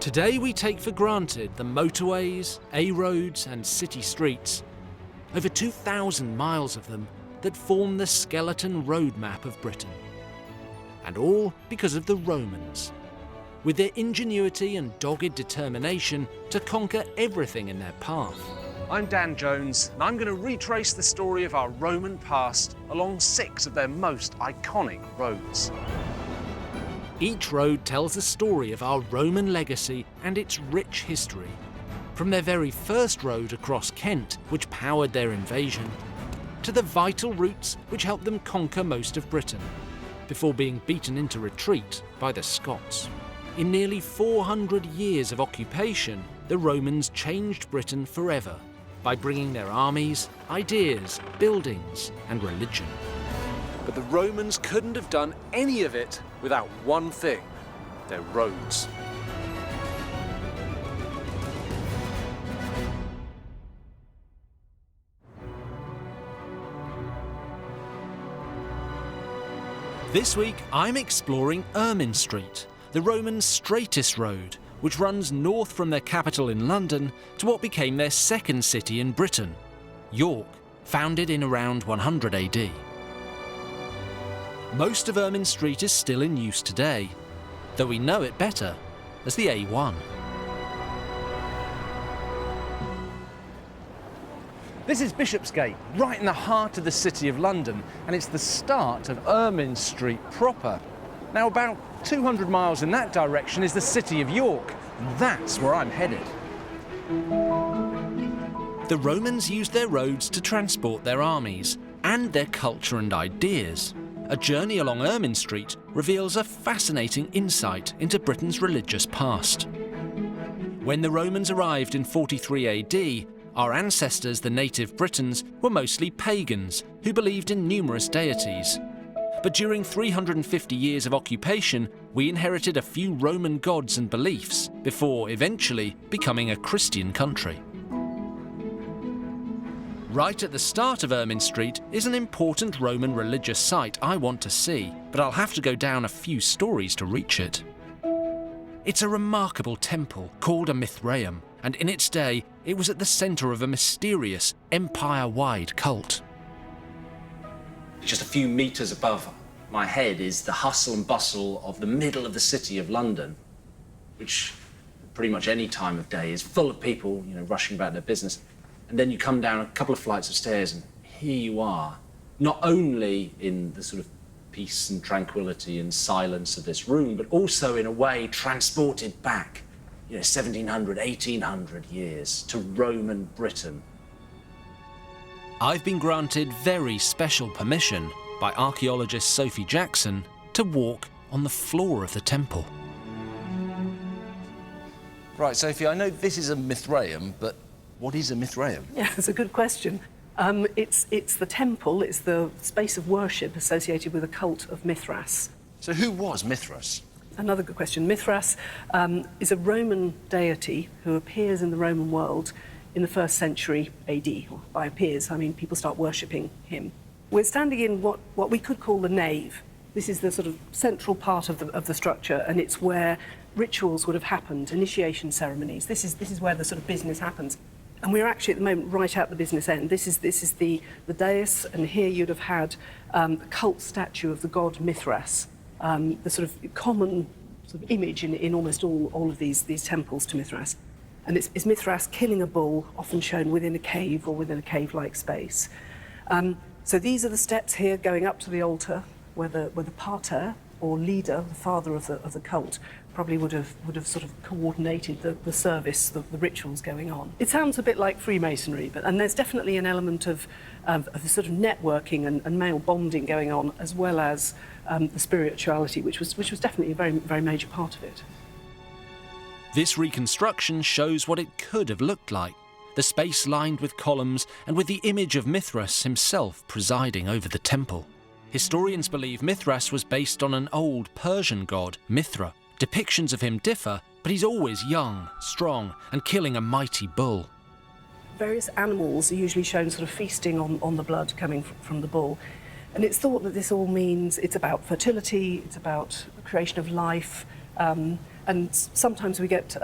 Today we take for granted the motorways, A-roads and city streets, over 2,000 miles of them that form the skeleton roadmap of Britain. And all because of the Romans, with their ingenuity and dogged determination to conquer everything in their path. I'm Dan Jones, and I'm going to retrace the story of our Roman past along 6 of their most iconic roads. Each road tells the story of our Roman legacy and its rich history. From their very first road across Kent, which powered their invasion, to the vital routes which helped them conquer most of Britain, before being beaten into retreat by the Scots. In nearly 400 years of occupation, the Romans changed Britain forever by bringing their armies, ideas, buildings, and religion. But the Romans couldn't have done any of it without one thing: their roads. This week, I'm exploring Ermine Street, the Romans' straightest road, which runs north from their capital in London to what became their second city in Britain, York, founded in around 100 AD. Most of Ermine Street is still in use today, though we know it better as the A1. This is Bishopsgate, right in the heart of the City of London, and it's the start of Ermine Street proper. Now, about 200 miles in that direction is the city of York, and that's where I'm headed. The Romans used their roads to transport their armies and their culture and ideas. A journey along Ermine Street reveals a fascinating insight into Britain's religious past. When the Romans arrived in 43 AD, our ancestors, the native Britons, were mostly pagans who believed in numerous deities. But during 350 years of occupation, we inherited a few Roman gods and beliefs before eventually becoming a Christian country. Right at the start of Ermine Street is an important Roman religious site I want to see, but I'll have to go down a few stories to reach it. It's a remarkable temple called a Mithraeum, and in its day, it was at the centre of a mysterious, empire-wide cult. Just a few metres above my head is the hustle and bustle of the middle of the city of London, which pretty much any time of day is full of people, rushing about their business. And then you come down a couple of flights of stairs and here you are, not only in the sort of peace and tranquility and silence of this room, but also in a way transported back, 1700, 1800 years to Roman Britain. I've been granted very special permission by archaeologist Sophie Jackson to walk on the floor of the temple. Right, Sophie, I know this is a Mithraeum, but what is a Mithraeum? Yeah, it's a good question. It's the temple, it's the space of worship associated with the cult of Mithras. So who was Mithras? Another good question. Mithras is a Roman deity who appears in the Roman world in the 1st century AD. By appears, I mean people start worshipping him. We're standing in what we could call the nave. This is the sort of central part of the structure, and it's where rituals would have happened, initiation ceremonies. This is where the sort of business happens. And we're actually at the moment right at the business end. This is the dais, and here you'd have had a cult statue of the god Mithras, the sort of common sort of image in almost all of these temples to Mithras. And it's Mithras killing a bull, often shown within a cave or within a cave-like space. So these are the steps here going up to the altar, where the pater, or leader, the father of the cult, probably would have sort of coordinated the service, the rituals going on. It sounds a bit like Freemasonry, and there's definitely an element of the sort of networking and male bonding going on, as well as the spirituality, which was definitely a very, very major part of it. This reconstruction shows what it could have looked like, the space lined with columns and with the image of Mithras himself presiding over the temple. Historians believe Mithras was based on an old Persian god, Mithra. Depictions of him differ, but he's always young, strong, and killing a mighty bull. Various animals are usually shown sort of feasting on the blood coming from the bull. And it's thought that this all means it's about fertility, it's about the creation of life, and And sometimes we get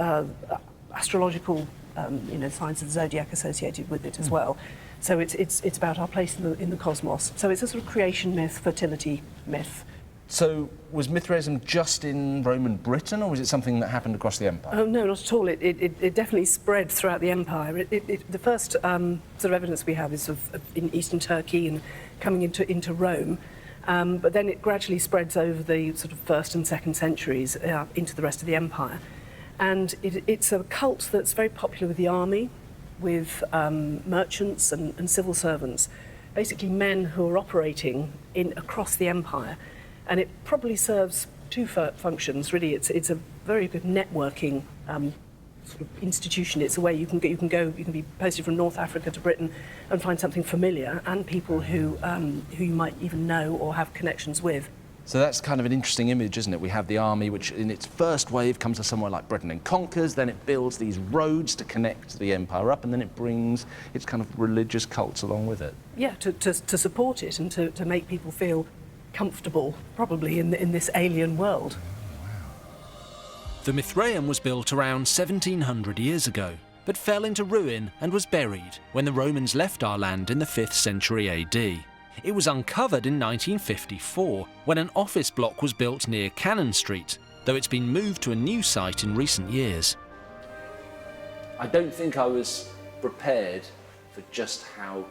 astrological, signs of the zodiac associated with it as well. So it's about our place in the cosmos. So it's a sort of creation myth, fertility myth. So was Mithraism just in Roman Britain, or was it something that happened across the empire? Oh, no, not at all. It definitely spread throughout the empire. The first sort of evidence we have is in eastern Turkey and coming into Rome. But then it gradually spreads over the sort of 1st and 2nd centuries into the rest of the empire. And it's a cult that's very popular with the army, with merchants and civil servants, basically men who are operating across the empire. And it probably serves two functions, really. It's a very good networking sort of institution. It's a way you can be posted from North Africa to Britain and find something familiar, and people who you might even know or have connections with. So that's kind of an interesting image, isn't it? We have the army, which in its first wave comes to somewhere like Britain and conquers, then it builds these roads to connect the empire up, and then it brings its kind of religious cults along with it. Yeah, to support it and to make people feel comfortable, probably, in this alien world. The Mithraeum was built around 1700 years ago, but fell into ruin and was buried when the Romans left our land in the 5th century AD. It was uncovered in 1954 when an office block was built near Cannon Street, though it's been moved to a new site in recent years. I don't think I was prepared for just how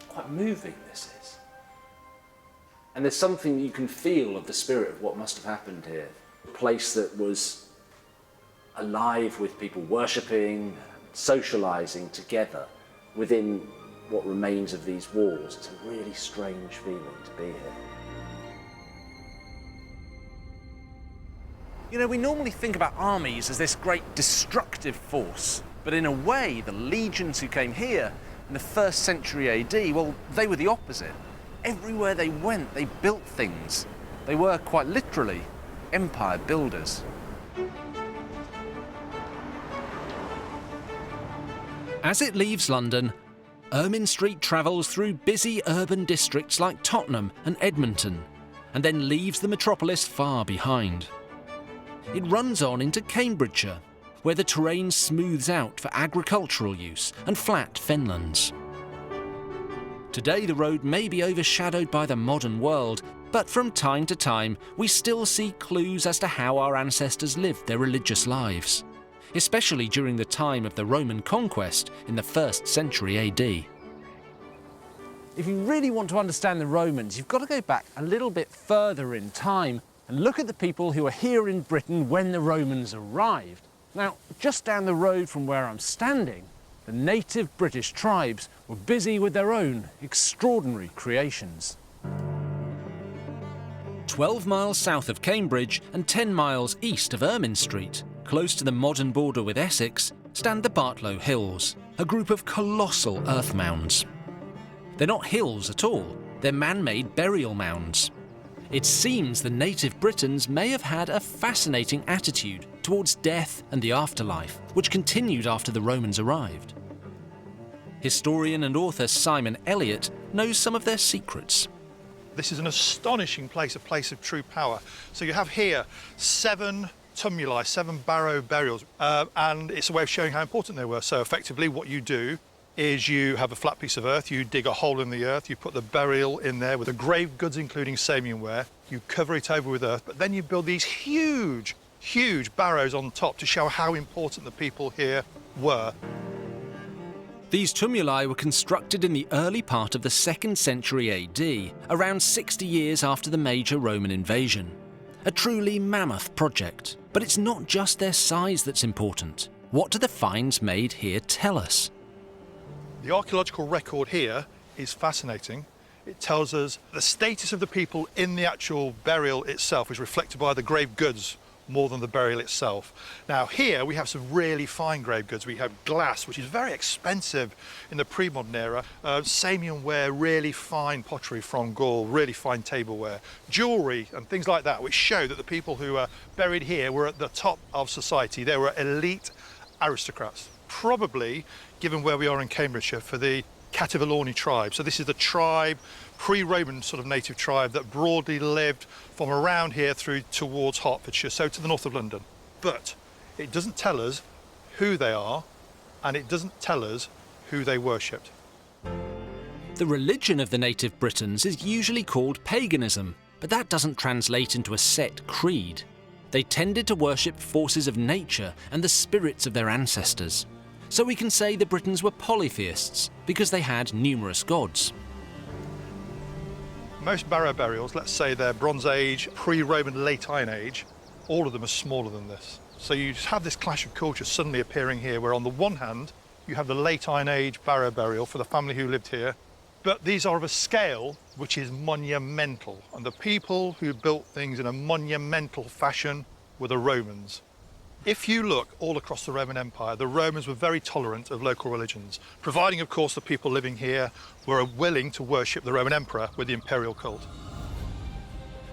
quite moving this is. And there's something you can feel of the spirit of what must have happened here. A place that was alive with people worshipping, socialising together within what remains of these walls. It's a really strange feeling to be here. You know, we normally think about armies as this great destructive force, but in a way, the legions who came here in the 1st century AD, well, they were the opposite. Everywhere they went, they built things. They were, quite literally, empire builders. As it leaves London, Ermine Street travels through busy urban districts like Tottenham and Edmonton, and then leaves the metropolis far behind. It runs on into Cambridgeshire, where the terrain smooths out for agricultural use and flat fenlands. Today the road may be overshadowed by the modern world, but from time to time we still see clues as to how our ancestors lived their religious lives, especially during the time of the Roman conquest in the 1st century AD. If you really want to understand the Romans, you've got to go back a little bit further in time and look at the people who were here in Britain when the Romans arrived. Now, just down the road from where I'm standing, the native British tribes were busy with their own extraordinary creations. 12 miles south of Cambridge and 10 miles east of Ermine Street, close to the modern border with Essex, stand the Bartlow Hills, a group of colossal earth mounds. They're not hills at all, they're man-made burial mounds. It seems the native Britons may have had a fascinating attitude towards death and the afterlife, which continued after the Romans arrived. Historian and author Simon Elliott knows some of their secrets. This is an astonishing place, a place of true power. So you have here 7 tumuli, 7 barrow burials, and it's a way of showing how important they were. So effectively what you do is you have a flat piece of earth, you dig a hole in the earth, you put the burial in there with the grave goods, including Samian ware, you cover it over with earth, but then you build these huge, huge barrows on top to show how important the people here were. These tumuli were constructed in the early part of the 2nd century AD, around 60 years after the major Roman invasion. A truly mammoth project. But it's not just their size that's important. What do the finds made here tell us? The archaeological record here is fascinating. It tells us the status of the people in the actual burial itself is reflected by the grave goods more than the burial itself. Now here we have some really fine grave goods. We have glass, which is very expensive in the pre-modern era, Samian ware, really fine pottery from Gaul, really fine tableware, jewellery and things like that, which show that the people who are buried here were at the top of society. They were elite aristocrats, probably, given where we are in Cambridgeshire, for the Cativalorni tribe. So this is the tribe pre-Roman sort of native tribe that broadly lived from around here through towards Hertfordshire, so to the north of London. But it doesn't tell us who they are, and it doesn't tell us who they worshipped. The religion of the native Britons is usually called paganism, but that doesn't translate into a set creed. They tended to worship forces of nature and the spirits of their ancestors. So we can say the Britons were polytheists because they had numerous gods. Most barrow burials, let's say they're Bronze Age, pre-Roman, late Iron Age, all of them are smaller than this. So you just have this clash of cultures suddenly appearing here, where on the one hand, you have the late Iron Age barrow burial for the family who lived here, but these are of a scale which is monumental. And the people who built things in a monumental fashion were the Romans. If you look all across the Roman Empire, the Romans were very tolerant of local religions, providing, of course, the people living here were willing to worship the Roman Emperor with the imperial cult.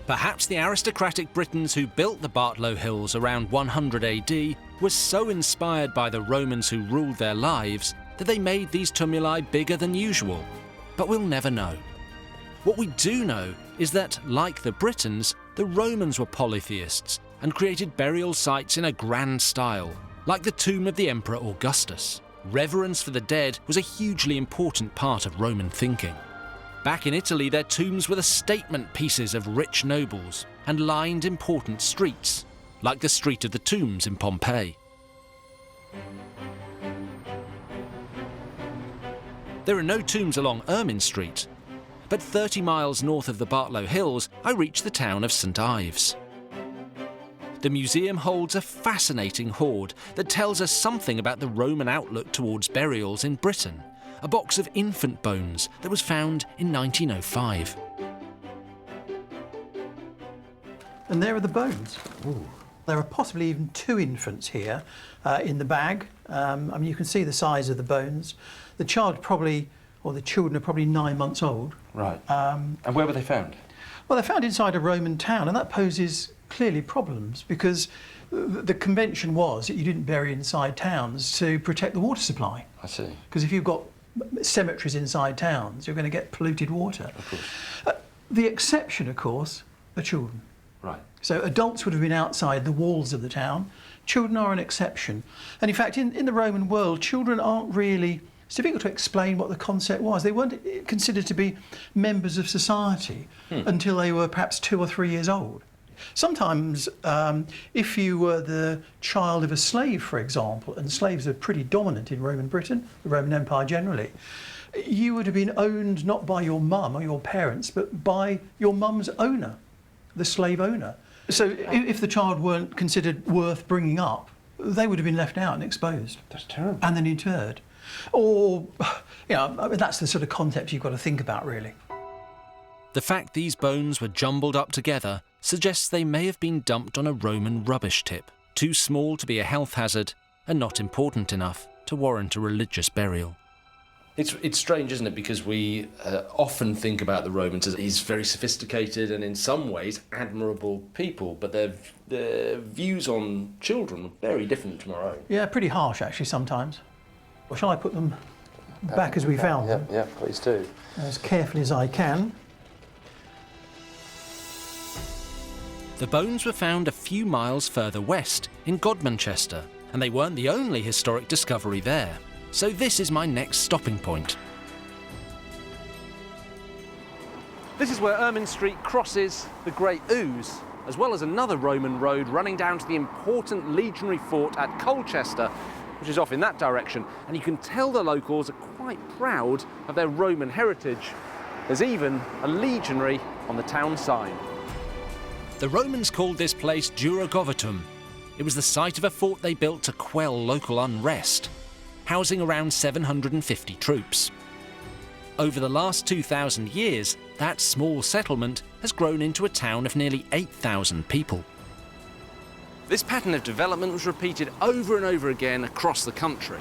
Perhaps the aristocratic Britons who built the Bartlow Hills around 100 AD were so inspired by the Romans who ruled their lives that they made these tumuli bigger than usual. But we'll never know. What we do know is that, like the Britons, the Romans were polytheists and created burial sites in a grand style, like the tomb of the Emperor Augustus. Reverence for the dead was a hugely important part of Roman thinking. Back in Italy, their tombs were the statement pieces of rich nobles and lined important streets, like the Street of the Tombs in Pompeii. There are no tombs along Ermine Street, but 30 miles north of the Bartlow Hills, I reach the town of St Ives. The museum holds a fascinating hoard that tells us something about the Roman outlook towards burials in Britain, a box of infant bones that was found in 1905. And there are the bones. Ooh. There are possibly even 2 infants here in the bag. I mean, you can see the size of the bones. The child probably, or the children are probably 9 months old. Right. And where were they found? Well, they're found inside a Roman town, and that poses clearly problems because the convention was that you didn't bury inside towns to protect the water supply. I see. Because if you've got cemeteries inside towns, you're going to get polluted water. Of course. The exception, of course, are children. Right. So adults would have been outside the walls of the town. Children are an exception. And in fact, in the Roman world, children aren't really... It's difficult to explain what the concept was. They weren't considered to be members of society until they were perhaps 2 or 3 years old. Sometimes, if you were the child of a slave, for example, and slaves are pretty dominant in Roman Britain, the Roman Empire generally, you would have been owned not by your mum or your parents, but by your mum's owner, the slave owner. So if the child weren't considered worth bringing up, they would have been left out and exposed. That's terrible. And then interred. Or, you know, I mean, that's the sort of concept you've got to think about, really. The fact these bones were jumbled up together suggests they may have been dumped on a Roman rubbish tip, too small to be a health hazard and not important enough to warrant a religious burial. It's strange, isn't it? Because we often think about the Romans as these very sophisticated and in some ways admirable people, but their views on children were very different from our own. Yeah, pretty harsh, actually, sometimes. Well, shall I put them back as we found them? Yeah, please do. As carefully as I can. The bones were found a few miles further west, in Godmanchester, and they weren't the only historic discovery there. So this is my next stopping point. This is where Ermine Street crosses the Great Ouse, as well as another Roman road running down to the important legionary fort at Colchester, which is off in that direction. And you can tell the locals are quite proud of their Roman heritage. There's even a legionary on the town sign. The Romans called this place Dura Govatum. It was the site of a fort they built to quell local unrest, housing around 750 troops. Over the last 2,000 years, that small settlement has grown into a town of nearly 8,000 people. This pattern of development was repeated over and over again across the country.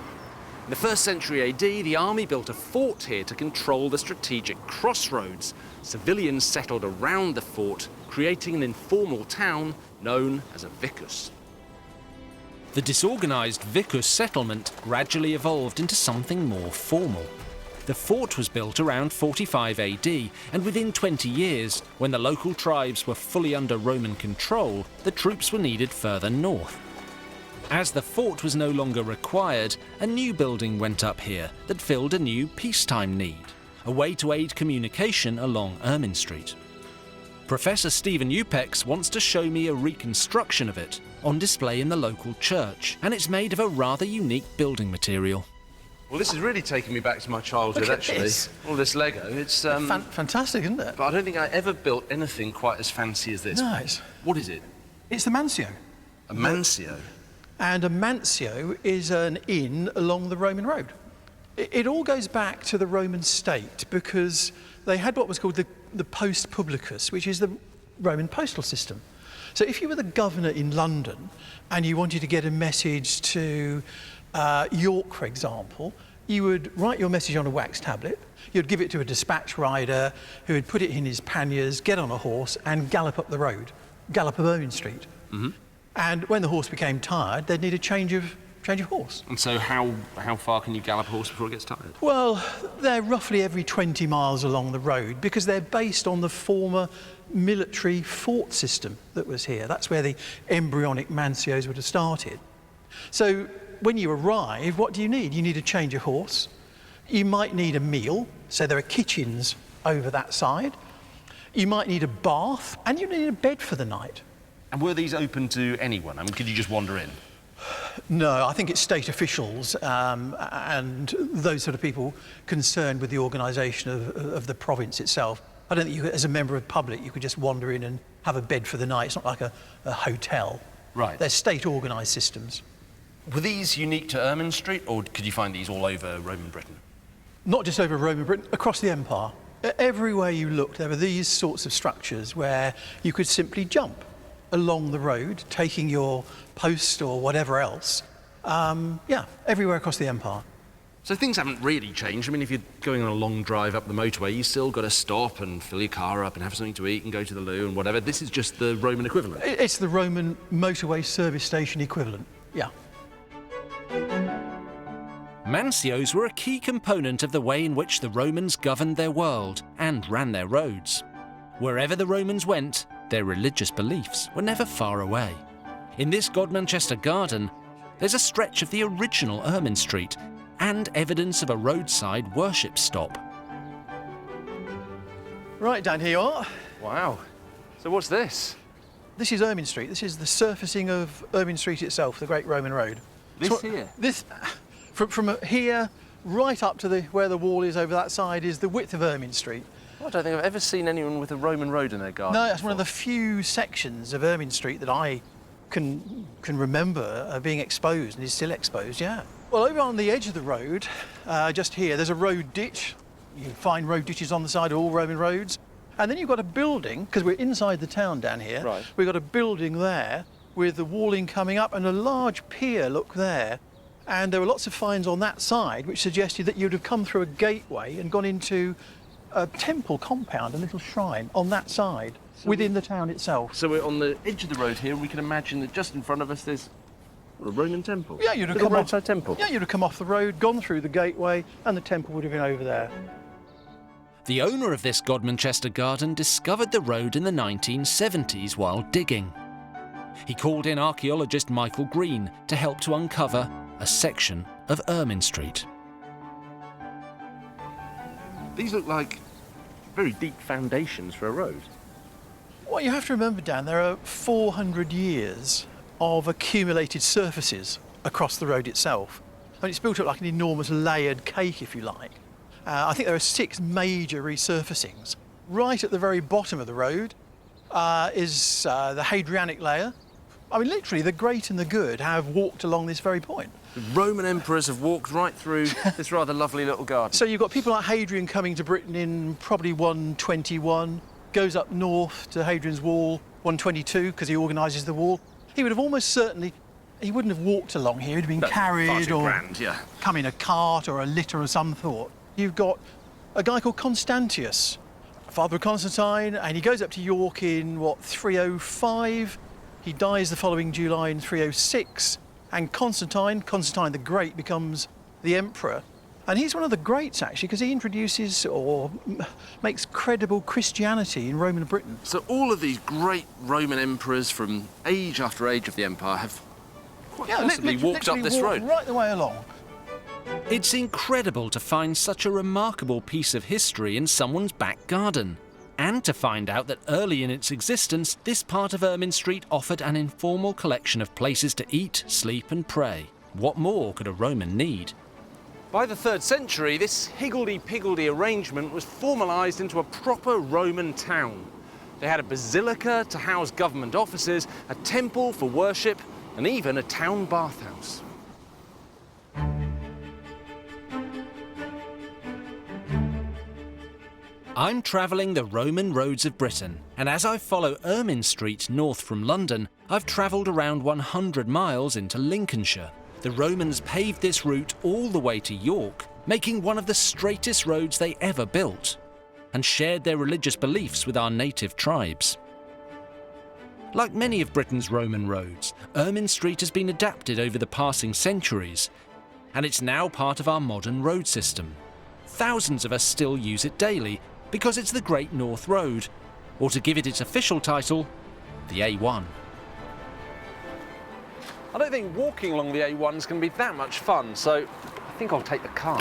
In the 1st century AD, the army built a fort here to control the strategic crossroads. Civilians settled around the fort, creating an informal town known as a vicus. The disorganised vicus settlement gradually evolved into something more formal. The fort was built around 45 AD, and within 20 years, when the local tribes were fully under Roman control, the troops were needed further north. As the fort was no longer required, a new building went up here that filled a new peacetime need, a way to aid communication along Ermine Street. Professor Stephen Upex wants to show me a reconstruction of it on display in the local church, and it's made of a rather unique building material. Well, this is really taking me back to my childhood, Look at actually. this. All this Lego. It's Fantastic, isn't it? But I don't think I ever built anything quite as fancy as this. No, What is it? it's the Mancio. A Mancio? And a Mancio is an inn along the Roman road. It all goes back to the Roman state because they had what was called the post publicus, which is the Roman postal system. So if you were the governor in London and you wanted to get a message to York, for example, you would write your message on a wax tablet, you'd give it to a dispatch rider who would put it in his panniers, get on a horse and gallop up the road, gallop up Ermine Street. Mm-hmm. And when the horse became tired, they'd need a change of horse. And so how far can you gallop a horse before it gets tired? Well, they're roughly every 20 miles along the road because they're based on the former military fort system that was here. That's where the embryonic Mancios would have started. So when you arrive, what do you need? You need a change of horse. You might need a meal, so there are kitchens over that side. You might need a bath, and you need a bed for the night. And were these open to anyone? I mean, could you just wander in? No, I think it's state officials and those sort of people concerned with the organisation of the province itself. I don't think you, as a member of the public, you could just wander in and have a bed for the night. It's not like a hotel. Right. They're state-organised systems. Were these unique to Ermine Street, or could you find these all over Roman Britain? Not just over Roman Britain, across the empire. Everywhere you looked, there were these sorts of structures where you could simply jump along the road, taking your post or whatever else. Everywhere across the empire. So things haven't really changed. I mean, if you're going on a long drive up the motorway, you still got to stop and fill your car up and have something to eat and go to the loo and whatever. This is just the Roman equivalent. It's the Roman motorway service station equivalent, yeah. Mancios were a key component of the way in which the Romans governed their world and ran their roads. Wherever the Romans went, their religious beliefs were never far away. In this Godmanchester garden, there's a stretch of the original Ermine Street and evidence of a roadside worship stop. Right, Dan, here you are. Wow. So what's this? This is Ermine Street. This is the surfacing of Ermine Street itself, the Great Roman Road. This here? This, from here right up to where the wall is over that side is the width of Ermine Street. I don't think I've ever seen anyone with a Roman road in their garden. No, that's one of the few sections of Ermine Street that I can remember being exposed, and is still exposed, yeah. Well, over on the edge of the road, just here, there's a road ditch. You can find road ditches on the side of all Roman roads. And then you've got a building, because we're inside the town down here. Right. We've got a building there with the Watling coming up and a large pier, look there. And there were lots of finds on that side, which suggested that you'd have come through a gateway and gone into a temple compound, a little shrine on that side, within the town itself. So we're on the edge of the road here, and we can imagine that just in front of us there's a Roman temple. Yeah, you'd have Little come roadside off. temple. Yeah, you'd have come off the road, gone through the gateway, and the temple would have been over there. The owner of this Godmanchester garden discovered the road in the 1970s while digging. He called in archaeologist Michael Green to help to uncover a section of Ermine Street. These look like very deep foundations for a road. What you have to remember, Dan, there are 400 years of accumulated surfaces across the road itself. I mean, it's built up like an enormous layered cake, if you like. I think there are 6 major resurfacings. Right at the very bottom of the road is the Hadrianic layer. I mean, literally, the great and the good have walked along this very point. The Roman emperors have walked right through this rather lovely little garden. So you've got people like Hadrian coming to Britain in probably 121, goes up north to Hadrian's Wall, 122, because he organises the wall. He would have almost certainly, he wouldn't have walked along here, he'd have been carried or come in a cart or a litter of some sort. You've got a guy called Constantius, father of Constantine, and he goes up to York in, 305. He dies the following July in 306, and Constantine the Great, becomes the emperor. And he's one of the greats, actually, because he introduces or makes credible Christianity in Roman Britain. So all of these great Roman emperors from age after age of the empire have quite possibly walked up this road. Right the way along. It's incredible to find such a remarkable piece of history in someone's back garden. And to find out that early in its existence, this part of Ermine Street offered an informal collection of places to eat, sleep and pray. What more could a Roman need? By the 3rd century, this higgledy-piggledy arrangement was formalised into a proper Roman town. They had a basilica to house government offices, a temple for worship, and even a town bathhouse. I'm travelling the Roman roads of Britain, and as I follow Ermine Street north from London, I've travelled around 100 miles into Lincolnshire. The Romans paved this route all the way to York, making one of the straightest roads they ever built, and shared their religious beliefs with our native tribes. Like many of Britain's Roman roads, Ermine Street has been adapted over the passing centuries, and it's now part of our modern road system. Thousands of us still use it daily because it's the Great North Road, or to give it its official title, the A1. I don't think walking along the A1 is going to be that much fun, so I think I'll take the car.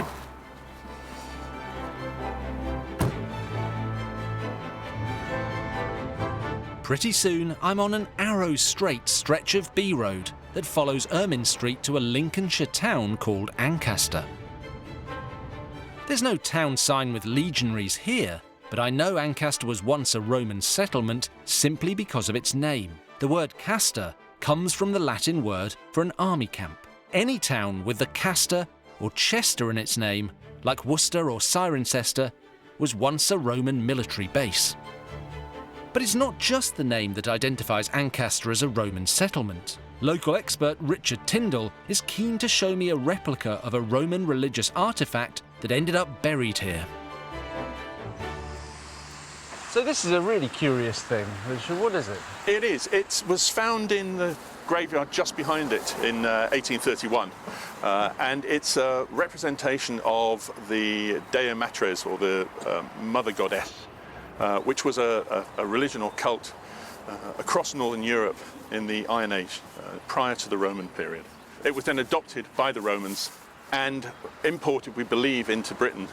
Pretty soon, I'm on an arrow-straight stretch of B Road that follows Ermine Street to a Lincolnshire town called Ancaster. There's no town sign with legionaries here, but I know Ancaster was once a Roman settlement simply because of its name. The word castor comes from the Latin word for an army camp. Any town with the castor or chester in its name, like Worcester or Cirencester, was once a Roman military base. But it's not just the name that identifies Ancaster as a Roman settlement. Local expert Richard Tyndall is keen to show me a replica of a Roman religious artefact that ended up buried here. So this is a really curious thing, Richard. What is it? It is. It was found in the graveyard just behind it in 1831. And it's a representation of the Dea Matres, or the Mother Goddess, which was a religion or cult across Northern Europe in the Iron Age, prior to the Roman period. It was then adopted by the Romans and imported, we believe, into Britain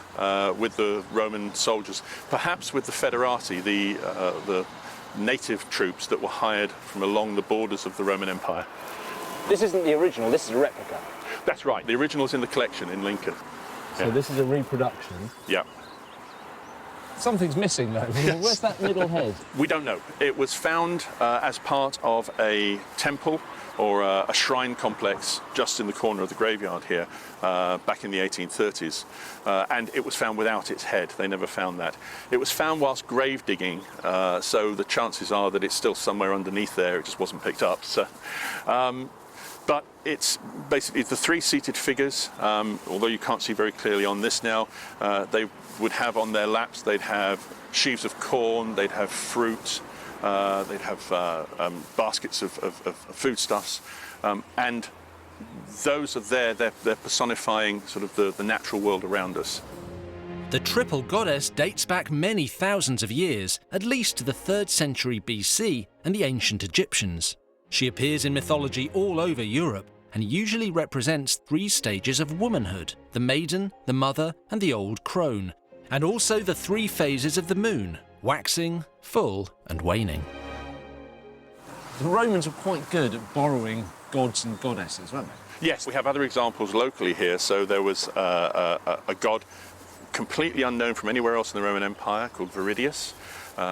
with the Roman soldiers, perhaps with the Federati, the native troops that were hired from along the borders of the Roman Empire. This isn't the original, this is a replica. That's right, the original's in the collection in Lincoln. So this is a reproduction. Yeah. Something's missing though. Where's that middle head? We don't know. It was found as part of a temple or a shrine complex just in the corner of the graveyard here back in the 1830s. And it was found without its head. They never found that. It was found whilst grave digging, so the chances are that it's still somewhere underneath there. It just wasn't picked up. So, but it's basically the three-seated figures, although you can't see very clearly on this now. They would have on their laps, they'd have sheaves of corn, they'd have fruit, they'd have baskets of foodstuffs, and those are there, they're personifying sort of the natural world around us. The triple goddess dates back many thousands of years, at least to the 3rd century BC and the ancient Egyptians. She appears in mythology all over Europe and usually represents 3 stages of womanhood: the maiden, the mother, and the old crone, and also the 3 phases of the moon: waxing, full, and waning. The Romans were quite good at borrowing gods and goddesses, weren't they? Yes, we have other examples locally here. So there was a god completely unknown from anywhere else in the Roman Empire called Viridius.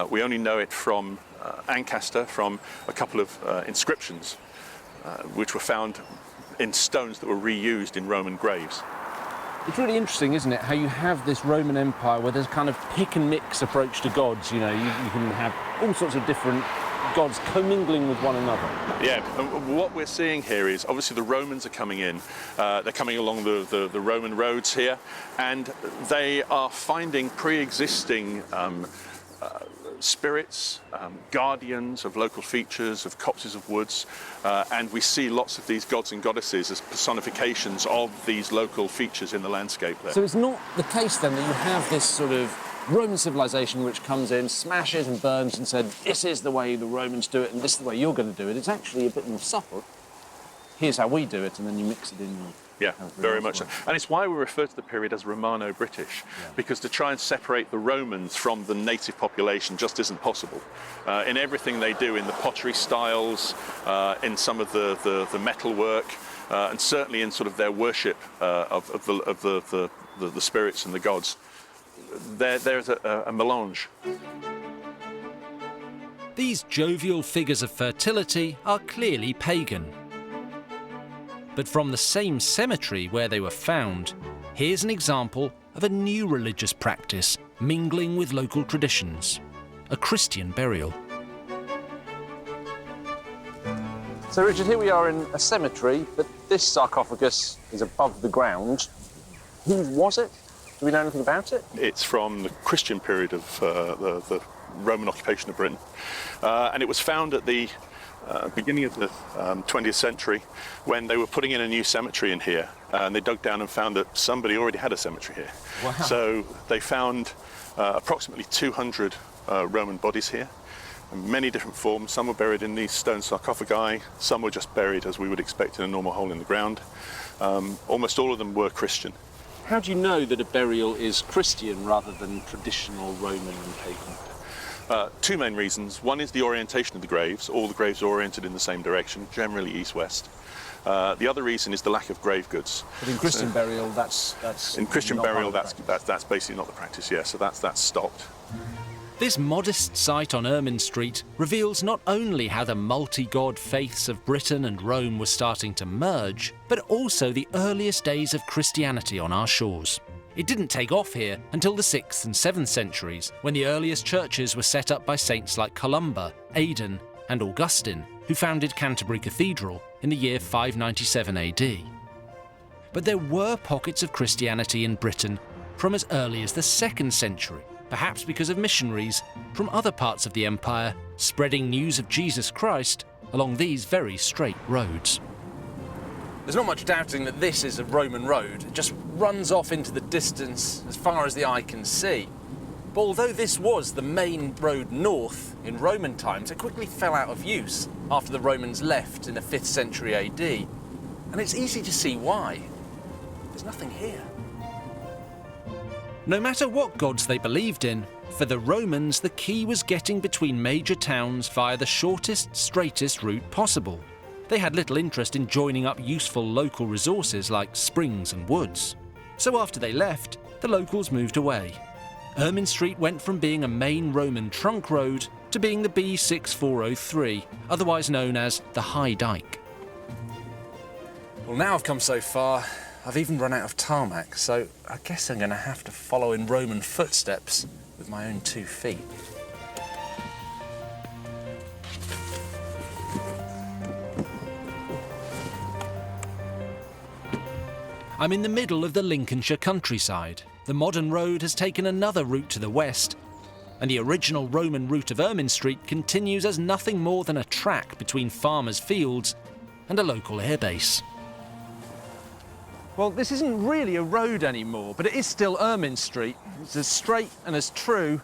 We only know it from Ancaster, from a couple of inscriptions which were found in stones that were reused in Roman graves. It's really interesting, isn't it, how you have this Roman Empire where there's kind of pick and mix approach to gods. You know, you can have all sorts of different gods commingling with one another. Yeah, and what we're seeing here is obviously the Romans are coming in. They're coming along the Roman roads here, and they are finding pre-existing spirits, guardians of local features, of copses of woods, and we see lots of these gods and goddesses as personifications of these local features in the landscape there. So it's not the case then that you have this sort of Roman civilization which comes in, smashes and burns and said, this is the way the Romans do it and this is the way you're going to do it. It's actually a bit more subtle. Here's how we do it, and then you mix it in. Yeah, very much so. And it's why we refer to the period as Romano-British, because to try and separate the Romans from the native population just isn't possible. In everything they do, in the pottery styles, in some of the metal work, and certainly in sort of their worship of the spirits and the gods, there's a melange. These jovial figures of fertility are clearly pagan. But from the same cemetery where they were found, here's an example of a new religious practice mingling with local traditions, a Christian burial. So Richard, here we are in a cemetery, but this sarcophagus is above the ground. Who was it? Do we know anything about it? It's from the Christian period of the Roman occupation of Britain, and it was found at the beginning of the 20th century when they were putting in a new cemetery in here, and they dug down and found that somebody already had a cemetery here. Wow. So they found approximately 200 Roman bodies here, in many different forms. Some were buried in these stone sarcophagi, some were just buried as we would expect in a normal hole in the ground. Almost all of them were Christian. How do you know that a burial is Christian rather than traditional Roman and pagan? Two main reasons. One is the orientation of the graves. All the graves are oriented in the same direction, generally east-west. The other reason is the lack of grave goods. But in Christian burial, that's in Christian not burial, part of the practice. that's basically not the practice. Yeah, so that's stopped. This modest site on Ermine Street reveals not only how the multi-god faiths of Britain and Rome were starting to merge, but also the earliest days of Christianity on our shores. It didn't take off here until the 6th and 7th centuries, when the earliest churches were set up by saints like Columba, Aidan, and Augustine, who founded Canterbury Cathedral in the year 597 AD. But there were pockets of Christianity in Britain from as early as the 2nd century, perhaps because of missionaries from other parts of the empire spreading news of Jesus Christ along these very straight roads. There's not much doubting that this is a Roman road. It just runs off into the distance as far as the eye can see. But although this was the main road north in Roman times, it quickly fell out of use after the Romans left in the 5th century AD. And it's easy to see why. There's nothing here. No matter what gods they believed in, for the Romans the key was getting between major towns via the shortest, straightest route possible. They had little interest in joining up useful local resources like springs and woods. So after they left, the locals moved away. Ermine Street went from being a main Roman trunk road to being the B6403, otherwise known as the High Dyke. Well, now I've come so far, I've even run out of tarmac, so I guess I'm going to have to follow in Roman footsteps with my own 2 feet. I'm in the middle of the Lincolnshire countryside. The modern road has taken another route to the west, and the original Roman route of Ermine Street continues as nothing more than a track between farmers' fields and a local airbase. Well, this isn't really a road anymore, but it is still Ermine Street. It's as straight and as true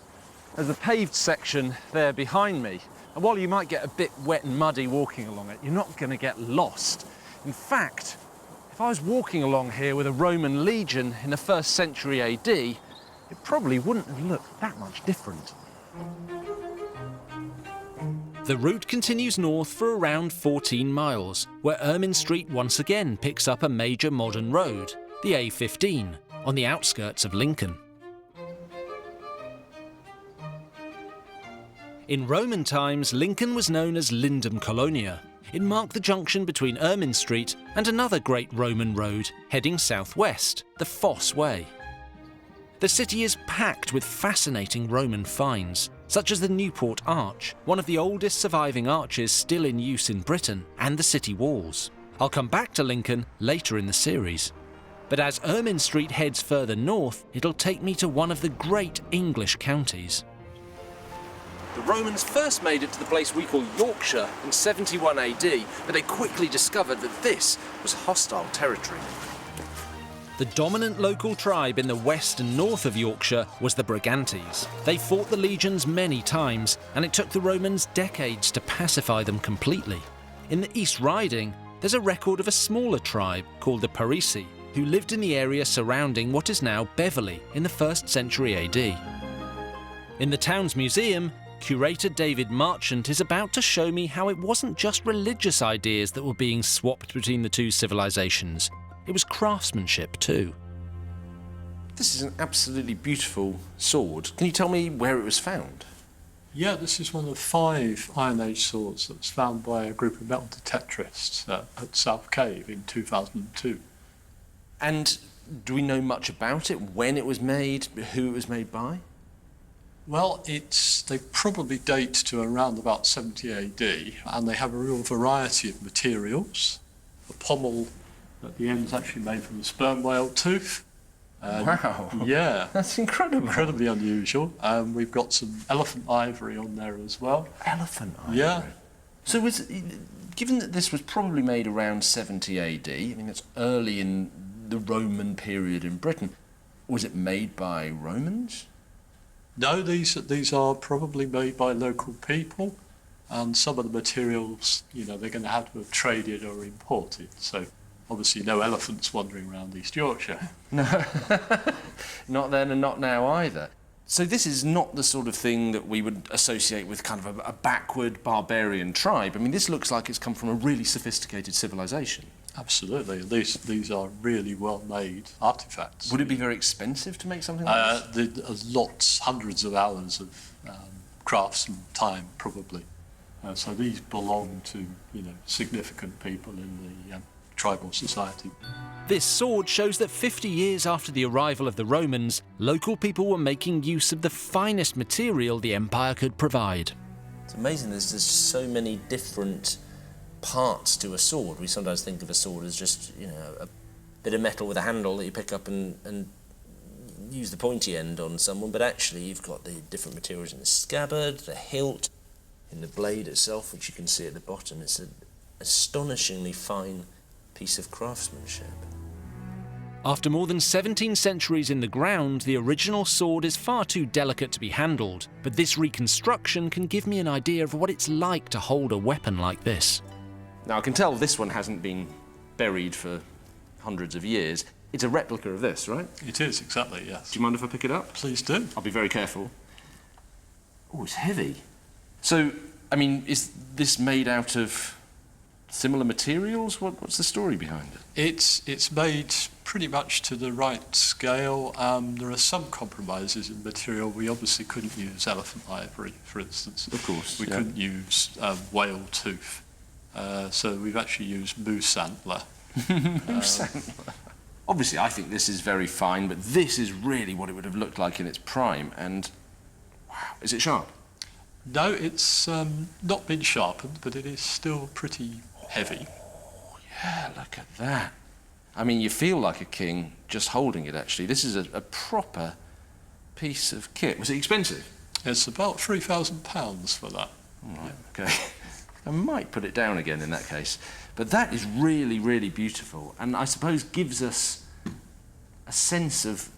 as the paved section there behind me. And while you might get a bit wet and muddy walking along it, you're not going to get lost. In fact, if I was walking along here with a Roman legion in the 1st century AD, it probably wouldn't have looked that much different. The route continues north for around 14 miles, where Ermine Street once again picks up a major modern road, the A15, on the outskirts of Lincoln. In Roman times, Lincoln was known as Lindum Colonia. It marked the junction between Ermine Street and another great Roman road heading southwest, the Fosse Way. The city is packed with fascinating Roman finds, such as the Newport Arch, one of the oldest surviving arches still in use in Britain, and the city walls. I'll come back to Lincoln later in the series. But as Ermine Street heads further north, it'll take me to one of the great English counties. The Romans first made it to the place we call Yorkshire in 71 AD, but they quickly discovered that this was hostile territory. The dominant local tribe in the west and north of Yorkshire was the Brigantes. They fought the legions many times, and it took the Romans decades to pacify them completely. In the East Riding, there's a record of a smaller tribe called the Parisii, who lived in the area surrounding what is now Beverley in the 1st century AD. In the town's museum, curator David Marchant is about to show me how it wasn't just religious ideas that were being swapped between the two civilizations. It was craftsmanship too. This is an absolutely beautiful sword. Can you tell me where it was found? Yeah, this is one of 5 Iron Age swords that was found by a group of metal detectorists at South Cave in 2002. And do we know much about it? When it was made? Who it was made by? Well, they probably date to around about 70 AD, and they have a real variety of materials. The pommel at the end is actually made from a sperm whale tooth. Wow. Yeah. That's incredible. Incredibly unusual. We've got some elephant ivory on there as well. Elephant ivory? Yeah. So given that this was probably made around 70 AD, I mean, that's early in the Roman period in Britain, was it made by Romans? No, these are probably made by local people, and some of the materials, they're going to have to have traded or imported. So obviously no elephants wandering around East Yorkshire. No, not then and not now either. So this is not the sort of thing that we would associate with kind of a backward barbarian tribe. I mean, this looks like it's come from a really sophisticated civilization. Absolutely. These are really well-made artefacts. Would it be very expensive to make something like this? There's lots, hundreds of hours of crafts and time, probably. So these belong to, significant people in the tribal society. This sword shows that 50 years after the arrival of the Romans, local people were making use of the finest material the empire could provide. It's amazing, there's just so many different parts to a sword. We sometimes think of a sword as just, a bit of metal with a handle that you pick up and use the pointy end on someone, but actually you've got the different materials in the scabbard, the hilt, in the blade itself, which you can see at the bottom. It's an astonishingly fine piece of craftsmanship. After more than 17 centuries in the ground, the original sword is far too delicate to be handled, but this reconstruction can give me an idea of what it's like to hold a weapon like this. Now, I can tell this one hasn't been buried for hundreds of years. It's a replica of this, right? It is, exactly, yes. Do you mind if I pick it up? Please do. I'll be very careful. Oh, it's heavy. So, I mean, is this made out of similar materials? What's the story behind it? It's made pretty much to the right scale. There are some compromises in material. We obviously couldn't use elephant ivory, for instance. Of course. We couldn't use whale tooth. So we've actually used moose antler. Moose antler. Obviously, I think this is very fine, but this is really what it would have looked like in its prime. And, wow, is it sharp? No, it's not been sharpened, but it is still pretty heavy. Oh, yeah, look at that. I mean, you feel like a king just holding it, actually. This is a proper piece of kit. Was it expensive? It's about £3,000 for that. All right, okay. I might put it down again in that case. But that is really, really beautiful, and I suppose gives us a sense of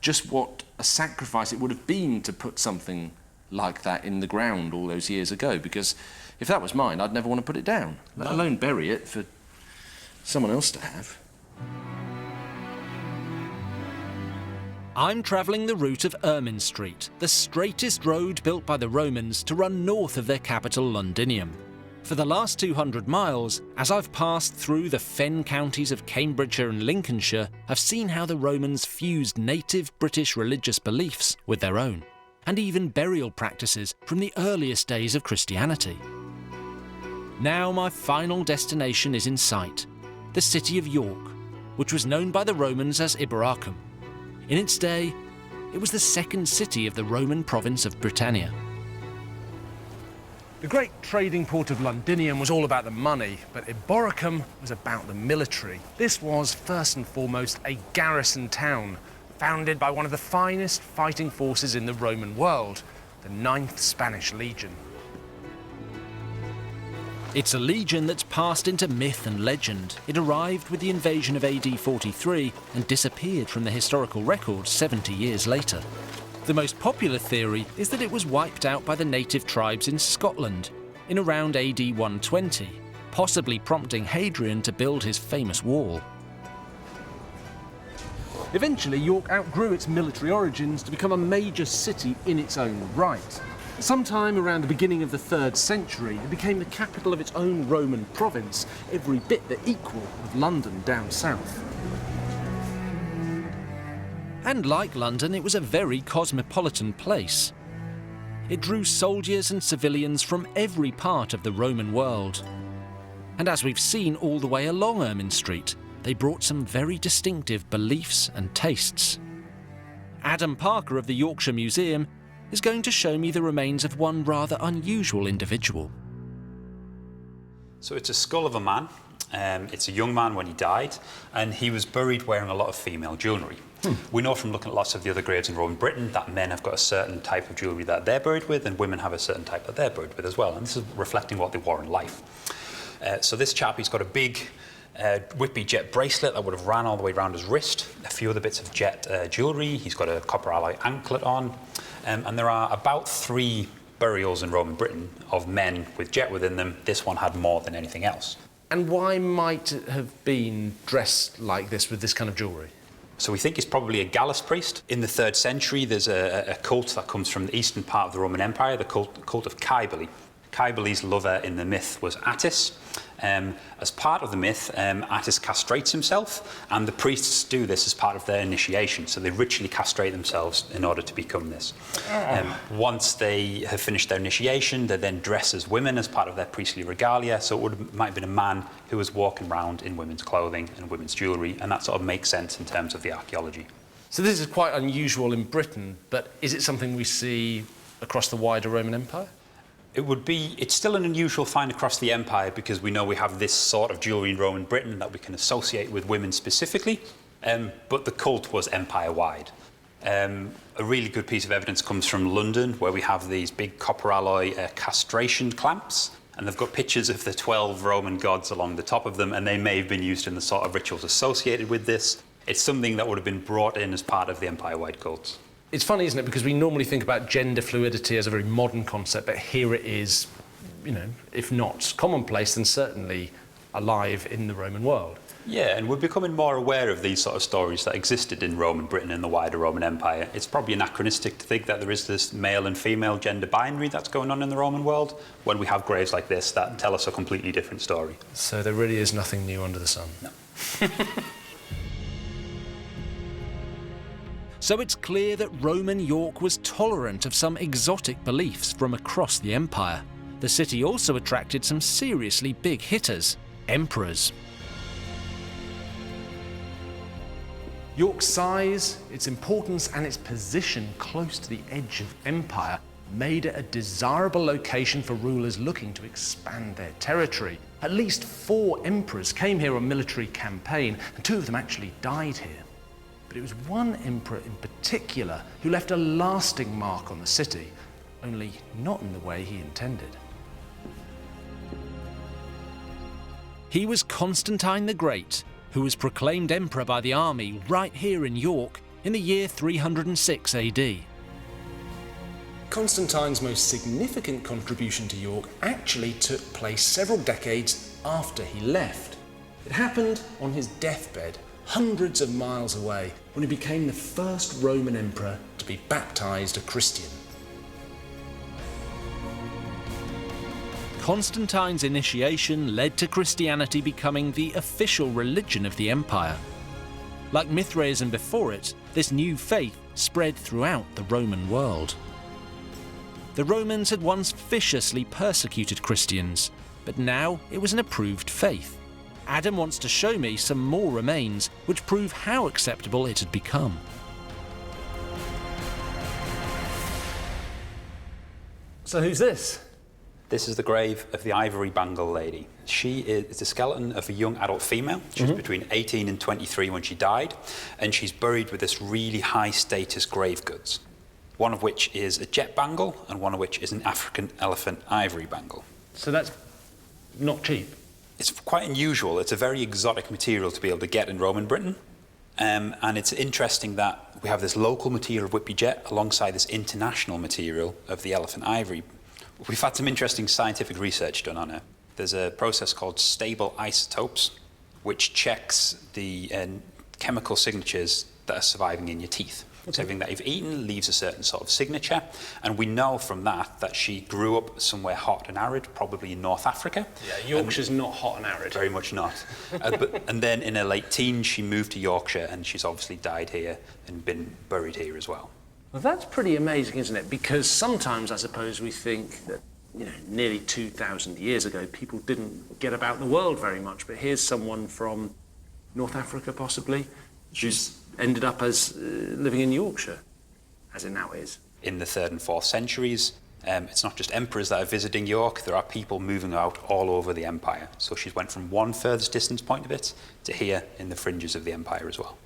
just what a sacrifice it would have been to put something like that in the ground all those years ago, because if that was mine, I'd never want to put it down, let alone bury it for someone else to have. I'm travelling the route of Ermine Street, the straightest road built by the Romans to run north of their capital, Londinium. For the last 200 miles, as I've passed through the fen counties of Cambridgeshire and Lincolnshire, I've seen how the Romans fused native British religious beliefs with their own, and even burial practices from the earliest days of Christianity. Now my final destination is in sight, the city of York, which was known by the Romans as Iberacum. In its day, it was the second city of the Roman province of Britannia. The great trading port of Londinium was all about the money, but Iberacum was about the military. This was, first and foremost, a garrison town, founded by one of the finest fighting forces in the Roman world, the 9th Spanish Legion. It's a legion that's passed into myth and legend. It arrived with the invasion of AD 43 and disappeared from the historical record 70 years later. The most popular theory is that it was wiped out by the native tribes in Scotland in around AD 120, possibly prompting Hadrian to build his famous wall. Eventually, York outgrew its military origins to become a major city in its own right. Sometime around the beginning of the 3rd century, it became the capital of its own Roman province, every bit the equal of London down south. And like London, it was a very cosmopolitan place. It drew soldiers and civilians from every part of the Roman world. And as we've seen all the way along Ermine Street, they brought some very distinctive beliefs and tastes. Adam Parker of the Yorkshire Museum is going to show me the remains of one rather unusual individual. So it's a skull of a man. It's a young man when he died, and he was buried wearing a lot of female jewellery. We know from looking at lots of the other graves in Roman Britain that men have got a certain type of jewellery that they're buried with, and women have a certain type that they're buried with as well, and this is reflecting what they wore in life. So this chap, he's got a big Whitby jet bracelet that would have ran all the way around his wrist, a few other bits of jet jewellery, he's got a copper alloy anklet on, and there are about 3 burials in Roman Britain of men with jet within them. This one had more than anything else. And why might it have been dressed like this with this kind of jewellery? So we think he's probably a Gallus priest. In the 3rd century, there's a cult that comes from the eastern part of the Roman Empire, the cult of Cybele. Cybele's lover in the myth was Attis. As part of the myth, Attis castrates himself, and the priests do this as part of their initiation. So they ritually castrate themselves in order to become this. Once they have finished their initiation, they then dress as women as part of their priestly regalia. So it might have been a man who was walking around in women's clothing and women's jewellery, and that sort of makes sense in terms of the archaeology. So this is quite unusual in Britain, but is it something we see across the wider Roman Empire? It's still an unusual find across the empire because we know we have this sort of jewellery in Roman Britain that we can associate with women specifically, but the cult was empire-wide. A really good piece of evidence comes from London, where we have these big copper alloy castration clamps, and they've got pictures of the 12 Roman gods along the top of them, and they may have been used in the sort of rituals associated with this. It's something that would have been brought in as part of the empire-wide cults. It's funny, isn't it, because we normally think about gender fluidity as a very modern concept, but here it is, you know, if not commonplace, then certainly alive in the Roman world. Yeah, and we're becoming more aware of these sort of stories that existed in Roman Britain and the wider Roman Empire. It's probably anachronistic to think that there is this male and female gender binary that's going on in the Roman world, when we have graves like this that tell us a completely different story. So there really is nothing new under the sun. No. So it's clear that Roman York was tolerant of some exotic beliefs from across the empire. The city also attracted some seriously big hitters, emperors. York's size, its importance and its position close to the edge of empire made it a desirable location for rulers looking to expand their territory. At least 4 emperors came here on military campaign, and 2 of them actually died here. But it was one emperor in particular who left a lasting mark on the city, only not in the way he intended. He was Constantine the Great, who was proclaimed emperor by the army right here in York in the year 306 AD. Constantine's most significant contribution to York actually took place several decades after he left. It happened on his deathbed, hundreds of miles away, when he became the first Roman emperor to be baptized a Christian. Constantine's initiation led to Christianity becoming the official religion of the empire. Like Mithraism before it, this new faith spread throughout the Roman world. The Romans had once viciously persecuted Christians, but now it was an approved faith. Adam wants to show me some more remains which prove how acceptable it had become. So who's this? This is the grave of the Ivory Bangle Lady. She is the skeleton of a young adult female. She was between 18 and 23 when she died, and she's buried with this really high status grave goods. one of which is a jet bangle and one of which is an African elephant ivory bangle. So that's not cheap. It's quite unusual. It's a very exotic material to be able to get in Roman Britain. And it's interesting that we have this local material of Whitby jet alongside this international material of the elephant ivory. We've had some interesting scientific research done on it. There's a process called stable isotopes, which checks the chemical signatures that are surviving in your teeth. So everything that you've eaten leaves a certain sort of signature, and we know from that she grew up somewhere hot and arid, probably in North Africa. Yeah, Yorkshire's not hot and arid. Very much not. And then in her late teens, she moved to Yorkshire, and she's obviously died here and been buried here as well. Well, that's pretty amazing, isn't it? Because sometimes, I suppose, we think that, nearly 2,000 years ago, people didn't get about the world very much. But here's someone from North Africa, possibly, who's ended up as living in Yorkshire, as it now is. In the 3rd and 4th centuries, it's not just emperors that are visiting York, there are people moving out all over the empire. So she went from one furthest distance point of it to here in the fringes of the empire as well.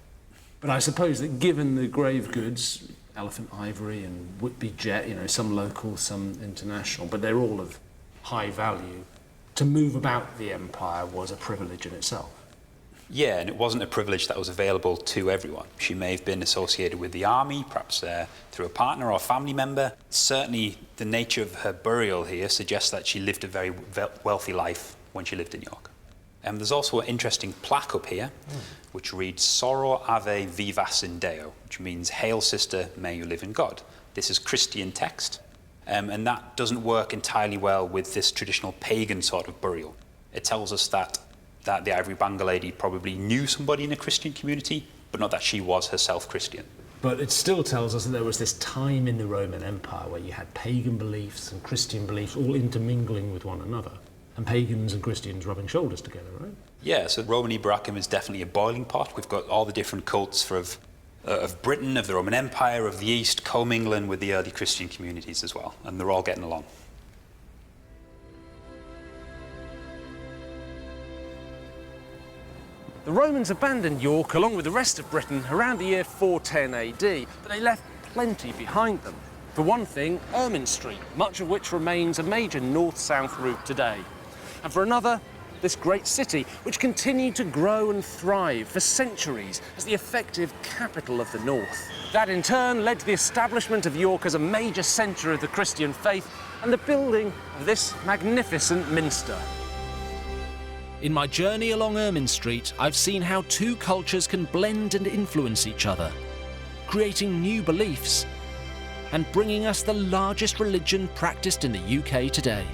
But I suppose that given the grave goods, elephant ivory and Whitby jet, some local, some international, but they're all of high value, to move about the empire was a privilege in itself. Yeah, and it wasn't a privilege that was available to everyone. She may have been associated with the army, perhaps through a partner or family member. Certainly, the nature of her burial here suggests that she lived a very wealthy life when she lived in York. There's also an interesting plaque up here, which reads, Soror Ave Vivas in Deo, which means, Hail Sister, may you live in God. This is Christian text, and that doesn't work entirely well with this traditional pagan sort of burial. It tells us that the ivory bangle lady probably knew somebody in a Christian community, but not that she was herself Christian. But it still tells us that there was this time in the Roman Empire where you had pagan beliefs and Christian beliefs all intermingling with one another, and pagans and Christians rubbing shoulders together, right? Yeah, so Roman Ibrahim is definitely a boiling pot. We've got all the different cults of Britain, of the Roman Empire, of the East, commingling with the early Christian communities as well, and they're all getting along. The Romans abandoned York along with the rest of Britain around the year 410 AD, but they left plenty behind them. For one thing, Ermine Street, much of which remains a major north-south route today. And for another, this great city, which continued to grow and thrive for centuries as the effective capital of the north. That in turn led to the establishment of York as a major centre of the Christian faith and the building of this magnificent minster. In my journey along Ermine Street, I've seen how two cultures can blend and influence each other, creating new beliefs and bringing us the largest religion practiced in the UK today.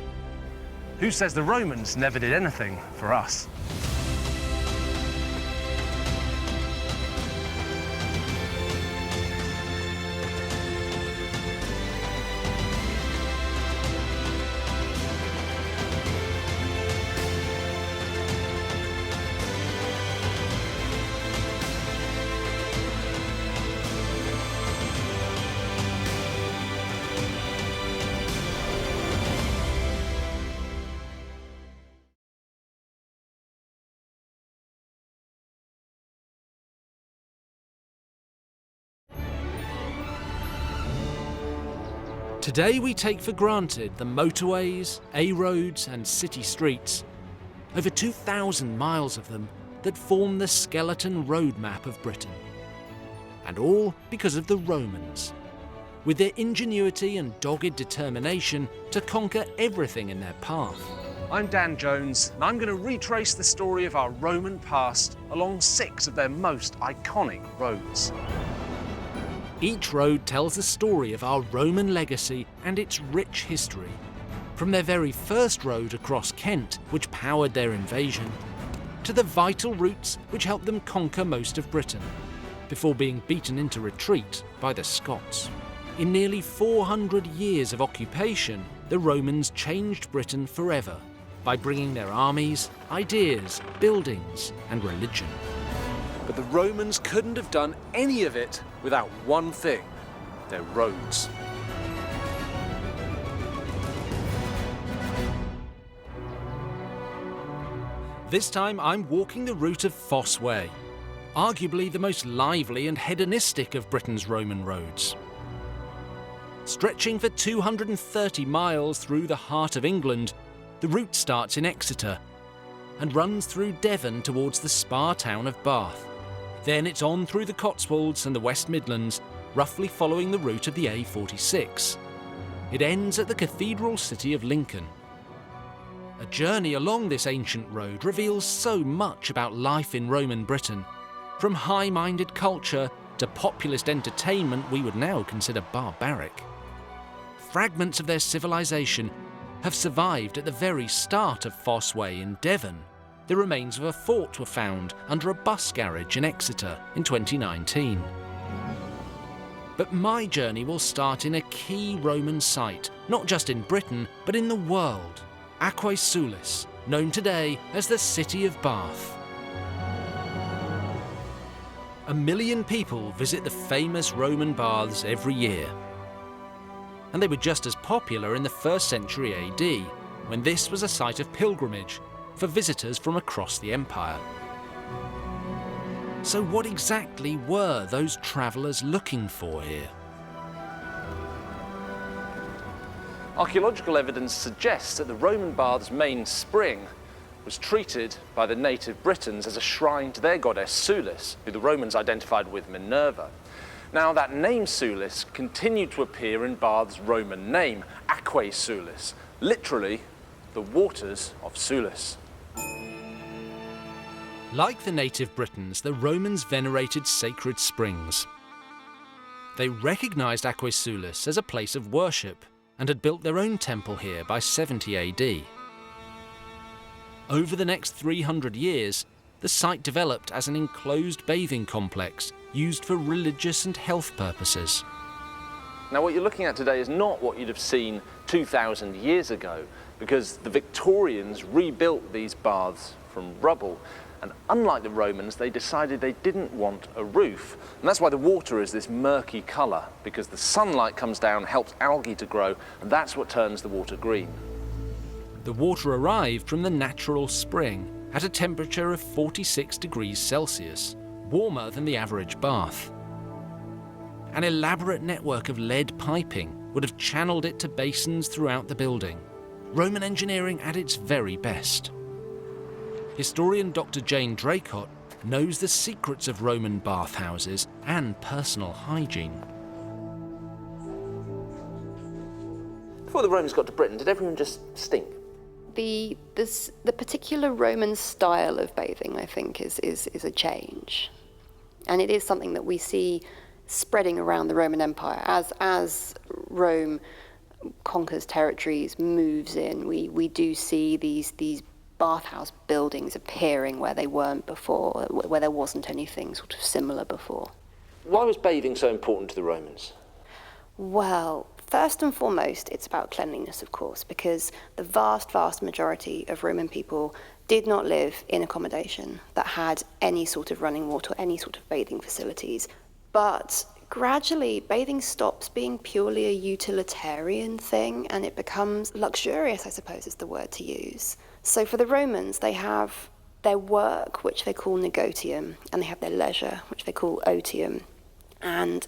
Who says the Romans never did anything for us? Today we take for granted the motorways, A-roads and city streets, over 2,000 miles of them that form the skeleton road map of Britain. And all because of the Romans, with their ingenuity and dogged determination to conquer everything in their path. I'm Dan Jones, and I'm going to retrace the story of our Roman past along 6 of their most iconic roads. Each road tells the story of our Roman legacy and its rich history. From their very first road across Kent, which powered their invasion, to the vital routes which helped them conquer most of Britain, before being beaten into retreat by the Scots. In nearly 400 years of occupation, the Romans changed Britain forever by bringing their armies, ideas, buildings, and religion. But the Romans couldn't have done any of it without one thing: their roads. This time I'm walking the route of Fosse Way, arguably the most lively and hedonistic of Britain's Roman roads. Stretching for 230 miles through the heart of England, the route starts in Exeter and runs through Devon towards the spa town of Bath. Then it's on through the Cotswolds and the West Midlands, roughly following the route of the A46. It ends at the cathedral city of Lincoln. A journey along this ancient road reveals so much about life in Roman Britain, from high-minded culture to populist entertainment we would now consider barbaric. Fragments of their civilization have survived at the very start of Fosse Way in Devon. The remains of a fort were found under a bus garage in Exeter in 2019. But my journey will start in a key Roman site, not just in Britain, but in the world, Aquae Sulis, known today as the City of Bath. 1 million people visit the famous Roman baths every year. And they were just as popular in the 1st century AD, when this was a site of pilgrimage for visitors from across the empire. So what exactly were those travellers looking for here? Archaeological evidence suggests that the Roman bath's main spring was treated by the native Britons as a shrine to their goddess Sulis, who the Romans identified with Minerva. Now, that name Sulis continued to appear in Bath's Roman name, Aquae Sulis, literally the waters of Sulis. Like the native Britons, the Romans venerated sacred springs. They recognised Aquae Sulis as a place of worship and had built their own temple here by 70 AD. Over the next 300 years, the site developed as an enclosed bathing complex used for religious and health purposes. Now, what you're looking at today is not what you'd have seen 2,000 years ago, because the Victorians rebuilt these baths from rubble. And unlike the Romans, they decided they didn't want a roof. And that's why the water is this murky colour, because the sunlight comes down, helps algae to grow, and that's what turns the water green. The water arrived from the natural spring at a temperature of 46 degrees Celsius, warmer than the average bath. An elaborate network of lead piping would have channeled it to basins throughout the building. Roman engineering at its very best. Historian Dr. Jane Draycott knows the secrets of Roman bathhouses and personal hygiene. Before the Romans got to Britain, did everyone just stink? The particular Roman style of bathing, I think, is a change. And it is something that we see spreading around the Roman Empire. As Rome conquers territories, moves in, we do see these bathhouse buildings appearing where they weren't before, where there wasn't anything sort of similar before. Why was bathing so important to the Romans? Well, first and foremost, it's about cleanliness, of course, because the vast majority of Roman people did not live in accommodation that had any sort of running water, any sort of bathing facilities. But gradually, bathing stops being purely a utilitarian thing, and it becomes luxurious, I suppose is the word to use. So for the Romans, they have their work, which they call negotium, and they have their leisure, which they call otium. And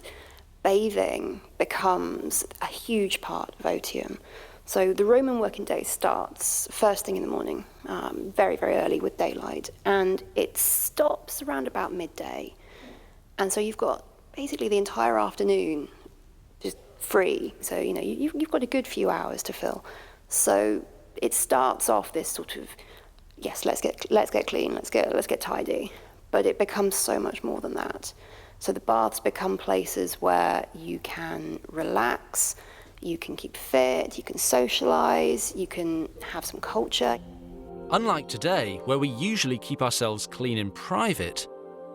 bathing becomes a huge part of otium. So the Roman working day starts first thing in the morning, very, very early with daylight, and it stops around about midday. And so you've got basically the entire afternoon just free. So, you've got a good few hours to fill. So it starts off this sort of, yes, let's get clean, let's get tidy. But it becomes so much more than that. So the baths become places where you can relax, you can keep fit, you can socialise, you can have some culture. Unlike today, where we usually keep ourselves clean in private,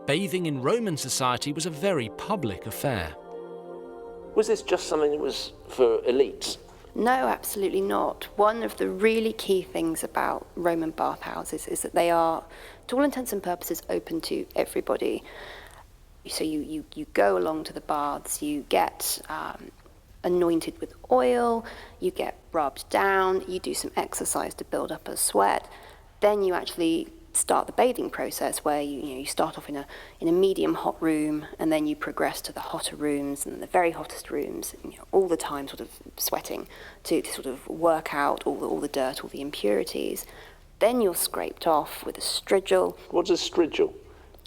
bathing in Roman society was a very public affair. Was this just something that was for elites? No, absolutely not. One of the really key things about Roman bathhouses is that they are, to all intents and purposes, open to everybody. So you go along to the baths, you get anointed with oil, you get rubbed down, you do some exercise to build up a sweat, then you actually start the bathing process, where you start off in a medium hot room, and then you progress to the hotter rooms and the very hottest rooms, all the time sort of sweating to sort of work out all the dirt, all the impurities. Then you're scraped off with a strigil. What's a strigil?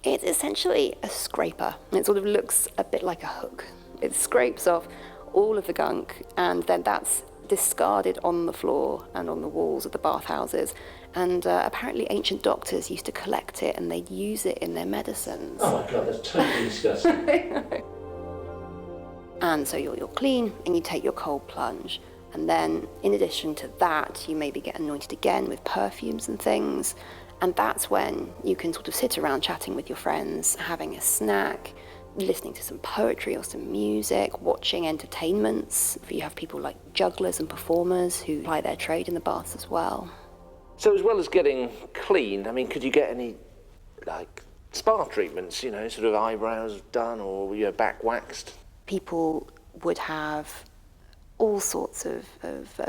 It's essentially a scraper. It sort of looks a bit like a hook. It scrapes off all of the gunk, and then that's discarded on the floor and on the walls of the bathhouses. And apparently ancient doctors used to collect it, and they'd use it in their medicines. Oh my God, that's totally disgusting. And so you're clean, and you take your cold plunge. And then, in addition to that, you maybe get anointed again with perfumes and things. And that's when you can sort of sit around chatting with your friends, having a snack, listening to some poetry or some music, watching entertainments. You have people like jugglers and performers who ply their trade in the baths as well. So as well as getting cleaned, I mean, could you get any, like, spa treatments, sort of eyebrows done or back waxed? People would have all sorts of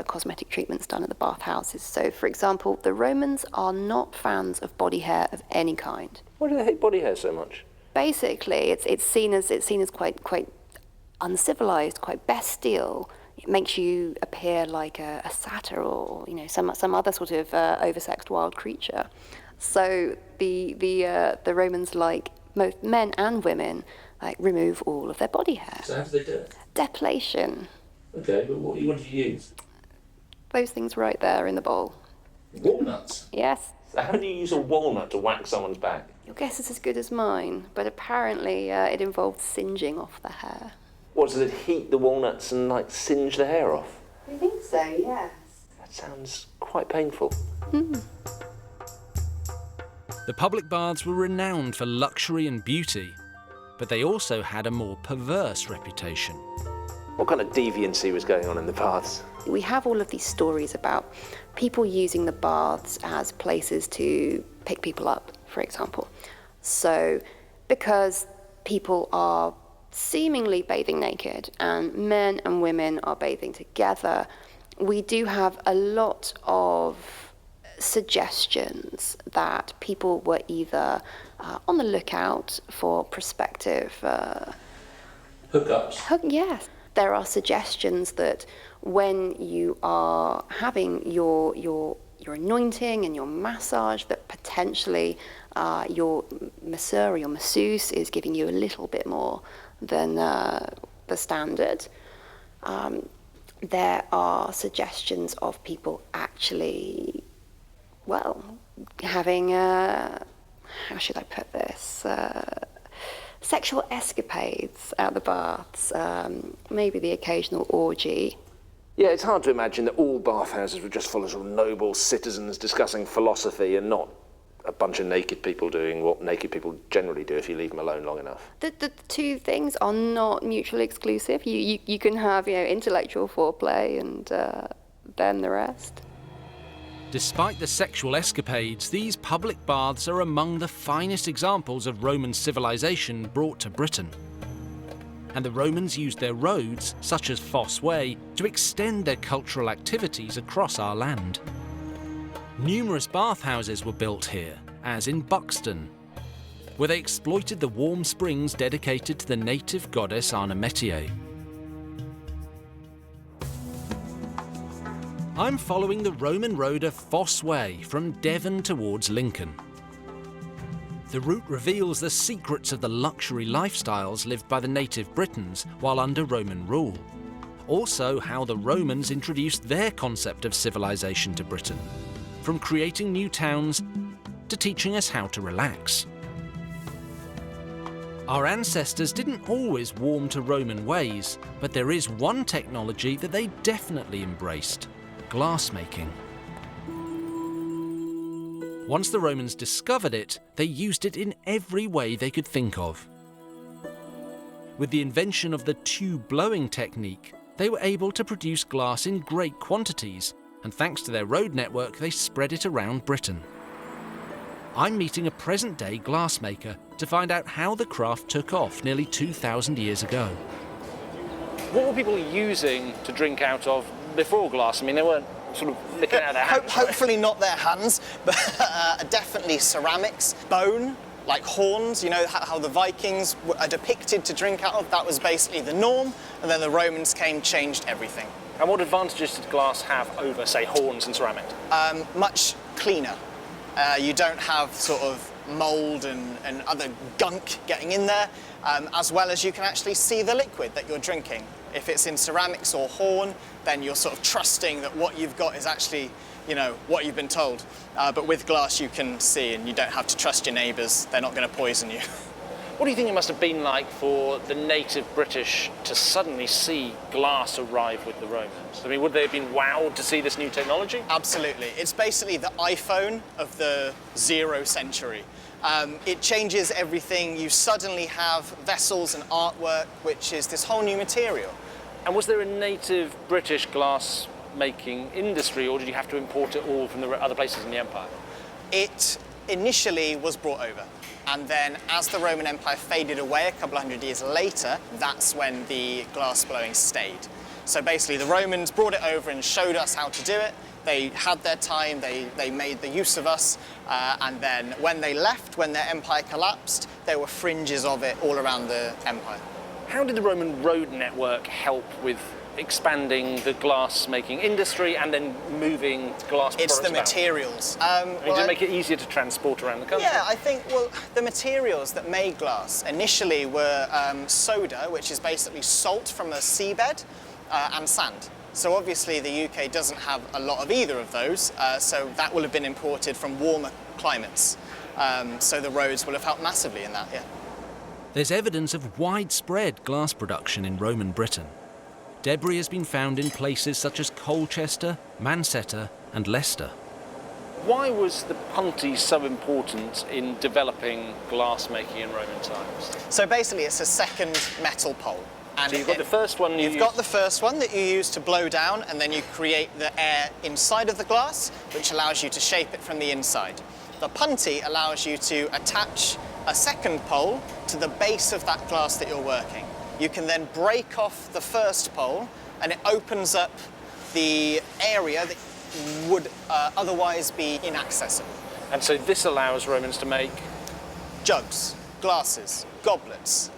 cosmetic treatments done at the bathhouses. So, for example, the Romans are not fans of body hair of any kind. Why do they hate body hair so much? Basically, it's seen as quite uncivilized, quite bestial. It makes you appear like a satyr or some other sort of oversexed wild creature. So the Romans, like most men and women, remove all of their body hair. So how do they do it? Depilation. Okay, but what do you use? Those things right there in the bowl. Walnuts? Yes. So how do you use a walnut to wax someone's back? Your guess is as good as mine, but apparently it involved singeing off the hair. What, does it heat the walnuts and singe the hair off? I think so, yes. That sounds quite painful. The public baths were renowned for luxury and beauty, but they also had a more perverse reputation. What kind of deviancy was going on in the baths? We have all of these stories about people using the baths as places to pick people up, for example. So, because people are seemingly bathing naked and men and women are bathing together, we do have a lot of suggestions that people were either on the lookout for prospective hookups. Yes. There are suggestions that when you are having your anointing and your massage, that potentially your masseur or your masseuse is giving you a little bit more than the standard. There are suggestions of people actually, having how should I put this? Sexual escapades at the baths, maybe the occasional orgy. Yeah, it's hard to imagine that all bathhouses were just full of sort of noble citizens discussing philosophy and not a bunch of naked people doing what naked people generally do if you leave them alone long enough. The two things are not mutually exclusive. You can have intellectual foreplay and then the rest. Despite the sexual escapades, these public baths are among the finest examples of Roman civilization brought to Britain. And the Romans used their roads, such as Fosse Way, to extend their cultural activities across our land. Numerous bathhouses were built here, as in Buxton, where they exploited the warm springs dedicated to the native goddess Arnemetie. I'm following the Roman road of Fosse Way from Devon towards Lincoln. The route reveals the secrets of the luxury lifestyles lived by the native Britons while under Roman rule. Also, how the Romans introduced their concept of civilization to Britain, from creating new towns to teaching us how to relax. Our ancestors didn't always warm to Roman ways, but there is one technology that they definitely embraced: glassmaking. Once the Romans discovered it, they used it in every way they could think of. With the invention of the tube blowing technique, they were able to produce glass in great quantities, and thanks to their road network, they spread it around Britain. I'm meeting a present-day glassmaker to find out how the craft took off nearly 2,000 years ago. What were people using to drink out of before glass? I mean, there weren't sort of licking out their hands. Hopefully not their hands, but definitely ceramics, bone, like horns, you know how the Vikings are depicted to drink out of. That was basically the norm, and then the Romans came, changed everything. And what advantages did glass have over, say, horns and ceramics? Much cleaner. You don't have sort of mould and other gunk getting in there, as well as you can actually see the liquid that you're drinking. If it's in ceramics or horn, then you're sort of trusting that what you've got is actually, you know, what you've been told. But with glass, you can see, and you don't have to trust your neighbours. They're not going to poison you. What do you think it must have been like for the native British to suddenly see glass arrive with the Romans? I mean, would they have been wowed to see this new technology? Absolutely. It's basically the iPhone of the 0 century. It changes everything. You suddenly have vessels and artwork, which is this whole new material. And was there a native British glass making industry, or did you have to import it all from the other places in the empire? It initially was brought over. And then as the Roman Empire faded away a couple of hundred years later, that's when the glass blowing stayed. So basically the Romans brought it over and showed us how to do it. They had their time, they made the use of us, and then when they left, when their empire collapsed, there were fringes of it all around the empire. How did the Roman road network help with expanding the glass-making industry and then moving glass products It's the about? materials. Did it make it easier to transport around the country? Yeah, I think, well, the materials that made glass initially were soda, which is basically salt from a seabed, and sand. So obviously the UK doesn't have a lot of either of those, so that will have been imported from warmer climates. So the roads will have helped massively in that, yeah. There's evidence of widespread glass production in Roman Britain. Debris has been found in places such as Colchester, Manchester and Leicester. Why was the punty so important in developing glass making in Roman times? So basically it's a second metal pole. And so you've got the first one You've got the first one that you use to blow down, and then you create the air inside of the glass, which allows you to shape it from the inside. The punty allows you to attach a second pole to the base of that glass that you're working. You can then break off the first pole, and it opens up the area that would otherwise be inaccessible. And so this allows Romans to make jugs, glasses, goblets,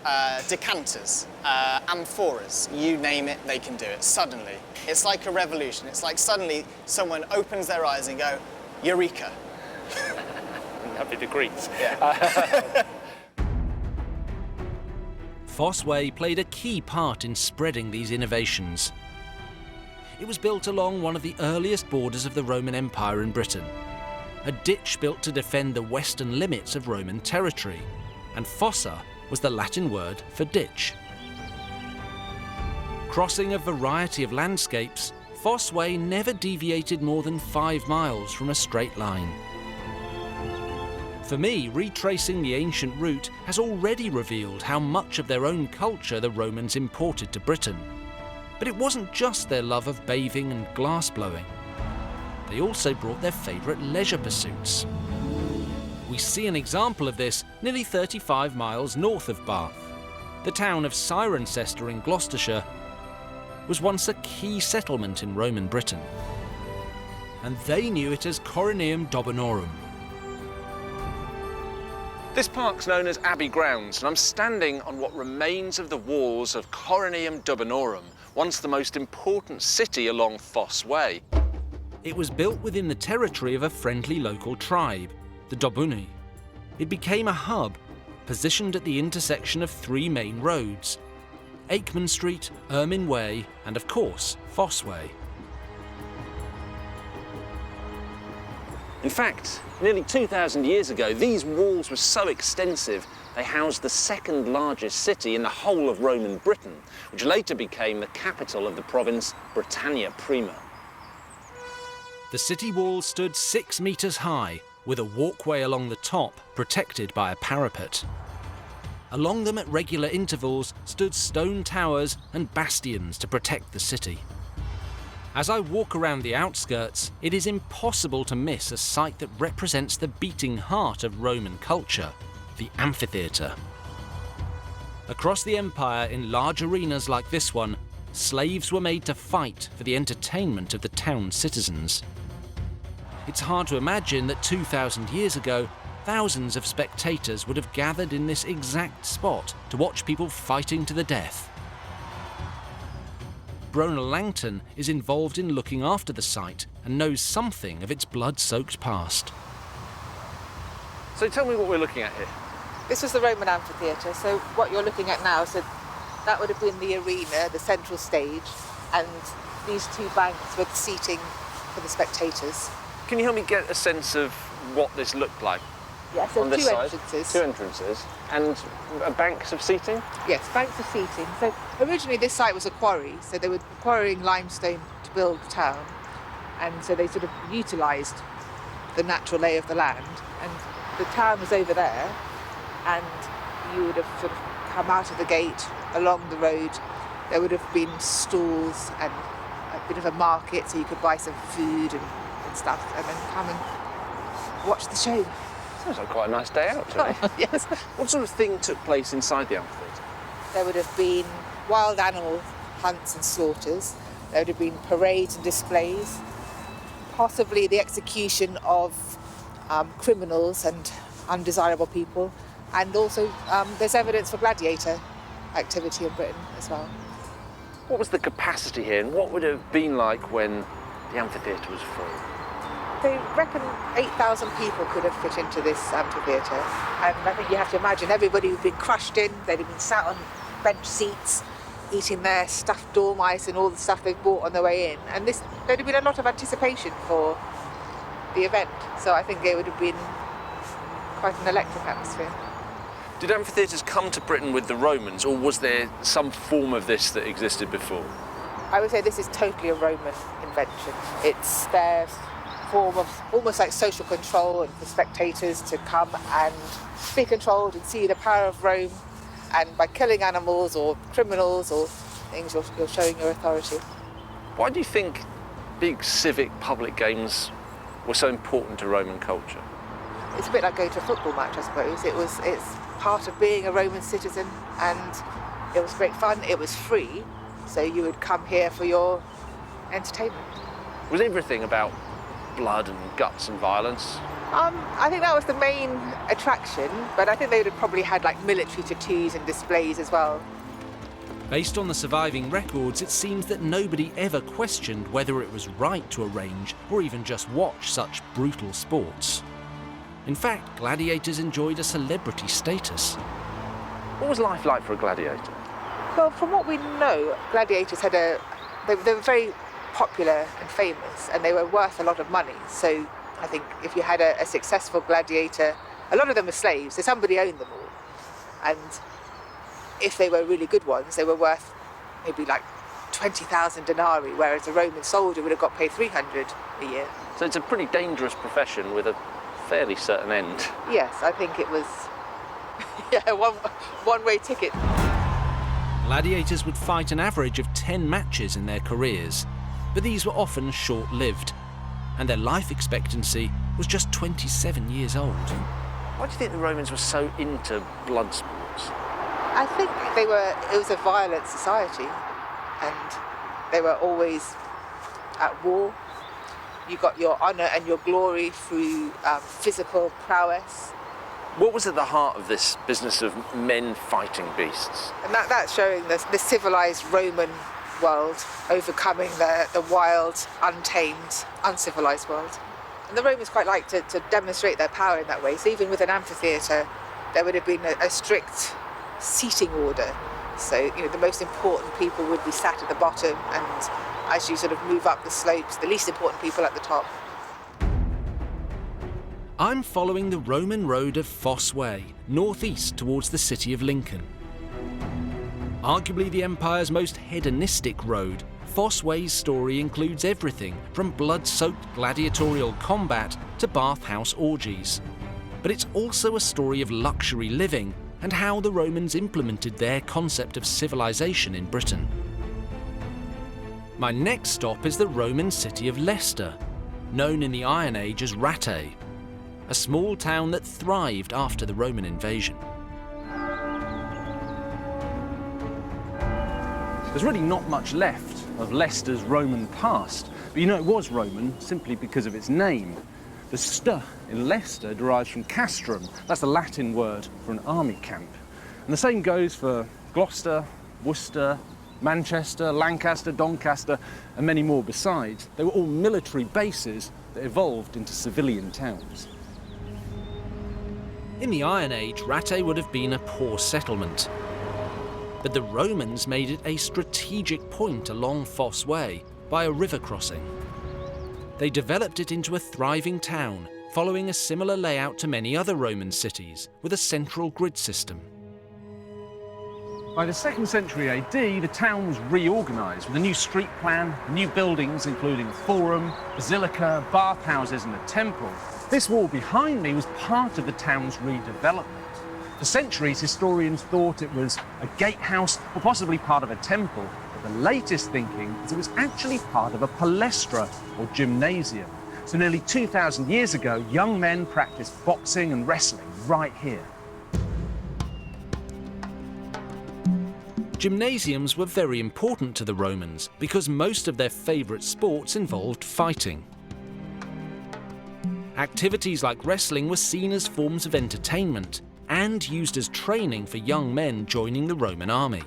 decanters, amphoras, you name it, they can do it suddenly. It's like a revolution. It's like suddenly someone opens their eyes and go, Eureka. That'd be the Greeks. Yeah. Fosse Way played a key part in spreading these innovations. It was built along one of the earliest borders of the Roman Empire in Britain, a ditch built to defend the western limits of Roman territory, and fossa was the Latin word for ditch. Crossing a variety of landscapes, Fosse Way never deviated more than 5 miles from a straight line. For me, retracing the ancient route has already revealed how much of their own culture the Romans imported to Britain. But it wasn't just their love of bathing and glass blowing. They also brought their favourite leisure pursuits. We see an example of this nearly 35 miles north of Bath. The town of Cirencester in Gloucestershire was once a key settlement in Roman Britain, and they knew it as Corineum Dobanorum. This park's known as Abbey Grounds, and I'm standing on what remains of the walls of Corineum Dobanorum, once the most important city along Fosse Way. It was built within the territory of a friendly local tribe, the Dobuni. It became a hub, positioned at the intersection of 3 main roads: Aikman Street, Ermine Way, and of course, Fosse Way. In fact, nearly 2,000 years ago, these walls were so extensive they housed the second largest city in the whole of Roman Britain, which later became the capital of the province Britannia Prima. The city walls stood 6 metres high, with a walkway along the top protected by a parapet. Along them at regular intervals stood stone towers and bastions to protect the city. As I walk around the outskirts, it is impossible to miss a site that represents the beating heart of Roman culture, the amphitheatre. Across the empire, in large arenas like this one, slaves were made to fight for the entertainment of the town citizens. It's hard to imagine that 2,000 years ago, thousands of spectators would have gathered in this exact spot to watch people fighting to the death. Brona Langton is involved in looking after the site and knows something of its blood-soaked past. So tell me what we're looking at here. This was the Roman amphitheatre, so what you're looking at now, so that would have been the arena, the central stage, and these two banks were the seating for the spectators. Can you help me get a sense of what this looked like? Yes, so on this two side? entrances. Two entrances. And banks of seating? Yes, banks of seating. So originally this site was a quarry, so they were quarrying limestone to build the town, and so they sort of utilised the natural lay of the land, and the town was over there, and you would have sort of come out of the gate along the road. There would have been stalls and a bit of a market, so you could buy some food and stuff, and then come and watch the show. Sounds like quite a nice day out to me. Yes. What sort of thing took place inside the amphitheatre? There would have been wild animal hunts and slaughters. There would have been parades and displays, possibly the execution of criminals and undesirable people, and also there's evidence for gladiator activity in Britain as well. What was the capacity here, and what would it have been like when the amphitheatre was full? They reckon 8,000 people could have fit into this amphitheatre, and I think you have to imagine everybody would have been crushed in. They'd have been sat on bench seats, eating their stuffed dormice and all the stuff they've bought on their way in, and there'd have been a lot of anticipation for the event, so I think it would have been quite an electric atmosphere. Did amphitheatres come to Britain with the Romans, or was there some form of this that existed before? I would say this is totally a Roman invention. It's their form of almost like social control, and for spectators to come and be controlled and see the power of Rome, and by killing animals or criminals or things, you're showing your authority. Why do you think big civic public games were so important to Roman culture? It's a bit like going to a football match, I suppose. It's part of being a Roman citizen, and it was great fun. It was free, so you would come here for your entertainment. Was everything about blood and guts and violence? I think that was the main attraction, but I think they would have probably had like military tattoos and displays as well. Based on the surviving records, it seems that nobody ever questioned whether it was right to arrange or even just watch such brutal sports. In fact, gladiators enjoyed a celebrity status. What was life like for a gladiator? Well, from what we know, gladiators had they were very popular and famous, and they were worth a lot of money. So I think if you had a successful gladiator, a lot of them were slaves, so somebody owned them all. And if they were really good ones, they were worth maybe like 20,000 denarii, whereas a Roman soldier would have got paid 300 a year. So it's a pretty dangerous profession with a fairly certain end. Yes, I think it was one-way ticket. Gladiators would fight an average of 10 matches in their careers, but these were often short-lived, and their life expectancy was just 27 years old. Why do you think the Romans were so into blood sports? I think it was a violent society, and they were always at war. You got your honour and your glory through physical prowess. What was at the heart of this business of men fighting beasts? And that's showing the civilised Roman world overcoming the wild, untamed, uncivilised world. And the Romans quite liked to demonstrate their power in that way. So even with an amphitheatre, there would have been a strict seating order. So, the most important people would be sat at the bottom, and as you sort of move up the slopes, the least important people at the top. I'm following the Roman road of Fosse Way, northeast towards the city of Lincoln. Arguably the empire's most hedonistic road, Fosse Way's story includes everything from blood-soaked gladiatorial combat to bathhouse orgies. But it's also a story of luxury living and how the Romans implemented their concept of civilization in Britain. My next stop is the Roman city of Leicester, known in the Iron Age as Rattae, a small town that thrived after the Roman invasion. There's really not much left of Leicester's Roman past, but you know it was Roman simply because of its name. The st in Leicester derives from castrum. That's the Latin word for an army camp. And the same goes for Gloucester, Worcester, Manchester, Lancaster, Doncaster, and many more besides. They were all military bases that evolved into civilian towns. In the Iron Age, Rattay would have been a poor settlement. But the Romans made it a strategic point along Fosse Way by a river crossing. They developed it into a thriving town, following a similar layout to many other Roman cities, with a central grid system. By the 2nd century AD, the town was reorganised with a new street plan, new buildings including a forum, basilica, bathhouses and a temple. This wall behind me was part of the town's redevelopment. For centuries, historians thought it was a gatehouse or possibly part of a temple, but the latest thinking is it was actually part of a palestra or gymnasium. So nearly 2,000 years ago, young men practiced boxing and wrestling right here. Gymnasiums were very important to the Romans because most of their favourite sports involved fighting. Activities like wrestling were seen as forms of entertainment and used as training for young men joining the Roman army.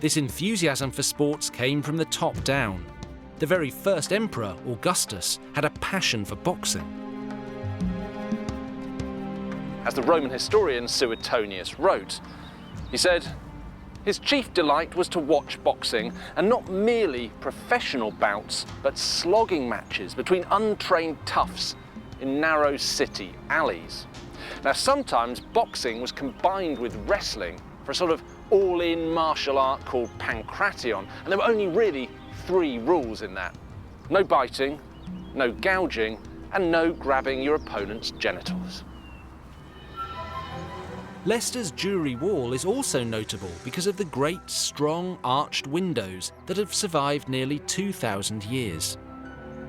This enthusiasm for sports came from the top down. The very first emperor, Augustus, had a passion for boxing. As the Roman historian Suetonius wrote, he said, his chief delight was to watch boxing, and not merely professional bouts, but slogging matches between untrained toughs in narrow city alleys. Now, sometimes boxing was combined with wrestling for a sort of all-in martial art called pancration, and there were only really 3 rules in that. No biting, no gouging, and no grabbing your opponent's genitals. Leicester's Jewry Wall is also notable because of the great, strong, arched windows that have survived nearly 2,000 years.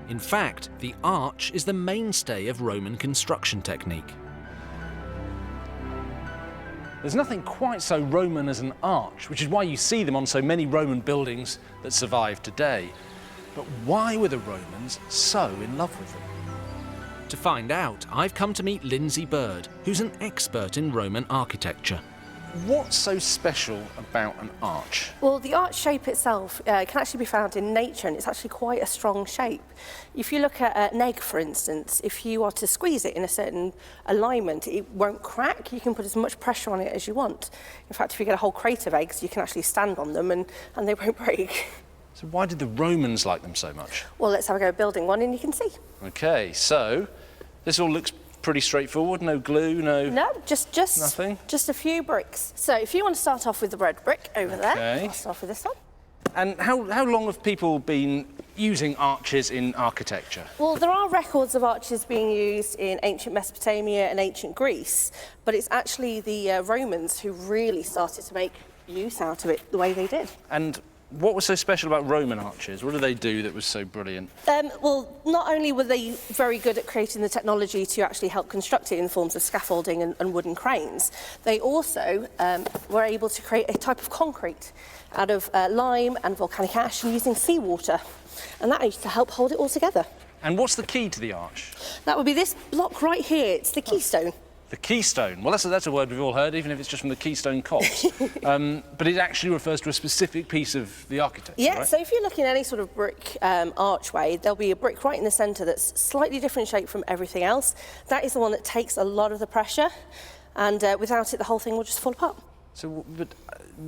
In fact, the arch is the mainstay of Roman construction technique. There's nothing quite so Roman as an arch, which is why you see them on so many Roman buildings that survive today. But why were the Romans so in love with them? To find out, I've come to meet Lindsay Bird, who's an expert in Roman architecture. What's so special about an arch? Well, the arch shape itself can actually be found in nature, and it's actually quite a strong shape. If you look at an egg, for instance, if you are to squeeze it in a certain alignment, it won't crack. You can put as much pressure on it as you want. In fact, if you get a whole crate of eggs, you can actually stand on them and they won't break. So why did the Romans like them so much? Well, let's have a go building one and you can see. Okay, so this all looks pretty straightforward. No glue, No, just nothing? Just a few bricks. So if you want to start off with the red brick over there, I'll start off with this one. And how long have people been using arches in architecture? Well, there are records of arches being used in ancient Mesopotamia and ancient Greece, but it's actually the Romans who really started to make use out of it the way they did. And what was so special about Roman arches? What did they do that was so brilliant? Well, not only were they very good at creating the technology to actually help construct it in forms of scaffolding and wooden cranes, they also were able to create a type of concrete out of lime and volcanic ash and using seawater. And that used to help hold it all together. And what's the key to the arch? That would be this block right here. It's the keystone. The keystone. Well, that's a word we've all heard, even if it's just from the Keystone Cops. But it actually refers to a specific piece of the architecture, Yeah, right? so if you look in any sort of brick archway, there'll be a brick right in the centre that's slightly different shape from everything else. That is the one that takes a lot of the pressure, and without it, the whole thing will just fall apart. So, but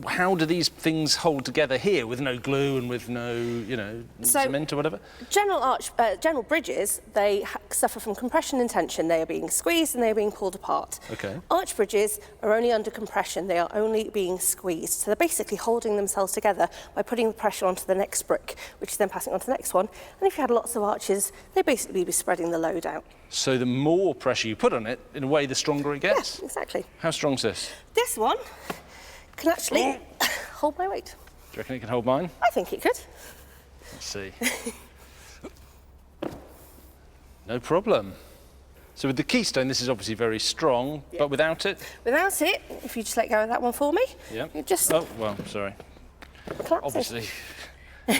how do these things hold together here with no glue and with no, cement or whatever? General bridges, they suffer from compression and tension. They are being squeezed and they are being pulled apart. Okay. Arch bridges are only under compression. They are only being squeezed. So they're basically holding themselves together by putting the pressure onto the next brick, which is then passing on to the next one. And if you had lots of arches, they'd basically be spreading the load out. So the more pressure you put on it, in a way, the stronger it gets? Yeah, exactly. How strong's this? This one can actually hold my weight. Do you reckon it can hold mine? I think it could. Let's see. No problem. So with the keystone, this is obviously very strong, but without it? Without it, if you just let go of that one for me. Yeah. You just... Oh, well, sorry. collapses. Obviously,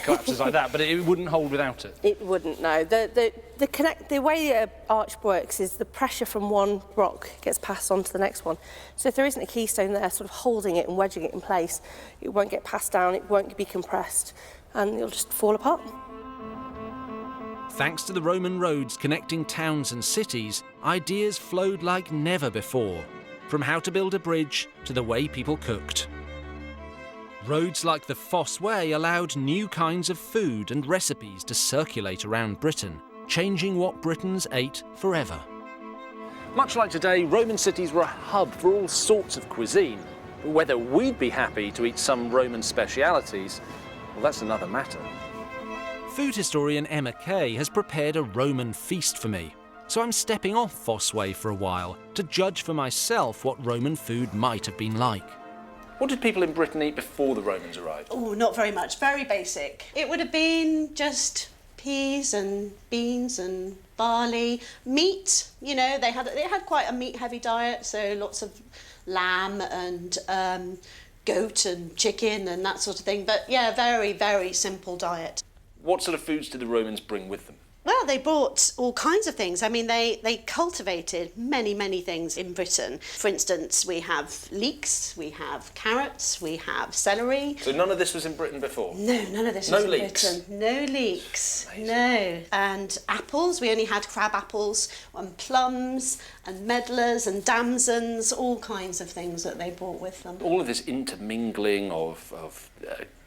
collapses like that, but it wouldn't hold without it. It wouldn't, no. The way an arch works is the pressure from one rock gets passed on to the next one. So if there isn't a keystone there sort of holding it and wedging it in place, it won't get passed down, it won't be compressed, and it'll just fall apart. Thanks to the Roman roads connecting towns and cities, ideas flowed like never before, from how to build a bridge to the way people cooked. Roads like the Fosse Way allowed new kinds of food and recipes to circulate around Britain, changing what Britons ate forever. Much like today, Roman cities were a hub for all sorts of cuisine. But whether we'd be happy to eat some Roman specialities, well, that's another matter. Food historian Emma Kay has prepared a Roman feast for me, so I'm stepping off Fosse Way for a while to judge for myself what Roman food might have been like. What did people in Britain eat before the Romans arrived? Oh, not very much. Very basic. It would have been just peas and beans and barley, meat. You know, they had quite a meat-heavy diet, so lots of lamb and goat and chicken and that sort of thing. But yeah, very, very simple diet. What sort of foods did the Romans bring with them? Well, they brought all kinds of things. I mean, they cultivated many, many things in Britain. For instance, we have leeks, we have carrots, we have celery. So none of this was in Britain before? No, none of this was in Britain. No leeks. No. And apples, we only had crab apples, and plums, and medlars, and damsons, all kinds of things that they brought with them. All of this intermingling of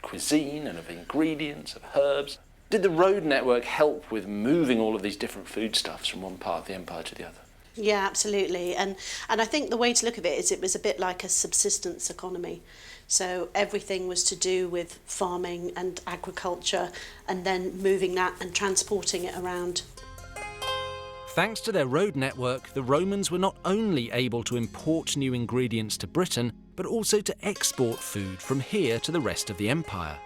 cuisine and of ingredients, of herbs. Did the road network help with moving all of these different foodstuffs from one part of the empire to the other? Yeah, absolutely. And I think the way to look at it is it was a bit like a subsistence economy. So everything was to do with farming and agriculture and then moving that and transporting it around. Thanks to their road network, the Romans were not only able to import new ingredients to Britain, but also to export food from here to the rest of the empire.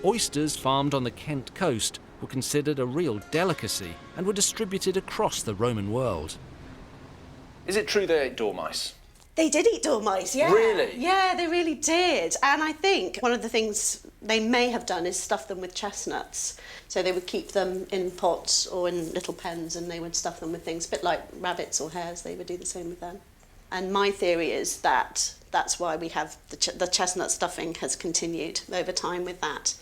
Oysters farmed on the Kent coast were considered a real delicacy and were distributed across the Roman world. Is it true they ate dormice? They did eat dormice, yeah. Really? Yeah, they really did. And I think one of the things they may have done is stuff them with chestnuts. So they would keep them in pots or in little pens and they would stuff them with things, a bit like rabbits or hares, they would do the same with them. And my theory is that that's why we have the chestnut stuffing has continued over time with that.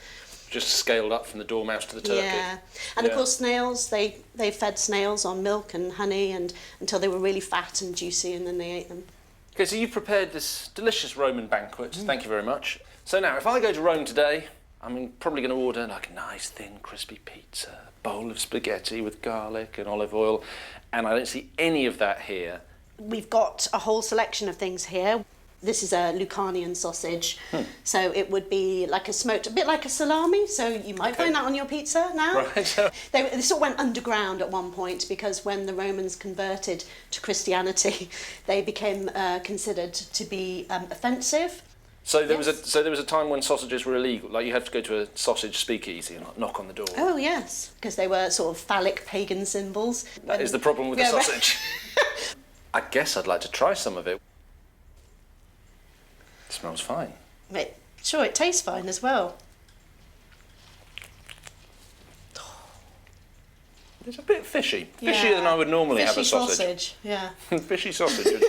Just scaled up from the dormouse to the turkey. Yeah, and of course snails, they fed snails on milk and honey and until they were really fat and juicy and then they ate them. Okay, so you've prepared this delicious Roman banquet. Thank you very much. So now, if I go to Rome today, I'm probably going to order like a nice thin crispy pizza, a bowl of spaghetti with garlic and olive oil, and I don't see any of that here. We've got a whole selection of things here. This is a Lucanian sausage, so it would be like a smoked, a bit like a salami, so you might find that on your pizza now. Right. They sort of went underground at one point because when the Romans converted to Christianity, they became considered to be offensive. So there was a time when sausages were illegal, like you had to go to a sausage speakeasy and knock on the door. Oh yes, because they were sort of phallic pagan symbols. That is the problem with the sausage. I guess I'd like to try some of it. It smells fine. Wait, sure, it tastes fine as well. It's a bit fishy. Fishier than I would normally have a sausage. Yeah. Fishy sausage.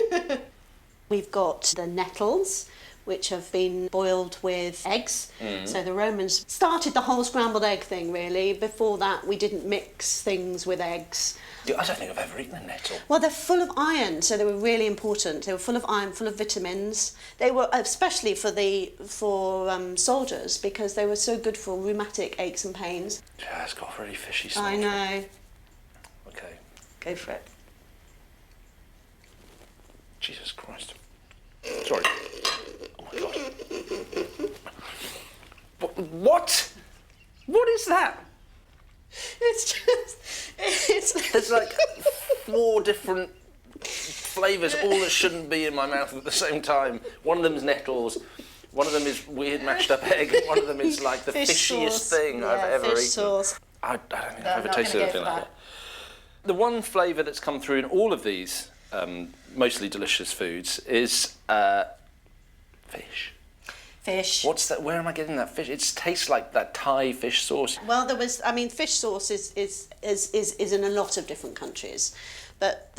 We've got the nettles, which have been boiled with eggs. So the Romans started the whole scrambled egg thing, really. Before that, we didn't mix things with eggs. I don't think I've ever eaten a nettle. Well, they're full of iron, so they were really important. They were full of iron, full of vitamins. They were especially for soldiers because they were so good for rheumatic aches and pains. Yeah, it's got a very fishy smell. I know. Okay. Go for it. Jesus Christ. Sorry. Oh my God. What? What is that? There's like 4 different flavours, all that shouldn't be in my mouth at the same time. One of them's nettles, one of them is weird mashed up egg, and one of them is like the fishiest thing I've ever eaten. Sauce. I don't think I've ever tasted anything like that. The one flavour that's come through in all of these mostly delicious foods is fish. Fish. What's that? Where am I getting that fish? It tastes like that Thai fish sauce. Well, fish sauce is in a lot of different countries, but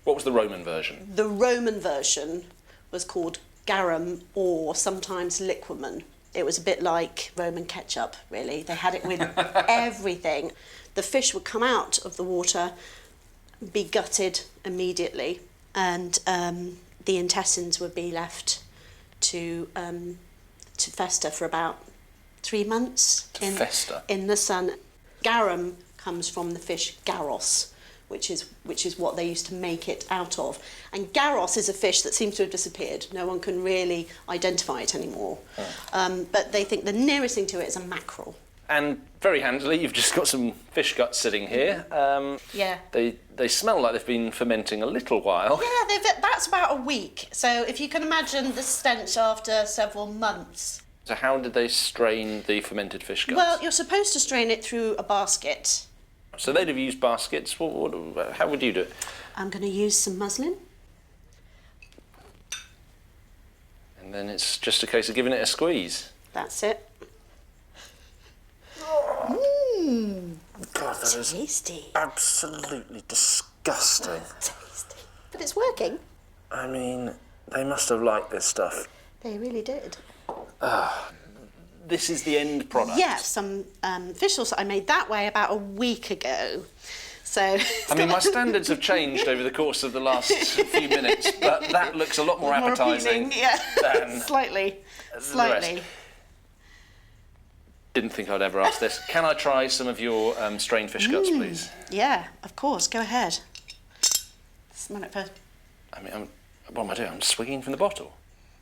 What was the Roman version? The Roman version was called garum or sometimes liquamen. It was a bit like Roman ketchup, really. They had it with everything. The fish would come out of the water, be gutted immediately, and the intestines would be left to fester for about 3 months in the sun. Garum comes from the fish garros, which is what they used to make it out of. And garros is a fish that seems to have disappeared. No one can really identify it anymore. But they think the nearest thing to it is a mackerel. And very handily, you've just got some fish guts sitting here. Yeah. They smell like they've been fermenting a little while. Yeah, that's about a week. So if you can imagine the stench after several months. So how did they strain the fermented fish guts? Well, you're supposed to strain it through a basket. So they'd have used baskets. How would you do it? I'm going to use some muslin. And then it's just a case of giving it a squeeze. That's it. God, that is tasty. Absolutely disgusting. Tasty. But it's working. I mean, they must have liked this stuff. They really did. This is the end product? Yes, some fish sauce that I made that way about a week ago. So I mean, my standards have changed over the course of the last few minutes, but that looks a lot more appetising than Slightly. the rest. Didn't think I'd ever ask this. Can I try some of your strained fish guts, please? Yeah, of course. Go ahead. Smell it first. I mean, what am I doing? I'm swinging from the bottle.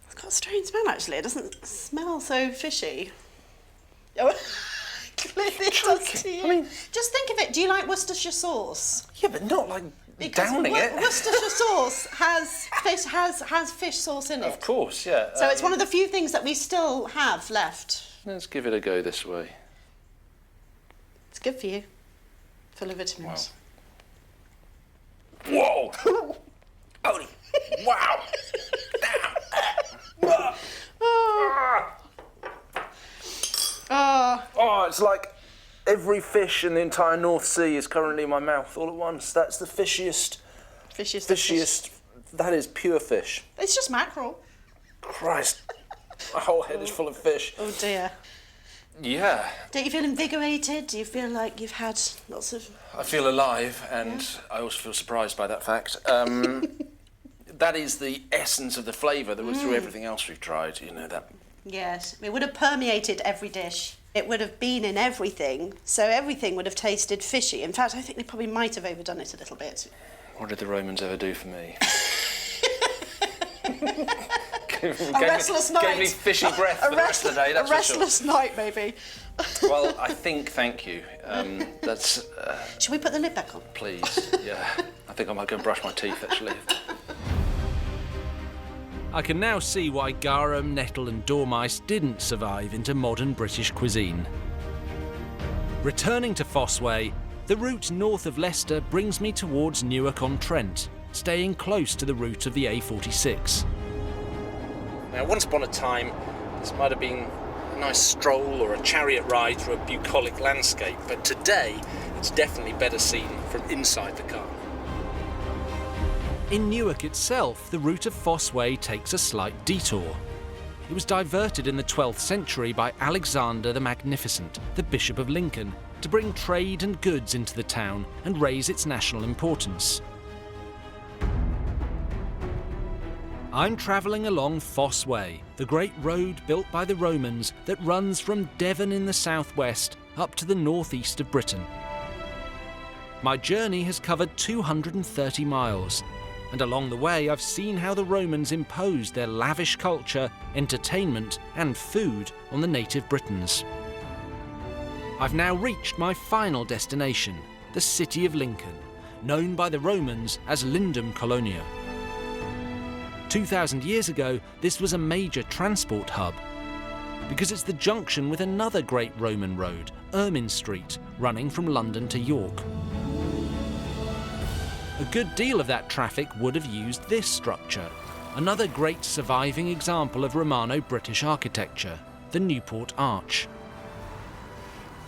It's got a strange smell, actually. It doesn't smell so fishy. Oh, clearly it does to you. I mean, just think of it. Do you like Worcestershire sauce? Yeah, but not like downing it. Worcestershire sauce has fish sauce in it. Of course, yeah. So it's one of the few things that we still have left. Let's give it a go this way. It's good for you. Full of vitamins. Wow. Whoa! Holy! Wow! Damn! Oh, it's like every fish in the entire North Sea is currently in my mouth all at once. That's the fishiest. Fishiest. That is pure fish. It's just mackerel. Christ. My whole head is full of fish. Oh dear. Yeah. Don't you feel invigorated? Do you feel like you've had lots of... I feel alive, and I also feel surprised by that fact. That is the essence of the flavour that was through everything else we've tried, you know, that... Yes, it would have permeated every dish. It would have been in everything, so everything would have tasted fishy. In fact, I think they probably might have overdone it a little bit. What did the Romans ever do for me? A restless night. Gave me fishy breath for the rest of the day, that's a restless night, maybe. Well, I think, thank you. That's... Should we put the lid back on? Please, yeah. I think I might go and brush my teeth, actually. I can now see why garum, nettle and dormice didn't survive into modern British cuisine. Returning to Fosse Way, the route north of Leicester brings me towards Newark-on-Trent, staying close to the route of the A46. Now, once upon a time, this might have been a nice stroll or a chariot ride through a bucolic landscape, but today it's definitely better seen from inside the car. In Newark itself, the route of Fosse Way takes a slight detour. It was diverted in the 12th century by Alexander the Magnificent, the Bishop of Lincoln, to bring trade and goods into the town and raise its national importance. I'm travelling along Fosse Way, the great road built by the Romans that runs from Devon in the southwest up to the northeast of Britain. My journey has covered 230 miles, and along the way I've seen how the Romans imposed their lavish culture, entertainment and food on the native Britons. I've now reached my final destination, the city of Lincoln, known by the Romans as Lindum Colonia. 2,000 years ago, this was a major transport hub, because it's the junction with another great Roman road, Ermine Street, running from London to York. A good deal of that traffic would have used this structure, Another great surviving example of Romano-British architecture, the Newport Arch.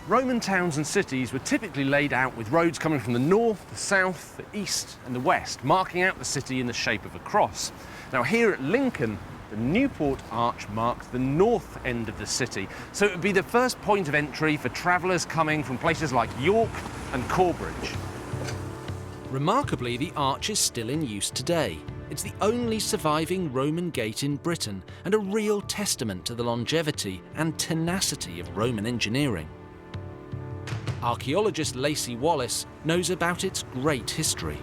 Roman towns and cities were typically laid out with roads coming from the north, the south, the east and the west, marking out the city in the shape of a cross. Now here at Lincoln, the Newport Arch marks the north end of the city, so it would be the first point of entry for travellers coming from places like York and Corbridge. Remarkably, the arch is still in use today. It's the only surviving Roman gate in Britain and a real testament to the longevity and tenacity of Roman engineering. Archaeologist Lacey Wallace knows about its great history.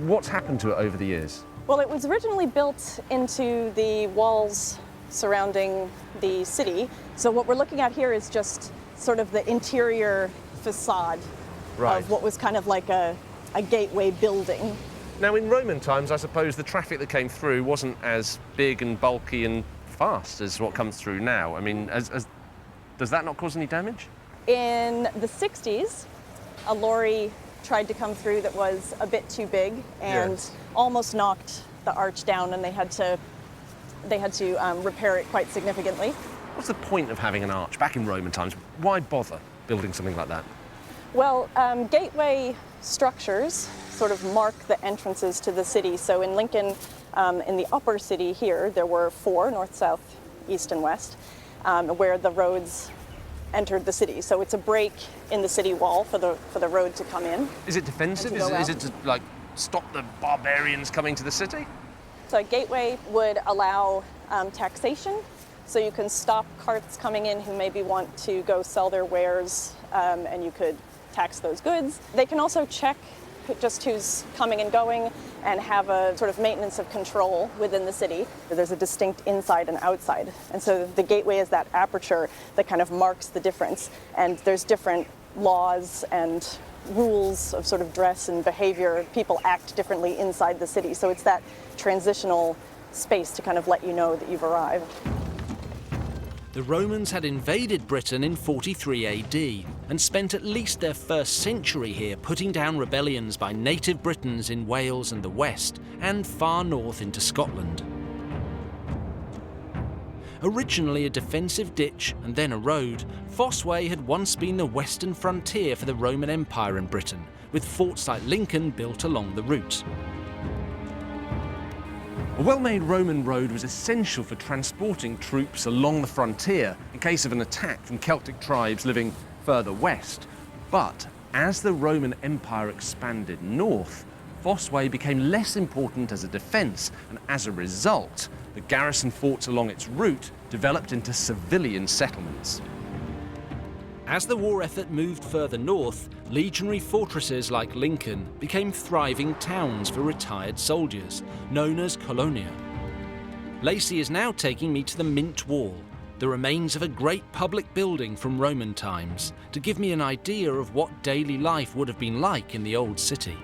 What's happened to it over the years? Well, it was originally built into the walls surrounding the city. So what we're looking at here is just sort of the interior facade of what was kind of like a gateway building. Now in Roman times, I suppose the traffic that came through wasn't as big and bulky and fast as what comes through now. I mean, does that not cause any damage? In the 60s, a lorry tried to come through that was a bit too big and almost knocked the arch down, and they had to repair it quite significantly. What's the point of having an arch back in Roman times? Why bother building something like that? Well, gateway structures sort of mark the entrances to the city. So in Lincoln, in the upper city here, there were 4, north, south, east, and west, where the roads entered the city. So it's a break in the city wall for the road to come in. Is it defensive? Is it to like stop the barbarians coming to the city? So a gateway would allow taxation. So you can stop carts coming in who maybe want to go sell their wares, and you could tax those goods. They can also check just who's coming and going and have a sort of maintenance of control within the city. There's a distinct inside and outside. And so the gateway is that aperture that kind of marks the difference. And there's different laws and rules of sort of dress and behavior. People act differently inside the city. So it's that transitional space to kind of let you know that you've arrived. The Romans had invaded Britain in 43 AD and spent at least their first century here putting down rebellions by native Britons in Wales and the West and far north into Scotland. Originally a defensive ditch and then a road, Fosse Way had once been the western frontier for the Roman Empire in Britain, with forts like Lincoln built along the route. A well-made Roman road was essential for transporting troops along the frontier in case of an attack from Celtic tribes living further west. But as the Roman Empire expanded north, Fosse Way became less important as a defence, and as a result, the garrison forts along its route developed into civilian settlements. As the war effort moved further north, legionary fortresses like Lincoln became thriving towns for retired soldiers, known as colonia. Lacey is now taking me to the Mint Wall, the remains of a great public building from Roman times, to give me an idea of what daily life would have been like in the old city.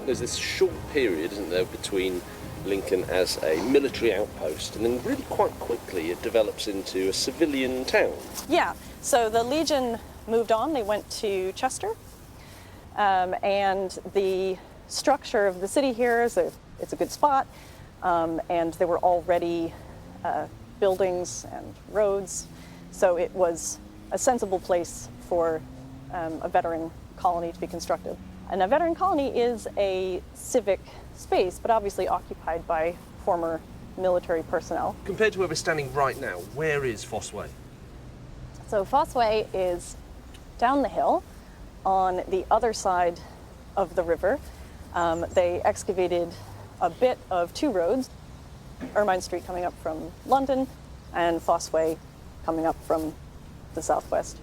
There's this short period, isn't there, between Lincoln as a military outpost, and then really quite quickly it develops into a civilian town. Yeah, so the Legion moved on, they went to Chester, and the structure of the city here is it's a good spot, and there were already buildings and roads, so it was a sensible place for a veteran colony to be constructed. And a veteran colony is a civic space, but obviously occupied by former military personnel. Compared to where we're standing right now, where is Fosse Way? So Fosse Way is down the hill on the other side of the river. They excavated a bit of 2 roads, Ermine Street coming up from London and Fosse Way coming up from the southwest.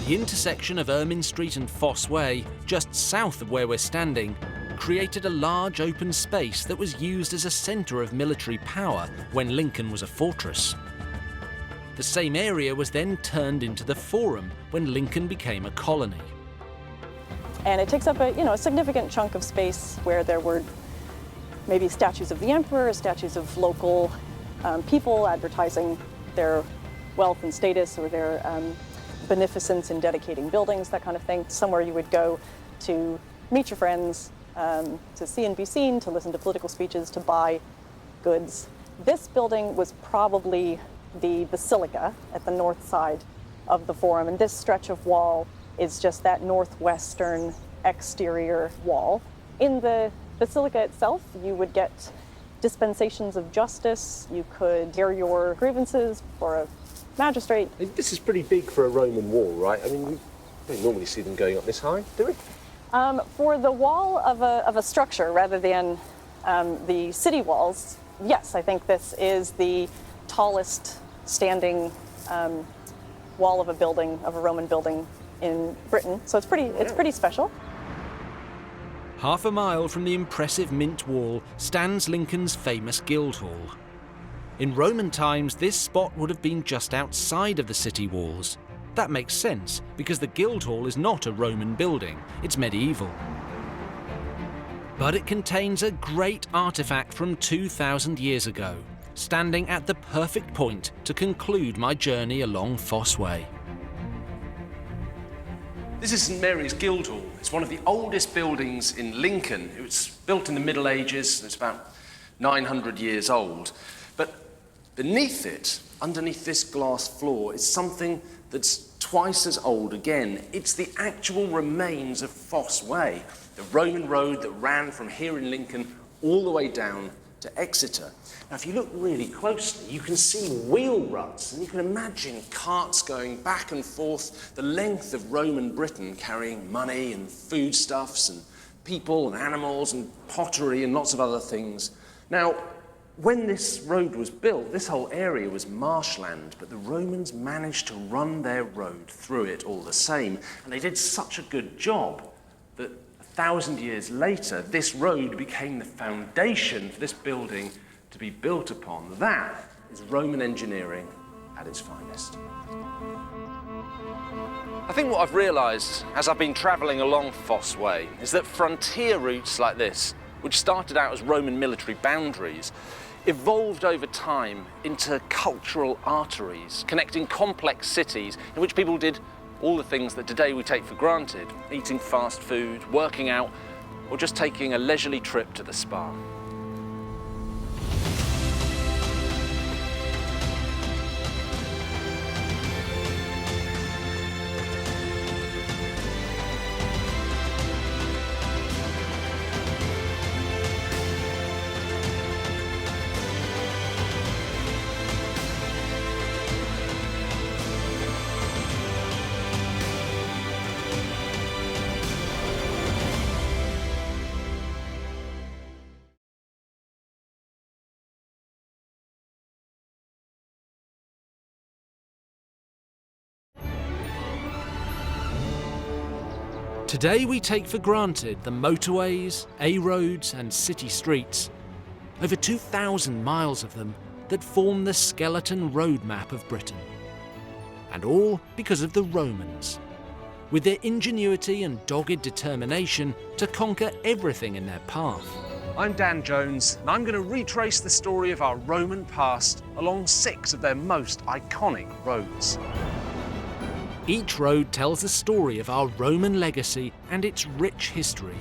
The intersection of Ermine Street and Fosse Way, just south of where we're standing, created a large open space that was used as a centre of military power when Lincoln was a fortress. The same area was then turned into the Forum when Lincoln became a colony. And it takes up a significant chunk of space where there were maybe statues of the emperor, statues of local people advertising their wealth and status or their beneficence in dedicating buildings, that kind of thing. Somewhere you would go to meet your friends, to see and be seen, to listen to political speeches, to buy goods. This building was probably the basilica at the north side of the Forum, and this stretch of wall is just that northwestern exterior wall. In the basilica itself, you would get dispensations of justice, you could hear your grievances for a magistrate. This is pretty big for a Roman wall, right? I mean, we don't normally see them going up this high, do we? For the wall of a structure rather than the city walls, yes, I think this is the tallest standing wall of a building, of a Roman building in Britain. So it's pretty special. Half a mile from the impressive Mint Wall stands Lincoln's famous Guildhall. In Roman times, this spot would have been just outside of the city walls. That makes sense, because the Guildhall is not a Roman building, it's medieval. But it contains a great artefact from 2,000 years ago, standing at the perfect point to conclude my journey along Fosse Way. This is St Mary's Guildhall. It's one of the oldest buildings in Lincoln. It was built in the Middle Ages. It's about 900 years old. But beneath it, underneath this glass floor, is something that's twice as old again. It's the actual remains of Fosse Way, the Roman road that ran from here in Lincoln all the way down to Exeter. Now, if you look really closely, you can see wheel ruts, and you can imagine carts going back and forth the length of Roman Britain, carrying money and foodstuffs and people and animals and pottery and lots of other things. Now, when this road was built, this whole area was marshland, but the Romans managed to run their road through it all the same, and they did such a good job that 1,000 years later, this road became the foundation for this building to be built upon. That is Roman engineering at its finest. I think what I've realised as I've been travelling along Fosse Way is that frontier routes like this, which started out as Roman military boundaries, evolved over time into cultural arteries, connecting complex cities in which people did all the things that today we take for granted, eating fast food, working out, or just taking a leisurely trip to the spa. Today we take for granted the motorways, A-roads and city streets, over 2,000 miles of them that form the skeleton road map of Britain. And all because of the Romans, with their ingenuity and dogged determination to conquer everything in their path. I'm Dan Jones, and I'm going to retrace the story of our Roman past along 6 of their most iconic roads. Each road tells a story of our Roman legacy and its rich history.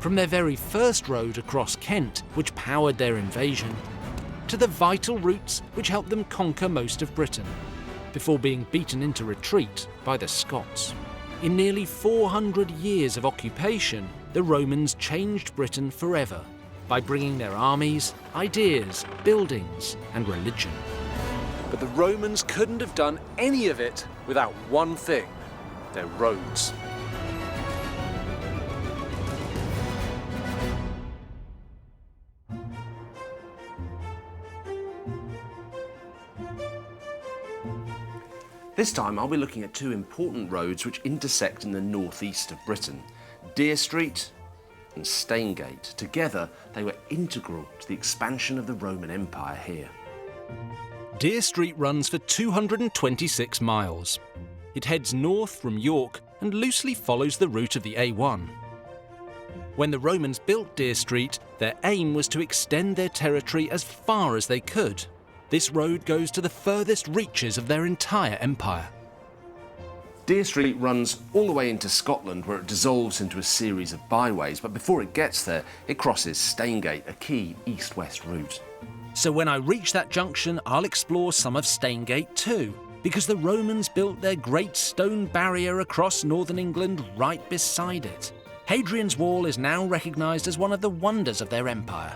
From their very first road across Kent, which powered their invasion, to the vital routes which helped them conquer most of Britain, before being beaten into retreat by the Scots. In nearly 400 years of occupation, the Romans changed Britain forever by bringing their armies, ideas, buildings, and religion. But the Romans couldn't have done any of it without one thing: their roads. This time I'll be looking at 2 important roads which intersect in the northeast of Britain: Deer Street and Staingate. Together, they were integral to the expansion of the Roman Empire here. Deer Street runs for 226 miles. It heads north from York and loosely follows the route of the A1. When the Romans built Deer Street, their aim was to extend their territory as far as they could. This road goes to the furthest reaches of their entire empire. Deer Street runs all the way into Scotland, where it dissolves into a series of byways, but before it gets there, it crosses Staingate, a key east-west route. So when I reach that junction, I'll explore some of Staingate too, because the Romans built their great stone barrier across northern England right beside it. Hadrian's Wall is now recognised as one of the wonders of their empire.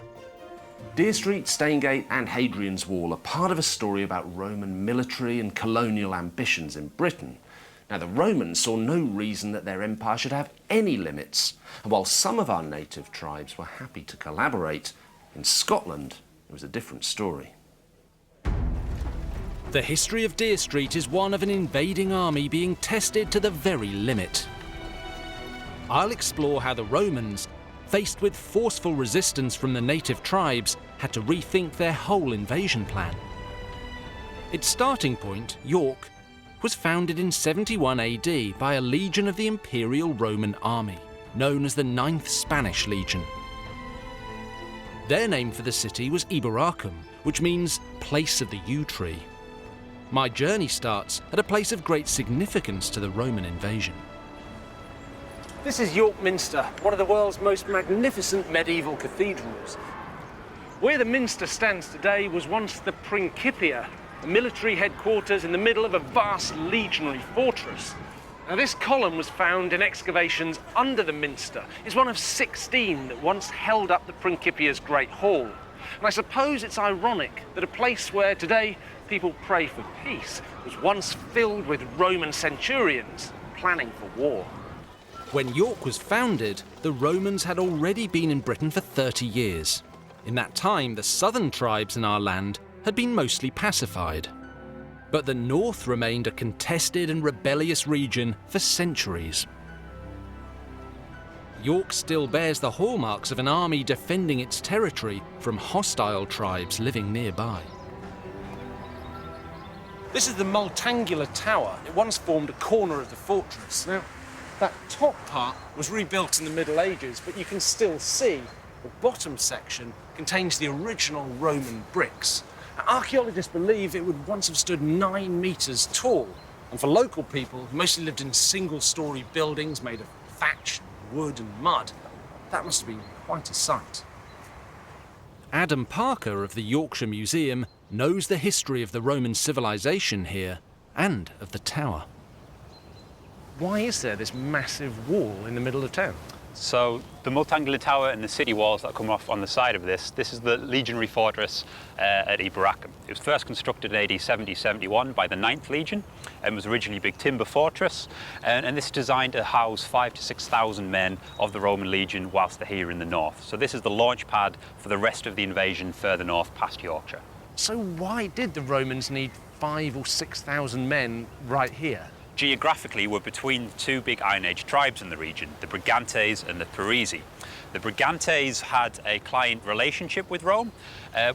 Deer Street, Staingate and Hadrian's Wall are part of a story about Roman military and colonial ambitions in Britain. Now, the Romans saw no reason that their empire should have any limits, and while some of our native tribes were happy to collaborate, in Scotland it was a different story. The history of Deer Street is one of an invading army being tested to the very limit. I'll explore how the Romans, faced with forceful resistance from the native tribes, had to rethink their whole invasion plan. Its starting point, York, was founded in 71 AD by a legion of the Imperial Roman Army, known as the 9th Spanish Legion. Their name for the city was Iberacum, which means place of the yew tree. My journey starts at a place of great significance to the Roman invasion. This is York Minster, one of the world's most magnificent medieval cathedrals. Where the minster stands today was once the Principia, a military headquarters in the middle of a vast legionary fortress. Now, this column was found in excavations under the minster. It's one of 16 that once held up the Principia's Great Hall. And I suppose it's ironic that a place where today people pray for peace was once filled with Roman centurions planning for war. When York was founded, the Romans had already been in Britain for 30 years. In that time, the southern tribes in our land had been mostly pacified. But the north remained a contested and rebellious region for centuries. York still bears the hallmarks of an army defending its territory from hostile tribes living nearby. This is the Multangular Tower. It once formed a corner of the fortress. Now, that top part was rebuilt in the Middle Ages, but you can still see the bottom section contains the original Roman bricks. Now, archaeologists believe it would once have stood 9 metres tall, and for local people who mostly lived in single-storey buildings made of thatch, wood and mud, that must have been quite a sight. Adam Parker of the Yorkshire Museum knows the history of the Roman civilization here and of the tower. Why is there this massive wall in the middle of town? So the Multangular Tower and the city walls that come off on the side of this is the legionary fortress at Iberacum. It was first constructed in AD 70-71 by the 9th Legion and was originally a big timber fortress. And this is designed to house 5,000 to 6,000 men of the Roman Legion whilst they're here in the north. So this is the launch pad for the rest of the invasion further north past Yorkshire. So why did the Romans need 5,000 or 6,000 men right here? Geographically, we're between 2 big Iron Age tribes in the region, the Brigantes and the Parisi. The Brigantes had a client relationship with Rome,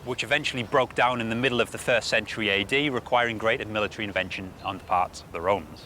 which eventually broke down in the middle of the 1st century AD, requiring greater military intervention on the part of the Romans.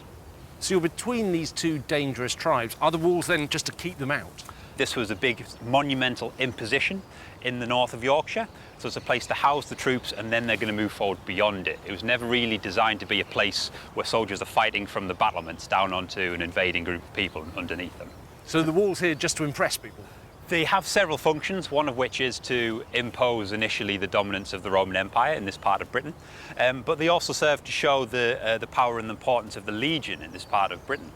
So you're between these 2 dangerous tribes. Are the walls then just to keep them out? This was a big monumental imposition in the north of Yorkshire. So it's a place to house the troops and then they're going to move forward beyond it. It was never really designed to be a place where soldiers are fighting from the battlements down onto an invading group of people underneath them. So the walls here just to impress people? They have several functions, one of which is to impose initially the dominance of the Roman Empire in this part of Britain, but they also serve to show the power and the importance of the legion in this part of Britain.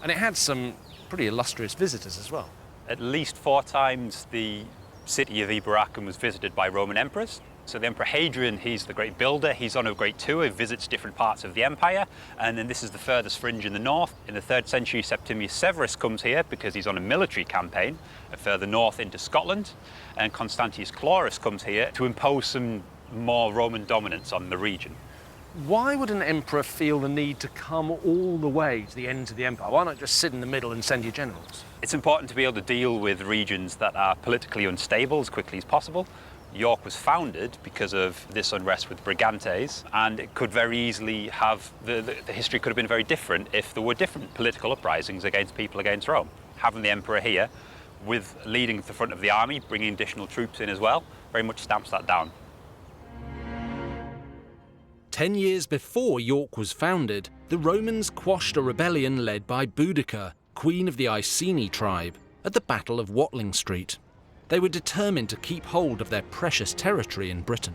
And it had some pretty illustrious visitors as well. At least 4 times the city of Iberacum was visited by Roman emperors. So the Emperor Hadrian, he's the great builder, he's on a great tour, he visits different parts of the empire, and then this is the furthest fringe in the north. In the 3rd century, Septimius Severus comes here because he's on a military campaign further north into Scotland, and Constantius Chlorus comes here to impose some more Roman dominance on the region. Why would an emperor feel the need to come all the way to the ends of the empire? Why not just sit in the middle and send your generals? It's important to be able to deal with regions that are politically unstable as quickly as possible. York was founded because of this unrest with Brigantes, and it could very easily have, the history could have been very different if there were different political uprisings against people against Rome. Having the emperor here, with leading the front of the army, bringing additional troops in as well, very much stamps that down. 10 years before York was founded, the Romans quashed a rebellion led by Boudicca, queen of the Iceni tribe, at the Battle of Watling Street. They were determined to keep hold of their precious territory in Britain.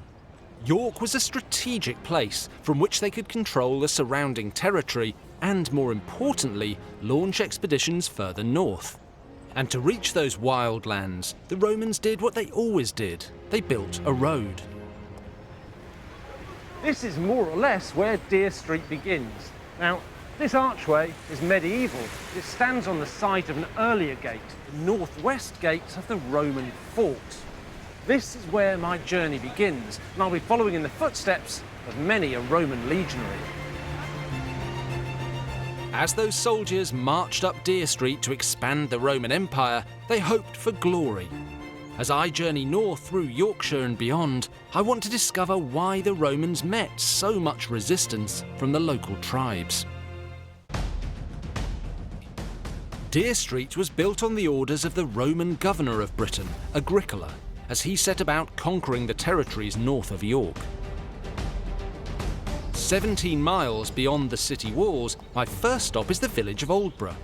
York was a strategic place from which they could control the surrounding territory and, more importantly, launch expeditions further north. And to reach those wild lands, the Romans did what they always did. They built a road. This is more or less where Deer Street begins. Now, this archway is medieval. It stands on the site of an earlier gate, the northwest gate of the Roman fort. This is where my journey begins, and I'll be following in the footsteps of many a Roman legionary. As those soldiers marched up Deer Street to expand the Roman Empire, they hoped for glory. As I journey north through Yorkshire and beyond, I want to discover why the Romans met so much resistance from the local tribes. Deer Street was built on the orders of the Roman governor of Britain, Agricola, as he set about conquering the territories north of York. 17 miles beyond the city walls, my first stop is the village of Aldborough.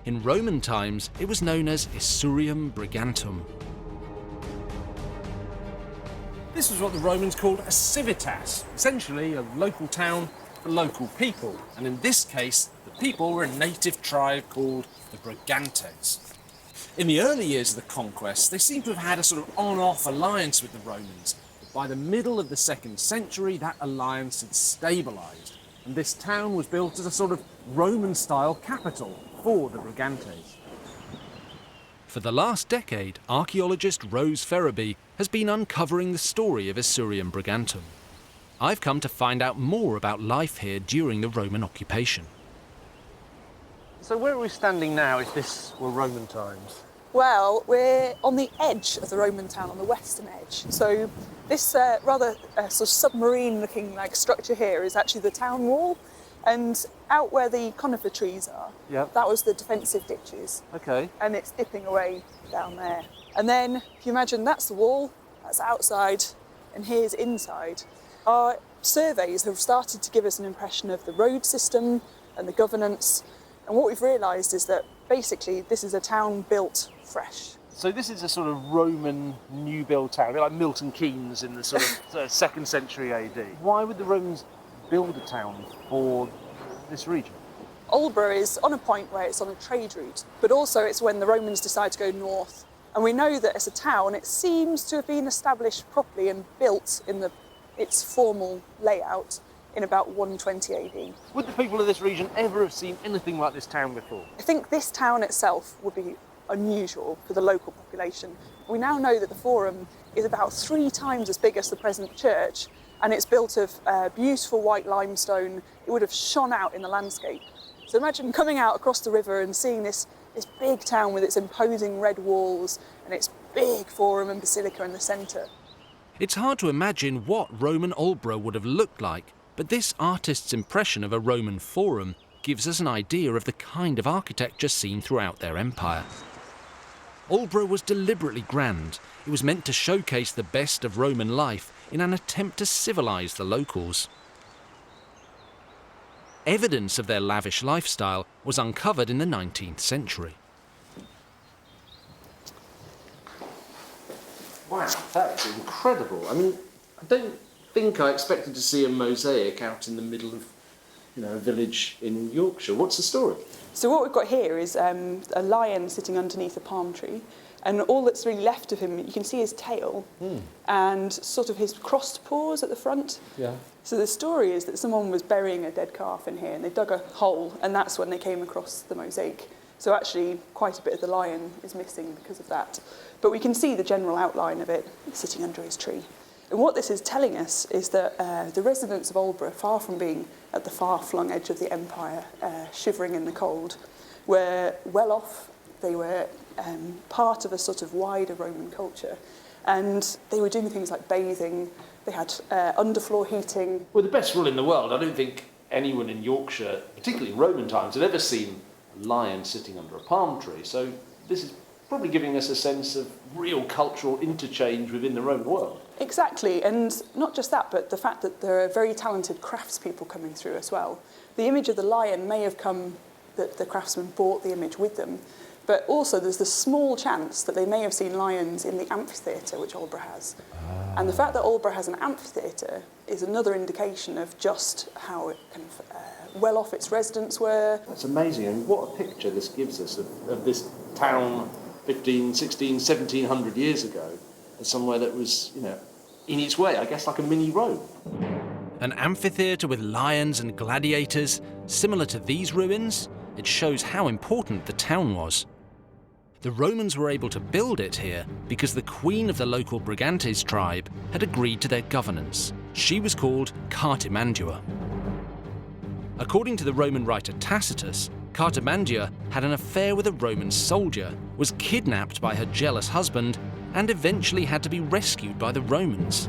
In Roman times, it was known as Isurium Brigantum. This was what the Romans called a civitas, essentially a local town for local people. And in this case, the people were a native tribe called the Brigantes. In the early years of the conquest, they seem to have had a sort of on-off alliance with the Romans. But by the middle of the 2nd century, that alliance had stabilised, and this town was built as a sort of Roman-style capital for the Brigantes. For the last decade, archaeologist Rose Ferraby has been uncovering the story of Isurium Brigantum. I've come to find out more about life here during the Roman occupation. So where are we standing now if this were Roman times? Well, we're on the edge of the Roman town, on the western edge. So this rather sort of submarine-looking like structure here is actually the town wall, and out where the conifer trees are, that was the defensive ditches. Okay. And it's dipping away down there. And then, if you imagine, that's the wall, that's outside, and here's inside. Our surveys have started to give us an impression of the road system and the governance. And what we've realised is that basically this is a town built fresh. So this is a sort of Roman new build town, a bit like Milton Keynes in the sort of 2nd century AD. Why would the Romans build a town for this region? Aldborough is on a point where it's on a trade route, but also it's when the Romans decide to go north. And we know that as a town, it seems to have been established properly and built in its formal layout in about 120 AD. Would the people of this region ever have seen anything like this town before? I think this town itself would be unusual for the local population. We now know that the Forum is about 3 times as big as the present church, and it's built of beautiful white limestone. It would have shone out in the landscape. So imagine coming out across the river and seeing this big town with its imposing red walls and its big Forum and Basilica in the centre. It's hard to imagine what Roman Aldborough would have looked like, but this artist's impression of a Roman forum gives us an idea of the kind of architecture seen throughout their empire. Aldborough was deliberately grand. It was meant to showcase the best of Roman life in an attempt to civilise the locals. Evidence of their lavish lifestyle was uncovered in the 19th century. Wow, that's incredible. I mean, I don't think I expected to see a mosaic out in the middle of, a village in Yorkshire. What's the story? So what we've got here is a lion sitting underneath a palm tree, and all that's really left of him, you can see his tail and sort of his crossed paws at the front. Yeah. So the story is that someone was burying a dead calf in here, and they dug a hole, and that's when they came across the mosaic. So actually, quite a bit of the lion is missing because of that. But we can see the general outline of it sitting under his tree. And what this is telling us is that the residents of Aldborough, far from being at the far-flung edge of the empire, shivering in the cold, were well off. They were part of a sort of wider Roman culture. And they were doing things like bathing. They had underfloor heating. Well, the best rule in the world. I don't think anyone in Yorkshire, particularly in Roman times, had ever seen a lion sitting under a palm tree. So this is probably giving us a sense of real cultural interchange within the Roman world. Exactly, and not just that, but the fact that there are very talented craftspeople coming through as well. The image of the lion may have come, that the craftsmen brought the image with them, but also there's the small chance that they may have seen lions in the amphitheatre which Aldeburgh has. And the fact that Aldeburgh has an amphitheatre is another indication of just how kind of well off its residents were. That's amazing, and what a picture this gives us of this town 15, 16, 1700 years ago as somewhere that was, you know, in its way, I guess like a mini Rome. An amphitheatre with lions and gladiators, similar to these ruins, it shows how important the town was. The Romans were able to build it here because the queen of the local Brigantes tribe had agreed to their governance. She was called Cartimandua. According to the Roman writer Tacitus, Cartimandua had an affair with a Roman soldier, was kidnapped by her jealous husband, and eventually had to be rescued by the Romans.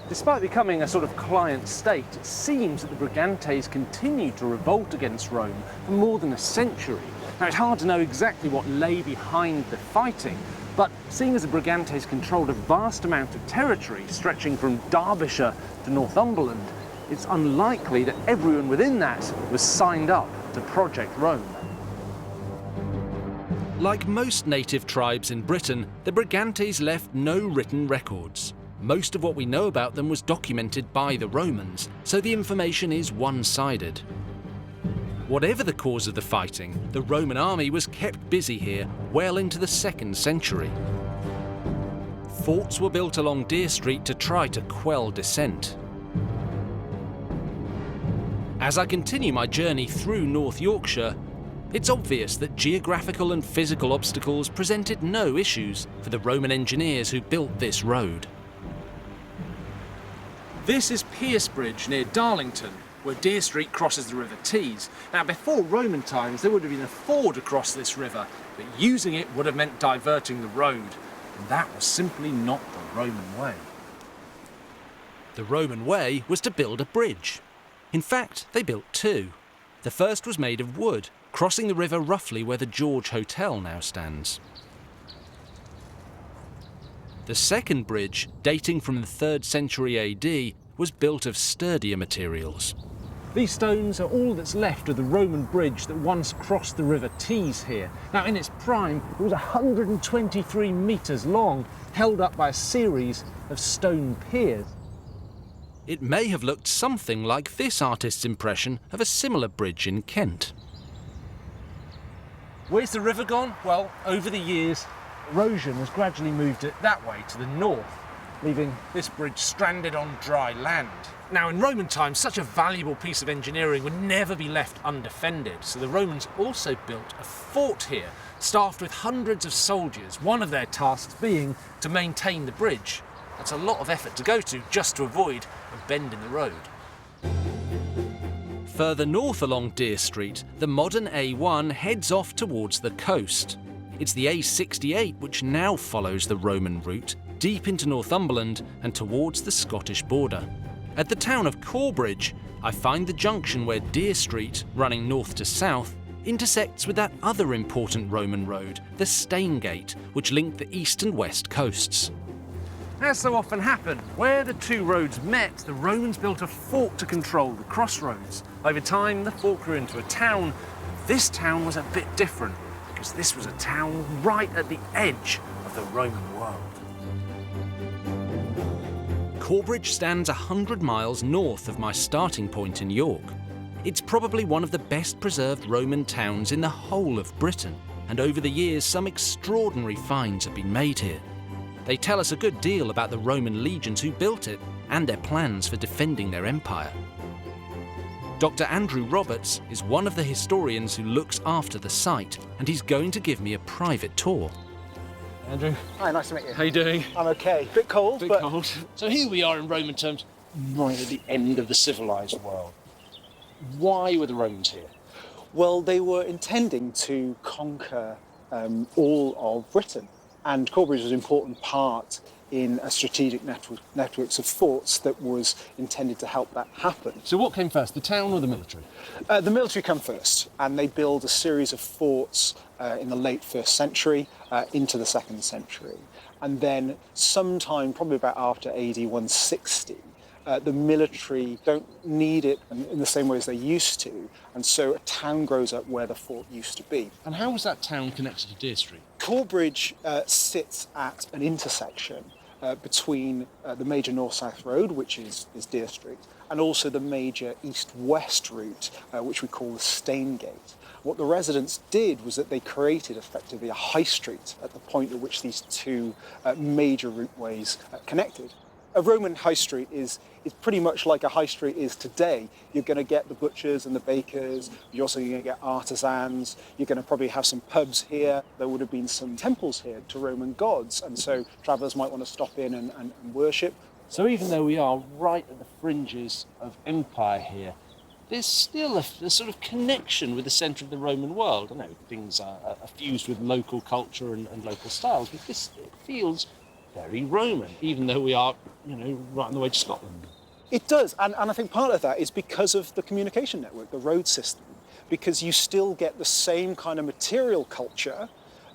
Despite becoming a sort of client state, it seems that the Brigantes continued to revolt against Rome for more than a century. Now, it's hard to know exactly what lay behind the fighting, but seeing as the Brigantes controlled a vast amount of territory stretching from Derbyshire to Northumberland, it's unlikely that everyone within that was signed up to Project Rome. Like most native tribes in Britain, the Brigantes left no written records. Most of what we know about them was documented by the Romans, so the information is one-sided. Whatever the cause of the fighting, the Roman army was kept busy here well into the 2nd century. Forts were built along Deer Street to try to quell dissent. As I continue my journey through North Yorkshire, it's obvious that geographical and physical obstacles presented no issues for the Roman engineers who built this road. This is Pierce Bridge near Darlington, where Deer Street crosses the River Tees. Now, before Roman times, there would have been a ford across this river, but using it would have meant diverting the road, and that was simply not the Roman way. The Roman way was to build a bridge. In fact, they built two. The first was made of wood, crossing the river roughly where the George Hotel now stands. The second bridge, dating from the 3rd century AD, was built of sturdier materials. These stones are all that's left of the Roman bridge that once crossed the River Tees here. Now, in its prime, it was 123 metres long, held up by a series of stone piers. It may have looked something like this artist's impression of a similar bridge in Kent. Where's the river gone? Well, over the years, erosion has gradually moved it that way to the north, leaving this bridge stranded on dry land. Now, in Roman times, such a valuable piece of engineering would never be left undefended, so the Romans also built a fort here, staffed with hundreds of soldiers, one of their tasks being to maintain the bridge. That's a lot of effort to go to just to avoid a bend in the road. Further north along Deer Street, the modern A1 heads off towards the coast. It's the A68 which now follows the Roman route, deep into Northumberland and towards the Scottish border. At the town of Corbridge, I find the junction where Deer Street, running north to south, intersects with that other important Roman road, the Staingate, which linked the east and west coasts. As so often happened, where the two roads met, the Romans built a fort to control the crossroads. Over time, the fort grew into a town. This town was a bit different, because this was a town right at the edge of the Roman world. Corbridge stands 100 miles north of my starting point in York. It's probably one of the best preserved Roman towns in the whole of Britain, and over the years some extraordinary finds have been made here. They tell us a good deal about the Roman legions who built it and their plans for defending their empire. Dr. Andrew Roberts is one of the historians who looks after the site, and he's going to give me a private tour. Andrew. Hi, nice to meet you. How you doing? I'm okay. Bit cold, Bit but... cold. So here we are in Roman terms, right at the end of the civilised world. Why were the Romans here? Well, they were intending to conquer all of Britain. And Corbridge was an important part in a strategic networks of forts that was intended to help that happen. So what came first, the town or the military? The military come first, and they build a series of forts in the late 1st century into the 2nd century. And then sometime, probably about after AD 160, the military don't need it in the same way as they used to, and so a town grows up where the fort used to be. And how was that town connected to Deer Street? Corbridge sits at an intersection between the major north-south road, which is Deer Street, and also the major east-west route, which we call the Stane Gate. What the residents did was that they created effectively a high street at the point at which these two major routeways connected. A Roman high street is pretty much like a high street is today. You're going to get the butchers and the bakers, you're also going to get artisans, you're going to probably have some pubs here. There would have been some temples here to Roman gods, and so travellers might want to stop in and worship. So even though we are right at the fringes of empire here, there's still a sort of connection with the centre of the Roman world. I know things are fused with local culture and local styles, but this feels very Roman, even though we are, right on the way to Scotland. It does, and I think part of that is because of the communication network, the road system, because you still get the same kind of material culture,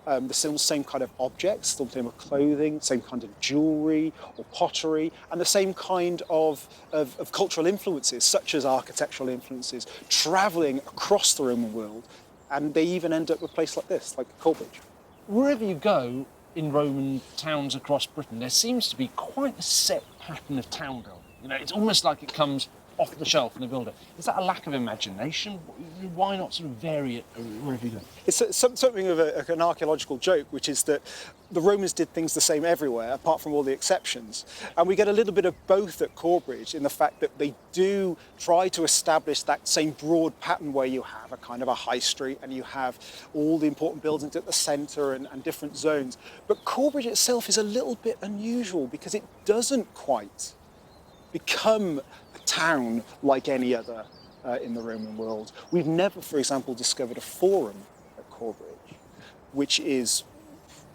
the same kind of objects, still the same of clothing, same kind of jewellery or pottery, and the same kind of cultural influences, such as architectural influences, travelling across the Roman world, and they even end up with a place like this, like Corbridge. Wherever you go in Roman towns across Britain, there seems to be quite a set pattern of town building. It's almost like it comes off the shelf and they build it. Is that a lack of imagination? Why not sort of vary it wherever you go? It's something of an archaeological joke, which is that the Romans did things the same everywhere, apart from all the exceptions. And we get a little bit of both at Corbridge in the fact that they do try to establish that same broad pattern where you have a kind of a high street and you have all the important buildings at the centre and different zones. But Corbridge itself is a little bit unusual because it doesn't quite become a town like any other in the Roman world. We've never, for example, discovered a forum at Corbridge, which is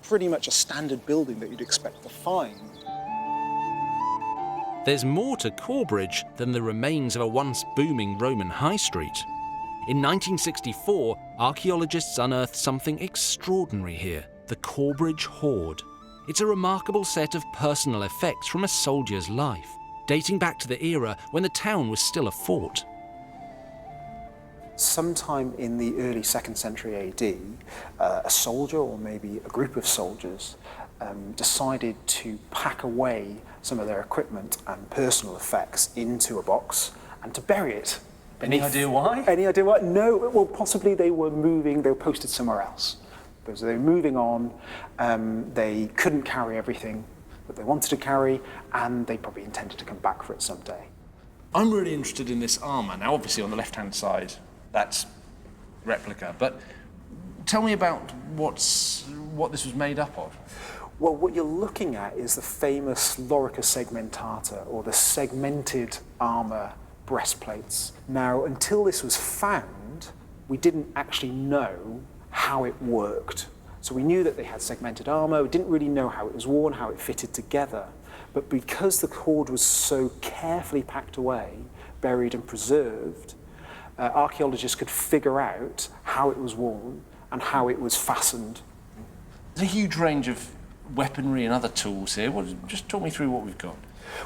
pretty much a standard building that you'd expect to find. There's more to Corbridge than the remains of a once booming Roman high street. In 1964, archaeologists unearthed something extraordinary here, the Corbridge Hoard. It's a remarkable set of personal effects from a soldier's life, dating back to the era when the town was still a fort. Sometime in the early 2nd century AD, a soldier, or maybe a group of soldiers, decided to pack away some of their equipment and personal effects into a box and to bury it. Any idea why? Any idea why? No, well, possibly they were posted somewhere else. So they were moving on, they couldn't carry everything that they wanted to carry, and they probably intended to come back for it someday. I'm really interested in this armour. Now, obviously, on the left-hand side, that's replica, but tell me about what this was made up of. Well, what you're looking at is the famous lorica segmentata, or the segmented armour breastplates. Now, until this was found, we didn't actually know how it worked. So we knew that they had segmented armour, we didn't really know how it was worn, how it fitted together. But because the hoard was so carefully packed away, buried and preserved, archaeologists could figure out how it was worn and how it was fastened. There's a huge range of weaponry and other tools here. Just talk me through what we've got.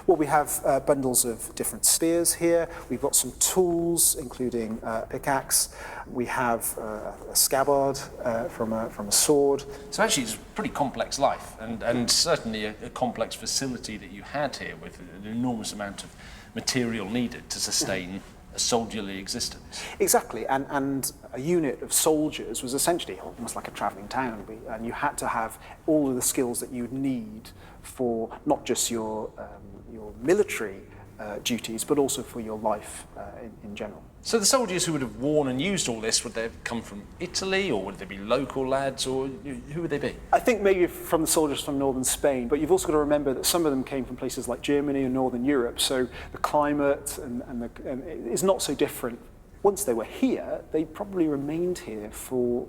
Well, we have bundles of different spears here. We've got some tools, including pickaxe. We have a scabbard from a sword. So actually, it's a pretty complex life, and certainly a complex facility that you had here with an enormous amount of material needed to sustain a soldierly existence. Exactly, and a unit of soldiers was essentially almost like a travelling town, and you had to have all of the skills that you'd need for not just your military duties, but also for your life in general. So the soldiers who would have worn and used all this, would they have come from Italy, or would they be local lads, or who would they be? I think maybe from the soldiers from northern Spain, but you've also got to remember that some of them came from places like Germany and northern Europe, so the climate and is not so different. Once they were here, they probably remained here for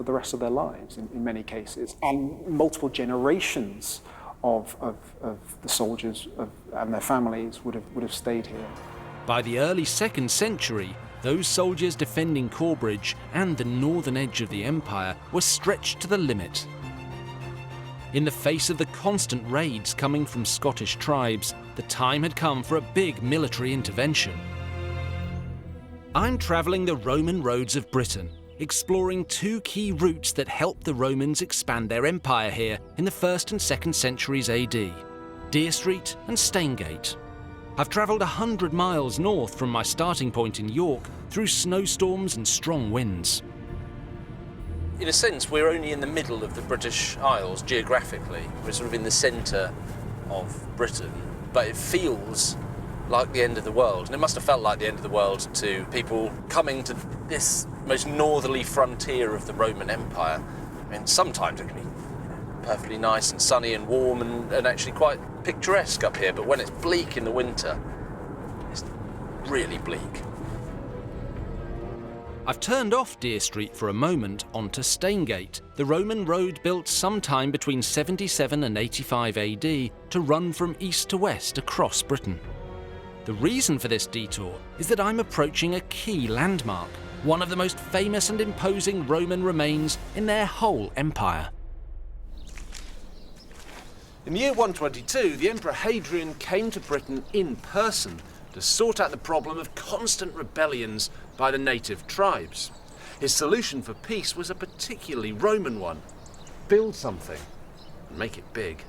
the rest of their lives in many cases, and multiple generations of the soldiers and their families would have stayed here. By the early 2nd century, those soldiers defending Corbridge and the northern edge of the empire were stretched to the limit. In the face of the constant raids coming from Scottish tribes, the time had come for a big military intervention. I'm travelling the Roman roads of Britain, exploring 2 key routes that helped the Romans expand their empire here in the 1st and 2nd centuries AD, Deer Street and Staingate. I've travelled 100 miles north from my starting point in York through snowstorms and strong winds. In a sense, we're only in the middle of the British Isles geographically. We're sort of in the centre of Britain, but it feels like the end of the world. And it must have felt like the end of the world to people coming to this most northerly frontier of the Roman Empire. I mean, sometimes it can be perfectly nice and sunny and warm and actually quite picturesque up here, but when it's bleak in the winter, it's really bleak. I've turned off Deer Street for a moment onto Staingate, the Roman road built sometime between 77 and 85 AD to run from east to west across Britain. The reason for this detour is that I'm approaching a key landmark, one of the most famous and imposing Roman remains in their whole empire. In the year 122, the Emperor Hadrian came to Britain in person to sort out the problem of constant rebellions by the native tribes. His solution for peace was a particularly Roman one: build something and make it big.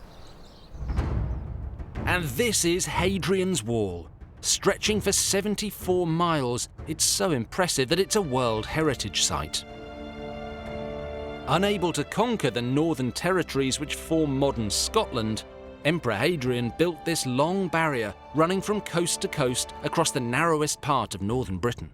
And this is Hadrian's Wall. Stretching for 74 miles, it's so impressive that it's a World Heritage Site. Unable to conquer the northern territories which form modern Scotland, Emperor Hadrian built this long barrier running from coast to coast across the narrowest part of northern Britain.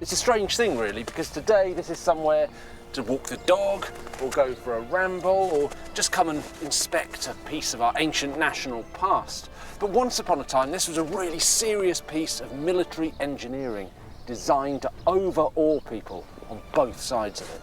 It's a strange thing really, because today this is somewhere to walk the dog or go for a ramble or just come and inspect a piece of our ancient national past. But once upon a time this was a really serious piece of military engineering designed to overawe people on both sides of it.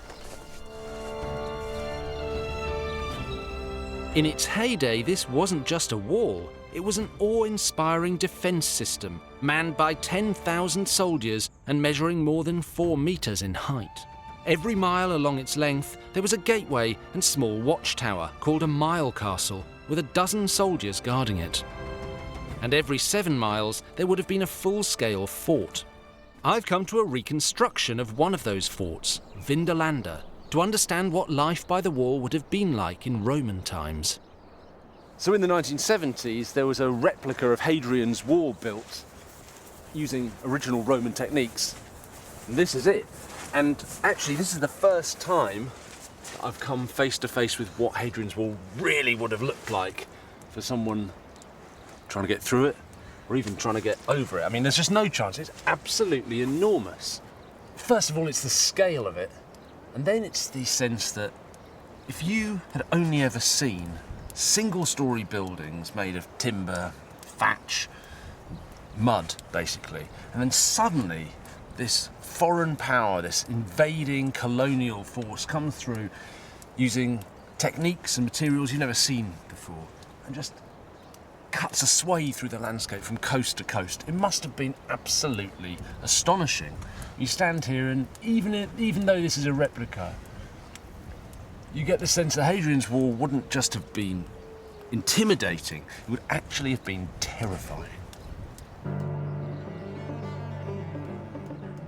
In its heyday, this wasn't just a wall, it was an awe-inspiring defence system, manned by 10,000 soldiers and measuring more than 4 metres in height. Every mile along its length, there was a gateway and small watchtower called a mile castle, with a dozen soldiers guarding it. And every 7 miles, there would have been a full-scale fort. I've come to a reconstruction of one of those forts, Vindolanda, to understand what life by the wall would have been like in Roman times. So in the 1970s, there was a replica of Hadrian's Wall built using original Roman techniques. And this is it. And actually, this is the first time that I've come face to face with what Hadrian's Wall really would have looked like for someone trying to get through it or even trying to get over it. I mean, there's just no chance. It's absolutely enormous. First of all, it's the scale of it. And then it's the sense that if you had only ever seen single-storey buildings made of timber, thatch, mud, basically, and then suddenly this foreign power, this invading colonial force comes through using techniques and materials you've never seen before and just cuts a swathe through the landscape from coast to coast. It must have been absolutely astonishing. You stand here and even though this is a replica, you get the sense that Hadrian's Wall wouldn't just have been intimidating, it would actually have been terrifying.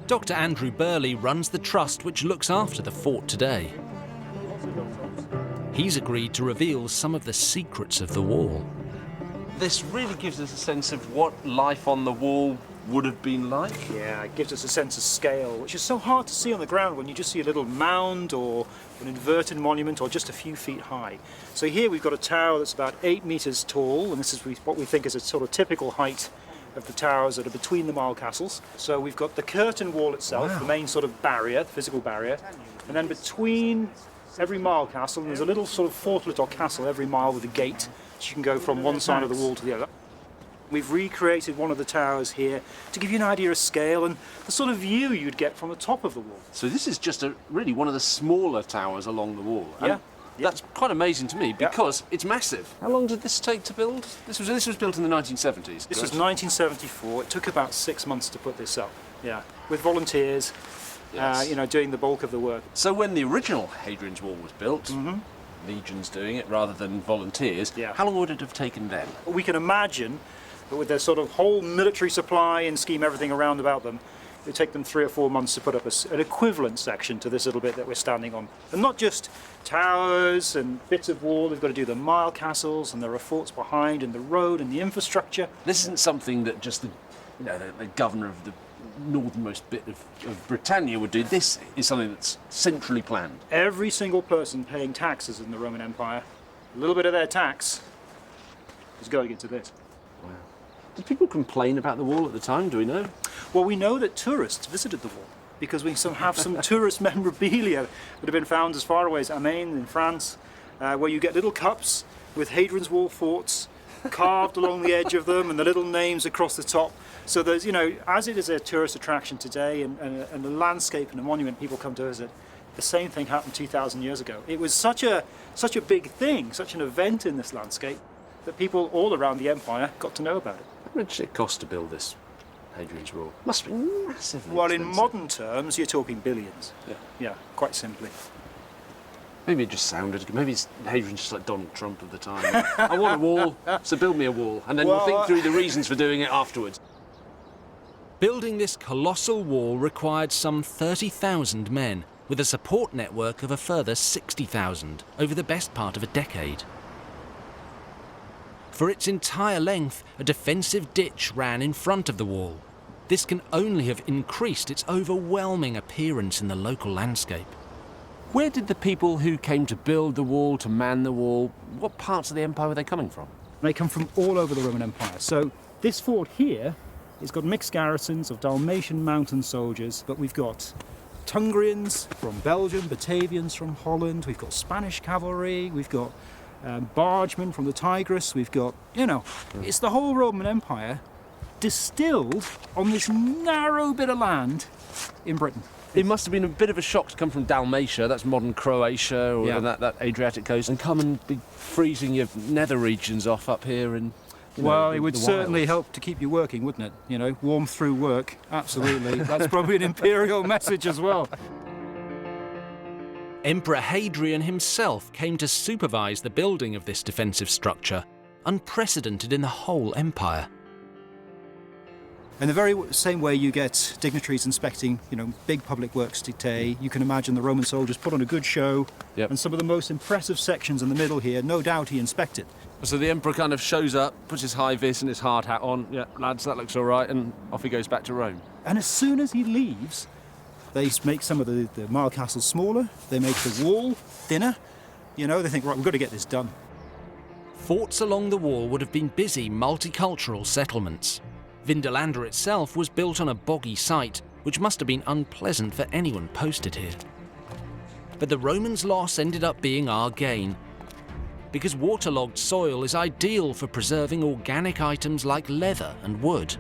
Dr. Andrew Burley runs the trust which looks after the fort today. He's agreed to reveal some of the secrets of the wall. This really gives us a sense of what life on the wall would have been like. Yeah, it gives us a sense of scale, which is so hard to see on the ground when you just see a little mound or an inverted monument or just a few feet high. So here we've got a tower that's about 8 metres tall, and this is what we think is a sort of typical height of the towers that are between the mile castles. So we've got the curtain wall itself, the main sort of barrier, the physical barrier, and then between every mile castle, and there's a little sort of fortlet or castle every mile with a gate, so you can go from one side of the wall to the other. We've recreated one of the towers here to give you an idea of scale and the sort of view you'd get from the top of the wall. So this is just really one of the smaller towers along the wall. Yeah. That's quite amazing to me because it's massive. How long did this take to build? This was built in the 1970s. This was 1974. It took about 6 months to put this up. Yeah, with volunteers, Yes. doing the bulk of the work. So when the original Hadrian's Wall was built, legions doing it rather than volunteers, how long would it have taken then? We can imagine that with their sort of whole military supply and scheme, everything around about them, it would take them 3 or 4 months to put up an equivalent section to this little bit that we're standing on. And not just towers and bits of wall, they've got to do the mile castles, and there are forts behind, and the road and the infrastructure. This isn't something that just the governor of the northernmost bit of Britannia would do. This is something that's centrally planned. Every single person paying taxes in the Roman Empire, a little bit of their tax is going into this. Wow. Did people complain about the wall at the time, do we know? Well, we know that tourists visited the wall because we have some tourist memorabilia that have been found as far away as Amiens in France, where you get little cups with Hadrian's Wall forts carved along the edge of them and the little names across the top. So there's, as it is a tourist attraction today and a landscape and a monument people come to visit, the same thing happened 2,000 years ago. It was such a big thing, such an event in this landscape, that people all around the empire got to know about it. How much did it cost to build this Hadrian's Wall? Must be massively Well, expensive. in modern terms, you're talking billions. Yeah, quite simply. Maybe it just sounded good. Maybe Hadrian's just like Donald Trump of the time. I want a wall, so build me a wall, and then we'll think through the reasons for doing it afterwards. Building this colossal wall required some 30,000 men, with a support network of a further 60,000 over the best part of a decade. For its entire length, a defensive ditch ran in front of the wall. This can only have increased its overwhelming appearance in the local landscape. Where did the people who came to build the wall, to man the wall, what parts of the empire were they coming from? They come from all over the Roman Empire. So this fort here, it's got mixed garrisons of Dalmatian mountain soldiers, but we've got Tungrians from Belgium, Batavians from Holland, we've got Spanish cavalry, we've got bargemen from the Tigris, we've got, it's the whole Roman Empire distilled on this narrow bit of land in Britain. It must have been a bit of a shock to come from Dalmatia, that's modern Croatia, or that Adriatic coast, and come and be freezing your nether regions off up here and... Well, it would certainly help to keep you working, wouldn't it? Warm through work, absolutely. That's probably an imperial message as well. Emperor Hadrian himself came to supervise the building of this defensive structure, unprecedented in the whole empire. In the very same way you get dignitaries inspecting, big public works today, you can imagine the Roman soldiers put on a good show, and some of the most impressive sections in the middle here, no doubt he inspected. So the emperor kind of shows up, puts his high vis and his hard hat on, lads, that looks all right, and off he goes back to Rome. And as soon as he leaves, they make some of the mile castles smaller, they make the wall thinner, they think, right, we've got to get this done. Forts along the wall would have been busy multicultural settlements. Vindolanda itself was built on a boggy site, which must have been unpleasant for anyone posted here. But the Romans' loss ended up being our gain, because waterlogged soil is ideal for preserving organic items like leather and wood.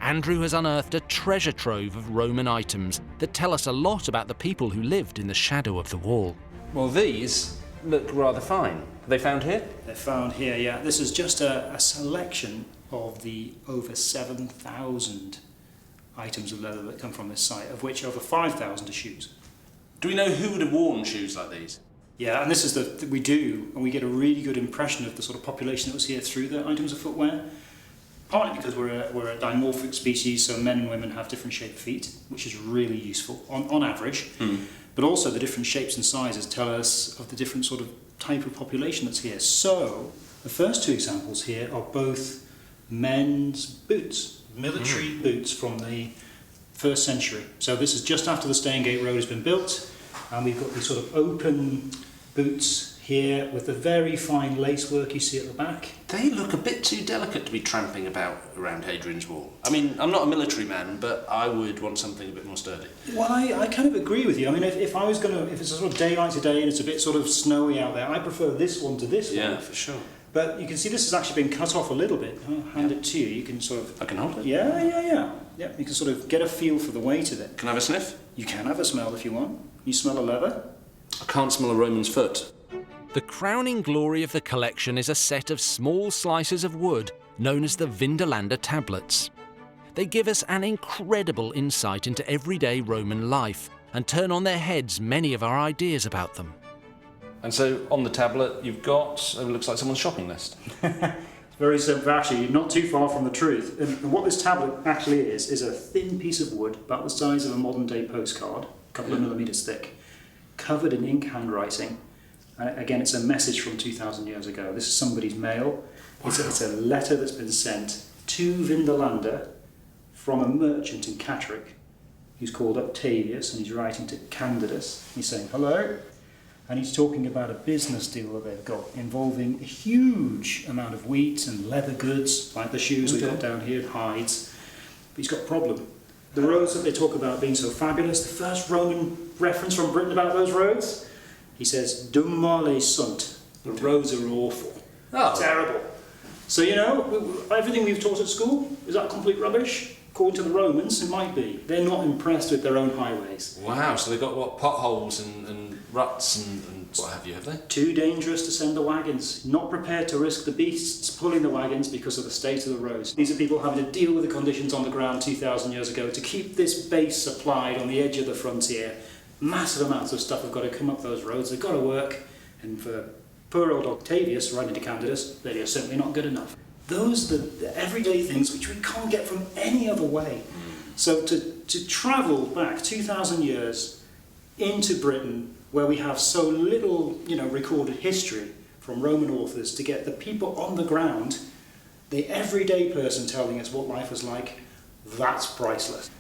Andrew has unearthed a treasure trove of Roman items that tell us a lot about the people who lived in the shadow of the wall. Well, these look rather fine. Are they found here? They're found here, yeah. This is just a selection of the over 7,000 items of leather that come from this site, of which over 5,000 are shoes. Do we know who would have worn shoes like these? Yeah, and this is we do, and we get a really good impression of the sort of population that was here through the items of footwear. Partly because we're a dimorphic species, so men and women have different shaped feet, which is really useful on average. But also the different shapes and sizes tell us of the different sort of type of population that's here. So the first two examples here are both men's boots, military boots from the 1st century. So this is just after the Staingate Road has been built, and we've got these sort of open boots here with the very fine lacework you see at the back. They look a bit too delicate to be tramping about around Hadrian's Wall. I mean, I'm not a military man, but I would want something a bit more sturdy. Well, I kind of agree with you. I mean, if it's a sort of daylight today and it's a bit sort of snowy out there, I prefer this one to this one. Yeah, for sure. But you can see this has actually been cut off a little bit. I'll hand it to you. You can sort of... I can hold it? Yeah. You can sort of get a feel for the weight of it. Can I have a sniff? You can have a smell if you want. You smell a leather? I can't smell a Roman's foot. The crowning glory of the collection is a set of small slices of wood known as the Vindolanda tablets. They give us an incredible insight into everyday Roman life and turn on their heads many of our ideas about them. And so on the tablet you've got, it looks like someone's shopping list. Very simple, actually, not too far from the truth. And what this tablet actually is a thin piece of wood, about the size of a modern day postcard, a couple of millimetres thick, covered in ink handwriting. And again, it's a message from 2,000 years ago. This is somebody's mail. Wow. It's a letter that's been sent to Vindolanda from a merchant in Catterick who's called Octavius, and he's writing to Candidus. He's saying, hello. And he's talking about a business deal that they've got involving a huge amount of wheat and leather goods, like the shoes we've got down here, hides. But he's got a problem. The roads that they talk about being so fabulous, the first Roman reference from Britain about those roads, he says, dum male sunt. The roads are awful. Oh. Terrible. So, you know, everything we've taught at school, is that complete rubbish? According to the Romans, it might be. They're not impressed with their own highways. Wow, so they've got, what, potholes and ruts and what have you, have they? Too dangerous to send the wagons. Not prepared to risk the beasts pulling the wagons because of the state of the roads. These are people having to deal with the conditions on the ground 2,000 years ago to keep this base supplied on the edge of the frontier. Massive amounts of stuff have got to come up those roads. They've got to work. And for poor old Octavius writing to Candidus, they are simply not good enough. Those are the everyday things which we can't get from any other way. So to travel back 2,000 years into Britain, where we have so little, recorded history from Roman authors, to get the people on the ground, the everyday person telling us what life was like, that's priceless.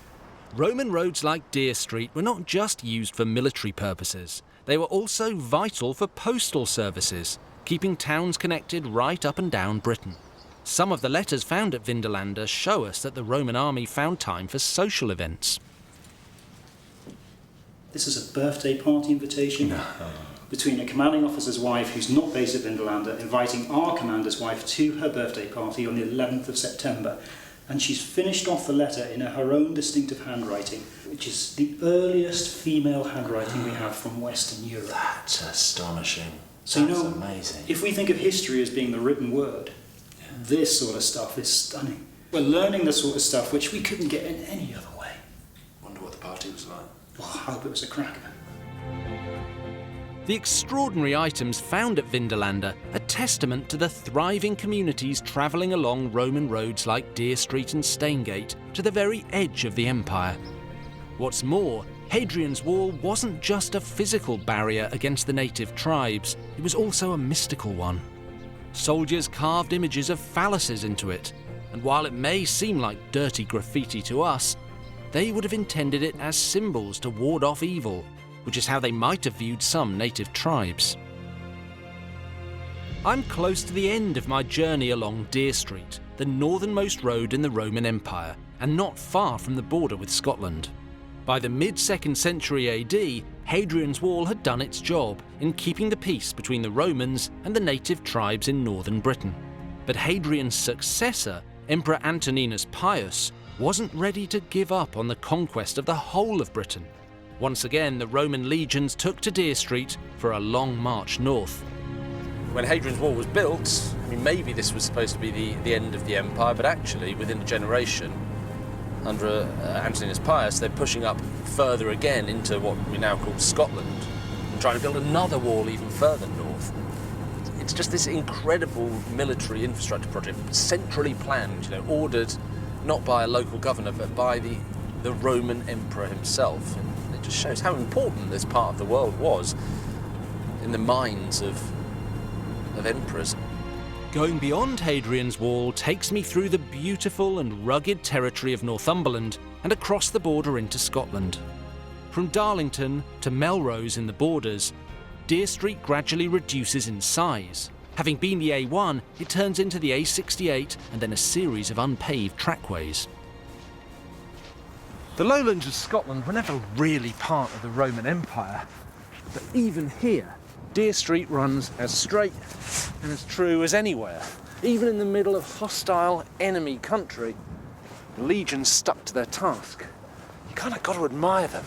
Roman roads like Deer Street were not just used for military purposes. They were also vital for postal services, keeping towns connected right up and down Britain. Some of the letters found at Vindolanda show us that the Roman army found time for social events. This is a birthday party invitation between a commanding officer's wife who's not based at Vindolanda inviting our commander's wife to her birthday party on the 11th of September. And she's finished off the letter in her own distinctive handwriting, which is the earliest female handwriting we have from Western Europe. That's astonishing. So, That's amazing. If we think of history as being the written word, this sort of stuff is stunning. We're learning the sort of stuff which we couldn't get in any other way. Wonder what the party was like. Well, I hope it was a cracker. The extraordinary items found at Vindolanda are testament to the thriving communities travelling along Roman roads like Deer Street and Staingate to the very edge of the empire. What's more, Hadrian's Wall wasn't just a physical barrier against the native tribes, it was also a mystical one. Soldiers carved images of phalluses into it, and while it may seem like dirty graffiti to us, they would have intended it as symbols to ward off evil, which is how they might have viewed some native tribes. I'm close to the end of my journey along Deer Street, the northernmost road in the Roman Empire, and not far from the border with Scotland. By the mid-2nd century AD, Hadrian's Wall had done its job in keeping the peace between the Romans and the native tribes in northern Britain. But Hadrian's successor, Emperor Antoninus Pius, wasn't ready to give up on the conquest of the whole of Britain. Once again, the Roman legions took to Deer Street for a long march north. When Hadrian's Wall was built, maybe this was supposed to be the end of the empire, but actually, within a generation, under Antoninus Pius, they're pushing up further again into what we now call Scotland, and trying to build another wall even further north. It's just this incredible military infrastructure project, centrally planned, ordered not by a local governor, but by the Roman emperor himself. And it just shows how important this part of the world was in the minds of emperors. Going beyond Hadrian's Wall takes me through the beautiful and rugged territory of Northumberland and across the border into Scotland. From Darlington to Melrose in the borders, Deer Street gradually reduces in size. Having been the A1, it turns into the A68 and then a series of unpaved trackways. The lowlands of Scotland were never really part of the Roman Empire, but even here, Deer Street runs as straight and as true as anywhere. Even in the middle of hostile enemy country, the legions stuck to their task. You kind of got to admire them.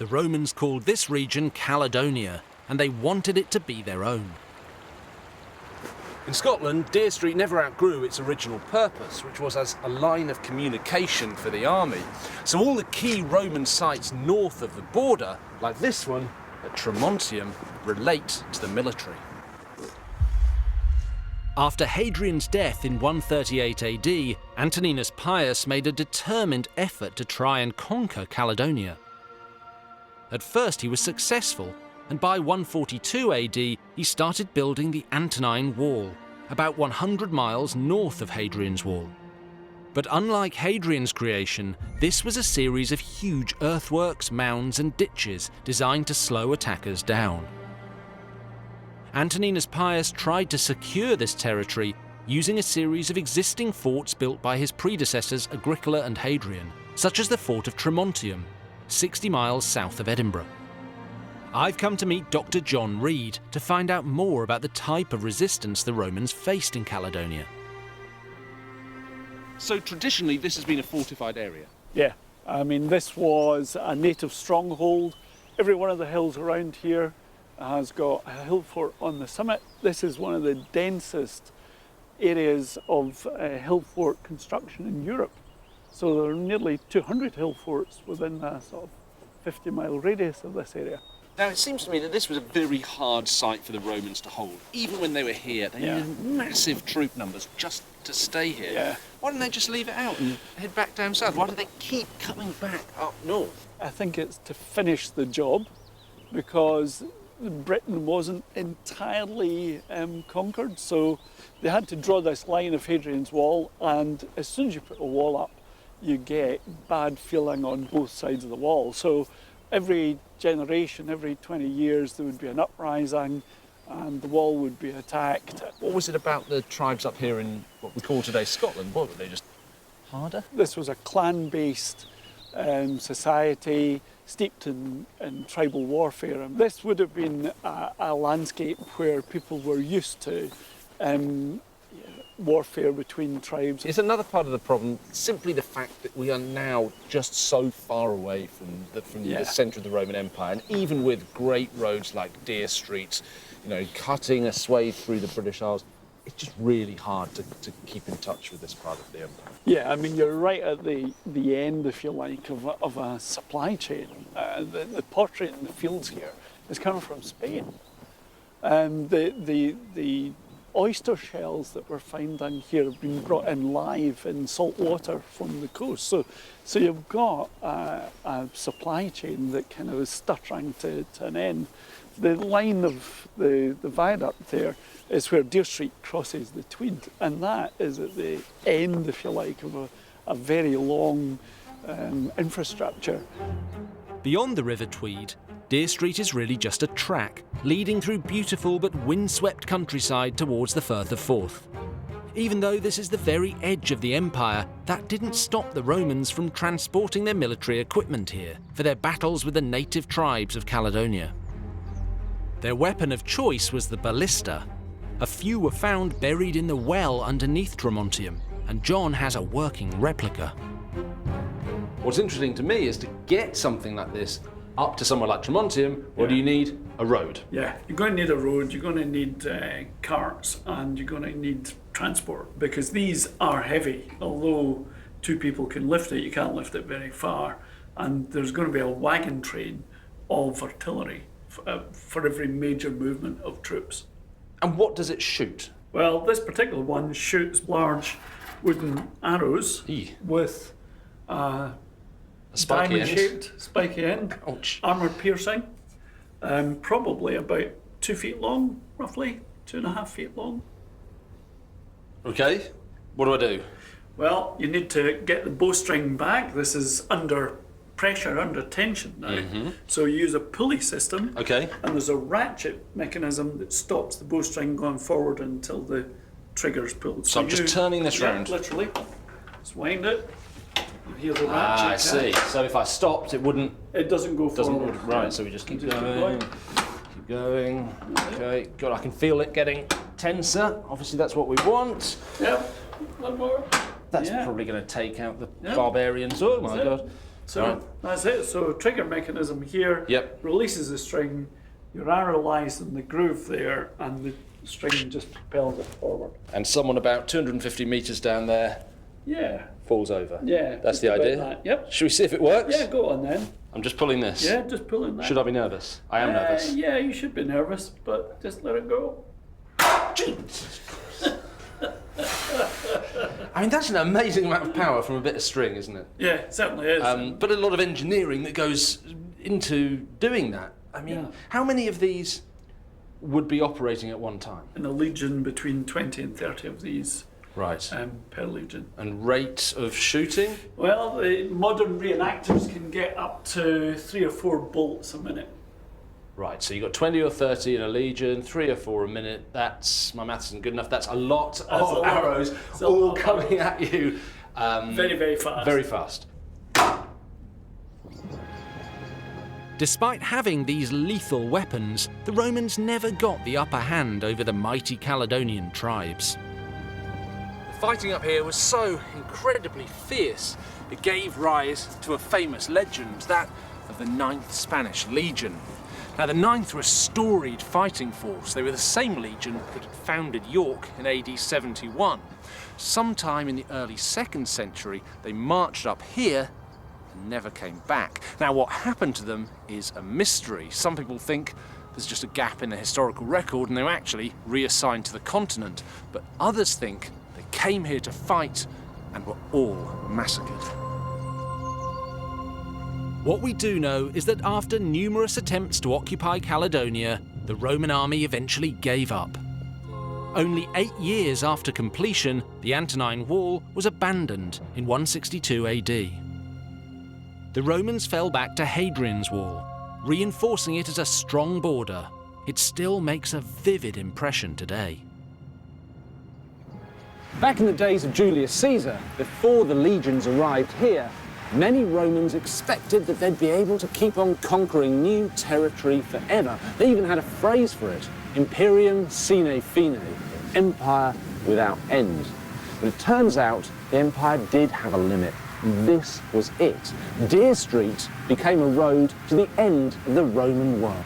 The Romans called this region Caledonia, and they wanted it to be their own. In Scotland, Deer Street never outgrew its original purpose, which was as a line of communication for the army. So all the key Roman sites north of the border, like this one at Tremontium, relate to the military. After Hadrian's death in 138 AD, Antoninus Pius made a determined effort to try and conquer Caledonia. At first he was successful, and by 142 AD he started building the Antonine Wall, about 100 miles north of Hadrian's Wall. But unlike Hadrian's creation, this was a series of huge earthworks, mounds and ditches designed to slow attackers down. Antoninus Pius tried to secure this territory using a series of existing forts built by his predecessors Agricola and Hadrian, such as the fort of Tremontium, 60 miles south of Edinburgh. I've come to meet Dr. John Reed to find out more about the type of resistance the Romans faced in Caledonia. So traditionally this has been a fortified area? Yeah, I mean this was a native stronghold. Every one of the hills around here has got a hill fort on the summit. This is one of the densest areas of hill fort construction in Europe. So there are nearly 200 hill forts within a sort of 50-mile radius of this area. Now, it seems to me that this was a very hard site for the Romans to hold. Even when they were here, they needed massive troop numbers just to stay here. Yeah. Why didn't they just leave it out and head back down south? Why do they keep coming back up north? I think it's to finish the job because Britain wasn't entirely conquered, so they had to draw this line of Hadrian's Wall, and as soon as you put a wall up, you get bad feeling on both sides of the wall. So every generation, every 20 years, there would be an uprising and the wall would be attacked. What was it about the tribes up here in what we call today Scotland? What, were they just harder? This was a clan-based society steeped in tribal warfare. And this would have been a landscape where people were used to warfare between tribes. It's another part of the problem, simply the fact that we are now just so far away from the centre of the Roman Empire, and even with great roads like Deer Street, you know, cutting a swathe through the British Isles, it's just really hard to keep in touch with this part of the empire. Yeah, I mean, you're right at the end, if you like, of a supply chain. The pottery in the fields here is coming from Spain. The oyster shells that we're finding here have been brought in live in salt water from the coast. So you've got a supply chain that kind of is stuttering to an end. The line of the viaduct there is where Deer Street crosses the Tweed, and that is at the end, if you like, of a very long infrastructure. Beyond the River Tweed, Deer Street is really just a track, leading through beautiful but windswept countryside towards the Firth of Forth. Even though this is the very edge of the empire, that didn't stop the Romans from transporting their military equipment here for their battles with the native tribes of Caledonia. Their weapon of choice was the ballista. A few were found buried in the well underneath Tremontium, and John has a working replica. What's interesting to me is to get something like this up to somewhere like Tremontium, what do you need? A road. Yeah, you're going to need a road, you're going to need carts, and you're going to need transport, because these are heavy. Although two people can lift it, you can't lift it very far, and there's going to be a wagon train of artillery for every major movement of troops. And what does it shoot? Well, this particular one shoots large wooden arrows with a diamond-shaped spiky end, armour-piercing, probably about 2 feet long, roughly 2.5 feet long. Okay, what do I do? Well, you need to get the bowstring back. This is under pressure, under tension now. So you use a pulley system. Okay. And there's a ratchet mechanism that stops the bowstring going forward until the trigger's pulled. So I'm just turning this round? Literally. Just wind it. And here's the ratchet. I see. So if I stopped, it wouldn't... It doesn't go forward. Right, so we just keep going. Keep going. Okay, good. I can feel it getting tenser. Obviously, that's what we want. Yep. One more. That's probably going to take out the barbarians. Oh my God. So that's it. So trigger mechanism here releases the string, your arrow lies in the groove there, and the string just propels it forward. And someone about 250 metres down there falls over. Yeah. That's the idea? That. Yep. Should we see if it works? Yeah, go on then. I'm just pulling this. Yeah, just pulling that. Should I be nervous? I am nervous. Yeah, you should be nervous, but just let it go. I mean, that's an amazing amount of power from a bit of string, isn't it? Yeah, it certainly is. But a lot of engineering that goes into doing that. I mean, how many of these would be operating at one time? In a legion, between 20 and 30 of these. Right. Per legion. And rate of shooting? Well, the modern reenactors can get up to 3 or 4 bolts a minute. Right, so you've got 20 or 30 in a legion, 3 or 4 a minute. That's, my maths isn't good enough, that's a lot of arrows all coming at you. Very, very fast. Very fast. Despite having these lethal weapons, the Romans never got the upper hand over the mighty Caledonian tribes. The fighting up here was so incredibly fierce, it gave rise to a famous legend, that of the 9th Spanish Legion. Now, the 9th were a storied fighting force. They were the same legion that had founded York in AD 71. Sometime in the early 2nd century, they marched up here and never came back. Now, what happened to them is a mystery. Some people think there's just a gap in the historical record and they were actually reassigned to the continent. But others think they came here to fight and were all massacred. What we do know is that after numerous attempts to occupy Caledonia, the Roman army eventually gave up. Only 8 years after completion, the Antonine Wall was abandoned in 162 AD. The Romans fell back to Hadrian's Wall, reinforcing it as a strong border. It still makes a vivid impression today. Back in the days of Julius Caesar, before the legions arrived here, many Romans expected that they'd be able to keep on conquering new territory forever. They even had a phrase for it, Imperium sine fine, empire without end. But it turns out the empire did have a limit. This was it. Deer Street became a road to the end of the Roman world.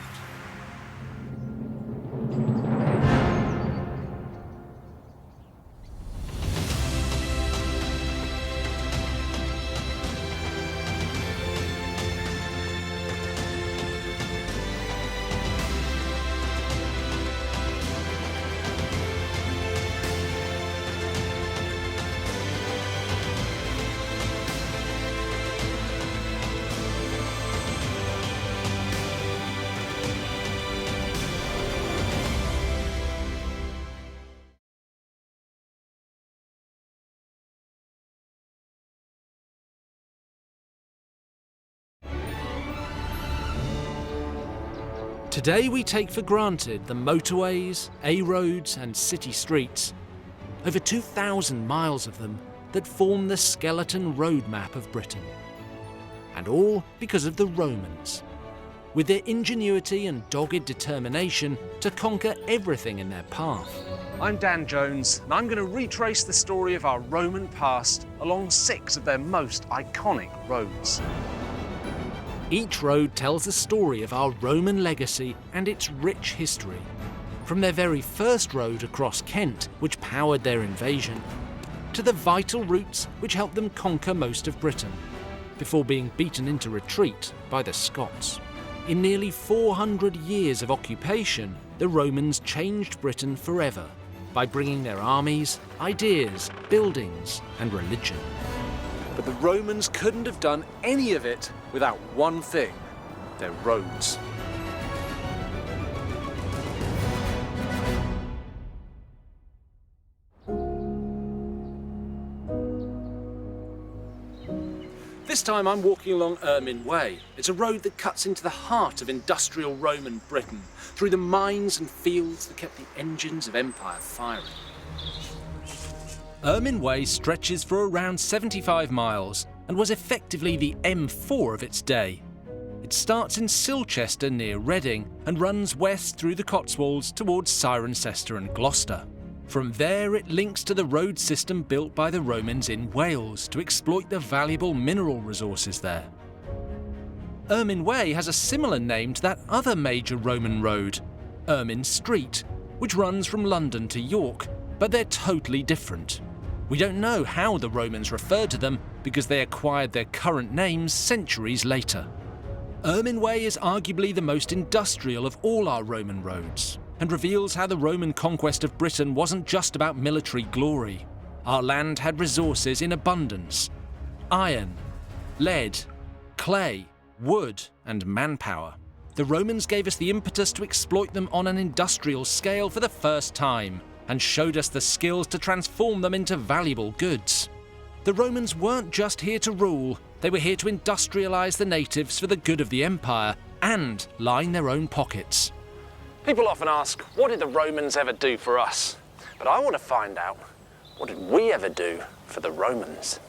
Today we take for granted the motorways, A-roads and city streets, over 2,000 miles of them that form the skeleton road map of Britain. And all because of the Romans, with their ingenuity and dogged determination to conquer everything in their path. I'm Dan Jones, and I'm going to retrace the story of our Roman past along 6 of their most iconic roads. Each road tells the story of our Roman legacy and its rich history. From their very first road across Kent, which powered their invasion, to the vital routes which helped them conquer most of Britain, before being beaten into retreat by the Scots. In nearly 400 years of occupation, the Romans changed Britain forever by bringing their armies, ideas, buildings and religion. But the Romans couldn't have done any of it without one thing, their roads. This time I'm walking along Ermine Way. It's a road that cuts into the heart of industrial Roman Britain, through the mines and fields that kept the engines of empire firing. Ermine Way stretches for around 75 miles and was effectively the M4 of its day. It starts in Silchester near Reading and runs west through the Cotswolds towards Cirencester and Gloucester. From there it links to the road system built by the Romans in Wales to exploit the valuable mineral resources there. Ermine Way has a similar name to that other major Roman road, Ermine Street, which runs from London to York, but they're totally different. We don't know how the Romans referred to them because they acquired their current names centuries later. Ermine Way is arguably the most industrial of all our Roman roads and reveals how the Roman conquest of Britain wasn't just about military glory. Our land had resources in abundance: iron, lead, clay, wood, and manpower. The Romans gave us the impetus to exploit them on an industrial scale for the first time and showed us the skills to transform them into valuable goods. The Romans weren't just here to rule, they were here to industrialize the natives for the good of the empire and line their own pockets. People often ask, what did the Romans ever do for us? But I want to find out, what did we ever do for the Romans?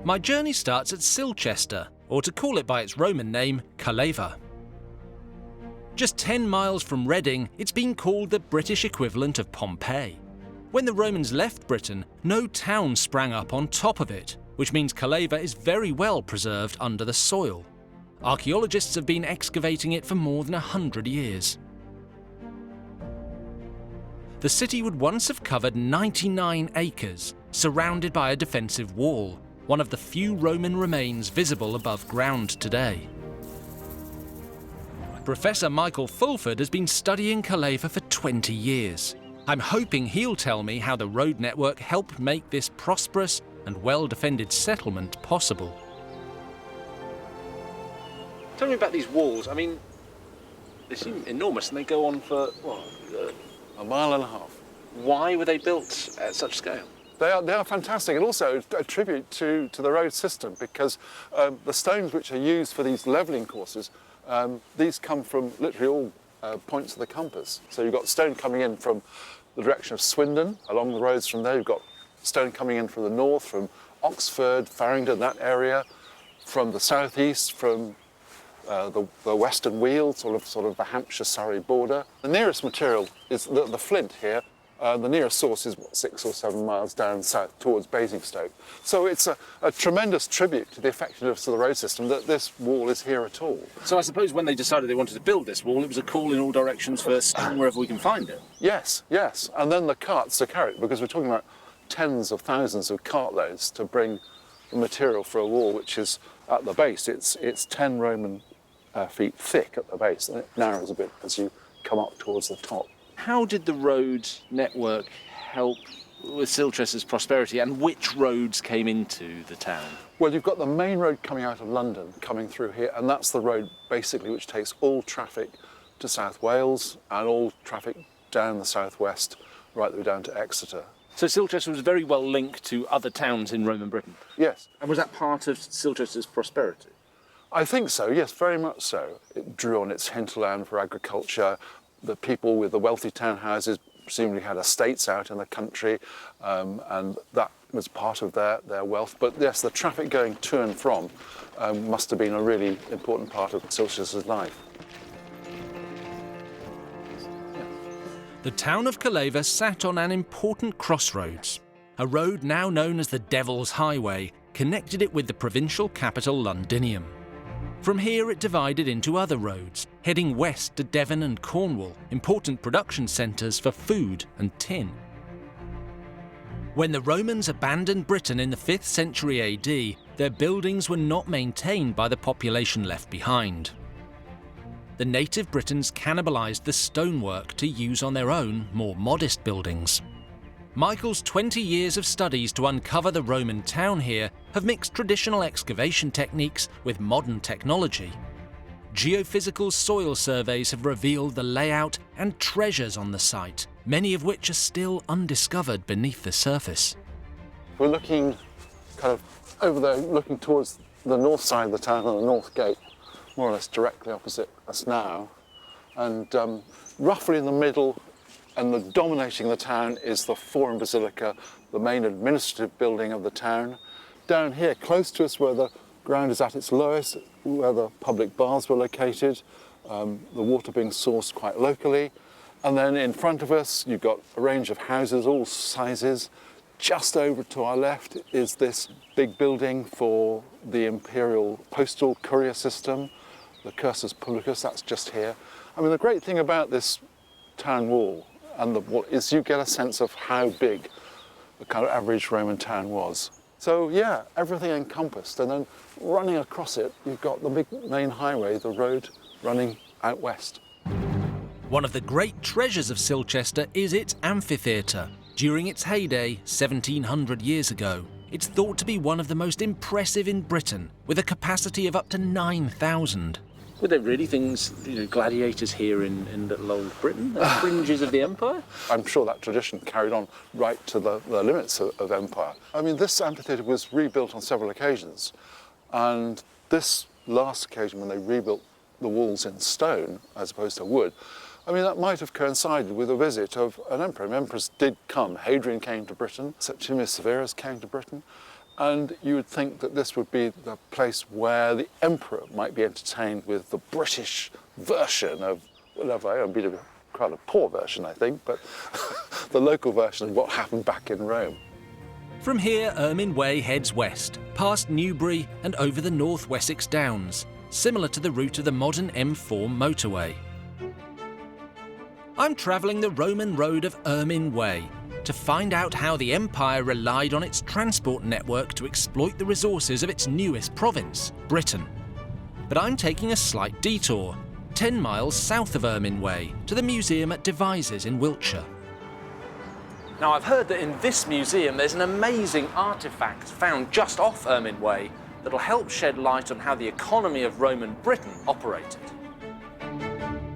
My journey starts at Silchester, or to call it by its Roman name, Caleva. Just 10 miles from Reading, it's been called the British equivalent of Pompeii. When the Romans left Britain, no town sprang up on top of it, which means Caleva is very well preserved under the soil. Archaeologists have been excavating it for more than 100 years. The city would once have covered 99 acres, surrounded by a defensive wall, one of the few Roman remains visible above ground today. Professor Michael Fulford has been studying Caleva for 20 years. I'm hoping he'll tell me how the road network helped make this prosperous and well-defended settlement possible. Tell me about these walls. I mean, they seem enormous and they go on for, what, a mile and a half. Why were they built at such scale? They are fantastic, and also a tribute to the road system, because the stones which are used for these levelling courses, these come from literally all points of the compass. So you've got stone coming in from the direction of Swindon, along the roads from there. You've got stone coming in from the north, from Oxford, Farringdon, that area, from the southeast, from the Western Weald, sort of the Hampshire-Surrey border. The nearest material is the flint here. The nearest source is, 6 or 7 miles down south towards Basingstoke. So it's a tremendous tribute to the effectiveness of the road system that this wall is here at all. So I suppose when they decided they wanted to build this wall, it was a call in all directions for stone wherever we can find it. Yes, yes. And then the carts to carry it, because we're talking about tens of thousands of cartloads to bring the material for a wall which is at the base. It's 10 Roman feet thick at the base, and it narrows a bit as you come up towards the top. How did the road network help with Silchester's prosperity, and which roads came into the town? Well, you've got the main road coming out of London coming through here, and that's the road basically which takes all traffic to South Wales and all traffic down the southwest right through down to Exeter. So Silchester was very well linked to other towns in Roman Britain? Yes. And was that part of Silchester's prosperity? I think so, yes, very much so. It drew on its hinterland for agriculture. The people with the wealthy townhouses presumably had estates out in the country, and that was part of their wealth. But yes, the traffic going to and from must have been a really important part of Silchester's life. The town of Caleva sat on an important crossroads. A road now known as the Devil's Highway connected it with the provincial capital Londinium. From here it divided into other roads, heading west to Devon and Cornwall, important production centres for food and tin. When the Romans abandoned Britain in the 5th century AD, their buildings were not maintained by the population left behind. The native Britons cannibalised the stonework to use on their own, more modest buildings. Michael's 20 years of studies to uncover the Roman town here have mixed traditional excavation techniques with modern technology. Geophysical soil surveys have revealed the layout and treasures on the site, many of which are still undiscovered beneath the surface. We're looking kind of over there, looking towards the north side of the town and the north gate, more or less directly opposite us now. And roughly in the middle and dominating the town is the Forum Basilica, the main administrative building of the town. Down here, close to us where the ground is at its lowest, where the public baths were located, the water being sourced quite locally. And then in front of us, you've got a range of houses, all sizes, Just over to our left is this big building for the imperial postal courier system, the Cursus Publicus, that's just here. I mean, the great thing about this town wall and the wall is you get a sense of how big the kind of average Roman town was. So yeah, everything encompassed, and then running across it, you've got the big main highway, the road running out west. One of the great treasures of Silchester is its amphitheatre. During its heyday, 1700 years ago, it's thought to be one of the most impressive in Britain, with a capacity of up to 9,000. Were there really things, gladiators here in little old Britain, the fringes of the empire? I'm sure that tradition carried on right to the limits of empire. I mean, this amphitheatre was rebuilt on several occasions, and this last occasion when they rebuilt the walls in stone as opposed to wood, I mean, that might have coincided with a visit of an emperor. Emperors did come. Hadrian came to Britain, Septimius Severus came to Britain, and you would think that this would be the place where the emperor might be entertained with the British version of whatever. It would be quite a poor version, I think, but the local version of what happened back in Rome. From here, Ermine Way heads west, past Newbury and over the North Wessex Downs, similar to the route of the modern M4 motorway. I'm travelling the Roman road of Ermine Way to find out how the empire relied on its transport network to exploit the resources of its newest province, Britain. But I'm taking a slight detour, 10 miles south of Ermine Way, to the museum at Devizes in Wiltshire. Now, I've heard that in this museum there's an amazing artefact found just off Ermine Way that'll help shed light on how the economy of Roman Britain operated.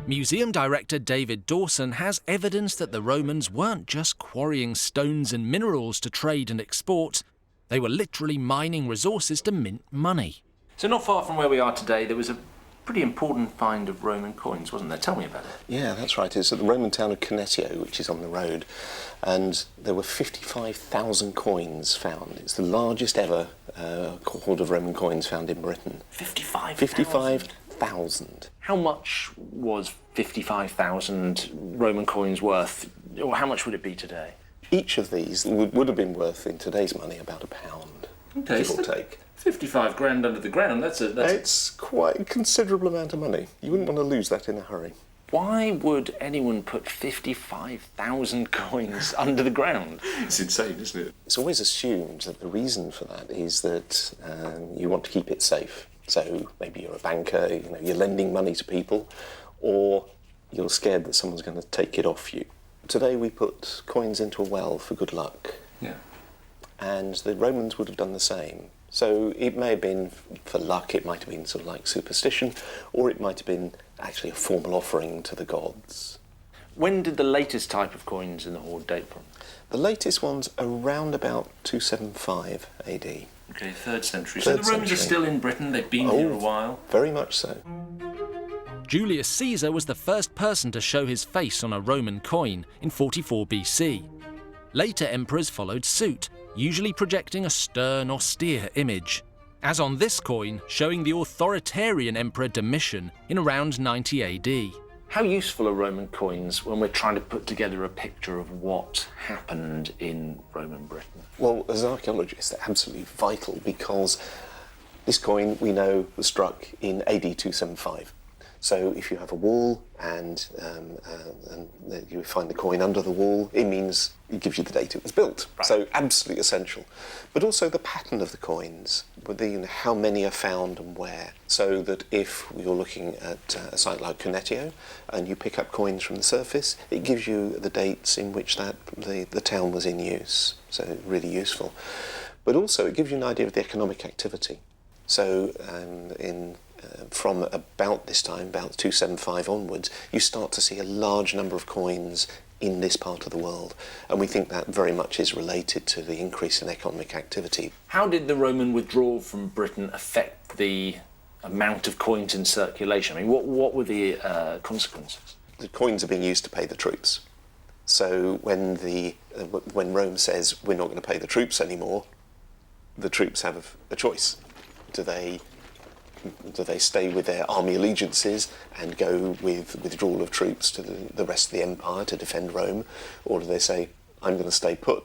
Museum director David Dawson has evidence that the Romans weren't just quarrying stones and minerals to trade and export, they were literally mining resources to mint money. So not far from where we are today, there was a pretty important find of Roman coins, wasn't there? Tell me about it. Yeah, that's right. It's at the Roman town of Cannetio, which is on the road, and there were 55,000 coins found. It's the largest ever hoard of Roman coins found in Britain. 55,000. How much was 55,000 Roman coins worth, or how much would it be today? Each of these would have been worth, in today's money, about £1, Okay, give or take. 55 grand under the ground, It's quite a considerable amount of money. You wouldn't want to lose that in a hurry. Why would anyone put 55,000 coins under the ground? It's insane, isn't it? It's always assumed that the reason for that is that you want to keep it safe. So maybe you're a banker, you're lending money to people, or you're scared that someone's going to take it off you. Today we put coins into a well for good luck. Yeah. And the Romans would have done the same. So it may have been for luck, it might have been sort of like superstition, or it might have been actually a formal offering to the gods. When did the latest type of coins in the hoard date from? The latest one's around about 275 AD. Okay, 3rd century. So the Romans are still in Britain, they've been here a while? Very much so. Julius Caesar was the first person to show his face on a Roman coin in 44 BC. Later emperors followed suit, usually projecting a stern, austere image, as on this coin showing the authoritarian emperor Domitian in around 90 AD. How useful are Roman coins when we're trying to put together a picture of what happened in Roman Britain? Well, as archaeologists, they're absolutely vital because this coin, we know, was struck in AD 275. So if you have a wall and you find the coin under the wall, it means it gives you the date it was built. Right. So absolutely essential. But also the pattern of the coins, how many are found and where. So that if you're looking at a site like Cannetio and you pick up coins from the surface, it gives you the dates in which the town was in use. So really useful. But also it gives you an idea of the economic activity. So from about this time, about 275 onwards, you start to see a large number of coins in this part of the world. And we think that very much is related to the increase in economic activity. How did the Roman withdrawal from Britain affect the amount of coins in circulation? I mean, what were the consequences? The coins are being used to pay the troops. So when Rome says we're not going to pay the troops anymore, the troops have a choice. Do they stay with their army allegiances and go with withdrawal of troops to the rest of the empire to defend Rome, or do they say, I'm going to stay put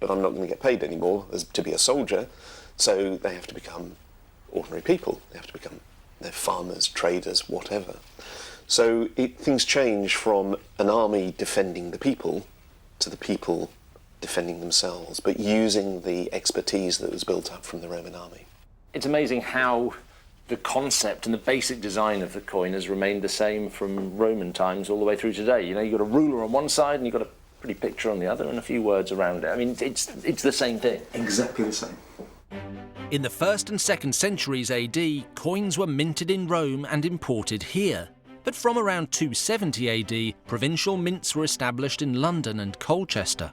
but I'm not going to get paid anymore to be a soldier. So they have to become ordinary people. They have to become farmers, traders, whatever. So things change from an army defending the people to the people defending themselves, but using the expertise that was built up from the Roman army. It's amazing how the concept and the basic design of the coin has remained the same from Roman times all the way through today. You know, you've got a ruler on one side and you've got a pretty picture on the other and a few words around it. I mean, it's the same thing. Exactly the same. In the 1st and 2nd centuries AD, coins were minted in Rome and imported here. But from around 270 AD, provincial mints were established in London and Colchester.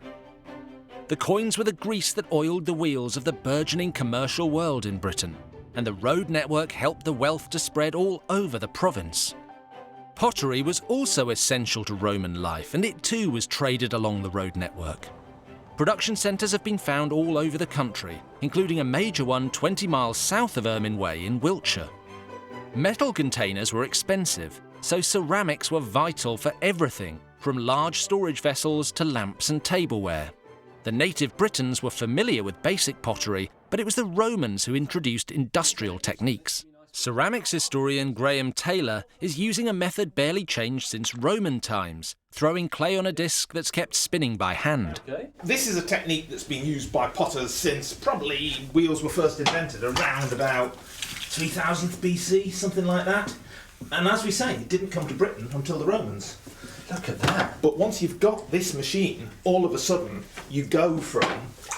The coins were the grease that oiled the wheels of the burgeoning commercial world in Britain, and the road network helped the wealth to spread all over the province. Pottery was also essential to Roman life, and it too was traded along the road network. Production centres have been found all over the country, including a major one 20 miles south of Ermine Way in Wiltshire. Metal containers were expensive, so ceramics were vital for everything, from large storage vessels to lamps and tableware. The native Britons were familiar with basic pottery, but it was the Romans who introduced industrial techniques. Ceramics historian Graham Taylor is using a method barely changed since Roman times, throwing clay on a disc that's kept spinning by hand. This is a technique that's been used by potters since probably wheels were first invented, around about 3000 BC, something like that. And as we say, it didn't come to Britain until the Romans. Look at that. But once you've got this machine, all of a sudden you go from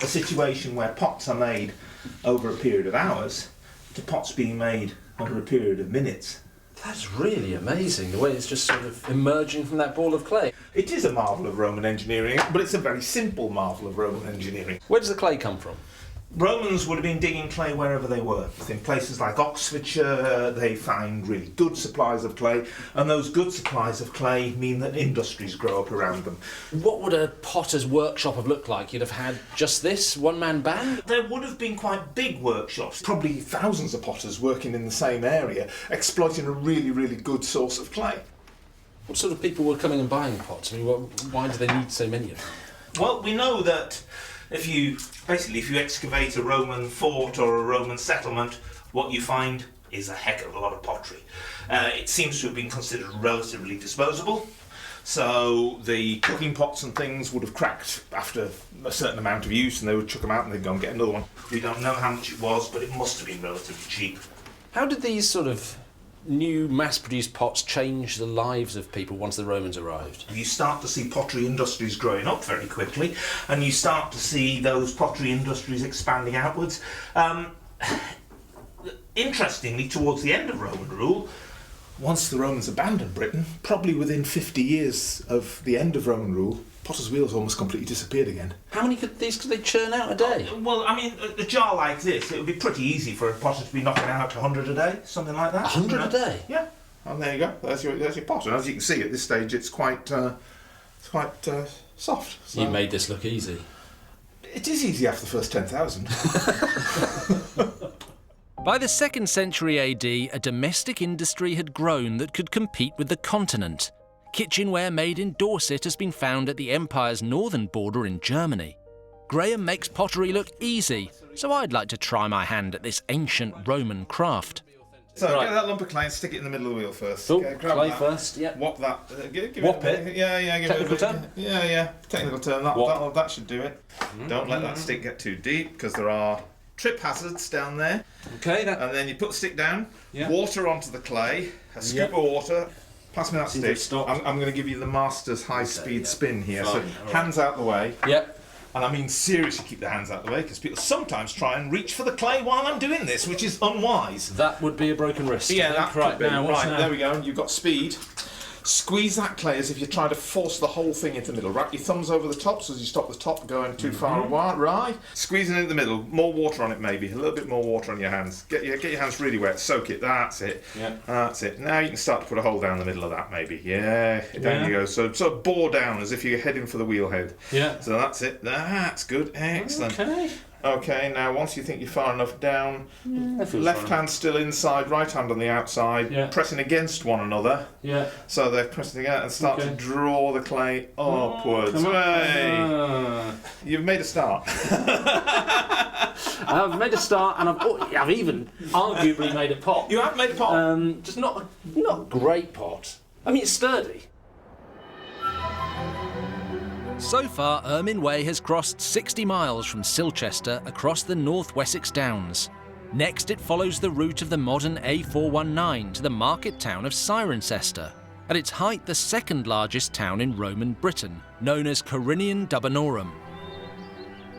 a situation where pots are made over a period of hours to pots being made over a period of minutes. That's really amazing, the way it's just sort of emerging from that ball of clay. It is a marvel of Roman engineering, but it's a very simple marvel of Roman engineering. Where does the clay come from? Romans would have been digging clay wherever they were. In places like Oxfordshire, they find really good supplies of clay, and those good supplies of clay mean that industries grow up around them. What would a potter's workshop have looked like? You'd have had just this one-man band? There would have been quite big workshops, probably thousands of potters working in the same area, exploiting a really, really good source of clay. What sort of people were coming and buying pots? I mean, why do they need so many of them? Well, we know that if you excavate a Roman fort or a Roman settlement, what you find is a heck of a lot of pottery. It seems to have been considered relatively disposable, so the cooking pots and things would have cracked after a certain amount of use, and they would chuck them out and they'd go and get another one. We don't know how much it was, but it must have been relatively cheap. How did these sort of new mass-produced pots change the lives of people once the Romans arrived? You start to see pottery industries growing up very quickly, and you start to see those pottery industries expanding outwards. Interestingly, towards the end of Roman rule, once the Romans abandoned Britain, probably within 50 years of the end of Roman rule, potter's wheels almost completely disappeared again. How many could they churn out a day? Well, I mean, a jar like this, it would be pretty easy for a potter to be knocking out 100 a day, something like that. 100 a day? Yeah. And there you go. There's your pot. And as you can see at this stage, it's quite soft. So. You made this look easy. It is easy after the first 10,000. By the 2nd century AD, a domestic industry had grown that could compete with the continent. Kitchenware made in Dorset has been found at the empire's northern border in Germany. Graham makes pottery look easy, so I'd like to try my hand at this ancient Roman craft. So get that lump of clay and stick it in the middle of the wheel first. Oh, grab clay that. first, yeah. Whop that. Whop it? Yeah, give Technical it a term? Yeah. Technical term. That should do it. Don't let that stick get too deep, because there are trip hazards down there. Okay. And then you put the stick down, water onto the clay, a scoop of water. Pass me that stick. I'm going to give you the master's high-speed spin here. Fine. So hands out the way. Yep. And I mean seriously keep the hands out the way, because people sometimes try and reach for the clay while I'm doing this, which is unwise. That would be a broken wrist. Yeah, that right could be. now. Right, there we go. And you've got speed. Squeeze that clay as if you're trying to force the whole thing into the middle. Wrap your thumbs over the top so as you stop the top going too far wide. Right. Squeezing it in the middle. More water on it maybe. A little bit more water on your hands. Get your hands really wet. Soak it. That's it. Yeah. That's it. Now you can start to put a hole down the middle of that maybe. Yeah. Down you go. So sort of bore down as if you're heading for the wheel head. Yeah. So that's it. That's good. Excellent. Okay. Okay, now once you think you're far enough down, that feels left fine. hand still inside, right hand on the outside, Yeah. pressing against one another. Yeah. So they're pressing together and start to draw the clay upwards. come on. Hey! You've made a start. I've made a start, and I've even arguably made a pot. You have made a pot? Just not a great pot. I mean, it's sturdy. So far, Ermine Way has crossed 60 miles from Silchester across the North Wessex Downs. Next, it follows the route of the modern A419 to the market town of Cirencester, at its height the second largest town in Roman Britain, known as Corinium Dubanorum.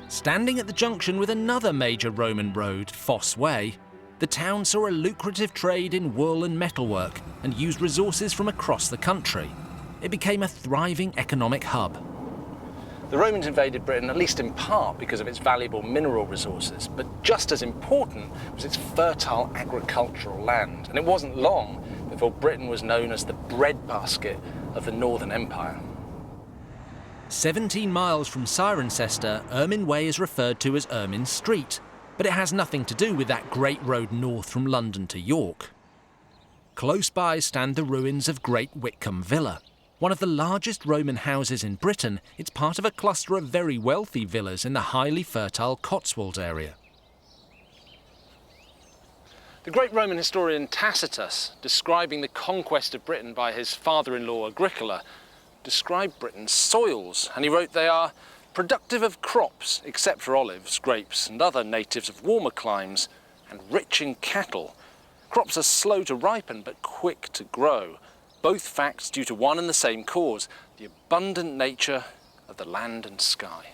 Standing at the junction with another major Roman road, Fosse Way, the town saw a lucrative trade in wool and metalwork and used resources from across the country. It became a thriving economic hub. The Romans invaded Britain, at least in part, because of its valuable mineral resources, but just as important was its fertile agricultural land. And it wasn't long before Britain was known as the breadbasket of the Northern Empire. 17 miles from Cirencester, Ermine Way is referred to as Ermine Street, but it has nothing to do with that great road north from London to York. Close by stand the ruins of Great Whitcomb Villa. One of the largest Roman houses in Britain, it's part of a cluster of very wealthy villas in the highly fertile Cotswolds area. The great Roman historian Tacitus, describing the conquest of Britain by his father-in-law Agricola, described Britain's soils, and he wrote they are productive of crops, except for olives, grapes and other natives of warmer climes, and rich in cattle. Crops are slow to ripen but quick to grow. Both facts due to one and the same cause, the abundant nature of the land and sky.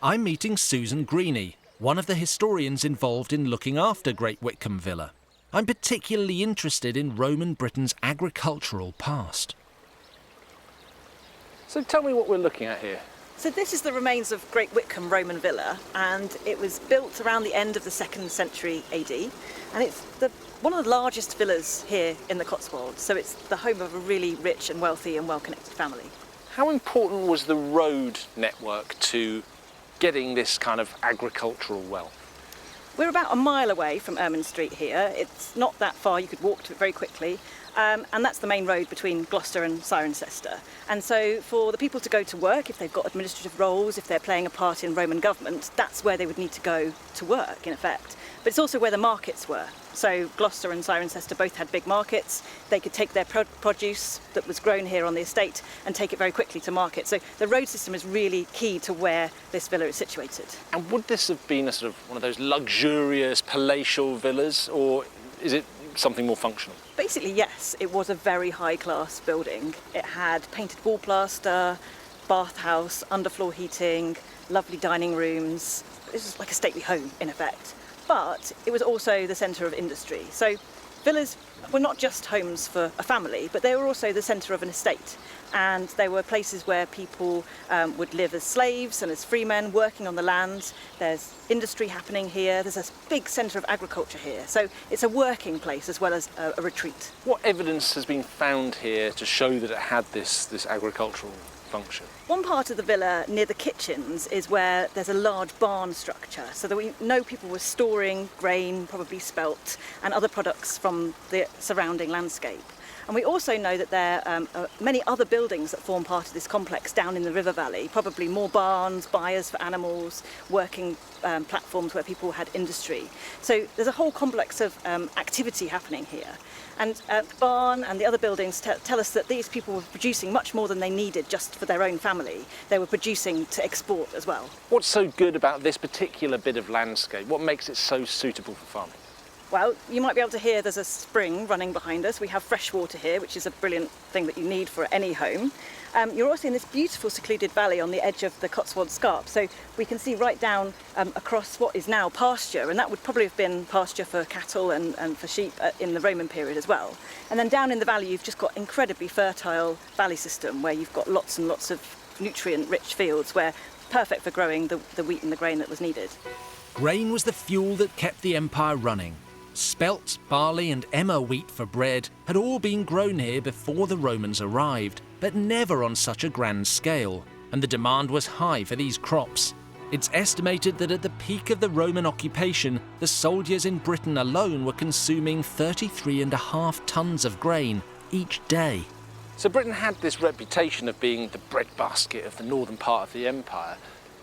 I'm meeting Susan Greeny, one of the historians involved in looking after Great Whitcomb Villa. I'm particularly interested in Roman Britain's agricultural past. So tell me what we're looking at here. So this is the remains of Great Whitcomb Roman Villa, and it was built around the end of the 2nd century AD, and it's one of the largest villas here in the Cotswolds, so it's the home of a really rich and wealthy and well-connected family. How important was the road network to getting this kind of agricultural wealth? We're about a mile away from Ermine Street here. It's not that far, you could walk to it very quickly. And that's the main road between Gloucester and Cirencester. And so for the people to go to work, if they've got administrative roles, if they're playing a part in Roman government, that's where they would need to go to work, in effect. But it's also where the markets were. So Gloucester and Cirencester both had big markets. They could take their produce that was grown here on the estate and take it very quickly to market. So the road system is really key to where this villa is situated. And would this have been a sort of one of those luxurious palatial villas, or is it something more functional? Basically, yes, it was a very high-class building. It had painted wall plaster, bathhouse, underfloor heating, lovely dining rooms. It was like a stately home, in effect. But it was also the centre of industry. So villas were not just homes for a family, but they were also the centre of an estate. And they were places where people would live as slaves and as free men working on the land. There's industry happening here. There's a big centre of agriculture here. So it's a working place as well as a retreat. What evidence has been found here to show that it had this agricultural function? One part of the villa near the kitchens is where there's a large barn structure, so that we know people were storing grain, probably spelt, and other products from the surrounding landscape. And we also know that there are many other buildings that form part of this complex down in the river valley, probably more barns, byres for animals, working platforms where people had industry. So there's a whole complex of activity happening here. And the barn and the other buildings tell us that these people were producing much more than they needed just for their own family. They were producing to export as well. What's so good about this particular bit of landscape? What makes it so suitable for farming? Well, you might be able to hear there's a spring running behind us. We have fresh water here, which is a brilliant thing that you need for any home. You're also in this beautiful secluded valley on the edge of the Cotswold Scarp, so we can see right down across what is now pasture, and that would probably have been pasture for cattle and for sheep in the Roman period as well. And then down in the valley you've just got incredibly fertile valley system where you've got lots and lots of nutrient-rich fields where perfect for growing the wheat and the grain that was needed. Grain was the fuel that kept the empire running. Spelt, barley and emmer wheat for bread had all been grown here before the Romans arrived, but never on such a grand scale. and the demand was high for these crops. It's estimated that at the peak of the Roman occupation, the soldiers in Britain alone were consuming 33.5 tons of grain each day. So Britain had this reputation of being the breadbasket of the northern part of the empire.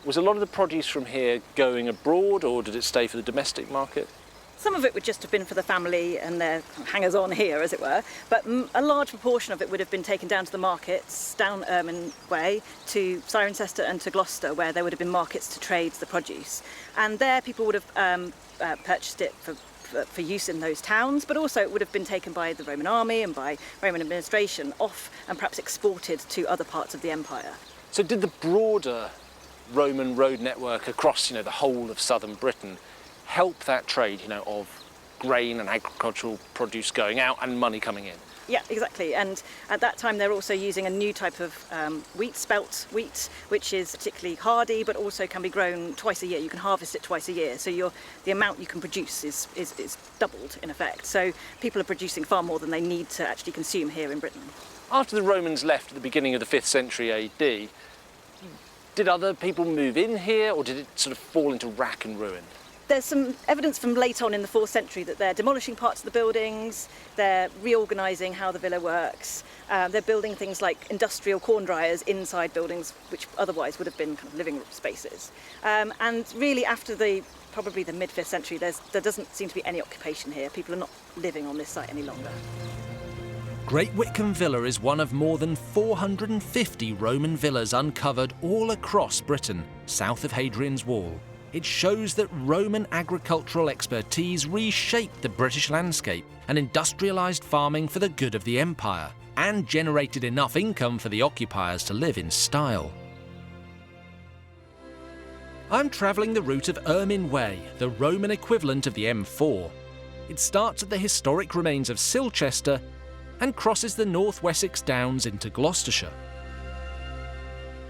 Was a lot of the produce from here going abroad, or did it stay for the domestic market? Some of it would just have been for the family and their hangers-on here, as it were, but a large proportion of it would have been taken down to the markets, down Ermine Way, to Cirencester and to Gloucester, where there would have been markets to trade the produce. And there people would have purchased it for use in those towns, but also it would have been taken by the Roman army and by Roman administration off and perhaps exported to other parts of the empire. So did the broader Roman road network across, the whole of southern Britain help that trade, of grain and agricultural produce going out and money coming in? Yeah, exactly. And at that time, they're also using a new type of wheat, spelt wheat, which is particularly hardy, but also can be grown twice a year. You can harvest it twice a year. So the amount you can produce is doubled, in effect. So people are producing far more than they need to actually consume here in Britain. After the Romans left at the beginning of the 5th century AD, did other people move in here, or did it sort of fall into rack and ruin? There's some evidence from late on in the 4th century that they're demolishing parts of the buildings, they're reorganising how the villa works, they're building things like industrial corn dryers inside buildings which otherwise would have been kind of living spaces. And really after probably the mid-5th century, there doesn't seem to be any occupation here. People are not living on this site any longer. Great Whitcomb Villa is one of more than 450 Roman villas uncovered all across Britain, south of Hadrian's Wall. It shows that Roman agricultural expertise reshaped the British landscape and industrialised farming for the good of the empire, and generated enough income for the occupiers to live in style. I'm travelling the route of Ermine Way, the Roman equivalent of the M4. It starts at the historic remains of Silchester and crosses the North Wessex Downs into Gloucestershire.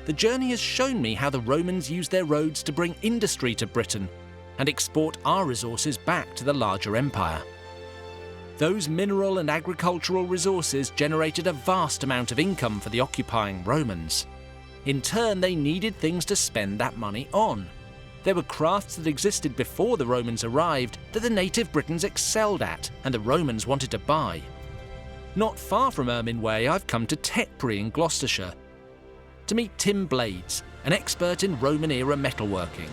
The journey has shown me how the Romans used their roads to bring industry to Britain and export our resources back to the larger empire. Those mineral and agricultural resources generated a vast amount of income for the occupying Romans. In turn, they needed things to spend that money on. There were crafts that existed before the Romans arrived that the native Britons excelled at and the Romans wanted to buy. Not far from Ermine Way, I've come to Tetbury in Gloucestershire to meet Tim Blades, an expert in Roman-era metalworking.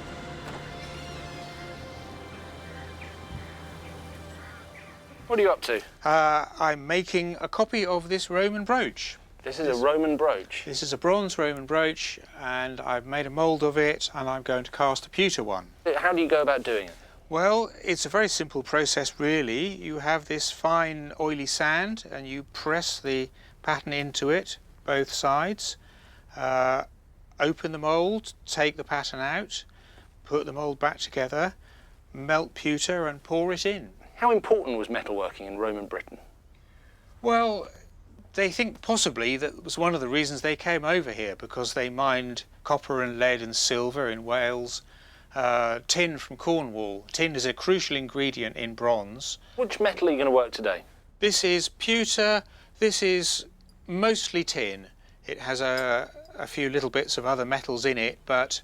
What are you up to? I'm making a copy of this Roman brooch. This is a Roman brooch? This is a bronze Roman brooch, and I've made a mould of it, and I'm going to cast a pewter one. How do you go about doing it? Well, it's a very simple process, really. You have this fine, oily sand, and you press the pattern into it, both sides. Open the mould, take the pattern out, put the mould back together, melt pewter and pour it in. How important was metalworking in Roman Britain? Well, they think possibly that was one of the reasons they came over here, because they mined copper and lead and silver in Wales, tin from Cornwall. Tin is a crucial ingredient in bronze. Which metal are you going to work today? This is pewter, this is mostly tin. It has a few little bits of other metals in it, but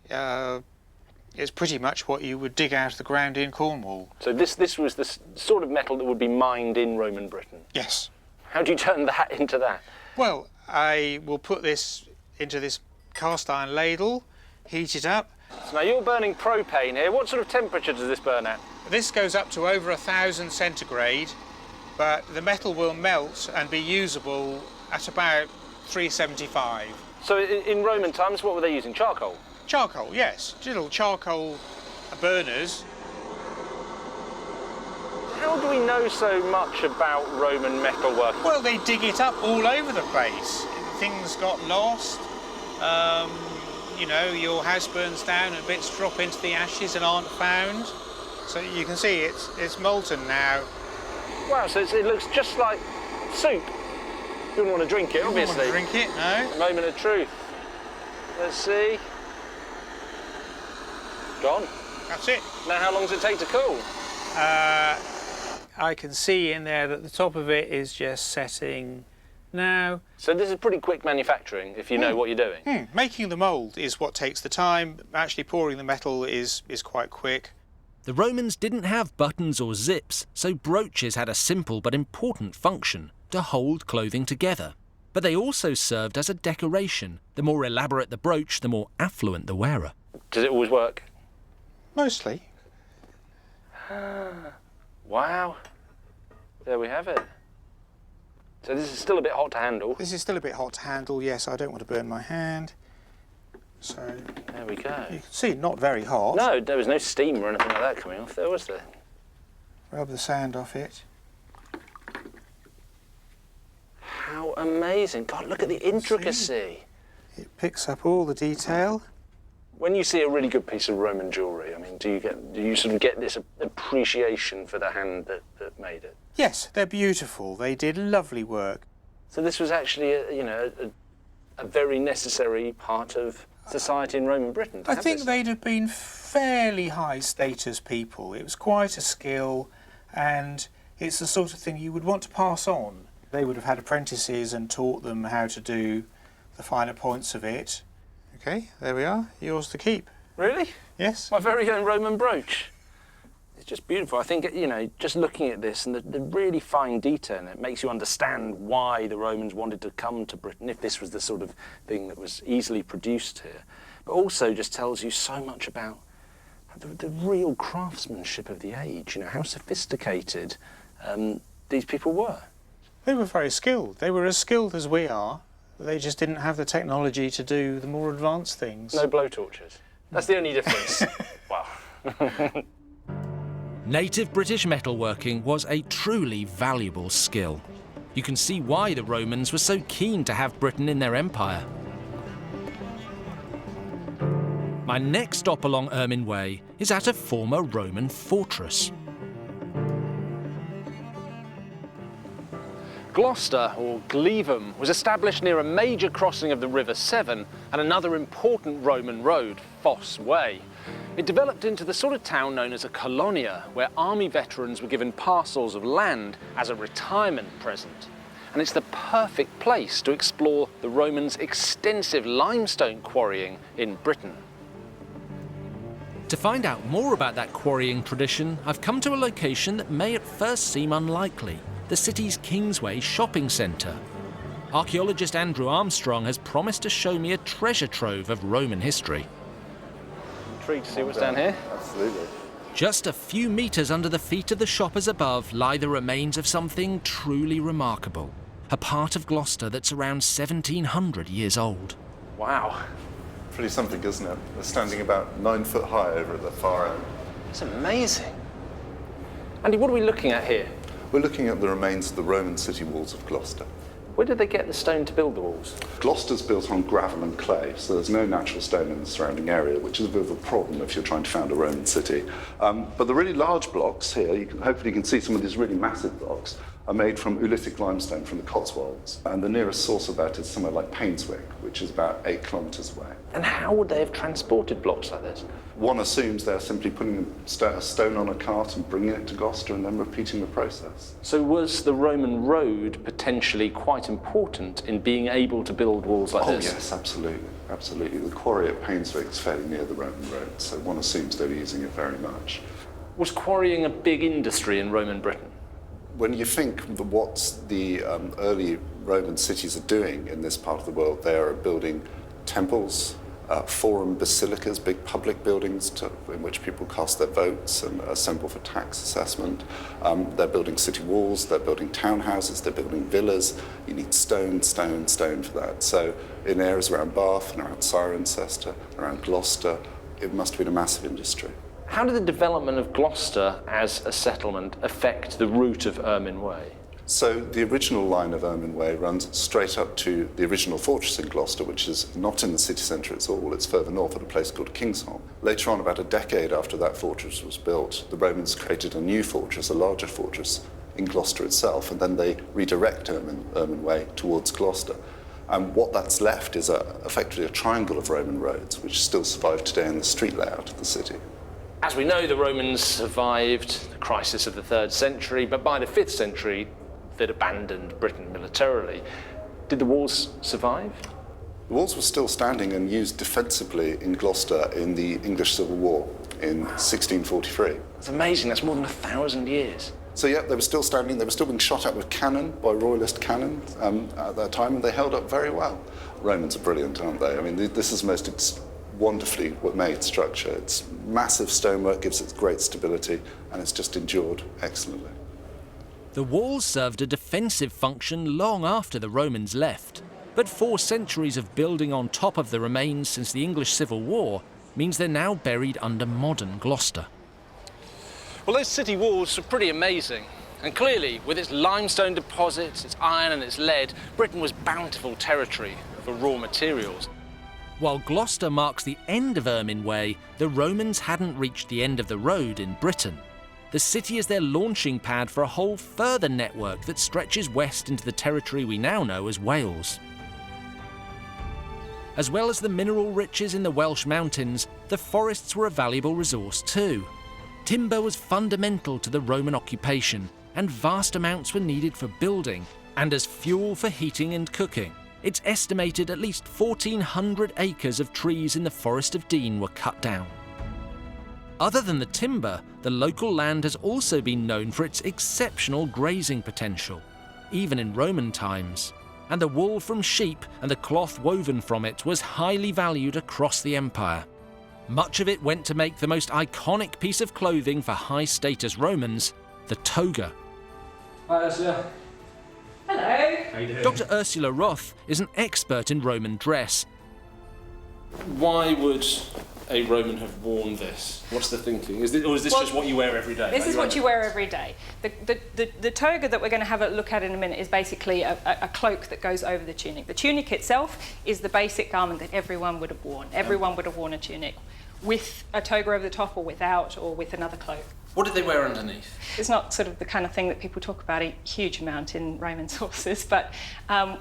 it's pretty much what you would dig out of the ground in Cornwall. So this was the sort of metal that would be mined in Roman Britain? Yes. How do you turn that into that? Well, I will put this into this cast iron ladle, heat it up. So now you're burning propane here. What sort of temperature does this burn at? This goes up to over 1,000 centigrade, but the metal will melt and be usable at about 375. So in Roman times, what were they using? Charcoal? Charcoal, yes. Little charcoal burners. How do we know so much about Roman metalwork? Well, they dig it up all over the place. Things got lost. You know, your house burns down and bits drop into the ashes and aren't found. So you can see it's molten now. Wow, so it looks just like soup. You wouldn't want to drink it, obviously. You wouldn't drink it, no. Moment of truth. Let's see. Gone. That's it. Now how long does it take to cool? I can see in there that the top of it is just setting Now, So this is pretty quick manufacturing if you know what you're doing. making the mould is what takes the time. Actually pouring the metal is quite quick. The Romans didn't have buttons or zips, so brooches had a simple but important function to hold clothing together. But they also served as a decoration. The more elaborate the brooch, the more affluent the wearer. Does it always work? Mostly. Wow. There we have it. So this is still a bit hot to handle. This is still a bit hot to handle, yes, I don't want to burn my hand. So there we go. You can see, not very hot. No, there was no steam or anything like that coming off there, was there? Rub the sand off it. How amazing. God, look at the intricacy. It picks up all the detail. When you see a really good piece of Roman jewellery, I mean, do you sort of get this appreciation for the hand that made it? Yes, they're beautiful. They did lovely work. So this was actually, a very necessary part of society in Roman Britain. I think they'd have been fairly high status people. It was quite a skill, and it's the sort of thing you would want to pass on. They would have had apprentices and taught them how to do the finer points of it. Okay, there we are. Yours to keep. Really? Yes. My very own Roman brooch. It's just beautiful. I think, just looking at this and the really fine detail in it makes you understand why the Romans wanted to come to Britain, if this was the sort of thing that was easily produced here. But also just tells you so much about the real craftsmanship of the age, how sophisticated these people were. They were very skilled. They were as skilled as we are. They just didn't have the technology to do the more advanced things. No blowtorches. That's the only difference. Wow. Native British metalworking was a truly valuable skill. You can see why the Romans were so keen to have Britain in their empire. My next stop along Ermine Way is at a former Roman fortress. Gloucester, or Glevum, was established near a major crossing of the River Severn and another important Roman road, Fosse Way. It developed into the sort of town known as a colonia, where army veterans were given parcels of land as a retirement present. And it's the perfect place to explore the Romans' extensive limestone quarrying in Britain. To find out more about that quarrying tradition, I've come to a location that may at first seem unlikely. The city's Kingsway shopping centre. Archaeologist Andrew Armstrong has promised to show me a treasure trove of Roman history. Intrigued to see what's down here? Absolutely. Just a few metres under the feet of the shoppers above lie the remains of something truly remarkable. A part of Gloucester that's around 1700 years old. Wow. Pretty something, isn't it? They're standing about 9 foot high over at the far end. It's amazing. Andy, what are we looking at here? We're looking at the remains of the Roman city walls of Gloucester. Where did they get the stone to build the walls? Gloucester's built on gravel and clay, so there's no natural stone in the surrounding area, which is a bit of a problem if you're trying to found a Roman city. But the really large blocks here, hopefully you can see some of these really massive blocks, are made from oolitic limestone from the Cotswolds. And the nearest source of that is somewhere like Painswick, which is about 8 kilometres away. And how would they have transported blocks like this? One assumes they're simply putting a stone on a cart and bringing it to Gloucester and then repeating the process. So was the Roman road potentially quite important in being able to build walls like this? Oh yes, absolutely, absolutely. The quarry at Painswick is fairly near the Roman road, so one assumes they were using it very much. Was quarrying a big industry in Roman Britain? When you think what the early Roman cities are doing in this part of the world, they are building temples, forum basilicas, big public buildings in which people cast their votes and assemble for tax assessment. They're building city walls, they're building townhouses, they're building villas. You need stone, stone, stone for that. So in areas around Bath and around Cirencester, around Gloucester, it must have been a massive industry. How did the development of Gloucester as a settlement affect the route of Ermine Way? So the original line of Ermine Way runs straight up to the original fortress in Gloucester, which is not in the city centre at all. It's further north at a place called Kingsholm. Later on, about a decade after that fortress was built, the Romans created a new fortress, a larger fortress in Gloucester itself, and then they redirect Ermine Way towards Gloucester. And what that's left is effectively a triangle of Roman roads, which still survive today in the street layout of the city. As we know, the Romans survived the crisis of the 3rd century, but by the 5th century, they'd abandoned Britain militarily. Did the walls survive? The walls were still standing and used defensively in Gloucester in the English Civil War in 1643. That's amazing, that's more than 1,000 years. So yeah, they were still standing, they were still being shot at with cannon by royalist cannon at that time, and they held up very well. Romans are brilliant, aren't they? I mean, this is the most wonderfully made structure. It's massive stonework, gives it great stability, and it's just endured excellently. The walls served a defensive function long after the Romans left. But 4 centuries of building on top of the remains since the English Civil War means they're now buried under modern Gloucester. Well, those city walls are pretty amazing. And clearly, with its limestone deposits, its iron and its lead, Britain was bountiful territory for raw materials. While Gloucester marks the end of Ermine Way, the Romans hadn't reached the end of the road in Britain. The city is their launching pad for a whole further network that stretches west into the territory we now know as Wales. As well as the mineral riches in the Welsh mountains, the forests were a valuable resource too. Timber was fundamental to the Roman occupation, and vast amounts were needed for building and as fuel for heating and cooking. It's estimated at least 1,400 acres of trees in the Forest of Dean were cut down. Other than the timber, the local land has also been known for its exceptional grazing potential, even in Roman times. And the wool from sheep and the cloth woven from it was highly valued across the empire. Much of it went to make the most iconic piece of clothing for high-status Romans, the toga. Hi, Ursula. Hello. How you doing? Dr. Ursula Roth is an expert in Roman dress. Why would a Roman have worn this? What's the thinking? Is this just what you wear every day? This is what you wear every day. The toga that we're going to have a look at in a minute is basically a cloak that goes over the tunic. The tunic itself is the basic garment that everyone would have worn. Everyone would have worn a tunic with a toga over the top or without or with another cloak. What did they wear underneath? It's not sort of the kind of thing that people talk about a huge amount in Roman sources, but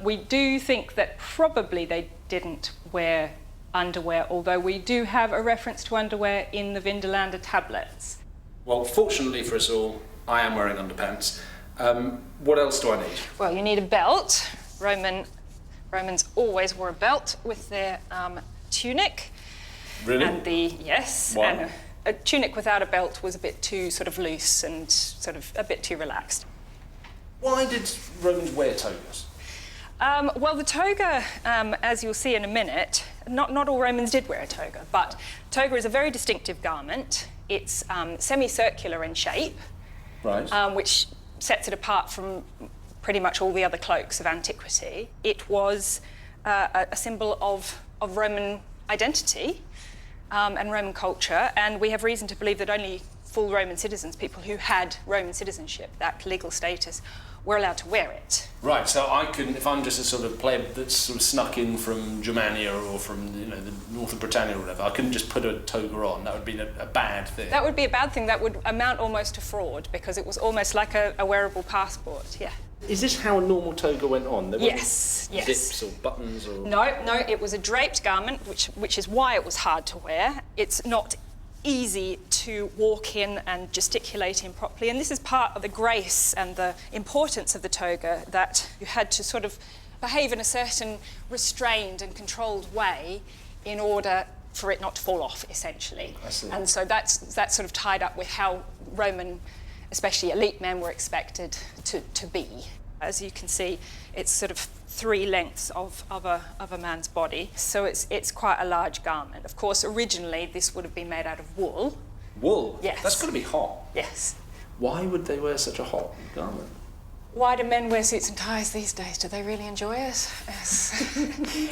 we do think that probably they didn't wear underwear, although we do have a reference to underwear in the Vindolanda tablets. Well, fortunately for us all, I am wearing underpants. What else do I need? Well, you need a belt. Romans always wore a belt with their tunic. Really? And yes. Why? And a tunic without a belt was a bit too sort of loose and sort of a bit too relaxed. Why did Romans wear togas? Well, the toga, as you'll see in a minute, not all Romans did wear a toga, but toga is a very distinctive garment. It's semicircular in shape, right. Which sets it apart from pretty much all the other cloaks of antiquity. It was a symbol of Roman identity and Roman culture, and we have reason to believe that only full Roman citizens, people who had Roman citizenship, that legal status, were allowed to wear it. Right, so I couldn't, if I'm just a sort of player that's sort of snuck in from Germania or from the north of Britannia or whatever, I couldn't just put a toga on. That would be a bad thing. That would be a bad thing. That would amount almost to fraud because it was almost like a wearable passport. Yeah. Is this how a normal toga went on? There Yes. Zips or buttons or? No, it was a draped garment, which is why it was hard to wear. It's not easy to walk in and gesticulate in properly, and this is part of the grace and the importance of the toga, that you had to sort of behave in a certain restrained and controlled way in order for it not to fall off, essentially. I see. And so that's sort of tied up with how Roman, especially elite men, were expected to be. As you can see, it's sort of 3 lengths of a man's body, so it's quite a large garment. Of course, originally this would have been made out of wool. Wool? Yes. That's got to be hot. Yes. Why would they wear such a hot garment? Why do men wear suits and ties these days? Do they really enjoy it? Yes.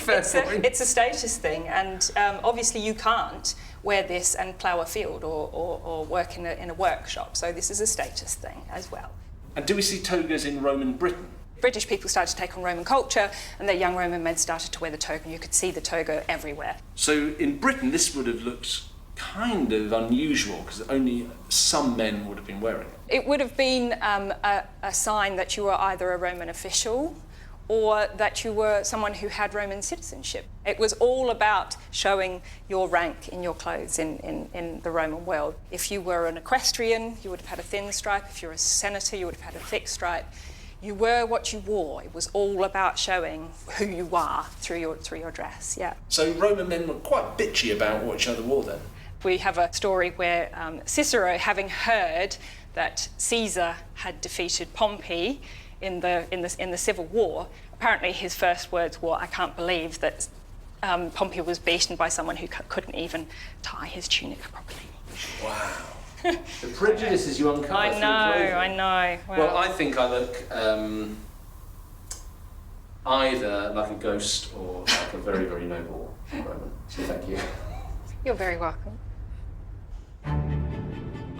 Fair point. It's a status thing, and obviously you can't wear this and plough a field or work in a workshop, so this is a status thing as well. And do we see togas in Roman Britain? British people started to take on Roman culture, and their young Roman men started to wear the toga, and you could see the toga everywhere. So in Britain, this would have looked kind of unusual because only some men would have been wearing it. It would have been a sign that you were either a Roman official or that you were someone who had Roman citizenship. It was all about showing your rank in your clothes in the Roman world. If you were an equestrian, you would have had a thin stripe. If you were a senator, you would have had a thick stripe. You were what you wore. It was all about showing who you are through your dress, yeah. So Roman men were quite bitchy about what each other wore then? We have a story where Cicero, having heard that Caesar had defeated Pompey in the civil war, apparently his first words were, "I can't believe that Pompey was beaten by someone who couldn't even tie his tunic properly." Wow. The prejudices you uncover. I know. Well, I think I look either like a ghost or like a very, very noble Roman. So thank you. You're very welcome.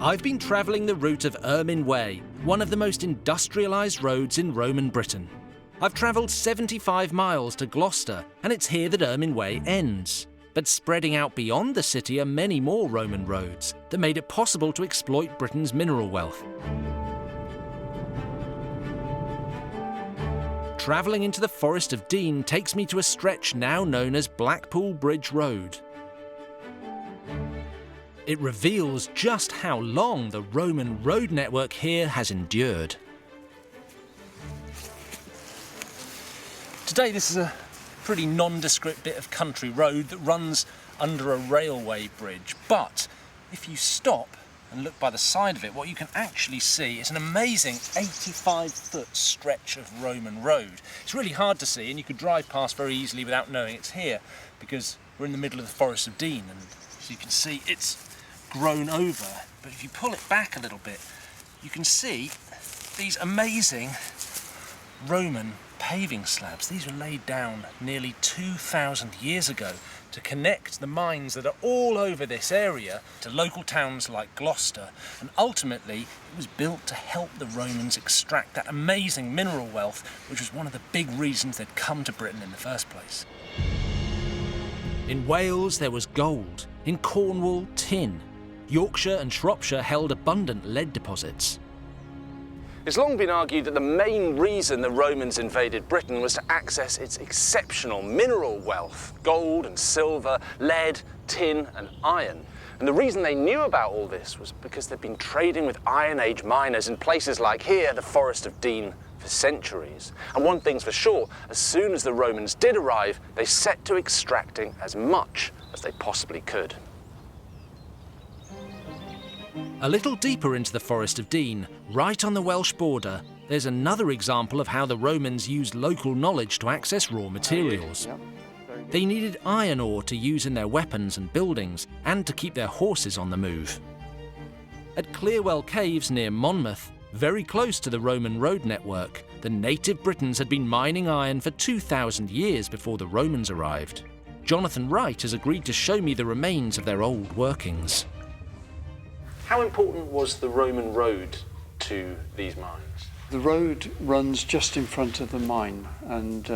I've been travelling the route of Ermine Way, one of the most industrialised roads in Roman Britain. I've travelled 75 miles to Gloucester, and it's here that Ermine Way ends. But spreading out beyond the city are many more Roman roads that made it possible to exploit Britain's mineral wealth. Travelling into the Forest of Dean takes me to a stretch now known as Blackpool Bridge Road. It reveals just how long the Roman road network here has endured. Today this is a pretty nondescript bit of country road that runs under a railway bridge, but if you stop and look by the side of it, what you can actually see is an amazing 85-foot stretch of Roman road. It's really hard to see, and you could drive past very easily without knowing it's here, because we're in the middle of the Forest of Dean, and as you can see it's grown over. But if you pull it back a little bit, you can see these amazing Roman paving slabs. These were laid down nearly 2,000 years ago to connect the mines that are all over this area to local towns like Gloucester, and ultimately it was built to help the Romans extract that amazing mineral wealth, which was one of the big reasons they'd come to Britain in the first place. In Wales there was gold, in Cornwall tin. Yorkshire and Shropshire held abundant lead deposits. It's long been argued that the main reason the Romans invaded Britain was to access its exceptional mineral wealth, gold and silver, lead, tin and iron. And the reason they knew about all this was because they'd been trading with Iron Age miners in places like here, the Forest of Dean, for centuries. And one thing's for sure, as soon as the Romans did arrive, they set to extracting as much as they possibly could. A little deeper into the Forest of Dean, right on the Welsh border, there's another example of how the Romans used local knowledge to access raw materials. They needed iron ore to use in their weapons and buildings, and to keep their horses on the move. At Clearwell Caves near Monmouth, very close to the Roman road network, the native Britons had been mining iron for 2,000 years before the Romans arrived. Jonathan Wright has agreed to show me the remains of their old workings. How important was the Roman road to these mines? The road runs just in front of the mine, and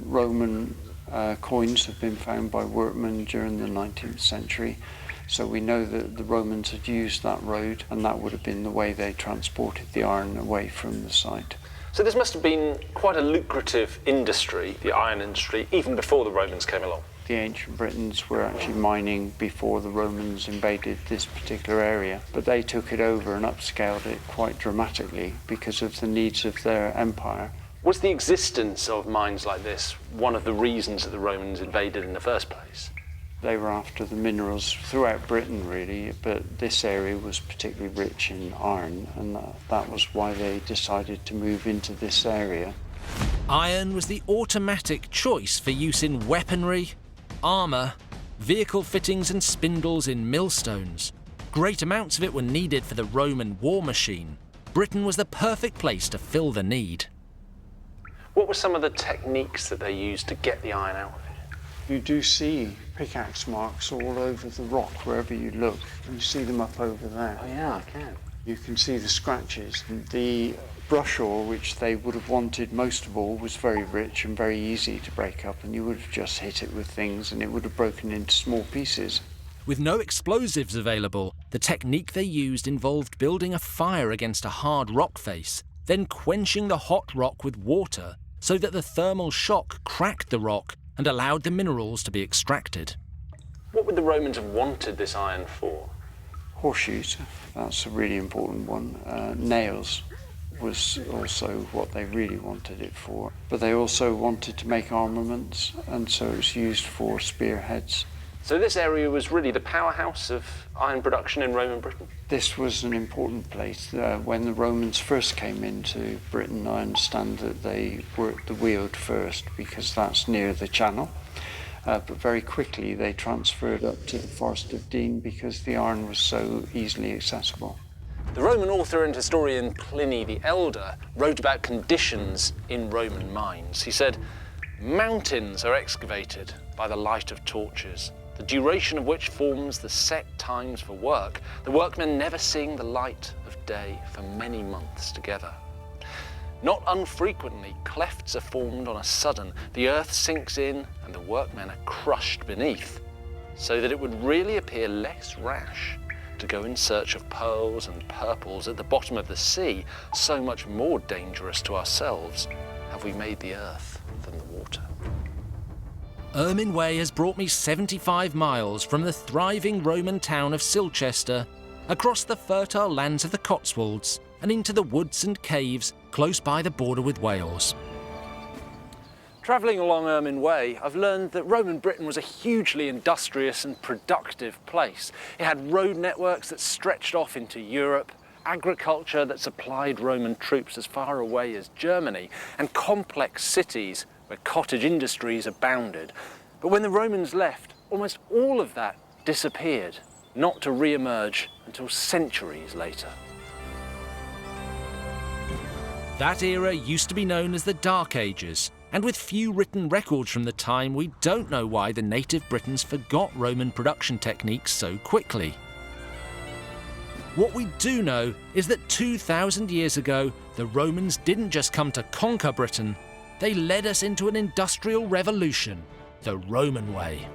Roman coins have been found by workmen during the 19th century. So we know that the Romans had used that road, and that would have been the way they transported the iron away from the site. So this must have been quite a lucrative industry, the iron industry, even before the Romans came along. The ancient Britons were actually mining before the Romans invaded this particular area, but they took it over and upscaled it quite dramatically because of the needs of their empire. Was the existence of mines like this one of the reasons that the Romans invaded in the first place? They were after the minerals throughout Britain, really, but this area was particularly rich in iron, and that was why they decided to move into this area. Iron was the automatic choice for use in weaponry, armour, vehicle fittings and spindles in millstones. Great amounts of it were needed for the Roman war machine. Britain was the perfect place to fill the need. What were some of the techniques that they used to get the iron out of it? You do see pickaxe marks all over the rock wherever you look. Can you see them up over there? Oh yeah, I can. You can see the scratches. The brush ore, which they would have wanted most of all, was very rich and very easy to break up, and you would have just hit it with things and it would have broken into small pieces. With no explosives available, the technique they used involved building a fire against a hard rock face, then quenching the hot rock with water so that the thermal shock cracked the rock and allowed the minerals to be extracted. What would the Romans have wanted this iron for? Horseshoes, that's a really important one. Nails. was also what they really wanted it for. But they also wanted to make armaments, and so it was used for spearheads. So this area was really the powerhouse of iron production in Roman Britain? This was an important place. When the Romans first came into Britain, I understand that they worked the Weald first because that's near the Channel. But very quickly they transferred up to the Forest of Dean because the iron was so easily accessible. The Roman author and historian Pliny the Elder wrote about conditions in Roman mines. He said, "Mountains are excavated by the light of torches, the duration of which forms the set times for work, the workmen never seeing the light of day for many months together. Not unfrequently, clefts are formed on a sudden, the earth sinks in and the workmen are crushed beneath, so that it would really appear less rash to go in search of pearls and purples at the bottom of the sea, so much more dangerous to ourselves have we made the earth than the water." Ermine Way has brought me 75 miles from the thriving Roman town of Silchester, across the fertile lands of the Cotswolds, and into the woods and caves close by the border with Wales. Travelling along Ermine Way, I've learned that Roman Britain was a hugely industrious and productive place. It had road networks that stretched off into Europe, agriculture that supplied Roman troops as far away as Germany, and complex cities where cottage industries abounded. But when the Romans left, almost all of that disappeared, not to re-emerge until centuries later. That era used to be known as the Dark Ages, and with few written records from the time, we don't know why the native Britons forgot Roman production techniques so quickly. What we do know is that 2,000 years ago, the Romans didn't just come to conquer Britain, they led us into an industrial revolution, the Roman way.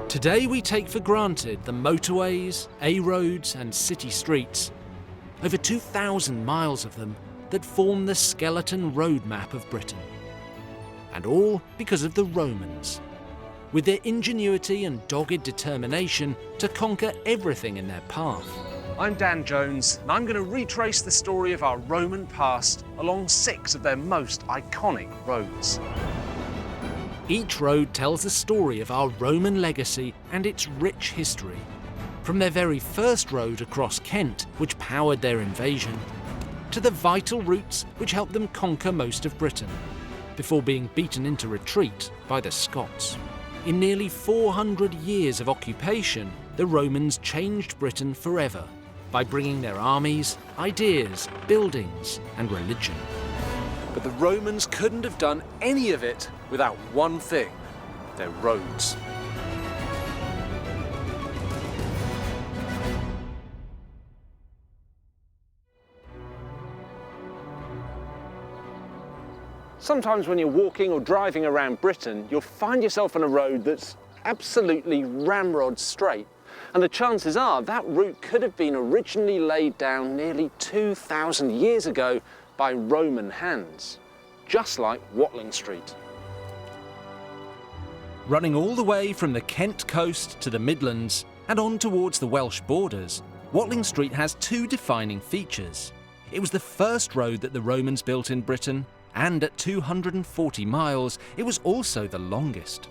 Today we take for granted the motorways, A-roads and city streets, over 2,000 miles of them that form the skeleton road map of Britain. And all because of the Romans, with their ingenuity and dogged determination to conquer everything in their path. I'm Dan Jones, and I'm going to retrace the story of our Roman past along 6 of their most iconic roads. Each road tells the story of our Roman legacy and its rich history. From their very first road across Kent, which powered their invasion, to the vital routes which helped them conquer most of Britain, before being beaten into retreat by the Scots. In nearly 400 years of occupation, the Romans changed Britain forever by bringing their armies, ideas, buildings, and religion. But the Romans couldn't have done any of it without one thing: their roads. Sometimes when you're walking or driving around Britain, you'll find yourself on a road that's absolutely ramrod straight. And the chances are that route could have been originally laid down nearly 2,000 years ago by Roman hands, just like Watling Street. Running all the way from the Kent coast to the Midlands and on towards the Welsh borders, Watling Street has 2 defining features. It was the first road that the Romans built in Britain, and at 240 miles, it was also the longest.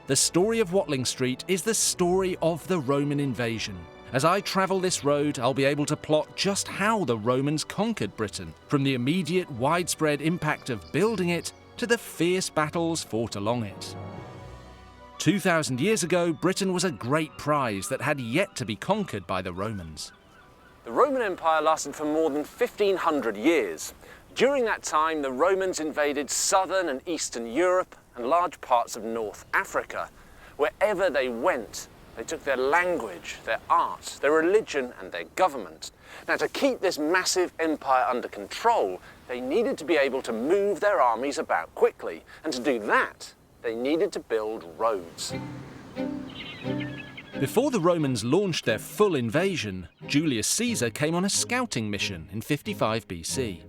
The story of Watling Street is the story of the Roman invasion. As I travel this road, I'll be able to plot just how the Romans conquered Britain, from the immediate widespread impact of building it to the fierce battles fought along it. 2,000 years ago, Britain was a great prize that had yet to be conquered by the Romans. The Roman Empire lasted for more than 1,500 years. During that time, the Romans invaded southern and eastern Europe and large parts of North Africa. Wherever they went, they took their language, their art, their religion and their government. Now, to keep this massive empire under control, they needed to be able to move their armies about quickly. And to do that, they needed to build roads. Before the Romans launched their full invasion, Julius Caesar came on a scouting mission in 55 BC.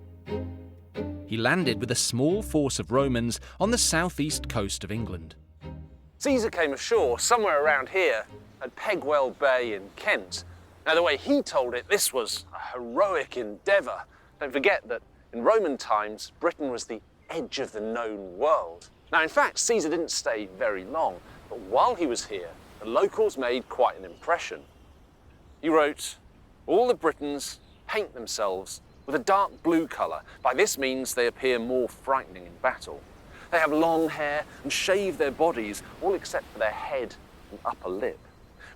He landed with a small force of Romans on the southeast coast of England. Caesar came ashore somewhere around here at Pegwell Bay in Kent. Now, the way he told it, this was a heroic endeavour. Don't forget that in Roman times, Britain was the edge of the known world. Now, in fact, Caesar didn't stay very long, but while he was here, the locals made quite an impression. He wrote, "All the Britons paint themselves with a dark blue colour. By this means they appear more frightening in battle. They have long hair and shave their bodies, all except for their head and upper lip.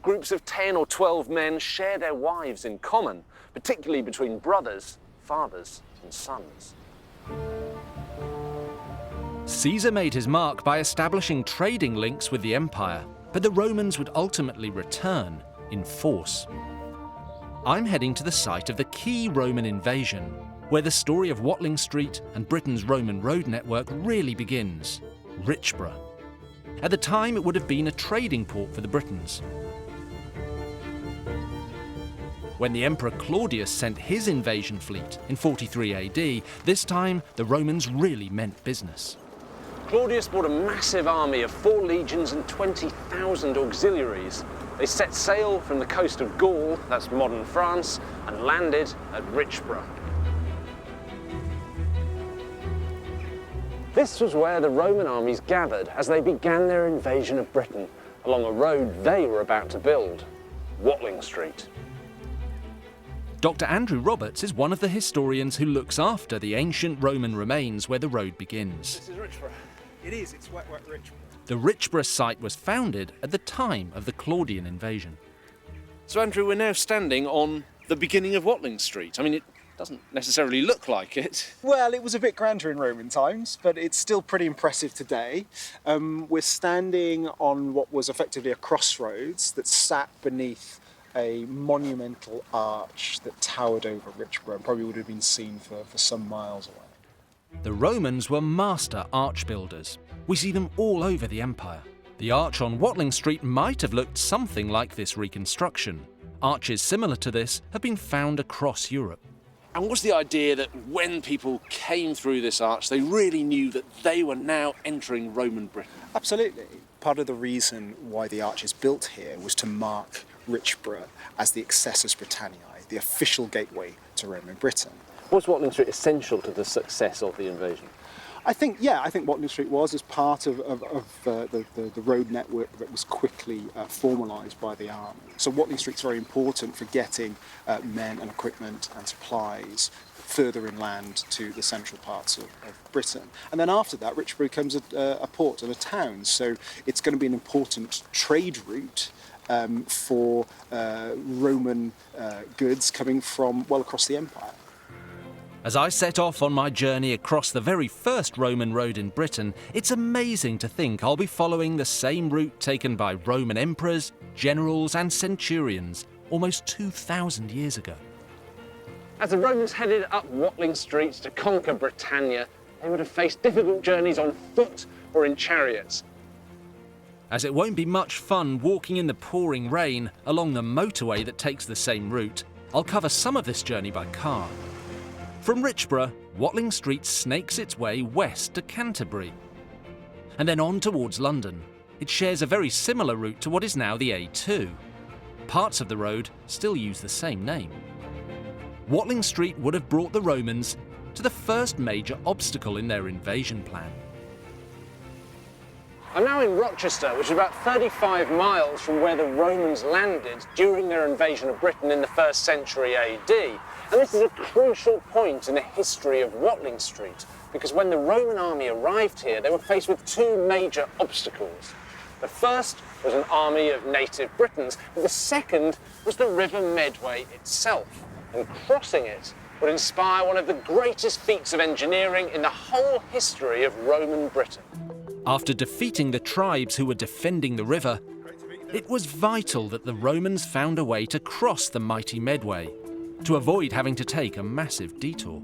Groups of 10 or 12 men share their wives in common, particularly between brothers, fathers and sons." Caesar made his mark by establishing trading links with the empire, but the Romans would ultimately return in force. I'm heading to the site of the key Roman invasion, where the story of Watling Street and Britain's Roman road network really begins, Richborough. At the time, it would have been a trading port for the Britons. When the Emperor Claudius sent his invasion fleet in 43 AD, this time the Romans really meant business. Claudius brought a massive army of 4 legions and 20,000 auxiliaries. They set sail from the coast of Gaul, that's modern France, and landed at Richborough. This was where the Roman armies gathered as they began their invasion of Britain along a road they were about to build, Watling Street. Dr. Andrew Roberts is one of the historians who looks after the ancient Roman remains where the road begins. This is Richborough. It is, it's wet Richborough. The Richborough site was founded at the time of the Claudian invasion. So, Andrew, we're now standing on the beginning of Watling Street. I mean, it doesn't necessarily look like it. Well, it was a bit grander in Roman times, but it's still pretty impressive today. We're standing on what was effectively a crossroads that sat beneath a monumental arch that towered over Richborough and probably would have been seen for some miles away. The Romans were master arch builders. We see them all over the empire. The arch on Watling Street might have looked something like this reconstruction. Arches similar to this have been found across Europe. And was the idea that when people came through this arch, they really knew that they were now entering Roman Britain? Absolutely. Part of the reason why the arch is built here was to mark Richborough as the Accessus Britanniae, the official gateway to Roman Britain. Was Watling Street essential to the success of the invasion? I think Watling Street was as part of the road network that was quickly formalised by the army. So Watling Street's very important for getting men and equipment and supplies further inland to the central parts of Britain. And then after that, Richborough becomes a port and a town. So it's going to be an important trade route for Roman goods coming from well across the empire. As I set off on my journey across the very first Roman road in Britain, it's amazing to think I'll be following the same route taken by Roman emperors, generals and centurions almost 2,000 years ago. As the Romans headed up Watling Street to conquer Britannia, they would have faced difficult journeys on foot or in chariots. As it won't be much fun walking in the pouring rain along the motorway that takes the same route, I'll cover some of this journey by car. From Richborough, Watling Street snakes its way west to Canterbury, and then on towards London. It shares a very similar route to what is now the A2. Parts of the road still use the same name. Watling Street would have brought the Romans to the first major obstacle in their invasion plan. I'm now in Rochester, which is about 35 miles from where the Romans landed during their invasion of Britain in the 1st century AD. And this is a crucial point in the history of Watling Street, because when the Roman army arrived here, they were faced with 2 major obstacles. The first was an army of native Britons, and the second was the River Medway itself. And crossing it would inspire one of the greatest feats of engineering in the whole history of Roman Britain. After defeating the tribes who were defending the river, it was vital that the Romans found a way to cross the mighty Medway, to avoid having to take a massive detour.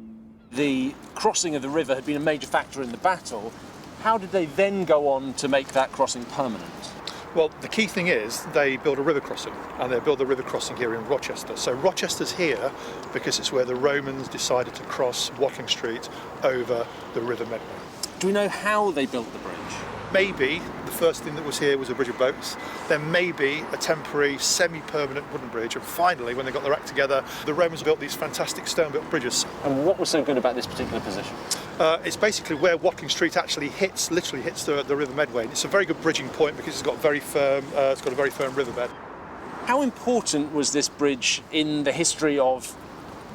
The crossing of the river had been a major factor in the battle. How did they then go on to make that crossing permanent? Well, the key thing is they build a river crossing, and they build a river crossing here in Rochester. So Rochester's here because it's where the Romans decided to cross Watling Street over the River Medway. Do we know how they built the bridge? Maybe the first thing that was here was a bridge of boats, then maybe a temporary, semi-permanent wooden bridge, and finally, when they got their act together, the Romans built these fantastic stone-built bridges. And what was so good about this particular position? It's basically where Watling Street actually literally hits the River Medway. And it's a very good bridging point because it's got a very firm riverbed. How important was this bridge in the history of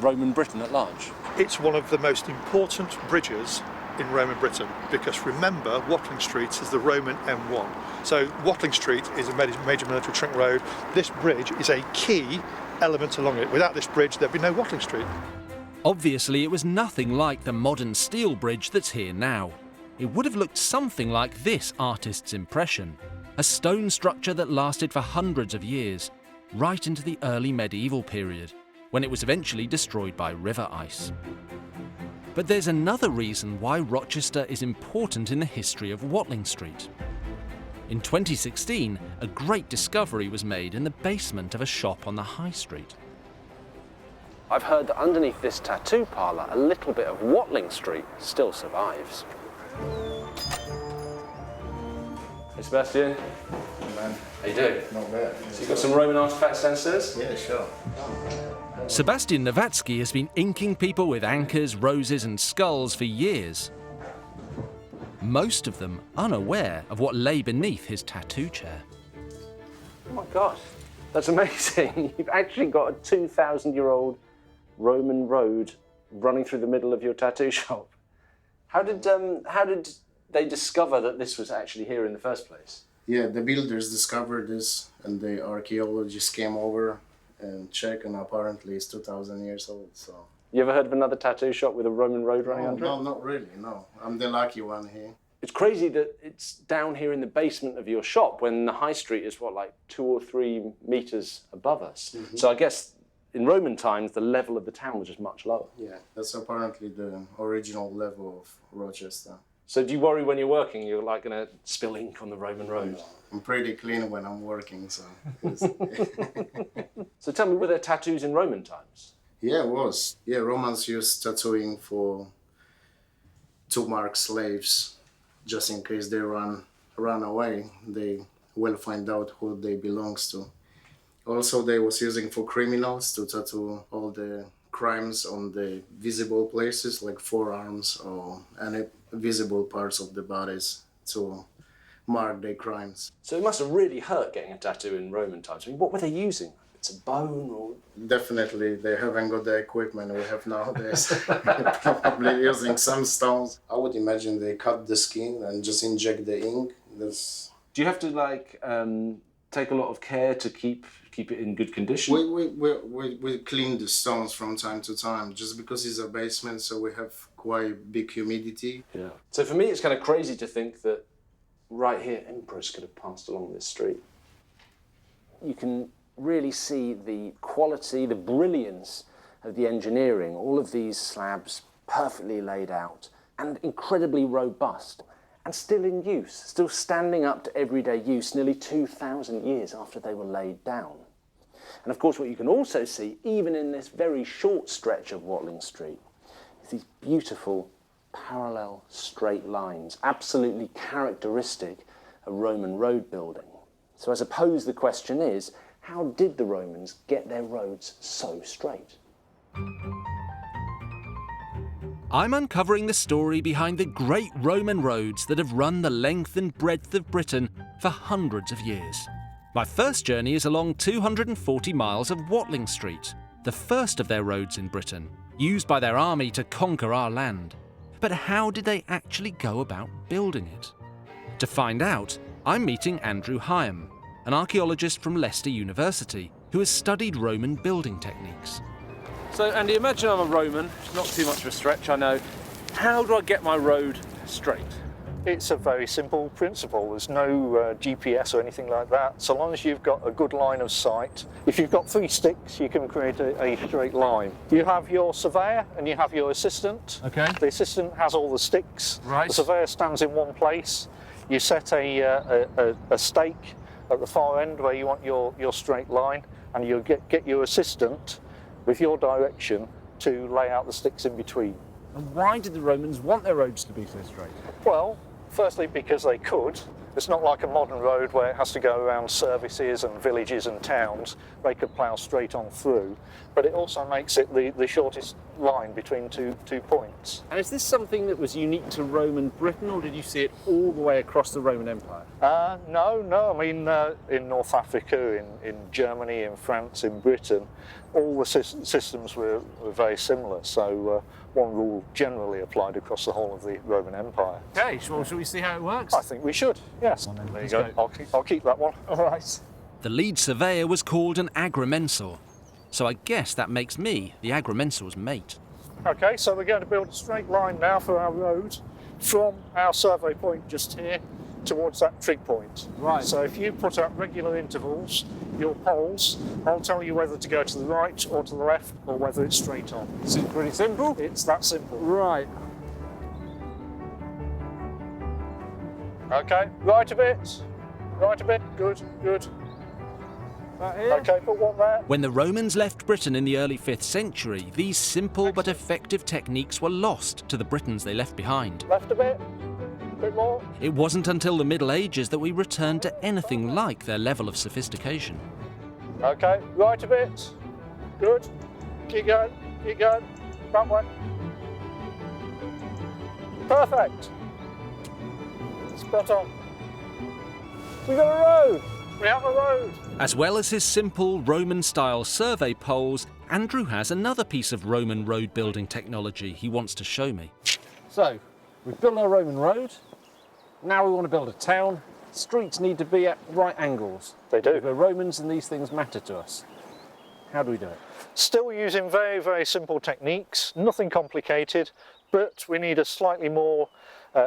Roman Britain at large? It's one of the most important bridges in Roman Britain because remember, Watling Street is the Roman M1. So Watling Street is a major military trunk road. This bridge is a key element along it. Without this bridge, there'd be no Watling Street. Obviously, it was nothing like the modern steel bridge that's here now. It would have looked something like this artist's impression, a stone structure that lasted for hundreds of years, right into the early medieval period, when it was eventually destroyed by river ice. But there's another reason why Rochester is important in the history of Watling Street. In 2016, a great discovery was made in the basement of a shop on the High Street. I've heard that underneath this tattoo parlour, a little bit of Watling Street still survives. Hey Sebastian. Hey man. How you doing? Not bad. So you got some Roman artefacts downstairs? Yeah, sure. Sebastian Nowatzki has been inking people with anchors, roses and skulls for years. Most of them unaware of what lay beneath his tattoo chair. Oh my gosh, that's amazing. You've actually got a 2,000-year-old Roman road running through the middle of your tattoo shop. How did they discover that this was actually here in the first place? Yeah, the builders discovered this and the archaeologists came over and checked, and apparently it's 2,000 years old, so. You ever heard of another tattoo shop with a Roman road running under it? No, not really, no. I'm the lucky one here. It's crazy that it's down here in the basement of your shop when the high street is, what, like 2 or 3 metres above us. Mm-hmm. So I guess in Roman times, the level of the town was just much lower. Yeah, that's apparently the original level of Rochester. So do you worry when you're working, you're like going to spill ink on the Roman road? No, I'm pretty clean when I'm working, so. So tell me, were there tattoos in Roman times? Yeah, it was. Yeah, Romans used tattooing to mark slaves, just in case they run away. They will find out who they belongs to. Also, they was using for criminals to tattoo all the crimes on the visible places, like forearms or any visible parts of the bodies to mark their crimes. So it must have really hurt getting a tattoo in Roman times. I mean, what were they using? It's a bone or... Definitely, they haven't got the equipment we have nowadays. Probably using some stones. I would imagine they cut the skin and just inject the ink. That's... Do you have to like take a lot of care to keep it in good condition? We clean the stones from time to time, just because it's a basement, so we have quite big humidity. Yeah. So for me, it's kind of crazy to think that right here, emperors could have passed along this street. You can really see the quality, the brilliance of the engineering, all of these slabs perfectly laid out and incredibly robust and still in use, still standing up to everyday use nearly 2,000 years after they were laid down. And of course, what you can also see, even in this very short stretch of Watling Street, is these beautiful parallel straight lines, absolutely characteristic of Roman road building. So I suppose the question is, how did the Romans get their roads so straight? I'm uncovering the story behind the great Roman roads that have run the length and breadth of Britain for hundreds of years. My first journey is along 240 miles of Watling Street, the first of their roads in Britain, used by their army to conquer our land. But how did they actually go about building it? To find out, I'm meeting Andrew Hyam, an archaeologist from Leicester University who has studied Roman building techniques. So, Andy, imagine I'm a Roman. It's not too much of a stretch, I know. How do I get my road straight? It's a very simple principle. There's no GPS or anything like that. So long as you've got a good line of sight, if you've got 3 sticks, you can create a straight line. You have your surveyor and you have your assistant. Okay. The assistant has all the sticks. Right. The surveyor stands in one place. You set a stake at the far end where you want your straight line, and you'll get your assistant with your direction to lay out the sticks in between. And why did the Romans want their roads to be so straight? Well, firstly because they could. It's not like a modern road where it has to go around services and villages and towns. They could plough straight on through. But it also makes it the shortest line between two points. And is this something that was unique to Roman Britain, or did you see it all the way across the Roman Empire? No. I mean, in North Africa, in Germany, in France, in Britain, all the systems were very similar. So one rule generally applied across the whole of the Roman Empire. Okay, well, shall we see how it works? I think we should, yes. Well, then, there you let's go. I'll keep that one. All right. The lead surveyor was called an agrimensor, so I guess that makes me the agrimensor's mate. Okay, so we're going to build a straight line now for our road from our survey point just here towards that trig point. Right. So if you put out regular intervals, your poles, I'll tell you whether to go to the right or to the left or whether it's straight on. Is it pretty simple? It's that simple. Right. Okay, right a bit, good. Right here. Okay, put one there. When the Romans left Britain in the early 5th century, these simple but effective techniques were lost to the Britons they left behind. Left a bit more. It wasn't until the Middle Ages that we returned to anything like their level of sophistication. Okay, right a bit, good. Keep going, that way. Perfect. Spot on. We got a road. We have a road. As well as his simple Roman-style survey poles, Andrew has another piece of Roman road-building technology he wants to show me. So, we've built our Roman road. Now we want to build a town. Streets need to be at right angles. They do. We're Romans and these things matter to us. How do we do it? Still using very, very simple techniques, nothing complicated, but we need a slightly more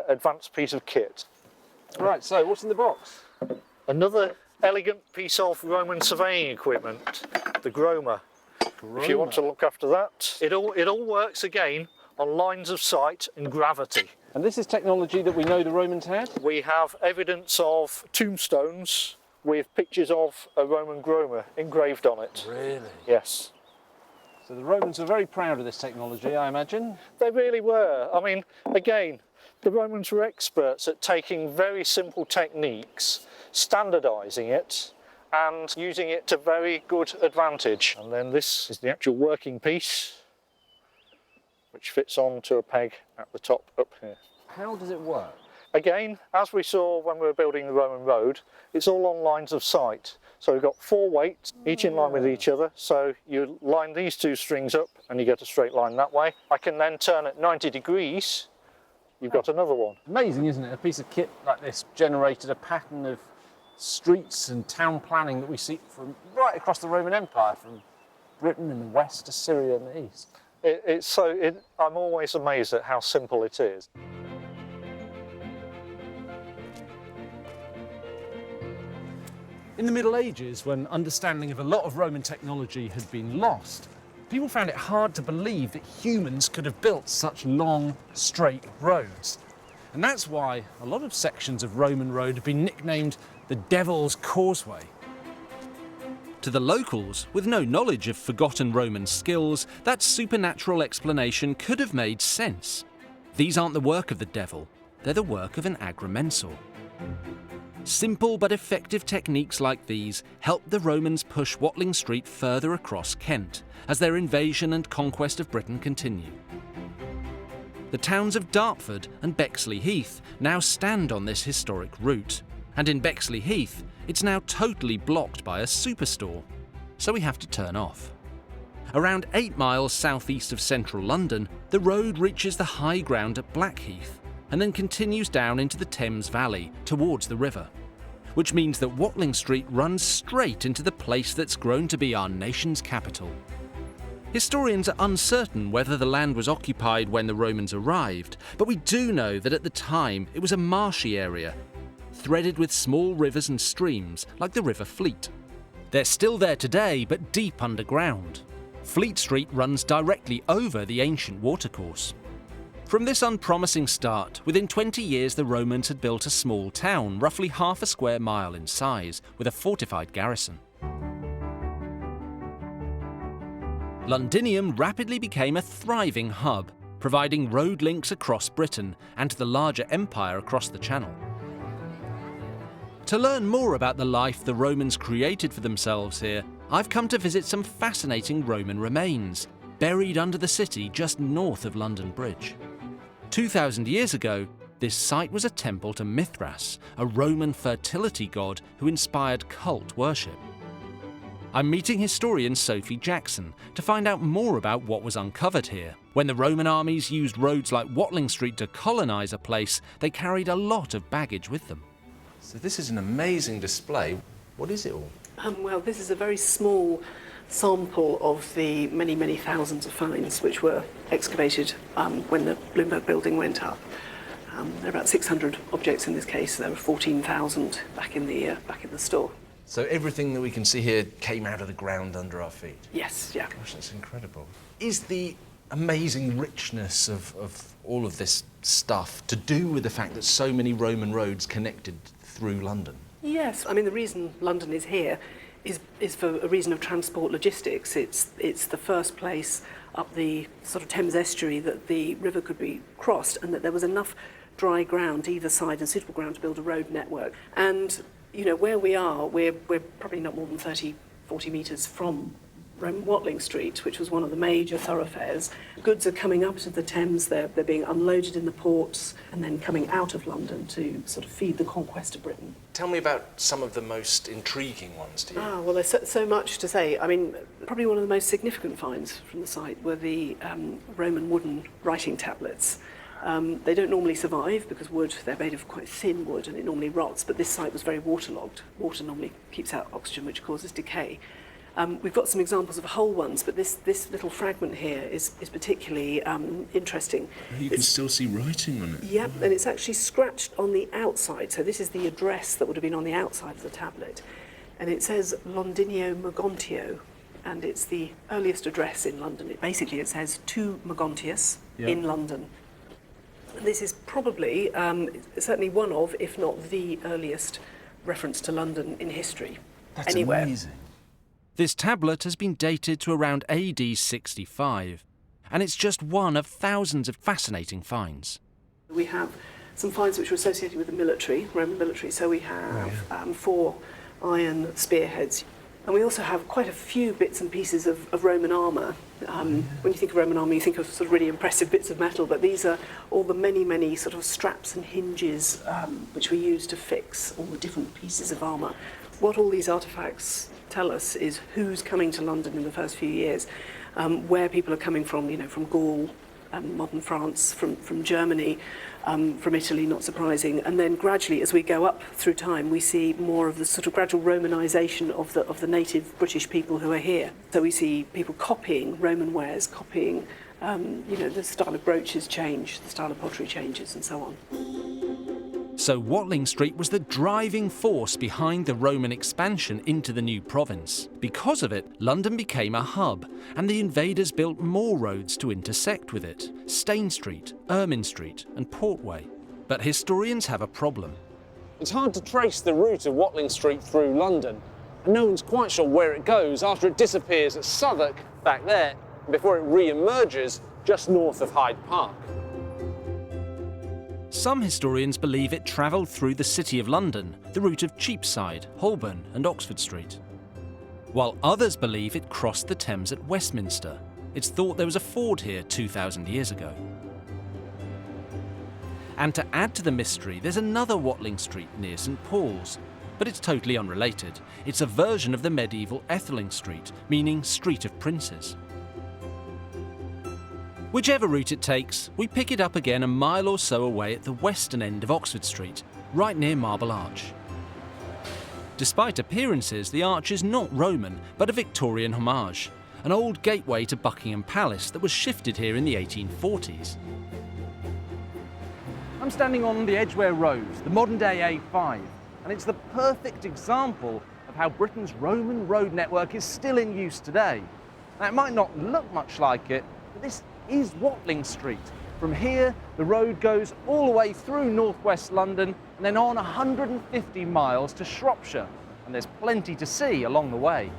advanced piece of kit. Right, so what's in the box? Another elegant piece of Roman surveying equipment, the groma. If you want to look after that. It all works again on lines of sight and gravity. And this is technology that we know the Romans had? We have evidence of tombstones with pictures of a Roman groma engraved on it. Really? Yes. So the Romans were very proud of this technology, I imagine? They really were. I mean, again, the Romans were experts at taking very simple techniques, standardising it, and using it to very good advantage. And then this is the actual working piece, which fits onto a peg at the top up here. How does it work? Again, as we saw when we were building the Roman road, it's all on lines of sight. So we've got 4 weights, each in line with each other. So you line these 2 strings up and you get a straight line that way. I can then turn at 90 degrees, you've got another one. Amazing, isn't it? A piece of kit like this generated a pattern of streets and town planning that we see from right across the Roman Empire, from Britain in the west to Syria in the east. I'm always amazed at how simple it is. In the Middle Ages, when understanding of a lot of Roman technology had been lost, people found it hard to believe that humans could have built such long, straight roads. And that's why a lot of sections of Roman road have been nicknamed the Devil's Causeway. To the locals, with no knowledge of forgotten Roman skills, that supernatural explanation could have made sense. These aren't the work of the devil, they're the work of an agrimensor. Simple but effective techniques like these helped the Romans push Watling Street further across Kent as their invasion and conquest of Britain continued. The towns of Dartford and Bexley Heath now stand on this historic route, and in Bexley Heath it's now totally blocked by a superstore, so we have to turn off. Around 8 miles southeast of central London, the road reaches the high ground at Blackheath and then continues down into the Thames Valley towards the river, which means that Watling Street runs straight into the place that's grown to be our nation's capital. Historians are uncertain whether the land was occupied when the Romans arrived, but we do know that at the time it was a marshy area, threaded with small rivers and streams like the River Fleet. They're still there today, but deep underground. Fleet Street runs directly over the ancient watercourse. From this unpromising start, within 20 years the Romans had built a small town, roughly half a square mile in size, with a fortified garrison. Londinium rapidly became a thriving hub, providing road links across Britain and to the larger empire across the Channel. To learn more about the life the Romans created for themselves here, I've come to visit some fascinating Roman remains, buried under the city just north of London Bridge. 2,000 years ago, this site was a temple to Mithras, a Roman fertility god who inspired cult worship. I'm meeting historian Sophie Jackson to find out more about what was uncovered here. When the Roman armies used roads like Watling Street to colonise a place, they carried a lot of baggage with them. So this is an amazing display. What is it all? Well, this is a very small sample of the many, many thousands of finds which were excavated when the Bloomberg building went up. There are about 600 objects in this case. There were 14,000 back in the store. So everything that we can see here came out of the ground under our feet? Yes, yeah. Gosh, that's incredible. Is the amazing richness of all of this stuff to do with the fact that so many Roman roads connected through London? Yes, I mean the reason London is here is for a reason of transport logistics. It's the first place up the sort of Thames estuary that the river could be crossed, and that there was enough dry ground either side and suitable ground to build a road network. And you know, where we are, we're probably not more than 30, 40 metres from Roman Watling Street, which was one of the major thoroughfares. Goods are coming up to the Thames, they're being unloaded in the ports and then coming out of London to sort of feed the conquest of Britain. Tell me about some of the most intriguing ones to you. Well, there's so much to say. I mean, probably one of the most significant finds from the site were the Roman wooden writing tablets. They don't normally survive because they're made of quite thin wood and it normally rots, but this site was very waterlogged. Water normally keeps out oxygen, which causes decay. We've got some examples of whole ones, but this little fragment here is particularly interesting. You can still see writing on it. Yep, and it's actually scratched on the outside. So this is the address that would have been on the outside of the tablet. And it says Londinio Mogontio, and it's the earliest address in London. It says to Mogontius in London. This is probably, certainly one of, if not the earliest reference to London in history. That's anywhere. Amazing. This tablet has been dated to around AD 65, and it's just one of thousands of fascinating finds. We have some finds which are associated with the military, Roman military, so we have 4 iron spearheads. And we also have quite a few bits and pieces of Roman armour. When you think of Roman armour, you think of sort of really impressive bits of metal, but these are all the many, many sort of straps and hinges which we use to fix all the different pieces of armour. What all these artefacts tell us is who's coming to London in the first few years, where people are coming from, you know, from Gaul, modern France, from Germany, from Italy, not surprising, and then gradually, as we go up through time, we see more of the sort of gradual Romanisation of the native British people who are here. So we see people copying Roman wares, copying, you know, the style of brooches change, the style of pottery changes, and so on. So Watling Street was the driving force behind the Roman expansion into the new province. Because of it, London became a hub, and the invaders built more roads to intersect with it: Stane Street, Ermine Street and Portway. But historians have a problem. It's hard to trace the route of Watling Street through London, and no one's quite sure where it goes after it disappears at Southwark, back there, before it re-emerges just north of Hyde Park. Some historians believe it travelled through the City of London, the route of Cheapside, Holborn and Oxford Street. While others believe it crossed the Thames at Westminster. It's thought there was a ford here 2,000 years ago. And to add to the mystery, there's another Watling Street near St Paul's, but it's totally unrelated. It's a version of the medieval Etheling Street, meaning Street of Princes. Whichever route it takes, we pick it up again a mile or so away at the western end of Oxford Street, right near Marble Arch. Despite appearances, the arch is not Roman, but a Victorian homage, an old gateway to Buckingham Palace that was shifted here in the 1840s. I'm standing on the Edgware Road, the modern-day A5, and it's the perfect example of how Britain's Roman road network is still in use today. Now, it might not look much like it, but this is Watling Street. From here, the road goes all the way through northwest London and then on 150 miles to Shropshire, and there's plenty to see along the way.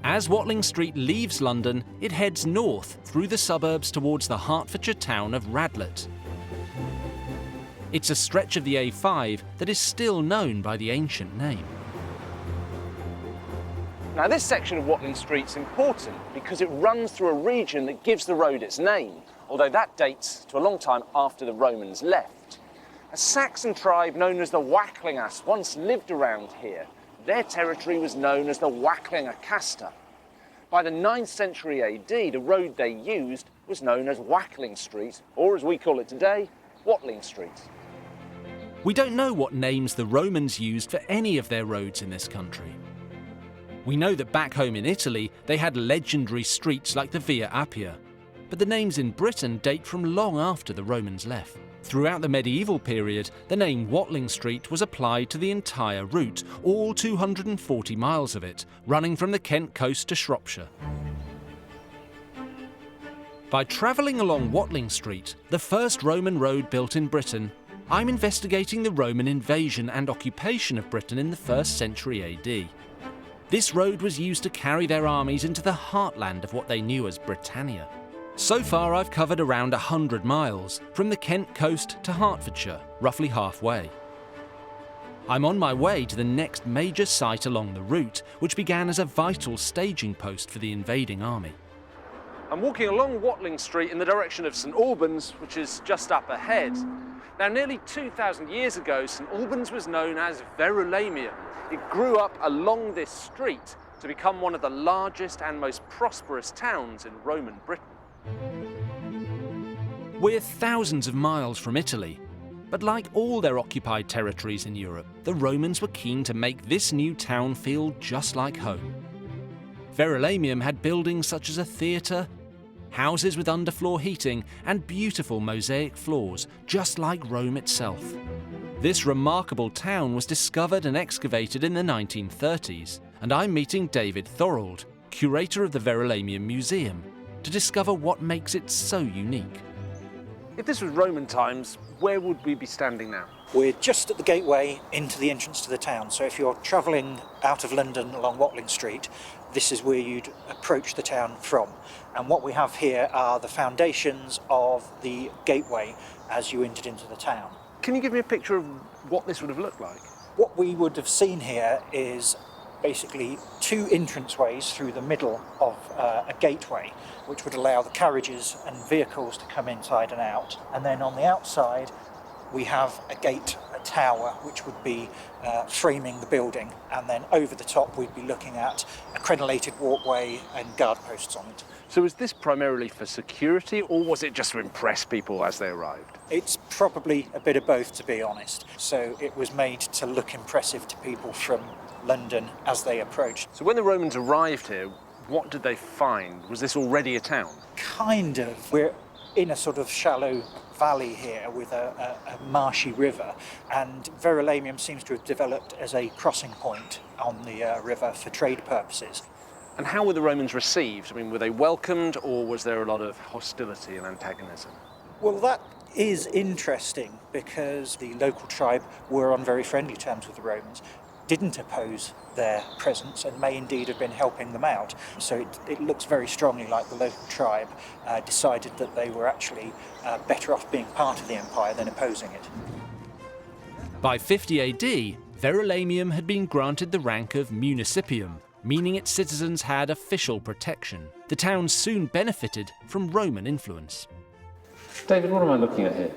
As Watling Street leaves London, it heads north through the suburbs towards the Hertfordshire town of Radlett. It's a stretch of the A5 that is still known by the ancient name. Now, this section of Watling Street's important because it runs through a region that gives the road its name, although that dates to a long time after the Romans left. A Saxon tribe known as the Wacklingas once lived around here. Their territory was known as the Wacklinger Casta. By the 9th century AD, the road they used was known as Wackling Street, or as we call it today, Watling Street. We don't know what names the Romans used for any of their roads in this country. We know that back home in Italy, they had legendary streets like the Via Appia, but the names in Britain date from long after the Romans left. Throughout the medieval period, the name Watling Street was applied to the entire route, all 240 miles of it, running from the Kent coast to Shropshire. By travelling along Watling Street, the first Roman road built in Britain, I'm investigating the Roman invasion and occupation of Britain in the 1st century AD. This road was used to carry their armies into the heartland of what they knew as Britannia. So far I've covered around 100 miles, from the Kent coast to Hertfordshire, roughly halfway. I'm on my way to the next major site along the route, which began as a vital staging post for the invading army. I'm walking along Watling Street in the direction of St Albans, which is just up ahead. Now, nearly 2,000 years ago, St Albans was known as Verulamium. It grew up along this street to become one of the largest and most prosperous towns in Roman Britain. We're thousands of miles from Italy, but like all their occupied territories in Europe, the Romans were keen to make this new town feel just like home. Verulamium had buildings such as a theatre, houses with underfloor heating, and beautiful mosaic floors, just like Rome itself. This remarkable town was discovered and excavated in the 1930s, and I'm meeting David Thorold, curator of the Verulamium Museum, to discover what makes it so unique. If this was Roman times, where would we be standing now? We're just at the gateway into the entrance to the town, so if you're travelling out of London along Watling Street, this is where you'd approach the town from. And what we have here are the foundations of the gateway as you entered into the town. Can you give me a picture of what this would have looked like? What we would have seen here is basically two entranceways through the middle of a gateway, which would allow the carriages and vehicles to come inside and out. And then on the outside, we have a gate, a tower, which would be framing the building. And then over the top, we'd be looking at a crenellated walkway and guard posts on it. So was this primarily for security, or was it just to impress people as they arrived? It's probably a bit of both, to be honest. So it was made to look impressive to people from London as they approached. So when the Romans arrived here, what did they find? Was this already a town? Kind of. We're in a sort of shallow valley here with a marshy river, and Verulamium seems to have developed as a crossing point on the river for trade purposes. And how were the Romans received? I mean, were they welcomed, or was there a lot of hostility and antagonism? Well, that is interesting because the local tribe were on very friendly terms with the Romans, didn't oppose their presence, and may indeed have been helping them out. So it looks very strongly like the local tribe decided that they were actually better off being part of the empire than opposing it. By 50 AD, Verulamium had been granted the rank of municipium, meaning its citizens had official protection. The town soon benefited from Roman influence. David, what am I looking at here?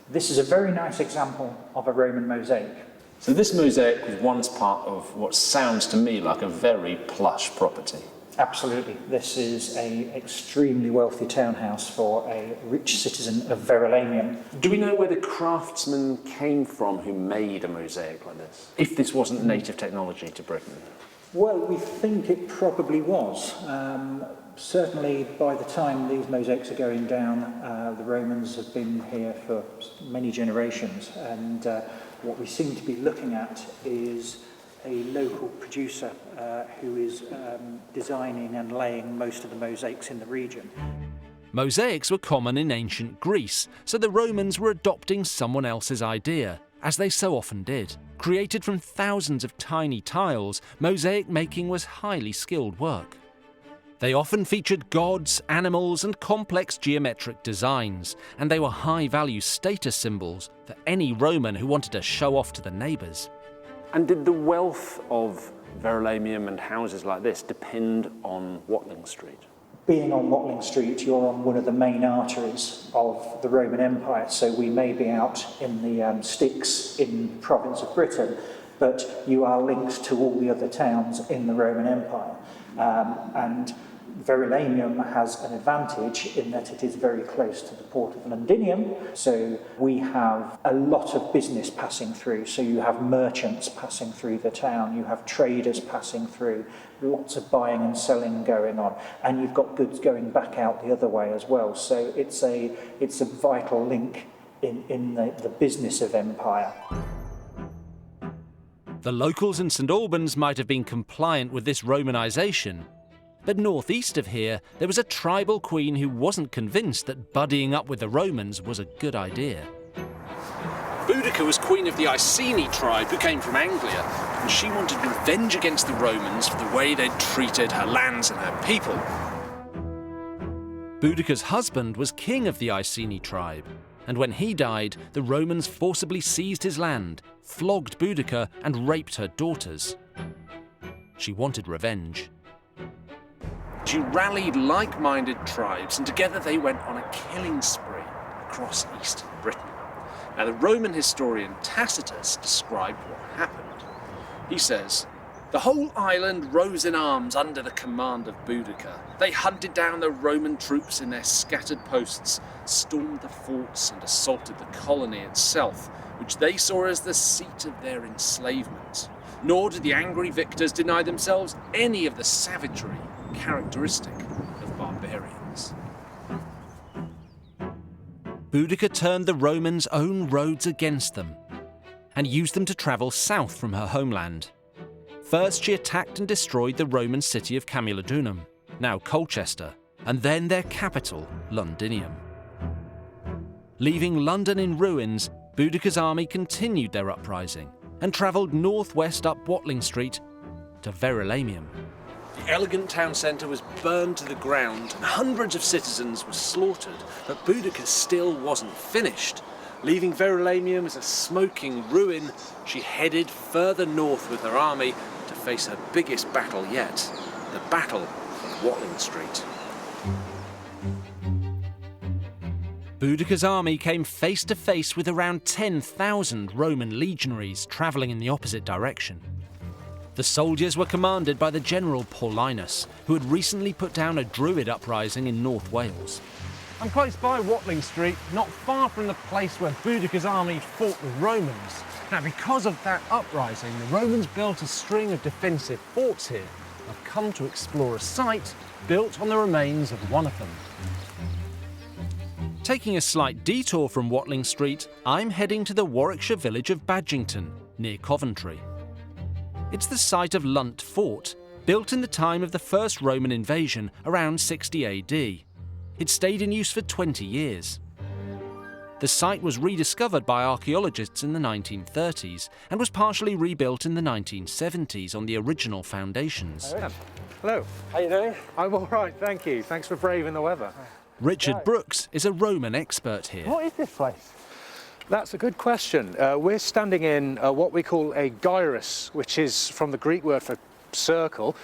This is a very nice example of a Roman mosaic. So this mosaic was once part of what sounds to me like a very plush property. Absolutely. This is an extremely wealthy townhouse for a rich citizen of Verulamium. Do we know where the craftsmen came from who made a mosaic like this? If this wasn't native technology to Britain? Well, we think it probably was. Certainly by the time these mosaics are going down, the Romans have been here for many generations, and what we seem to be looking at is a local producer who is designing and laying most of the mosaics in the region. Mosaics were common in ancient Greece, so the Romans were adopting someone else's idea, as they so often did. Created from thousands of tiny tiles, mosaic making was highly skilled work. They often featured gods, animals, and complex geometric designs, and they were high-value status symbols for any Roman who wanted to show off to the neighbours. And did the wealth of Verulamium and houses like this depend on Watling Street? Being on Watling Street, you're on one of the main arteries of the Roman Empire, so we may be out in the sticks in the province of Britain, but you are linked to all the other towns in the Roman Empire. And Verulamium has an advantage in that it is very close to the port of Londinium, so we have a lot of business passing through. So you have merchants passing through the town, you have traders passing through, lots of buying and selling going on, and you've got goods going back out the other way as well. So it's a vital link in the business of empire. The locals in St Albans might have been compliant with this Romanisation, but northeast of here, there was a tribal queen who wasn't convinced that buddying up with the Romans was a good idea. Boudica was queen of the Iceni tribe who came from Anglia, and she wanted revenge against the Romans for the way they'd treated her lands and her people. Boudica's husband was king of the Iceni tribe, and when he died, the Romans forcibly seized his land, flogged Boudica, and raped her daughters. She wanted revenge. She rallied like-minded tribes, and together they went on a killing spree across eastern Britain. Now, the Roman historian Tacitus described what happened. He says, "The whole island rose in arms under the command of Boudica. They hunted down the Roman troops in their scattered posts, stormed the forts, and assaulted the colony itself, which they saw as the seat of their enslavement. Nor did the angry victors deny themselves any of the savagery characteristic of barbarians." Boudica turned the Romans' own roads against them and used them to travel south from her homeland. First, she attacked and destroyed the Roman city of Camulodunum, now Colchester, and then their capital, Londinium. Leaving London in ruins, Boudica's army continued their uprising and travelled northwest up Watling Street to Verulamium. The elegant town centre was burned to the ground and hundreds of citizens were slaughtered, but Boudica still wasn't finished. Leaving Verulamium as a smoking ruin, she headed further north with her army to face her biggest battle yet, the Battle of Watling Street. Boudica's army came face to face with around 10,000 Roman legionaries travelling in the opposite direction. The soldiers were commanded by the general Paulinus, who had recently put down a Druid uprising in North Wales. I'm close by Watling Street, not far from the place where Boudica's army fought the Romans. Now, because of that uprising, the Romans built a string of defensive forts here. I've come to explore a site built on the remains of one of them. Taking a slight detour from Watling Street, I'm heading to the Warwickshire village of Badgington, near Coventry. It's the site of Lunt Fort, built in the time of the first Roman invasion around 60 AD. It stayed in use for 20 years. The site was rediscovered by archaeologists in the 1930s and was partially rebuilt in the 1970s on the original foundations. Hello. How you doing? I'm all right, thank you. Thanks for braving the weather. Richard Brooks is a Roman expert here. What is this place? That's a good question. We're standing in what we call a gyrus, which is from the Greek word for circle.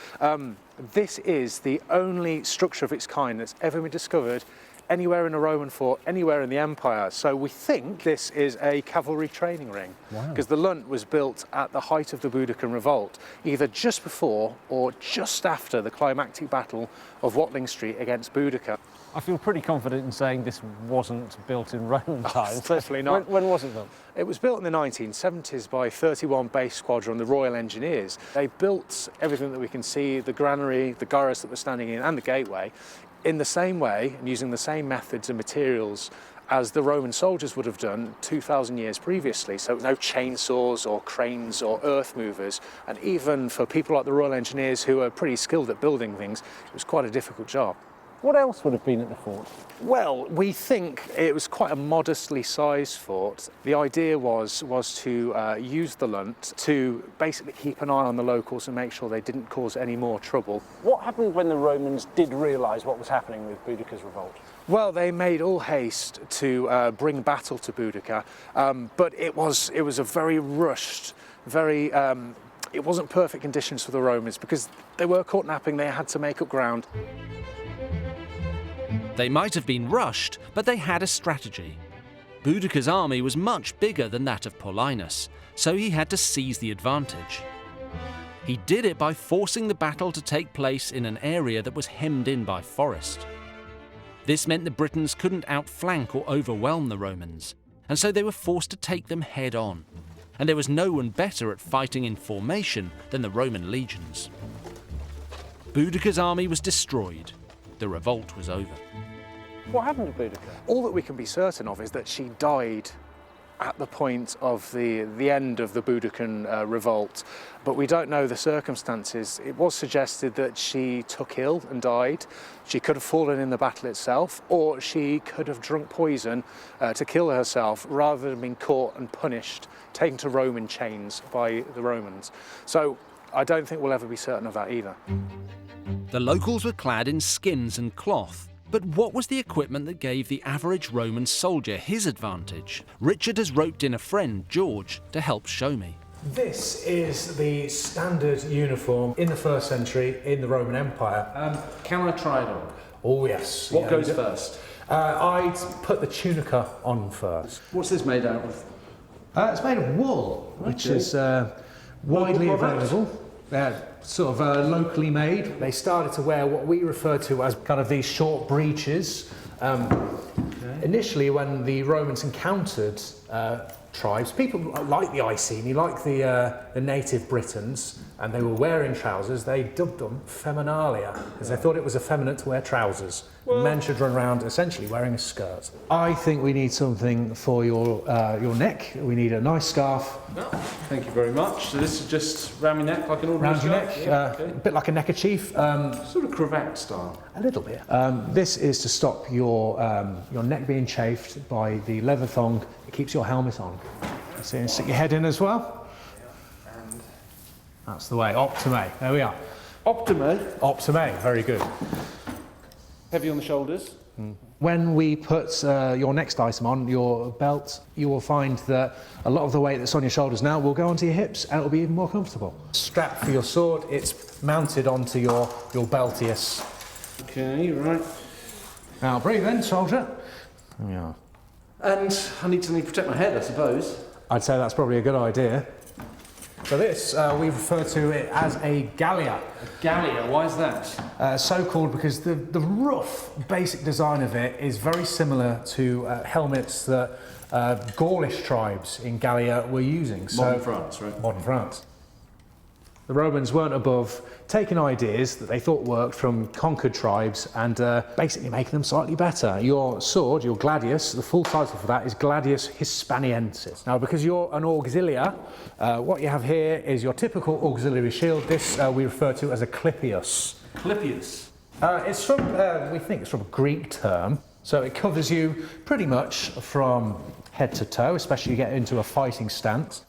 This is the only structure of its kind that's ever been discovered anywhere in a Roman fort, anywhere in the empire. So we think this is a cavalry training ring. Wow. Because the Lunt was built at the height of the Boudiccan revolt, either just before or just after the climactic battle of Watling Street against Boudica. I feel pretty confident in saying this wasn't built in Roman times. Definitely not. When was it built? It was built in the 1970s by 31 Base Squadron, the Royal Engineers. They built everything that we can see, the granary, the gyros that we're standing in, and the gateway, in the same way and using the same methods and materials as the Roman soldiers would have done 2,000 years previously. So no chainsaws or cranes or earth movers. And even for people like the Royal Engineers who are pretty skilled at building things, it was quite a difficult job. What else would have been at the fort? Well, we think it was quite a modestly sized fort. The idea was to use the Lunt to basically keep an eye on the locals and make sure they didn't cause any more trouble. What happened when the Romans did realise what was happening with Boudicca's revolt? Well, they made all haste to bring battle to Boudica, but it was a very rushed, very... it wasn't perfect conditions for the Romans because they were caught napping, they had to make up ground. They might have been rushed, but they had a strategy. Boudica's army was much bigger than that of Paulinus, so he had to seize the advantage. He did it by forcing the battle to take place in an area that was hemmed in by forest. This meant the Britons couldn't outflank or overwhelm the Romans, and so they were forced to take them head on. And there was no one better at fighting in formation than the Roman legions. Boudica's army was destroyed. The revolt was over. What happened to Boudica? All that we can be certain of is that she died at the point of the end of the Boudiccan revolt, but we don't know the circumstances. It was suggested that she took ill and died. She could have fallen in the battle itself, or she could have drunk poison to kill herself rather than being caught and punished, taken to Roman chains by the Romans. So I don't think we'll ever be certain of that either. The locals were clad in skins and cloth. But what was the equipment that gave the average Roman soldier his advantage? Richard has roped in a friend, George, to help show me. This is the standard uniform in the 1st century in the Roman Empire. Can I try it on? Oh yes. What goes first? I'd put the tunica on first. What's this made out of? It's made of wool, which is widely available. They're sort of locally made. They started to wear what we refer to as kind of these short breeches. Initially, when the Romans encountered tribes, people like the Iceni, like the native Britons, and they were wearing trousers, they dubbed them feminalia, because they thought it was effeminate to wear trousers. Well, men should run around essentially wearing a skirt. I think we need something for your neck. We need a nice scarf. Oh, thank you very much. So this is just round my neck like an ordinary scarf? Round your neck, yeah, okay. A bit like a neckerchief. Sort of cravat style. A little bit. This is to stop your neck being chafed by the leather thong. It keeps your helmet on. So you stick your head in as well. And that's the way. Optime. There we are. Optime? Optime. Very good. Heavy on the shoulders. When we put your next item on, your belt, you will find that a lot of the weight that's on your shoulders now will go onto your hips and it will be even more comfortable. Strap for your sword, it's mounted onto your beltius. Okay, right. Now breathe in, soldier. There we are. And I need something to protect my head, I suppose. I'd say that's probably a good idea. So this, we refer to it as a gallia. A gallia, why is that? So called because the rough basic design of it is very similar to helmets that Gaulish tribes in Gallia were using. Modern France, right? Modern France. The Romans weren't above taking ideas that they thought worked from conquered tribes and basically making them slightly better. Your sword, your gladius, the full title for that is Gladius Hispaniensis. Now, because you're an auxilia, what you have here is your typical auxiliary shield. This we refer to as a clipius. Clipius? It's from, we think it's from a Greek term. So it covers you pretty much from head to toe, especially you get into a fighting stance.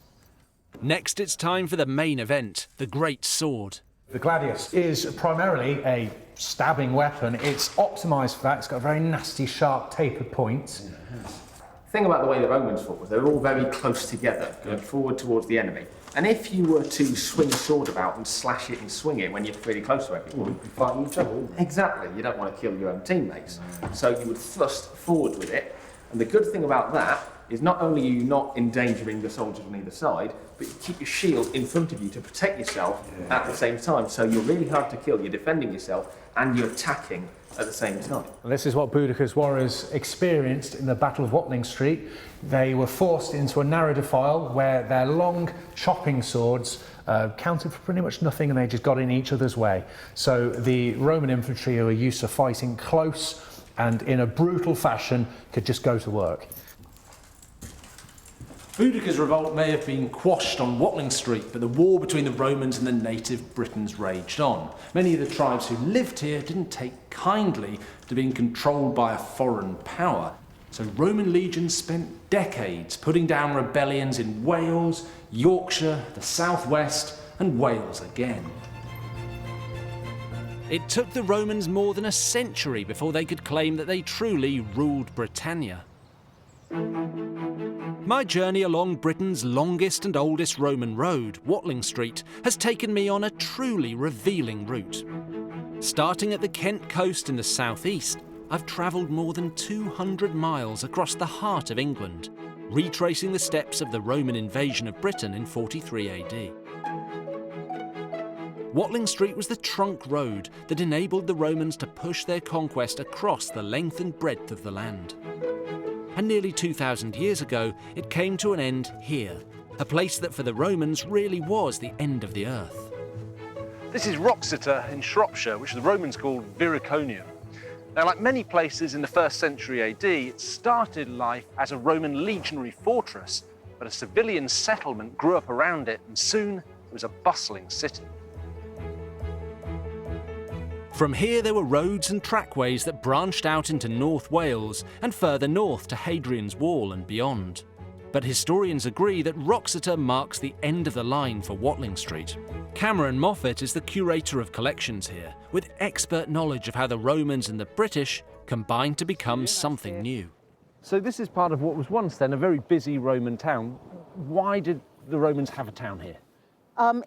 Next, it's time for the main event, the great sword. The gladius is primarily a stabbing weapon. It's optimised for that. It's got a very nasty, sharp, tapered point. The thing about the way the Romans fought was they were all very close together, going forward towards the enemy. And if you were to swing a sword about and slash it and swing it when you're really close to it, people would be fighting each other. Exactly, you don't want to kill your own teammates. So you would thrust forward with it. And the good thing about that is not only are you not endangering the soldiers on either side, but you keep your shield in front of you to protect yourself at the same time. So you're really hard to kill, you're defending yourself and you're attacking at the same time. And this is what Boudicca's warriors experienced in the Battle of Watling Street. They were forced into a narrow defile where their long chopping swords counted for pretty much nothing, and they just got in each other's way. So the Roman infantry who were used to fighting close and in a brutal fashion could just go to work. Boudicca's revolt may have been quashed on Watling Street, but the war between the Romans and the native Britons raged on. Many of the tribes who lived here didn't take kindly to being controlled by a foreign power. So Roman legions spent decades putting down rebellions in Wales, Yorkshire, the southwest, and Wales again. It took the Romans more than a century before they could claim that they truly ruled Britannia. My journey along Britain's longest and oldest Roman road, Watling Street, has taken me on a truly revealing route. Starting at the Kent coast in the southeast, I've travelled more than 200 miles across the heart of England, retracing the steps of the Roman invasion of Britain in 43 AD. Watling Street was the trunk road that enabled the Romans to push their conquest across the length and breadth of the land. And nearly 2,000 years ago, it came to an end here, a place that for the Romans really was the end of the earth. This is Wroxeter in Shropshire, which the Romans called Viriconium. Now, like many places in the 1st century AD, it started life as a Roman legionary fortress, but a civilian settlement grew up around it, and soon it was a bustling city. From here there were roads and trackways that branched out into North Wales and further north to Hadrian's Wall and beyond. But historians agree that Wroxeter marks the end of the line for Watling Street. Cameron Moffat is the curator of collections here, with expert knowledge of how the Romans and the British combined to become something new. So this is part of what was once then a very busy Roman town. Why did the Romans have a town here?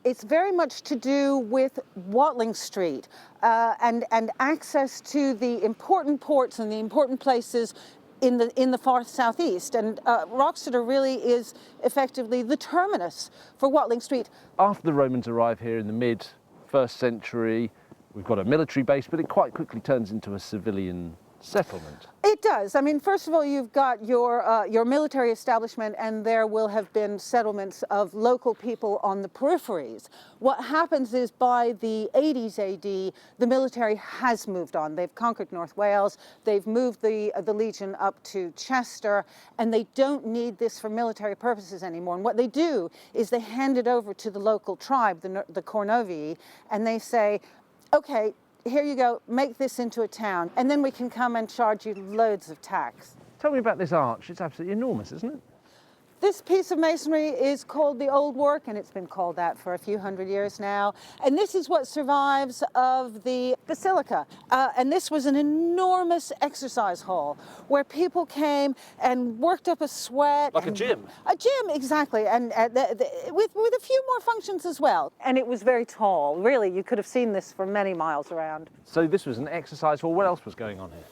It's very much to do with Watling Street and access to the important ports and the important places in the far southeast. And Wroxeter really is effectively the terminus for Watling Street. After the Romans arrive here in the mid-1st century, we've got a military base, but it quite quickly turns into a civilian settlement. It does. I mean, first of all, you've got your military establishment, and there will have been settlements of local people on the peripheries. What happens is by the 80s AD, the military has moved on. They've conquered North Wales, they've moved the Legion up to Chester, and they don't need this for military purposes anymore. And what they do is they hand it over to the local tribe, the Cornovii, and they say, okay, here you go, make this into a town, and then we can come and charge you loads of tax. Tell me about this arch. It's absolutely enormous, isn't it? This piece of masonry is called the Old Work, and it's been called that for a few hundred years now. And this is what survives of the basilica. And this was an enormous exercise hall where people came and worked up a sweat. Like a gym? A gym, exactly, and with a few more functions as well. And it was very tall. Really, you could have seen this for many miles around. So this was an exercise hall. What else was going on here?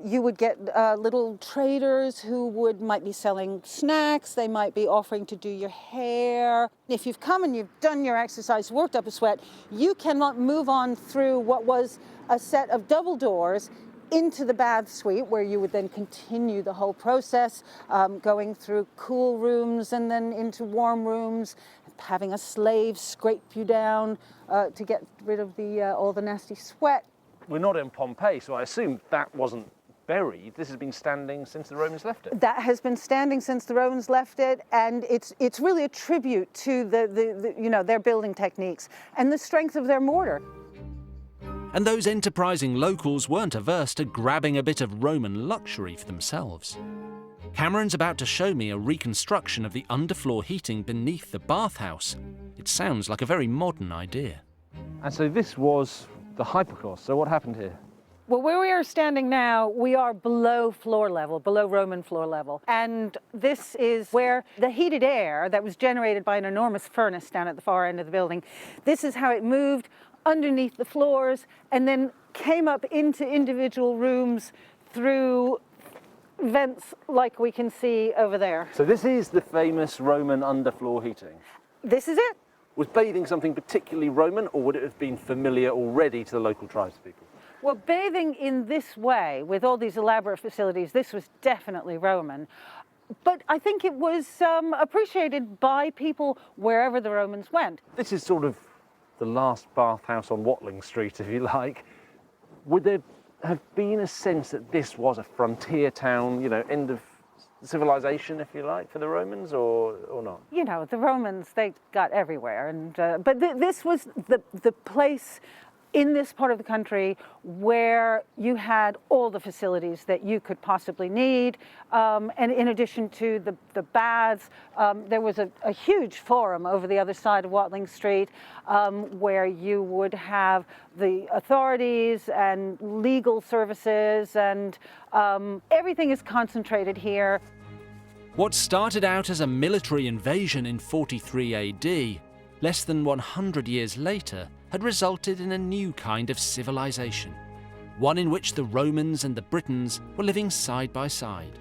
You would get little traders who might be selling snacks. They might be offering to do your hair. If you've come and you've done your exercise, worked up a sweat, you cannot move on through what was a set of double doors into the bath suite, where you would then continue the whole process, going through cool rooms and then into warm rooms, having a slave scrape you down to get rid of all the nasty sweat. We're not in Pompeii, so I assume that wasn't buried. This has been standing since the Romans left it. That has been standing since the Romans left it, and it's really a tribute to their building techniques and the strength of their mortar. And those enterprising locals weren't averse to grabbing a bit of Roman luxury for themselves. Cameron's about to show me a reconstruction of the underfloor heating beneath the bathhouse. It sounds like a very modern idea. And so this was the hypocaust. So what happened here? Well, where we are standing now, we are below floor level, below Roman floor level. And this is where the heated air that was generated by an enormous furnace down at the far end of the building, this is how it moved underneath the floors and then came up into individual rooms through vents like we can see over there. So this is the famous Roman underfloor heating. This is it. Was bathing something particularly Roman, or would it have been familiar already to the local tribespeople? Well, bathing in this way, with all these elaborate facilities, this was definitely Roman. But I think it was appreciated by people wherever the Romans went. This is sort of the last bathhouse on Watling Street, if you like. Would there have been a sense that this was a frontier town, you know, end of civilization, if you like, for the Romans, or not? You know, the Romans, they got everywhere. And but this was the place in this part of the country where you had all the facilities that you could possibly need. And in addition to the baths, there was a huge forum over the other side of Watling Street where you would have the authorities and legal services, and everything is concentrated here. What started out as a military invasion in 43 AD, less than 100 years later, had resulted in a new kind of civilization, one in which the Romans and the Britons were living side by side.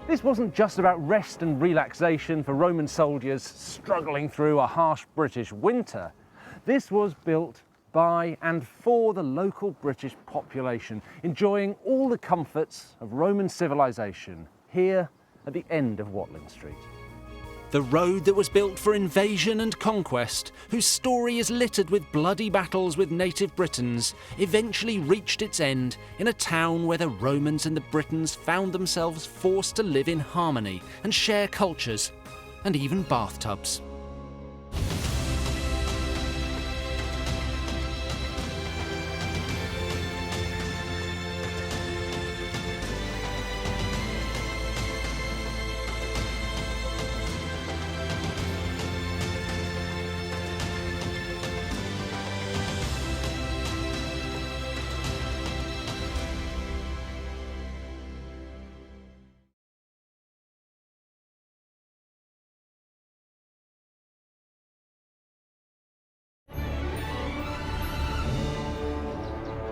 This wasn't just about rest and relaxation for Roman soldiers struggling through a harsh British winter. This was built by and for the local British population, enjoying all the comforts of Roman civilization here at the end of Watling Street. The road that was built for invasion and conquest, whose story is littered with bloody battles with native Britons, eventually reached its end in a town where the Romans and the Britons found themselves forced to live in harmony and share cultures, and even bathtubs.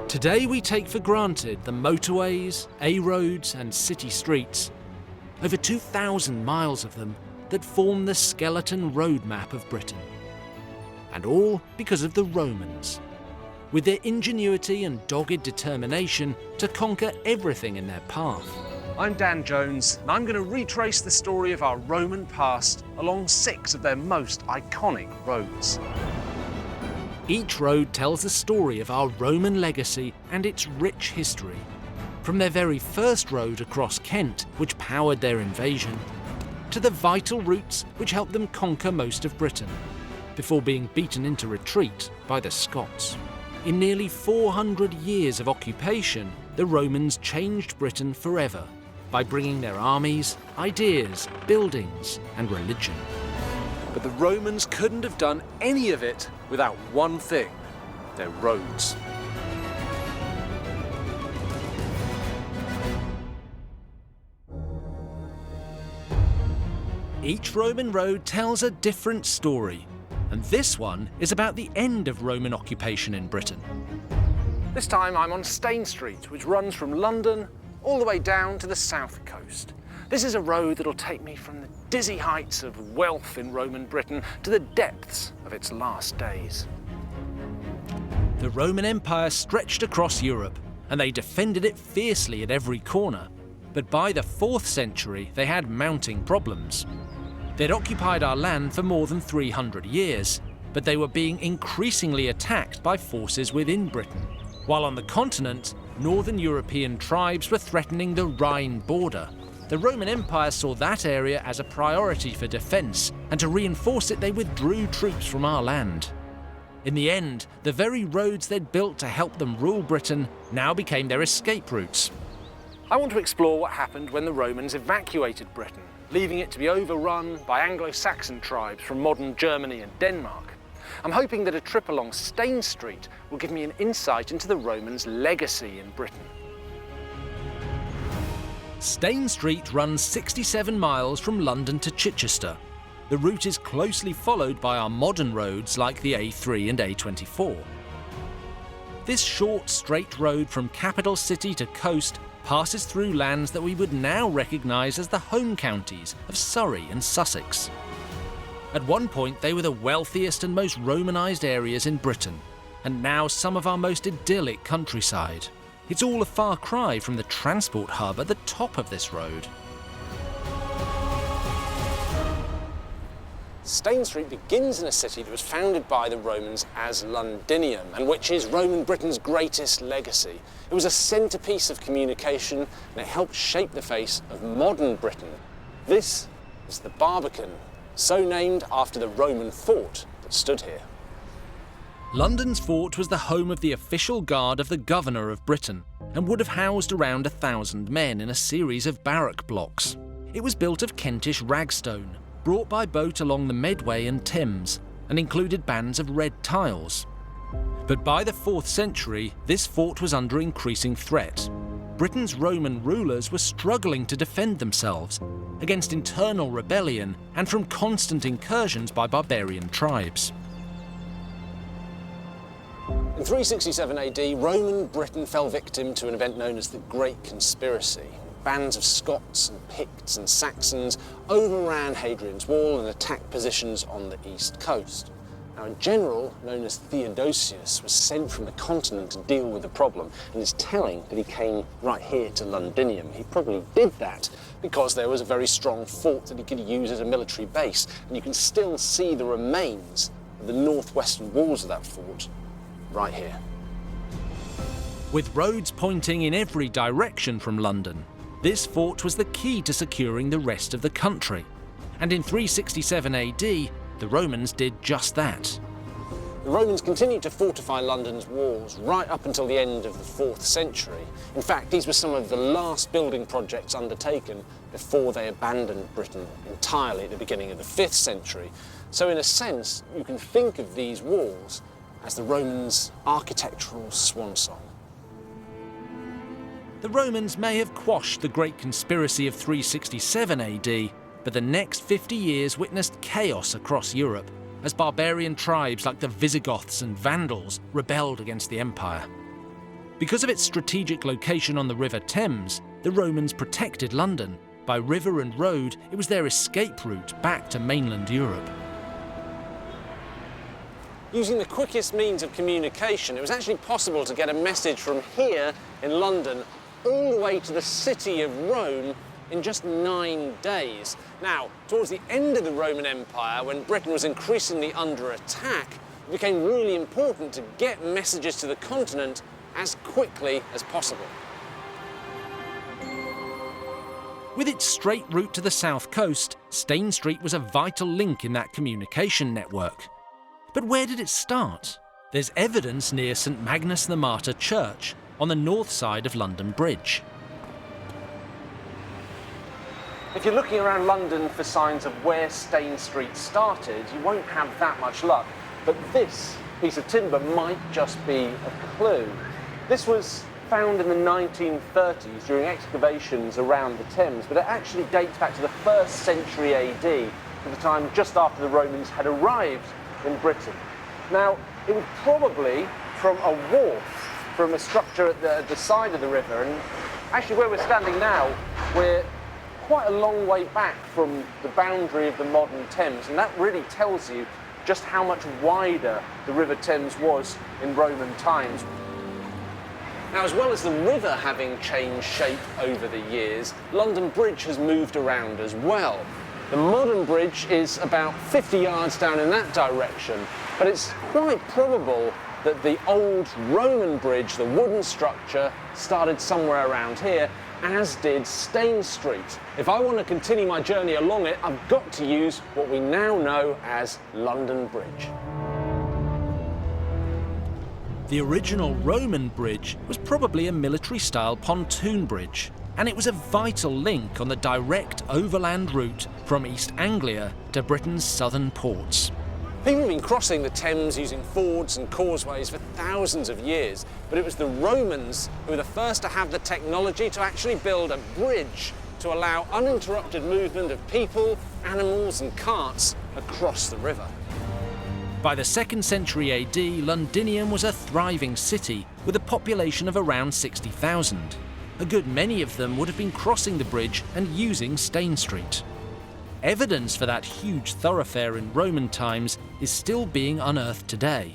Today we take for granted the motorways, A-roads and city streets, over 2,000 miles of them that form the skeleton road map of Britain. And all because of the Romans, with their ingenuity and dogged determination to conquer everything in their path. I'm Dan Jones, and I'm going to retrace the story of our Roman past along 6 of their most iconic roads. Each road tells the story of our Roman legacy and its rich history. From their very first road across Kent, which powered their invasion, to the vital routes which helped them conquer most of Britain, before being beaten into retreat by the Scots. In nearly 400 years of occupation, the Romans changed Britain forever by bringing their armies, ideas, buildings, and religion. But the Romans couldn't have done any of it without one thing: their roads. Each Roman road tells a different story, and this one is about the end of Roman occupation in Britain. This time I'm on Stane Street, which runs from London all the way down to the south coast. This is a road that'll take me from the dizzy heights of wealth in Roman Britain to the depths of its last days. The Roman Empire stretched across Europe, and they defended it fiercely at every corner. But by the 4th century, they had mounting problems. They'd occupied our land for more than 300 years, but they were being increasingly attacked by forces within Britain. While on the continent, northern European tribes were threatening the Rhine border. The Roman Empire saw that area as a priority for defence, and to reinforce it they withdrew troops from our land. In the end, the very roads they'd built to help them rule Britain now became their escape routes. I want to explore what happened when the Romans evacuated Britain, leaving it to be overrun by Anglo-Saxon tribes from modern Germany and Denmark. I'm hoping that a trip along Stane Street will give me an insight into the Romans' legacy in Britain. Stane Street runs 67 miles from London to Chichester. The route is closely followed by our modern roads like the A3 and A24. This short, straight road from capital city to coast passes through lands that we would now recognise as the home counties of Surrey and Sussex. At one point they were the wealthiest and most Romanised areas in Britain, and now some of our most idyllic countryside. It's all a far cry from the transport hub at the top of this road. Stane Street begins in a city that was founded by the Romans as Londinium, and which is Roman Britain's greatest legacy. It was a centrepiece of communication, and it helped shape the face of modern Britain. This is the Barbican, so named after the Roman fort that stood here. London's fort was the home of the official guard of the Governor of Britain and would have housed around 1,000 men in a series of barrack blocks. It was built of Kentish ragstone, brought by boat along the Medway and Thames, and included bands of red tiles. But by the 4th century, this fort was under increasing threat. Britain's Roman rulers were struggling to defend themselves against internal rebellion and from constant incursions by barbarian tribes. In 367 AD, Roman Britain fell victim to an event known as the Great Conspiracy. Bands of Scots and Picts and Saxons overran Hadrian's Wall and attacked positions on the east coast. Now, a general known as Theodosius was sent from the continent to deal with the problem, and it's telling that he came right here to Londinium. He probably did that because there was a very strong fort that he could use as a military base, and you can still see the remains of the northwestern walls of that fort right here. With roads pointing in every direction from London, this fort was the key to securing the rest of the country. And in 367 AD, the Romans did just that. The Romans continued to fortify London's walls right up until the end of the 4th century. In fact, these were some of the last building projects undertaken before they abandoned Britain entirely at the beginning of the 5th century. So in a sense, you can think of these walls as the Romans' architectural swan song. The Romans may have quashed the Great Conspiracy of 367 AD, but the next 50 years witnessed chaos across Europe as barbarian tribes like the Visigoths and Vandals rebelled against the empire. Because of its strategic location on the River Thames, the Romans protected London. By river and road, it was their escape route back to mainland Europe. Using the quickest means of communication, it was actually possible to get a message from here in London all the way to the city of Rome in just 9 days. Now, towards the end of the Roman Empire, when Britain was increasingly under attack, it became really important to get messages to the continent as quickly as possible. With its straight route to the south coast, Stane Street was a vital link in that communication network. But where did it start? There's evidence near St Magnus the Martyr Church on the north side of London Bridge. If you're looking around London for signs of where Stane Street started, you won't have that much luck. But this piece of timber might just be a clue. This was found in the 1930s during excavations around the Thames, but it actually dates back to the 1st century AD, to the time just after the Romans had arrived in Britain. Now, it was probably from a wharf, from a structure at the side of the river, and actually where we're standing now, we're quite a long way back from the boundary of the modern Thames, and that really tells you just how much wider the River Thames was in Roman times. Now, as well as the river having changed shape over the years, London Bridge has moved around as well. The modern bridge is about 50 yards down in that direction, but it's quite probable that the old Roman bridge, the wooden structure, started somewhere around here, as did Stane Street. If I want to continue my journey along it, I've got to use what we now know as London Bridge. The original Roman bridge was probably a military-style pontoon bridge, and it was a vital link on the direct overland route from East Anglia to Britain's southern ports. People have been crossing the Thames using fords and causeways for thousands of years, but it was the Romans who were the first to have the technology to actually build a bridge to allow uninterrupted movement of people, animals and carts across the river. By the 2nd century AD, Londinium was a thriving city with a population of around 60,000. A good many of them would have been crossing the bridge and using Stane Street. Evidence for that huge thoroughfare in Roman times is still being unearthed today.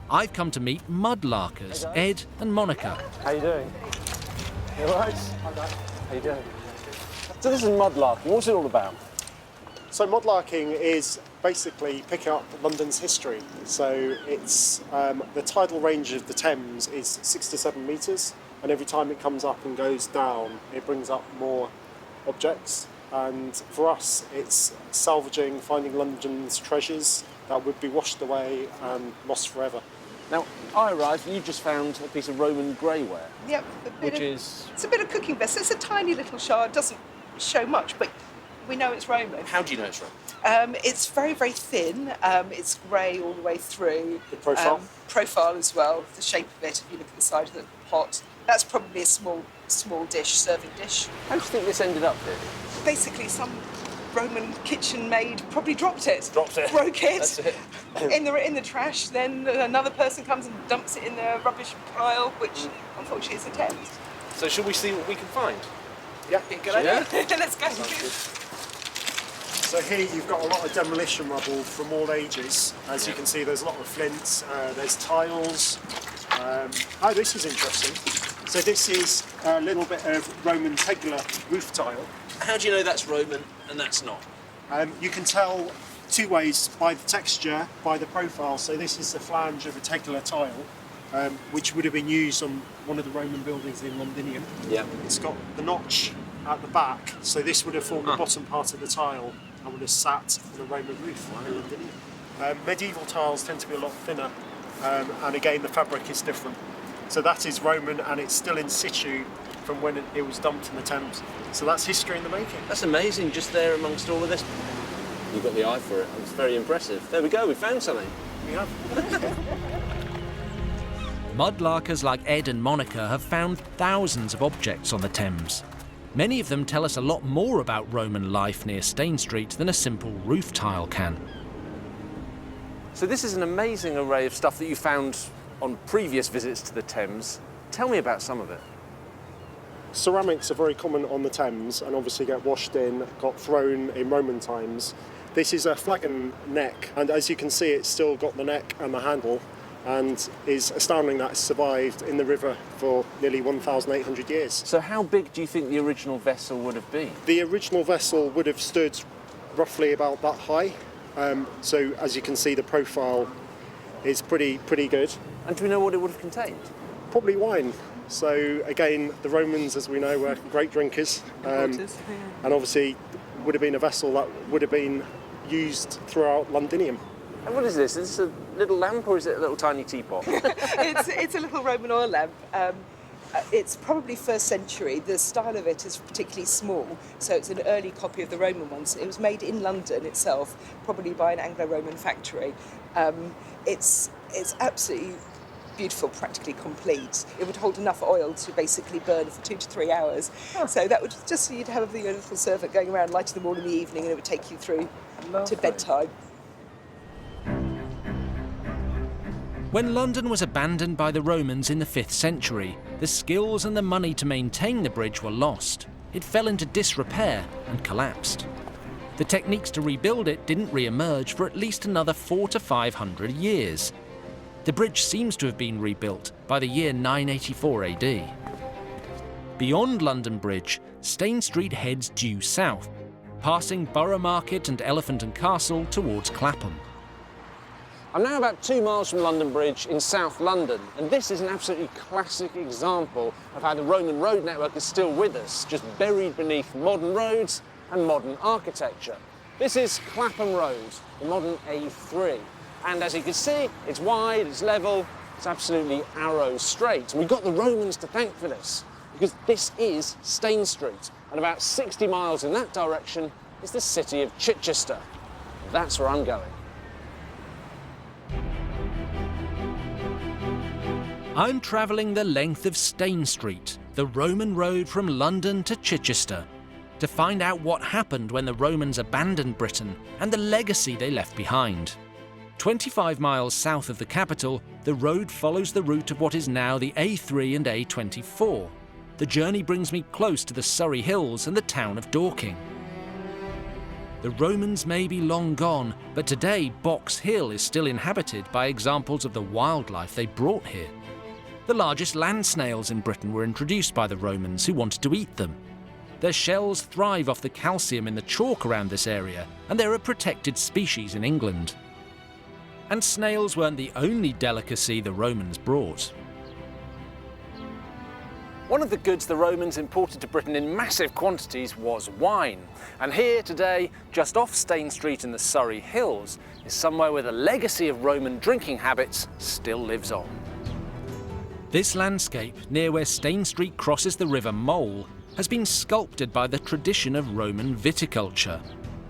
I've come to meet mudlarkers, Ed and Monica. How you doing? You all right? How you doing? So this is mudlarking. What's it all about? So mudlarking is basically picking up London's history. So it's the tidal range of the Thames is 6 to 7 metres, and every time it comes up and goes down, it brings up more objects. And for us, it's salvaging, finding London's treasures that would be washed away and lost forever. Now, I arrived and you just found a piece of Roman greyware. Yep. It's a bit of cooking vessel. It's a tiny little shard, doesn't show much, but we know it's Roman. How do you know it's Roman? It's very, very thin. It's grey all the way through. The profile? Profile as well, the shape of it, if you look at the side of the pot. That's probably a small dish, serving dish. How do you think this ended up here? Basically, some Roman kitchen maid probably dropped it. Broke it. That's it. in the trash. Then another person comes and dumps it in the rubbish pile, which unfortunately is a Thames. So should we see what we can find? Yeah. Good idea. Let's go. So here you've got a lot of demolition rubble from all ages. As you can see, there's a lot of flints, there's tiles. Oh, this is interesting. So this is a little bit of Roman tegular roof tile. How do you know that's Roman and that's not? You can tell two ways, by the texture, by the profile. So this is the flange of a tegular tile, which would have been used on one of the Roman buildings in Londinium. Yeah. It's got the notch at the back, so this would have formed the bottom part of the tile and would have sat on a Roman roof in Londinium. Medieval tiles tend to be a lot thinner, and again the fabric is different. So that is Roman, and it's still in situ from when it was dumped in the Thames. So that's history in the making. That's amazing, just there amongst all of this. You've got the eye for it. It's very impressive. There we go, we found something. We have. Mudlarkers like Ed and Monica have found thousands of objects on the Thames. Many of them tell us a lot more about Roman life near Stane Street than a simple roof tile can. So this is an amazing array of stuff that you found on previous visits to the Thames. Tell me about some of it. Ceramics are very common on the Thames and obviously get washed in, got thrown in Roman times. This is a flagon neck, and as you can see, it's still got the neck and the handle, and is astounding that it's survived in the river for nearly 1,800 years. So how big do you think the original vessel would have been? The original vessel would have stood roughly about that high. So as you can see, the profile is pretty good. And do we know what it would have contained? Probably wine. So again, the Romans, as we know, were great drinkers, and obviously would have been a vessel that would have been used throughout Londinium. And what is this? Is this a little lamp or is it a little tiny teapot? It's a little Roman oil lamp. It's probably 1st century. The style of it is particularly small, so it's an early copy of the Roman ones. It was made in London itself, probably by an Anglo-Roman factory. It's absolutely beautiful, practically complete. It would hold enough oil to basically burn for 2 to 3 hours. So that would just, you'd have your little servant going around lighting them all in the evening, and it would take you through to bedtime. When London was abandoned by the Romans in the 5th century, the skills and the money to maintain the bridge were lost. It fell into disrepair and collapsed. The techniques to rebuild it didn't re-emerge for at least another 400 to 500 years. The bridge seems to have been rebuilt by the year 984 AD. Beyond London Bridge, Stane Street heads due south, passing Borough Market and Elephant and Castle towards Clapham. I'm now about 2 miles from London Bridge in South London, and this is an absolutely classic example of how the Roman road network is still with us, just buried beneath modern roads and modern architecture. This is Clapham Road, the modern A3. And as you can see, it's wide, it's level, it's absolutely arrow straight. And we've got the Romans to thank for this, because this is Stane Street, and about 60 miles in that direction is the city of Chichester. That's where I'm going. I'm travelling the length of Stane Street, the Roman road from London to Chichester, to find out what happened when the Romans abandoned Britain and the legacy they left behind. 25 miles south of the capital, the road follows the route of what is now the A3 and A24. The journey brings me close to the Surrey Hills and the town of Dorking. The Romans may be long gone, but today Box Hill is still inhabited by examples of the wildlife they brought here. The largest land snails in Britain were introduced by the Romans who wanted to eat them. Their shells thrive off the calcium in the chalk around this area, and they're a protected species in England. And snails weren't the only delicacy the Romans brought. One of the goods the Romans imported to Britain in massive quantities was wine. And here today, just off Stane Street in the Surrey Hills, is somewhere where the legacy of Roman drinking habits still lives on. This landscape, near where Stane Street crosses the River Mole, has been sculpted by the tradition of Roman viticulture,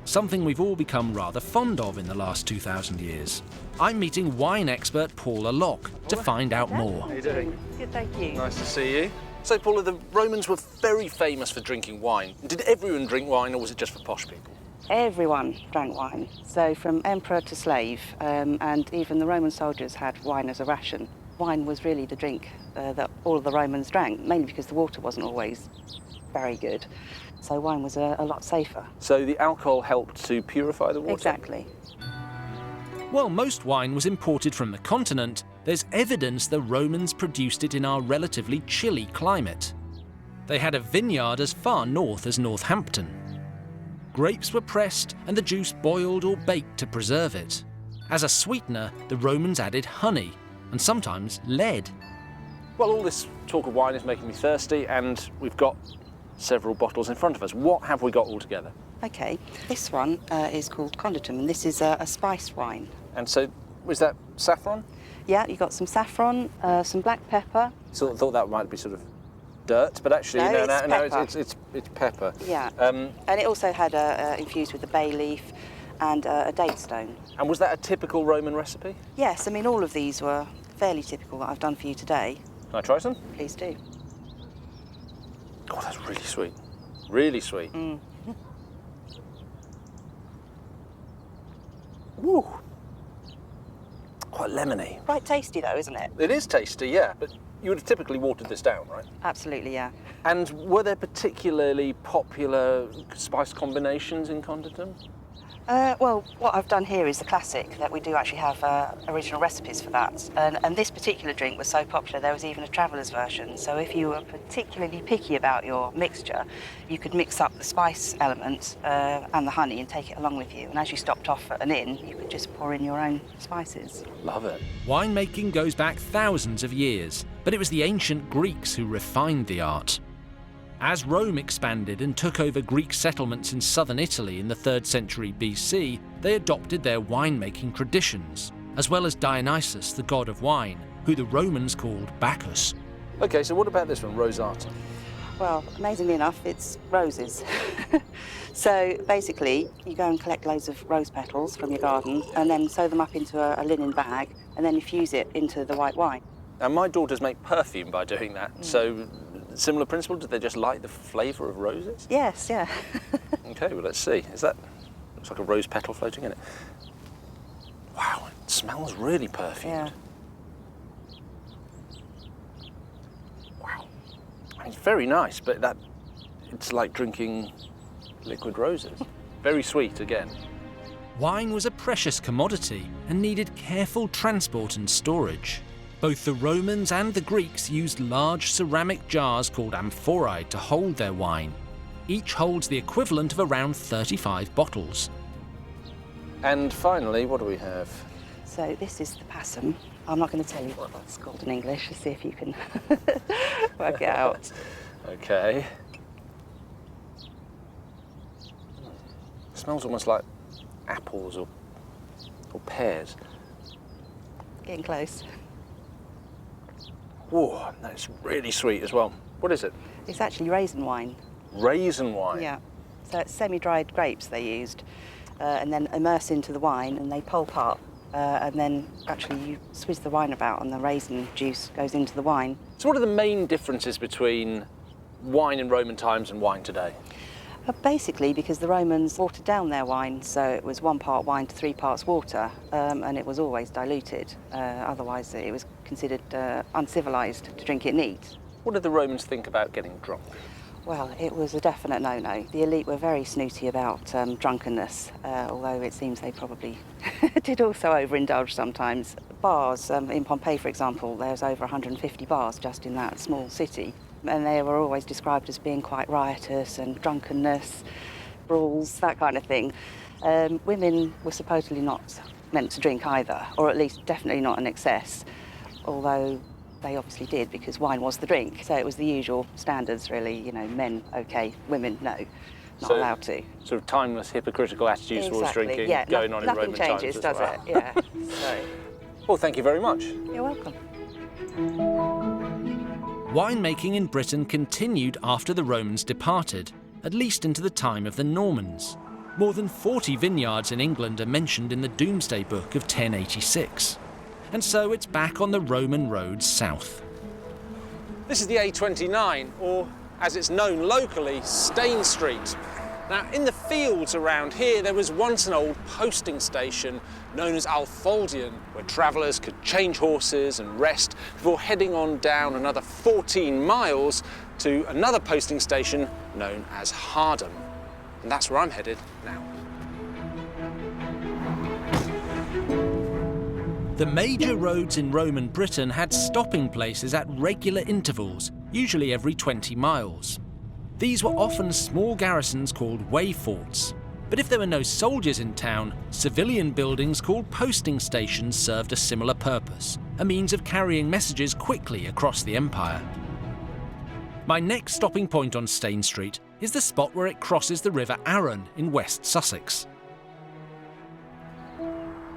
something we've all become rather fond of in the last 2,000 years. I'm meeting wine expert Paula Locke to find out more. How are you doing? Good, thank you. Nice to see you. So, Paula, the Romans were very famous for drinking wine. Did everyone drink wine, or was it just for posh people? Everyone drank wine, so from emperor to slave, and even the Roman soldiers had wine as a ration. Wine was really the drink that all of the Romans drank, mainly because the water wasn't always very good, so wine was a lot safer. So the alcohol helped to purify the water? Exactly. While most wine was imported from the continent, there's evidence the Romans produced it in our relatively chilly climate. They had a vineyard as far north as Northampton. Grapes were pressed and the juice boiled or baked to preserve it. As a sweetener, the Romans added honey and sometimes lead. Well, all this talk of wine is making me thirsty, and we've got several bottles in front of us. What have we got all together? Okay, this one is called Conditum, and this is a spice wine. And so, was that saffron? Yeah, you got some saffron, some black pepper. So I thought that might be sort of dirt, but actually it's pepper. Yeah, and it also had infused with the bay leaf and a date stone. And was that a typical Roman recipe? Yes, I mean all of these were fairly typical that I've done for you today. Can I try some? Please do. Oh, that's really sweet. Really sweet. Mm. Woo. Quite lemony. Quite tasty though, isn't it? It is tasty, yeah, but you would have typically watered this down, right? Absolutely, yeah. And were there particularly popular spice combinations in Conditum? Well, what I've done here is the classic, that we do actually have original recipes for that. And this particular drink was so popular, there was even a traveller's version. So if you were particularly picky about your mixture, you could mix up the spice element and the honey and take it along with you. And as you stopped off at an inn, you could just pour in your own spices. Love it. Winemaking goes back thousands of years, but it was the ancient Greeks who refined the art. As Rome expanded and took over Greek settlements in southern Italy in the 3rd century BC, they adopted their winemaking traditions, as well as Dionysus, the god of wine, who the Romans called Bacchus. OK, so what about this one, Rosata? Well, amazingly enough, it's roses. So basically, you go and collect loads of rose petals from your garden and then sew them up into a linen bag and then infuse it into the white wine. And my daughters make perfume by doing that, so similar principle, did they just like the flavour of roses? Yes, yeah. OK, well, let's see. Is that... looks like a rose petal floating in it. Wow, it smells really perfumed. Yeah. Wow. I mean, it's very nice, but it's like drinking liquid roses. Very sweet again. Wine was a precious commodity and needed careful transport and storage. Both the Romans and the Greeks used large ceramic jars called amphorae to hold their wine. Each holds the equivalent of around 35 bottles. And finally, what do we have? So this is the passum. I'm not going to tell you what that's called in English, to see if you can work it out. OK. It smells almost like apples or pears. Getting close. Whoa, that's really sweet as well. What is it? It's actually raisin wine. Raisin wine? Yeah. So it's semi-dried grapes they used and then immerse into the wine and they pulp up and then actually you swizz the wine about and the raisin juice goes into the wine. So what are the main differences between wine in Roman times and wine today? Basically because the Romans watered down their wine, so it was 1 part wine to 3 parts water, and it was always diluted. Otherwise it was considered uncivilised to drink it neat. What did the Romans think about getting drunk? Well, it was a definite no-no. The elite were very snooty about drunkenness, although it seems they probably did also overindulge sometimes. Bars, in Pompeii, for example, there's over 150 bars just in that small city, and they were always described as being quite riotous and drunkenness, brawls, that kind of thing. Women were supposedly not meant to drink either, or at least definitely not in excess, although they obviously did because wine was the drink. So it was the usual standards, really. You know, men okay, women no, not allowed to. Sort of timeless, hypocritical attitudes towards drinking going on in Roman times. Nothing changes, does it? Yeah. So. Well, thank you very much. You're welcome. Winemaking in Britain continued after the Romans departed, at least into the time of the Normans. More than 40 vineyards in England are mentioned in the Domesday Book of 1086. And so it's back on the Roman roads south. This is the A29, or as it's known locally, Stane Street. Now, in the fields around here, there was once an old posting station known as Alfoldion, where travellers could change horses and rest before heading on down another 14 miles to another posting station known as Hardham. And that's where I'm headed now. The major roads in Roman Britain had stopping places at regular intervals, usually every 20 miles. These were often small garrisons called way forts. But if there were no soldiers in town, civilian buildings called posting stations served a similar purpose, a means of carrying messages quickly across the empire. My next stopping point on Stane Street is the spot where it crosses the River Arun in West Sussex.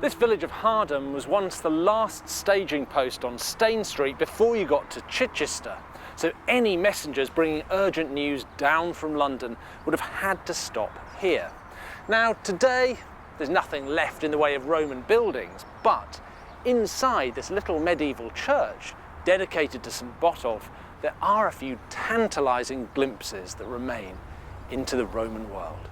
This village of Hardham was once the last staging post on Stane Street before you got to Chichester. So any messengers bringing urgent news down from London would have had to stop here. Now today, there's nothing left in the way of Roman buildings, but inside this little medieval church dedicated to St. Botolph, there are a few tantalising glimpses that remain into the Roman world.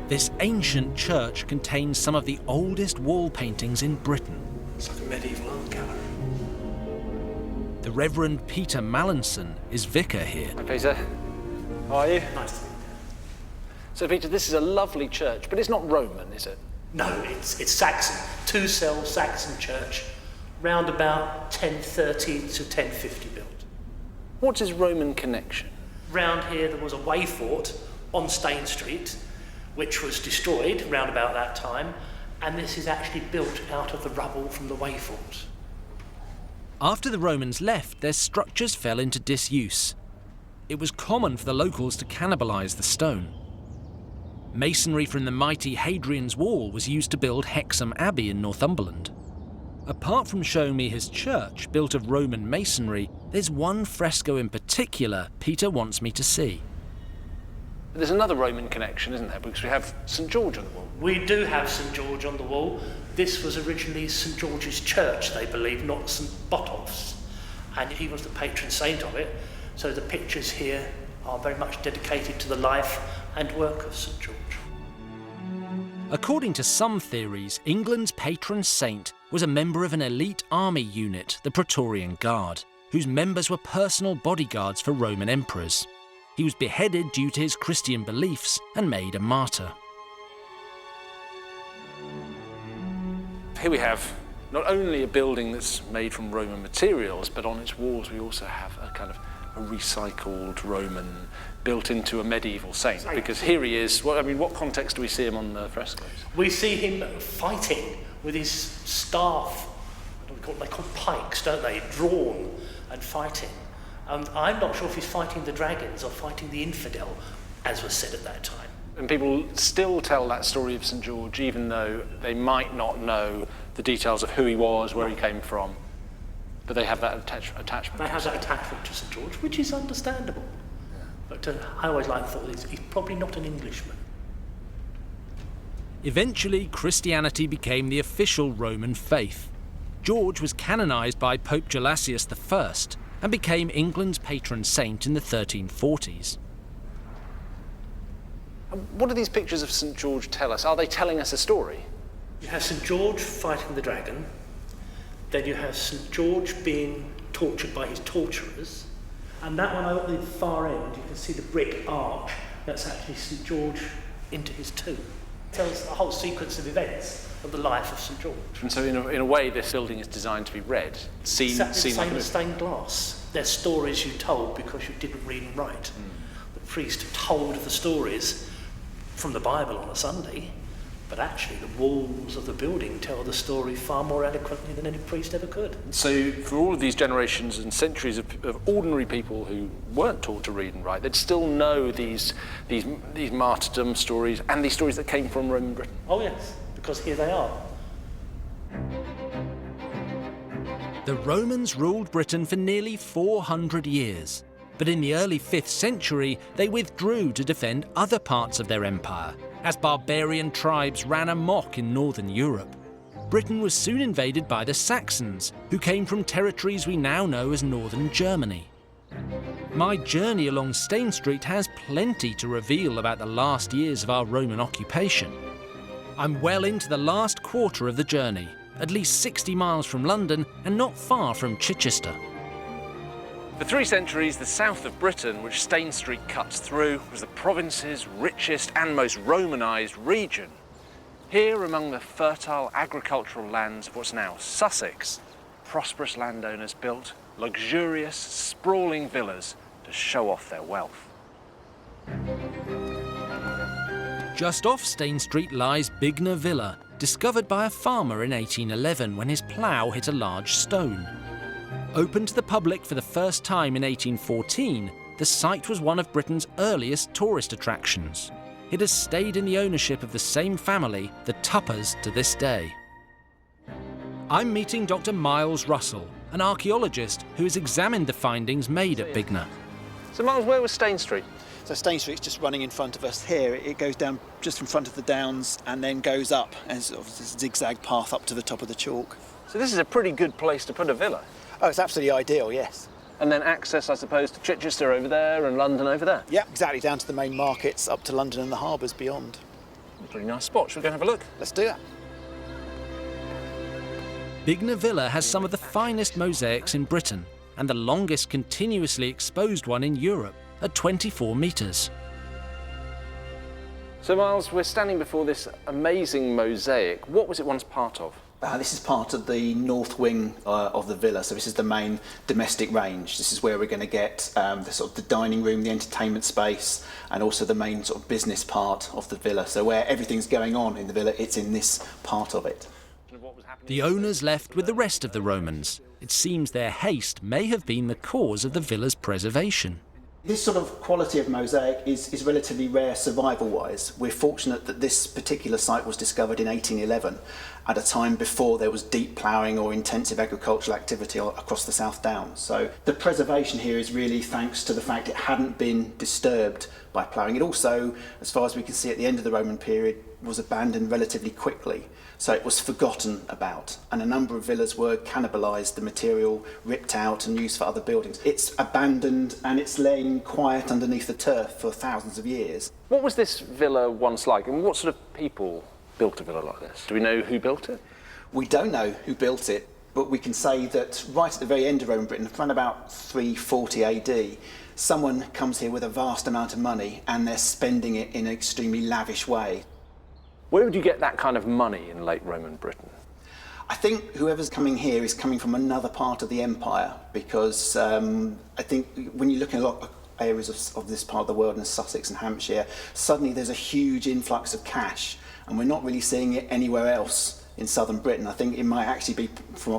This ancient church contains some of the oldest wall paintings in Britain. It's like a medieval art gallery. The Reverend Peter Mallinson is vicar here. Hi Peter, how are you? Nice to meet you. So Peter, this is a lovely church, but it's not Roman, is it? No, it's Saxon, 2-cell Saxon church, round about 1030 to 1050 built. What's his Roman connection? Round here there was a way fort on Stane Street, which was destroyed round about that time, and this is actually built out of the rubble from the way fort. After the Romans left, their structures fell into disuse. It was common for the locals to cannibalise the stone. Masonry from the mighty Hadrian's Wall was used to build Hexham Abbey in Northumberland. Apart from showing me his church, built of Roman masonry, there's one fresco in particular Peter wants me to see. There's another Roman connection, isn't there? Because we have St. George on the wall. We do have St. George on the wall. This was originally St. George's Church, they believe, not St. Botolph's. And he was the patron saint of it. So the pictures here are very much dedicated to the life and work of St. George. According to some theories, England's patron saint was a member of an elite army unit, the Praetorian Guard, whose members were personal bodyguards for Roman emperors. He was beheaded due to his Christian beliefs and made a martyr. Here we have not only a building that's made from Roman materials, but on its walls we also have a kind of a recycled Roman built into a medieval saint. Because here he is. Well, I mean, what context do we see him on the frescoes? We see him fighting with his staff. They call pikes, don't they? Drawn and fighting. And I'm not sure if he's fighting the dragons or fighting the infidel, as was said at that time. And people still tell that story of St. George, even though they might not know the details of who he was, where he came from. But they have that attachment. They have that attachment to St George, which is understandable. But I always like the thought that he's probably not an Englishman. Eventually, Christianity became the official Roman faith. George was canonised by Pope Gelasius I and became England's patron saint in the 1340s. What do these pictures of St George tell us? Are they telling us a story? You have St George fighting the dragon, then you have St George being tortured by his torturers, and that one at the far end, you can see the brick arch, that's actually St George into his tomb. It tells the whole sequence of events of the life of St George. And so in a way this building is designed to be read, seen Exactly the like same as stained glass. They're stories you told because you didn't read and write. The priest told the stories from the Bible on a Sunday, but actually the walls of the building tell the story far more eloquently than any priest ever could. So for all of these generations and centuries of ordinary people who weren't taught to read and write, they'd still know these martyrdom stories and these stories that came from Roman Britain. Oh yes, because here they are. The Romans ruled Britain for nearly 400 years, but in the early 5th century they withdrew to defend other parts of their empire, as barbarian tribes ran amok in northern Europe. Britain was soon invaded by the Saxons, who came from territories we now know as northern Germany. My journey along Stane Street has plenty to reveal about the last years of our Roman occupation. I'm well into the last quarter of the journey, at least 60 miles from London and not far from Chichester. For 3 centuries, the south of Britain, which Stane Street cuts through, was the province's richest and most Romanised region. Here, among the fertile agricultural lands of what's now Sussex, prosperous landowners built luxurious, sprawling villas to show off their wealth. Just off Stane Street lies Bignor Villa, discovered by a farmer in 1811 when his plough hit a large stone. Opened to the public for the first time in 1814, the site was one of Britain's earliest tourist attractions. It has stayed in the ownership of the same family, the Tuppers, to this day. I'm meeting Dr. Miles Russell, an archaeologist who has examined the findings made at Bignor. So Miles, where was Stane Street? So Stane Street's just running in front of us here. It goes down just in front of the downs and then goes up, and sort of this zigzag path up to the top of the chalk. So this is a pretty good place to put a villa. Oh, it's absolutely ideal, yes. And then access, I suppose, to Chichester over there and London over there? Yeah, exactly, down to the main markets, up to London and the harbours beyond. Pretty nice spot. Should we go and have a look? Let's do that. Bignor Villa has some of the finest mosaics in Britain and the longest continuously exposed one in Europe at 24 metres. So Miles, we're standing before this amazing mosaic. What was it once part of? This is part of the north wing of the villa, so this is the main domestic range. This is where we're going to get the dining room, the entertainment space, and also the main sort of business part of the villa. So where everything's going on in the villa, it's in this part of it. The owners left with the rest of the Romans. It seems their haste may have been the cause of the villa's preservation. This sort of quality of mosaic is relatively rare survival-wise. We're fortunate that this particular site was discovered in 1811, at a time before there was deep ploughing or intensive agricultural activity across the South Downs. So the preservation here is really thanks to the fact it hadn't been disturbed by ploughing. It also, as far as we can see at the end of the Roman period, was abandoned relatively quickly. So it was forgotten about, and a number of villas were cannibalised, the material ripped out and used for other buildings. It's abandoned and it's laying quiet underneath the turf for thousands of years. What was this villa once like, and what sort of people built a villa like this? Do we know who built it? We don't know who built it, but we can say that right at the very end of Roman Britain, around about 340 AD, someone comes here with a vast amount of money and they're spending it in an extremely lavish way. Where would you get that kind of money in late Roman Britain? I think whoever's coming here is coming from another part of the empire, because I think when you look at a lot of areas of this part of the world, in Sussex and Hampshire, suddenly there's a huge influx of cash, and we're not really seeing it anywhere else in southern Britain. I think it might actually be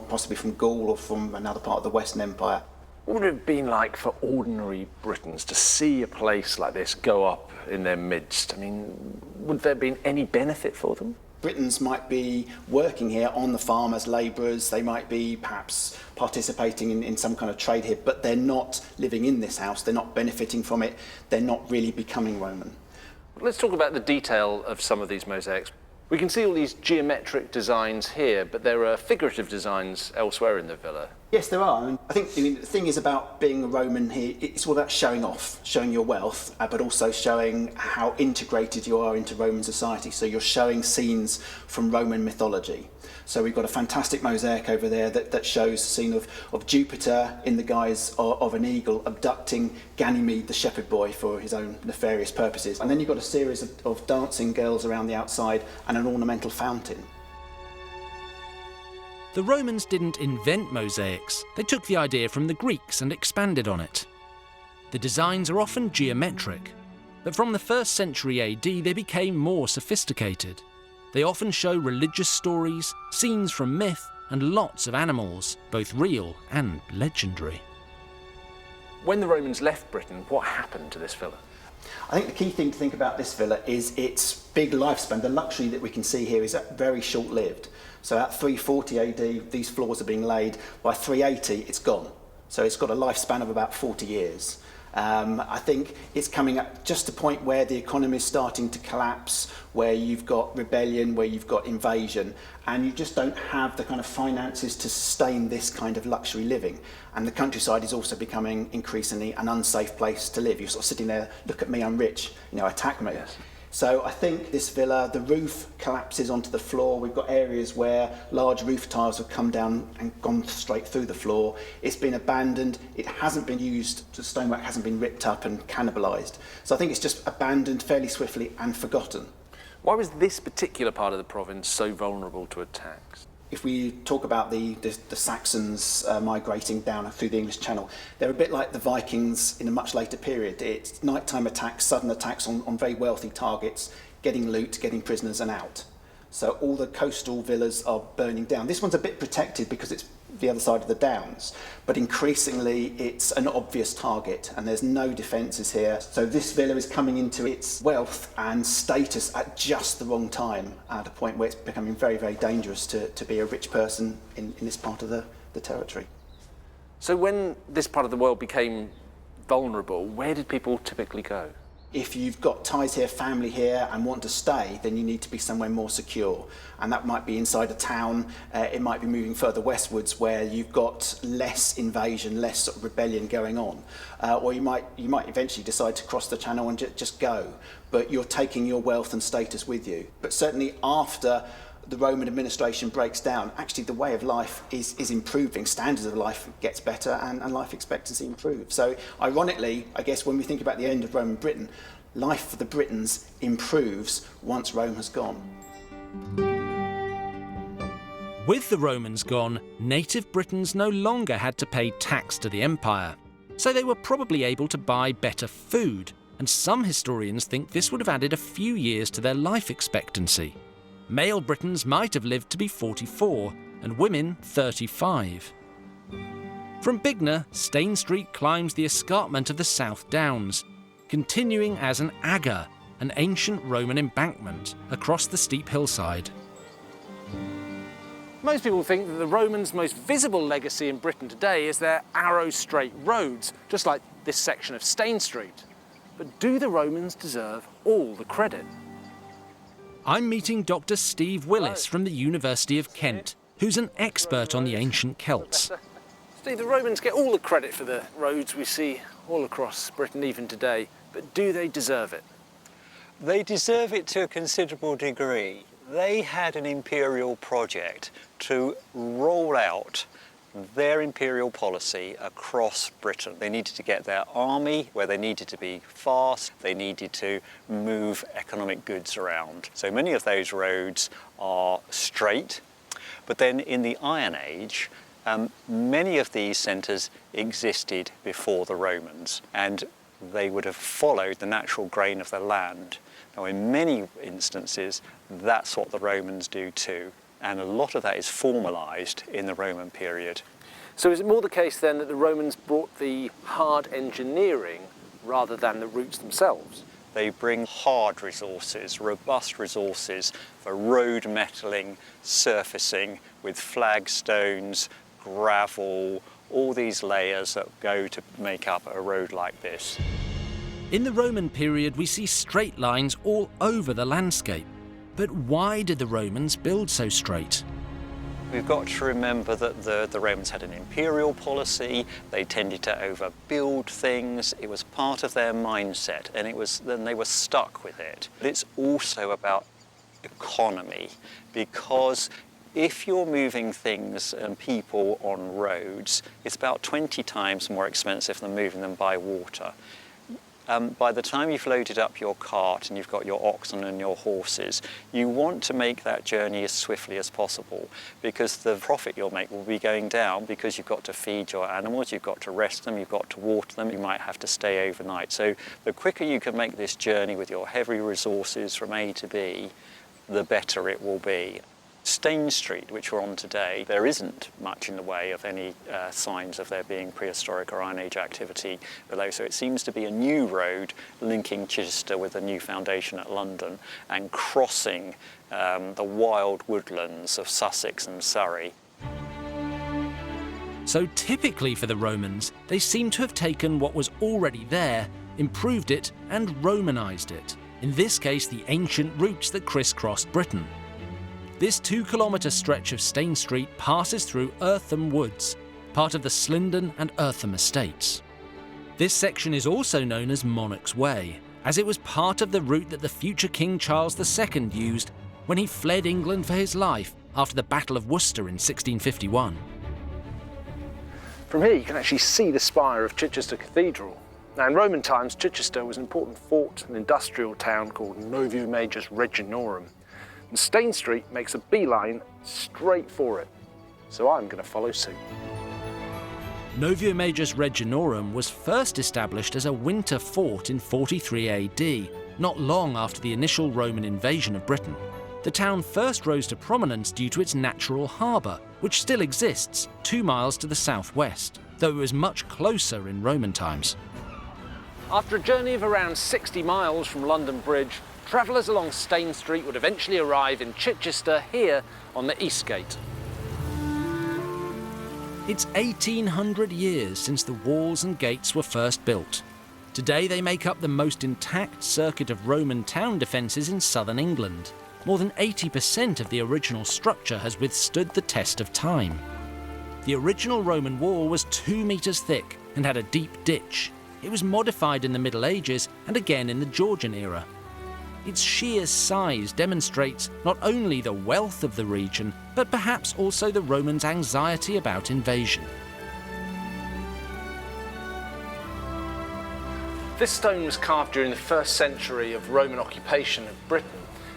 possibly from Gaul or from another part of the Western Empire. What would it have been like for ordinary Britons to see a place like this go up in their midst? I mean, would there have been any benefit for them? Britons might be working here on the farm as labourers, they might be perhaps participating in some kind of trade here, but they're not living in this house, they're not benefiting from it, they're not really becoming Roman. Let's talk about the detail of some of these mosaics. We can see all these geometric designs here, but there are figurative designs elsewhere in the villa. Yes, there are. And I think the thing is about being a Roman here, it's all about showing off, showing your wealth, but also showing how integrated you are into Roman society. So you're showing scenes from Roman mythology. So we've got a fantastic mosaic over there that shows the scene of Jupiter in the guise of an eagle abducting Ganymede, the shepherd boy, for his own nefarious purposes. And then you've got a series of dancing girls around the outside and an ornamental fountain. The Romans didn't invent mosaics, they took the idea from the Greeks and expanded on it. The designs are often geometric, but from the 1st century AD they became more sophisticated. They often show religious stories, scenes from myth, and lots of animals, both real and legendary. When the Romans left Britain, what happened to this villa? I think the key thing to think about this villa is its big lifespan. The luxury that we can see here is very short-lived. So at 340 AD, these floors are being laid. By 380, it's gone. So it's got a lifespan of about 40 years. I think it's coming at just a point where the economy is starting to collapse, where you've got rebellion, where you've got invasion, and you just don't have the kind of finances to sustain this kind of luxury living. And the countryside is also becoming increasingly an unsafe place to live. You're sort of sitting there, look at me, I'm rich, attack me. Yes. So I think this villa, the roof collapses onto the floor. We've got areas where large roof tiles have come down and gone straight through the floor. It's been abandoned. It hasn't been used. The stonework hasn't been ripped up and cannibalised. So I think it's just abandoned fairly swiftly and forgotten. Why was this particular part of the province so vulnerable to attacks? If we talk about the Saxons migrating down through the English Channel, they're a bit like the Vikings in a much later period. It's nighttime attacks, sudden attacks on very wealthy targets, getting loot, getting prisoners and out. So all the coastal villas are burning down. This one's a bit protected because it's the other side of the Downs, but increasingly it's an obvious target and there's no defences here. So this villa is coming into its wealth and status at just the wrong time, at a point where it's becoming very, very dangerous to be a rich person in this part of the territory. So when this part of the world became vulnerable, where did people typically go? If you've got ties here, family here, and want to stay, then you need to be somewhere more secure. And that might be inside a town, it might be moving further westwards where you've got less invasion, less sort of rebellion going on. Or you might eventually decide to cross the channel and just go. But you're taking your wealth and status with you. But certainly after the Roman administration breaks down, actually the way of life is improving. Standards of life gets better and life expectancy improves. So ironically, I guess when we think about the end of Roman Britain, life for the Britons improves once Rome has gone. With the Romans gone, native Britons no longer had to pay tax to the empire, so they were probably able to buy better food, and some historians think this would have added a few years to their life expectancy. Male Britons might have lived to be 44 and women 35. From Bignor, Stane Street climbs the escarpment of the South Downs, continuing as an agger, an ancient Roman embankment across the steep hillside. Most people think that the Romans' most visible legacy in Britain today is their arrow straight roads, just like this section of Stane Street. But do the Romans deserve all the credit? I'm meeting Dr. Steve Willis from the University of Kent, who's an expert on the ancient Celts. Steve, the Romans get all the credit for the roads we see all across Britain even today, but do they deserve it? They deserve it to a considerable degree. They had an imperial project to roll out their imperial policy across Britain. They needed to get their army where they needed to be fast. They needed to move economic goods around. So many of those roads are straight, but then in the Iron Age, many of these centres existed before the Romans, and they would have followed the natural grain of their land. Now, in many instances, that's what the Romans do too. And a lot of that is formalised in the Roman period. So is it more the case then that the Romans brought the hard engineering rather than the routes themselves? They bring hard resources, robust resources for road metalling, surfacing with flagstones, gravel, all these layers that go to make up a road like this. In the Roman period, we see straight lines all over the landscape. But why did the Romans build so straight? We've got to remember that the Romans had an imperial policy. They tended to overbuild things. It was part of their mindset, and then they were stuck with it. But it's also about economy, because if you're moving things and people on roads, it's about 20 times more expensive than moving them by water. By the time you've loaded up your cart and you've got your oxen and your horses, you want to make that journey as swiftly as possible, because the profit you'll make will be going down, because you've got to feed your animals, you've got to rest them, you've got to water them, you might have to stay overnight. So the quicker you can make this journey with your heavy resources from A to B, the better it will be. Stane Street, which we're on today, there isn't much in the way of any signs of there being prehistoric or Iron Age activity below, so it seems to be a new road linking Chichester with a new foundation at London and crossing the wild woodlands of Sussex and Surrey. So typically for the Romans, they seem to have taken what was already there, improved it and Romanized it. In this case, the ancient routes that crisscrossed Britain. This 2-kilometre stretch of Stane Street passes through Eartham Woods, part of the Slindon and Eartham estates. This section is also known as Monarch's Way, as it was part of the route that the future King Charles II used when he fled England for his life after the Battle of Worcester in 1651. From here you can actually see the spire of Chichester Cathedral. Now in Roman times, Chichester was an important fort and industrial town called Novio Majus Reginorum. And Stane Street makes a beeline straight for it, so I'm going to follow suit. Novio Majus Reginorum was first established as a winter fort in 43 AD, not long after the initial Roman invasion of Britain. The town first rose to prominence due to its natural harbour, which still exists 2 miles to the southwest, though it was much closer in Roman times. After a journey of around 60 miles from London Bridge, travellers along Stane Street would eventually arrive in Chichester here on the East Gate. It's 1800 years since the walls and gates were first built. Today they make up the most intact circuit of Roman town defences in southern England. More than 80% of the original structure has withstood the test of time. The original Roman wall was 2 metres thick and had a deep ditch. It was modified in the Middle Ages and again in the Georgian era. Its sheer size demonstrates not only the wealth of the region, but perhaps also the Romans' anxiety about invasion. This stone was carved during the 1st century of Roman occupation of Britain,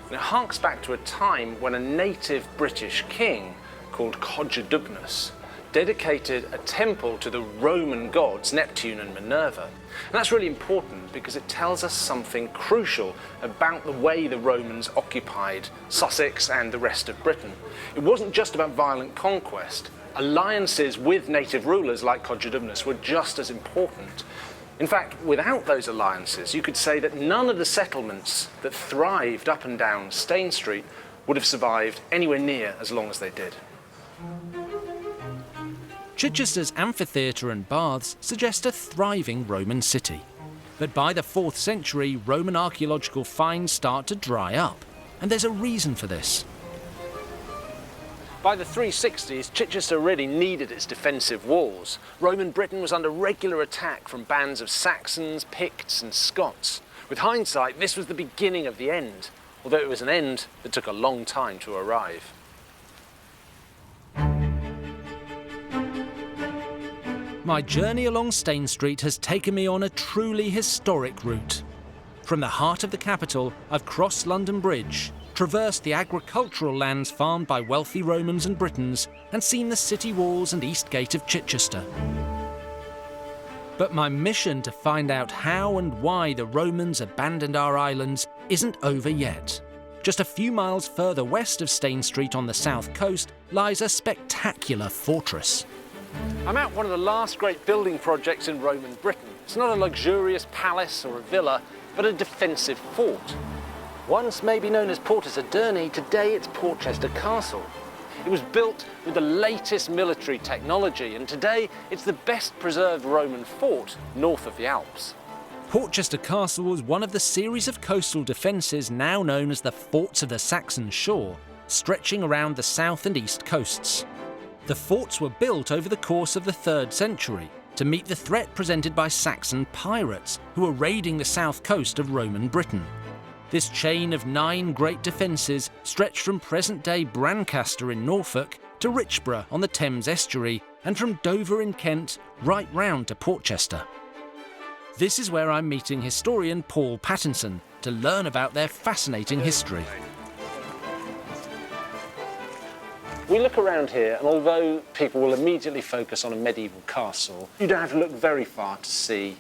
and it harks back to a time when a native British king called Cogidubnus dedicated a temple to the Roman gods Neptune and Minerva. And that's really important because it tells us something crucial about the way the Romans occupied Sussex and the rest of Britain. It wasn't just about violent conquest. Alliances with native rulers like Cogidubnus were just as important. In fact, without those alliances, you could say that none of the settlements that thrived up and down Stane Street would have survived anywhere near as long as they did. Chichester's amphitheatre and baths suggest a thriving Roman city. But by the 4th century, Roman archaeological finds start to dry up, and there's a reason for this. By the 360s, Chichester really needed its defensive walls. Roman Britain was under regular attack from bands of Saxons, Picts and Scots. With hindsight, this was the beginning of the end, although it was an end that took a long time to arrive. My journey along Stane Street has taken me on a truly historic route. From the heart of the capital, I've crossed London Bridge, traversed the agricultural lands farmed by wealthy Romans and Britons, and seen the city walls and east gate of Chichester. But my mission to find out how and why the Romans abandoned our islands isn't over yet. Just a few miles further west of Stane Street on the south coast lies a spectacular fortress. I'm at one of the last great building projects in Roman Britain. It's not a luxurious palace or a villa, but a defensive fort. Once maybe known as Portus Aderni, today it's Porchester Castle. It was built with the latest military technology, and today it's the best preserved Roman fort north of the Alps. Porchester Castle was one of the series of coastal defences now known as the Forts of the Saxon Shore, stretching around the south and east coasts. The forts were built over the course of the 3rd century to meet the threat presented by Saxon pirates who were raiding the south coast of Roman Britain. This chain of 9 great defences stretched from present-day Brancaster in Norfolk to Richborough on the Thames estuary, and from Dover in Kent right round to Portchester. This is where I'm meeting historian Paul Pattinson to learn about their fascinating history. We look around here, and although people will immediately focus on a medieval castle, you don't have to look very far to see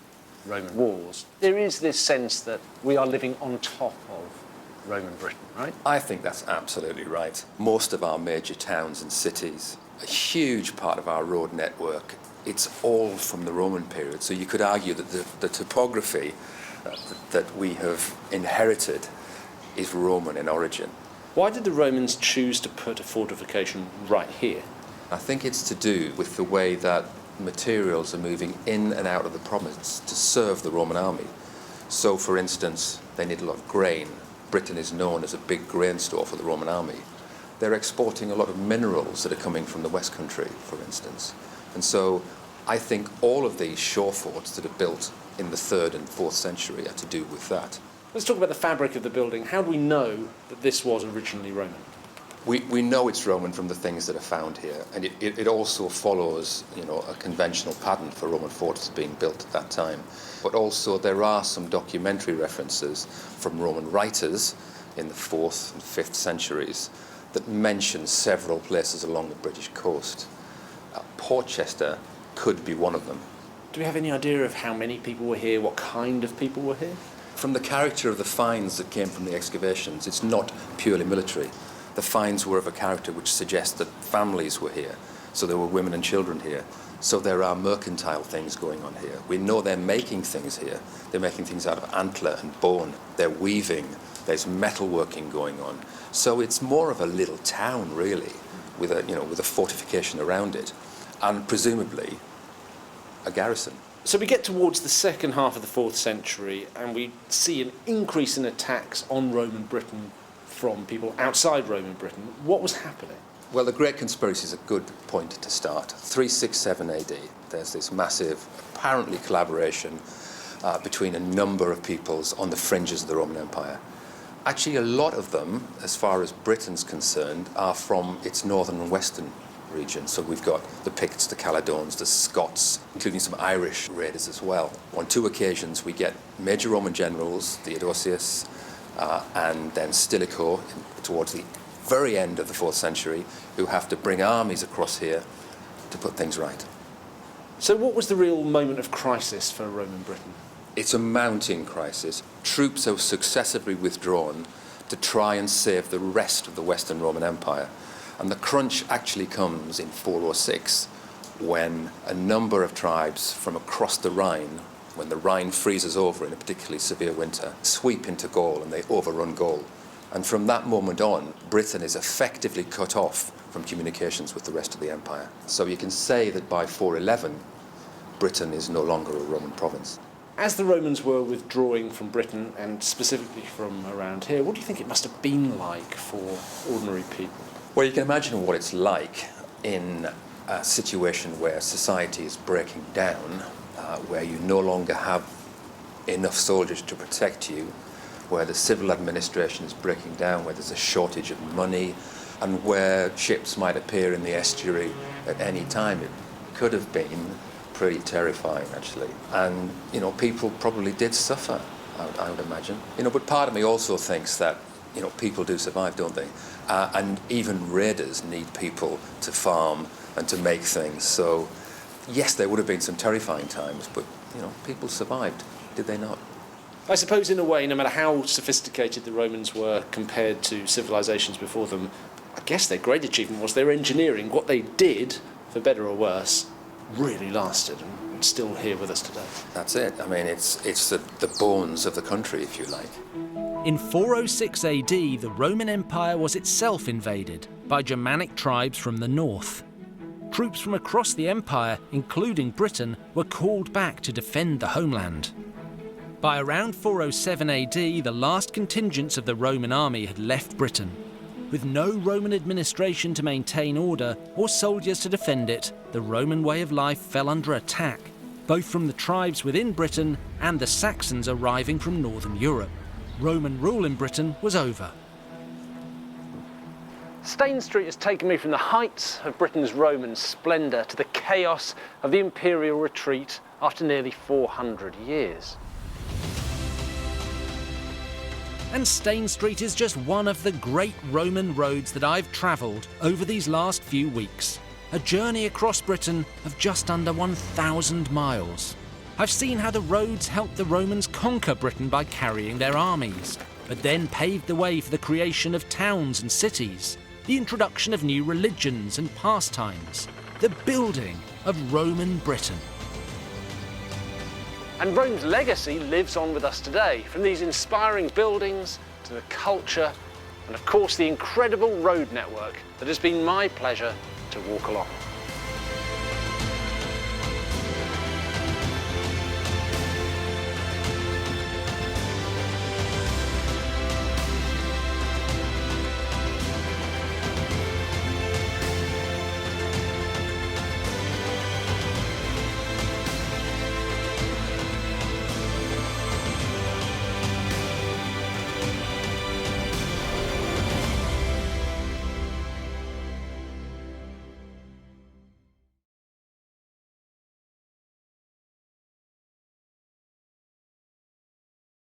Roman walls. There is this sense that we are living on top of Roman Britain, right? I think that's absolutely right. Most of our major towns and cities, a huge part of our road network, it's all from the Roman period. So you could argue that the topography that we have inherited is Roman in origin. Why did the Romans choose to put a fortification right here? I think it's to do with the way that materials are moving in and out of the province to serve the Roman army. So, for instance, they need a lot of grain. Britain is known as a big grain store for the Roman army. They're exporting a lot of minerals that are coming from the West Country, for instance. And so I think all of these shore forts that are built in the 3rd and 4th century are to do with that. Let's talk about the fabric of the building. How do we know that this was originally Roman? We know it's Roman from the things that are found here, and it also follows, a conventional pattern for Roman forts being built at that time. But also there are some documentary references from Roman writers in the 4th and 5th centuries that mention several places along the British coast. Portchester could be one of them. Do we have any idea of how many people were here, what kind of people were here? From the character of the finds that came from the excavations, it's not purely military. The finds were of a character which suggests that families were here, so there were women and children here. So there are mercantile things going on here. We know they're making things here. They're making things out of antler and bone. They're weaving. There's metalworking going on. So it's more of a little town, really, with a fortification around it, and presumably a garrison. So we get towards the second half of the 4th century, and we see an increase in attacks on Roman Britain from people outside Roman Britain. What was happening? Well, the Great Conspiracy is a good point to start. 367 AD, there's this massive, apparently collaboration between a number of peoples on the fringes of the Roman Empire. Actually, a lot of them, as far as Britain's concerned, are from its northern and western region. So we've got the Picts, the Caledons, the Scots, including some Irish raiders as well. On 2 occasions we get major Roman generals, Theodosius and then Stilicho, towards the very end of the 4th century, who have to bring armies across here to put things right. So what was the real moment of crisis for Roman Britain? It's a mounting crisis. Troops have successively withdrawn to try and save the rest of the Western Roman Empire. And the crunch actually comes in 406, when a number of tribes from across the Rhine, when the Rhine freezes over in a particularly severe winter, sweep into Gaul and they overrun Gaul. And from that moment on, Britain is effectively cut off from communications with the rest of the empire. So you can say that by 411, Britain is no longer a Roman province. As the Romans were withdrawing from Britain, and specifically from around here, what do you think it must have been like for ordinary people? Well, you can imagine what it's like in a situation where society is breaking down, where you no longer have enough soldiers to protect you, where the civil administration is breaking down, where there's a shortage of money, and where ships might appear in the estuary at any time. It could have been pretty terrifying, actually. And, people probably did suffer, I would imagine. But part of me also thinks that, people do survive, don't they? And even raiders need people to farm and to make things. So, yes, there would have been some terrifying times, but, people survived, did they not? I suppose, in a way, no matter how sophisticated the Romans were compared to civilizations before them, I guess their great achievement was their engineering. What they did, for better or worse, really lasted and still here with us today. That's it. I mean, it's the bones of the country, if you like. In 406 AD, the Roman Empire was itself invaded by Germanic tribes from the north. Troops from across the empire, including Britain, were called back to defend the homeland. By around 407 AD, the last contingents of the Roman army had left Britain. With no Roman administration to maintain order or soldiers to defend it, the Roman way of life fell under attack, both from the tribes within Britain and the Saxons arriving from northern Europe. Roman rule in Britain was over. Stane Street has taken me from the heights of Britain's Roman splendour to the chaos of the imperial retreat after nearly 400 years. And Stane Street is just one of the great Roman roads that I've travelled over these last few weeks. A journey across Britain of just under 1,000 miles. I've seen how the roads helped the Romans conquer Britain by carrying their armies, but then paved the way for the creation of towns and cities, the introduction of new religions and pastimes, the building of Roman Britain. And Rome's legacy lives on with us today, from these inspiring buildings to the culture and of course the incredible road network that has been my pleasure to walk along.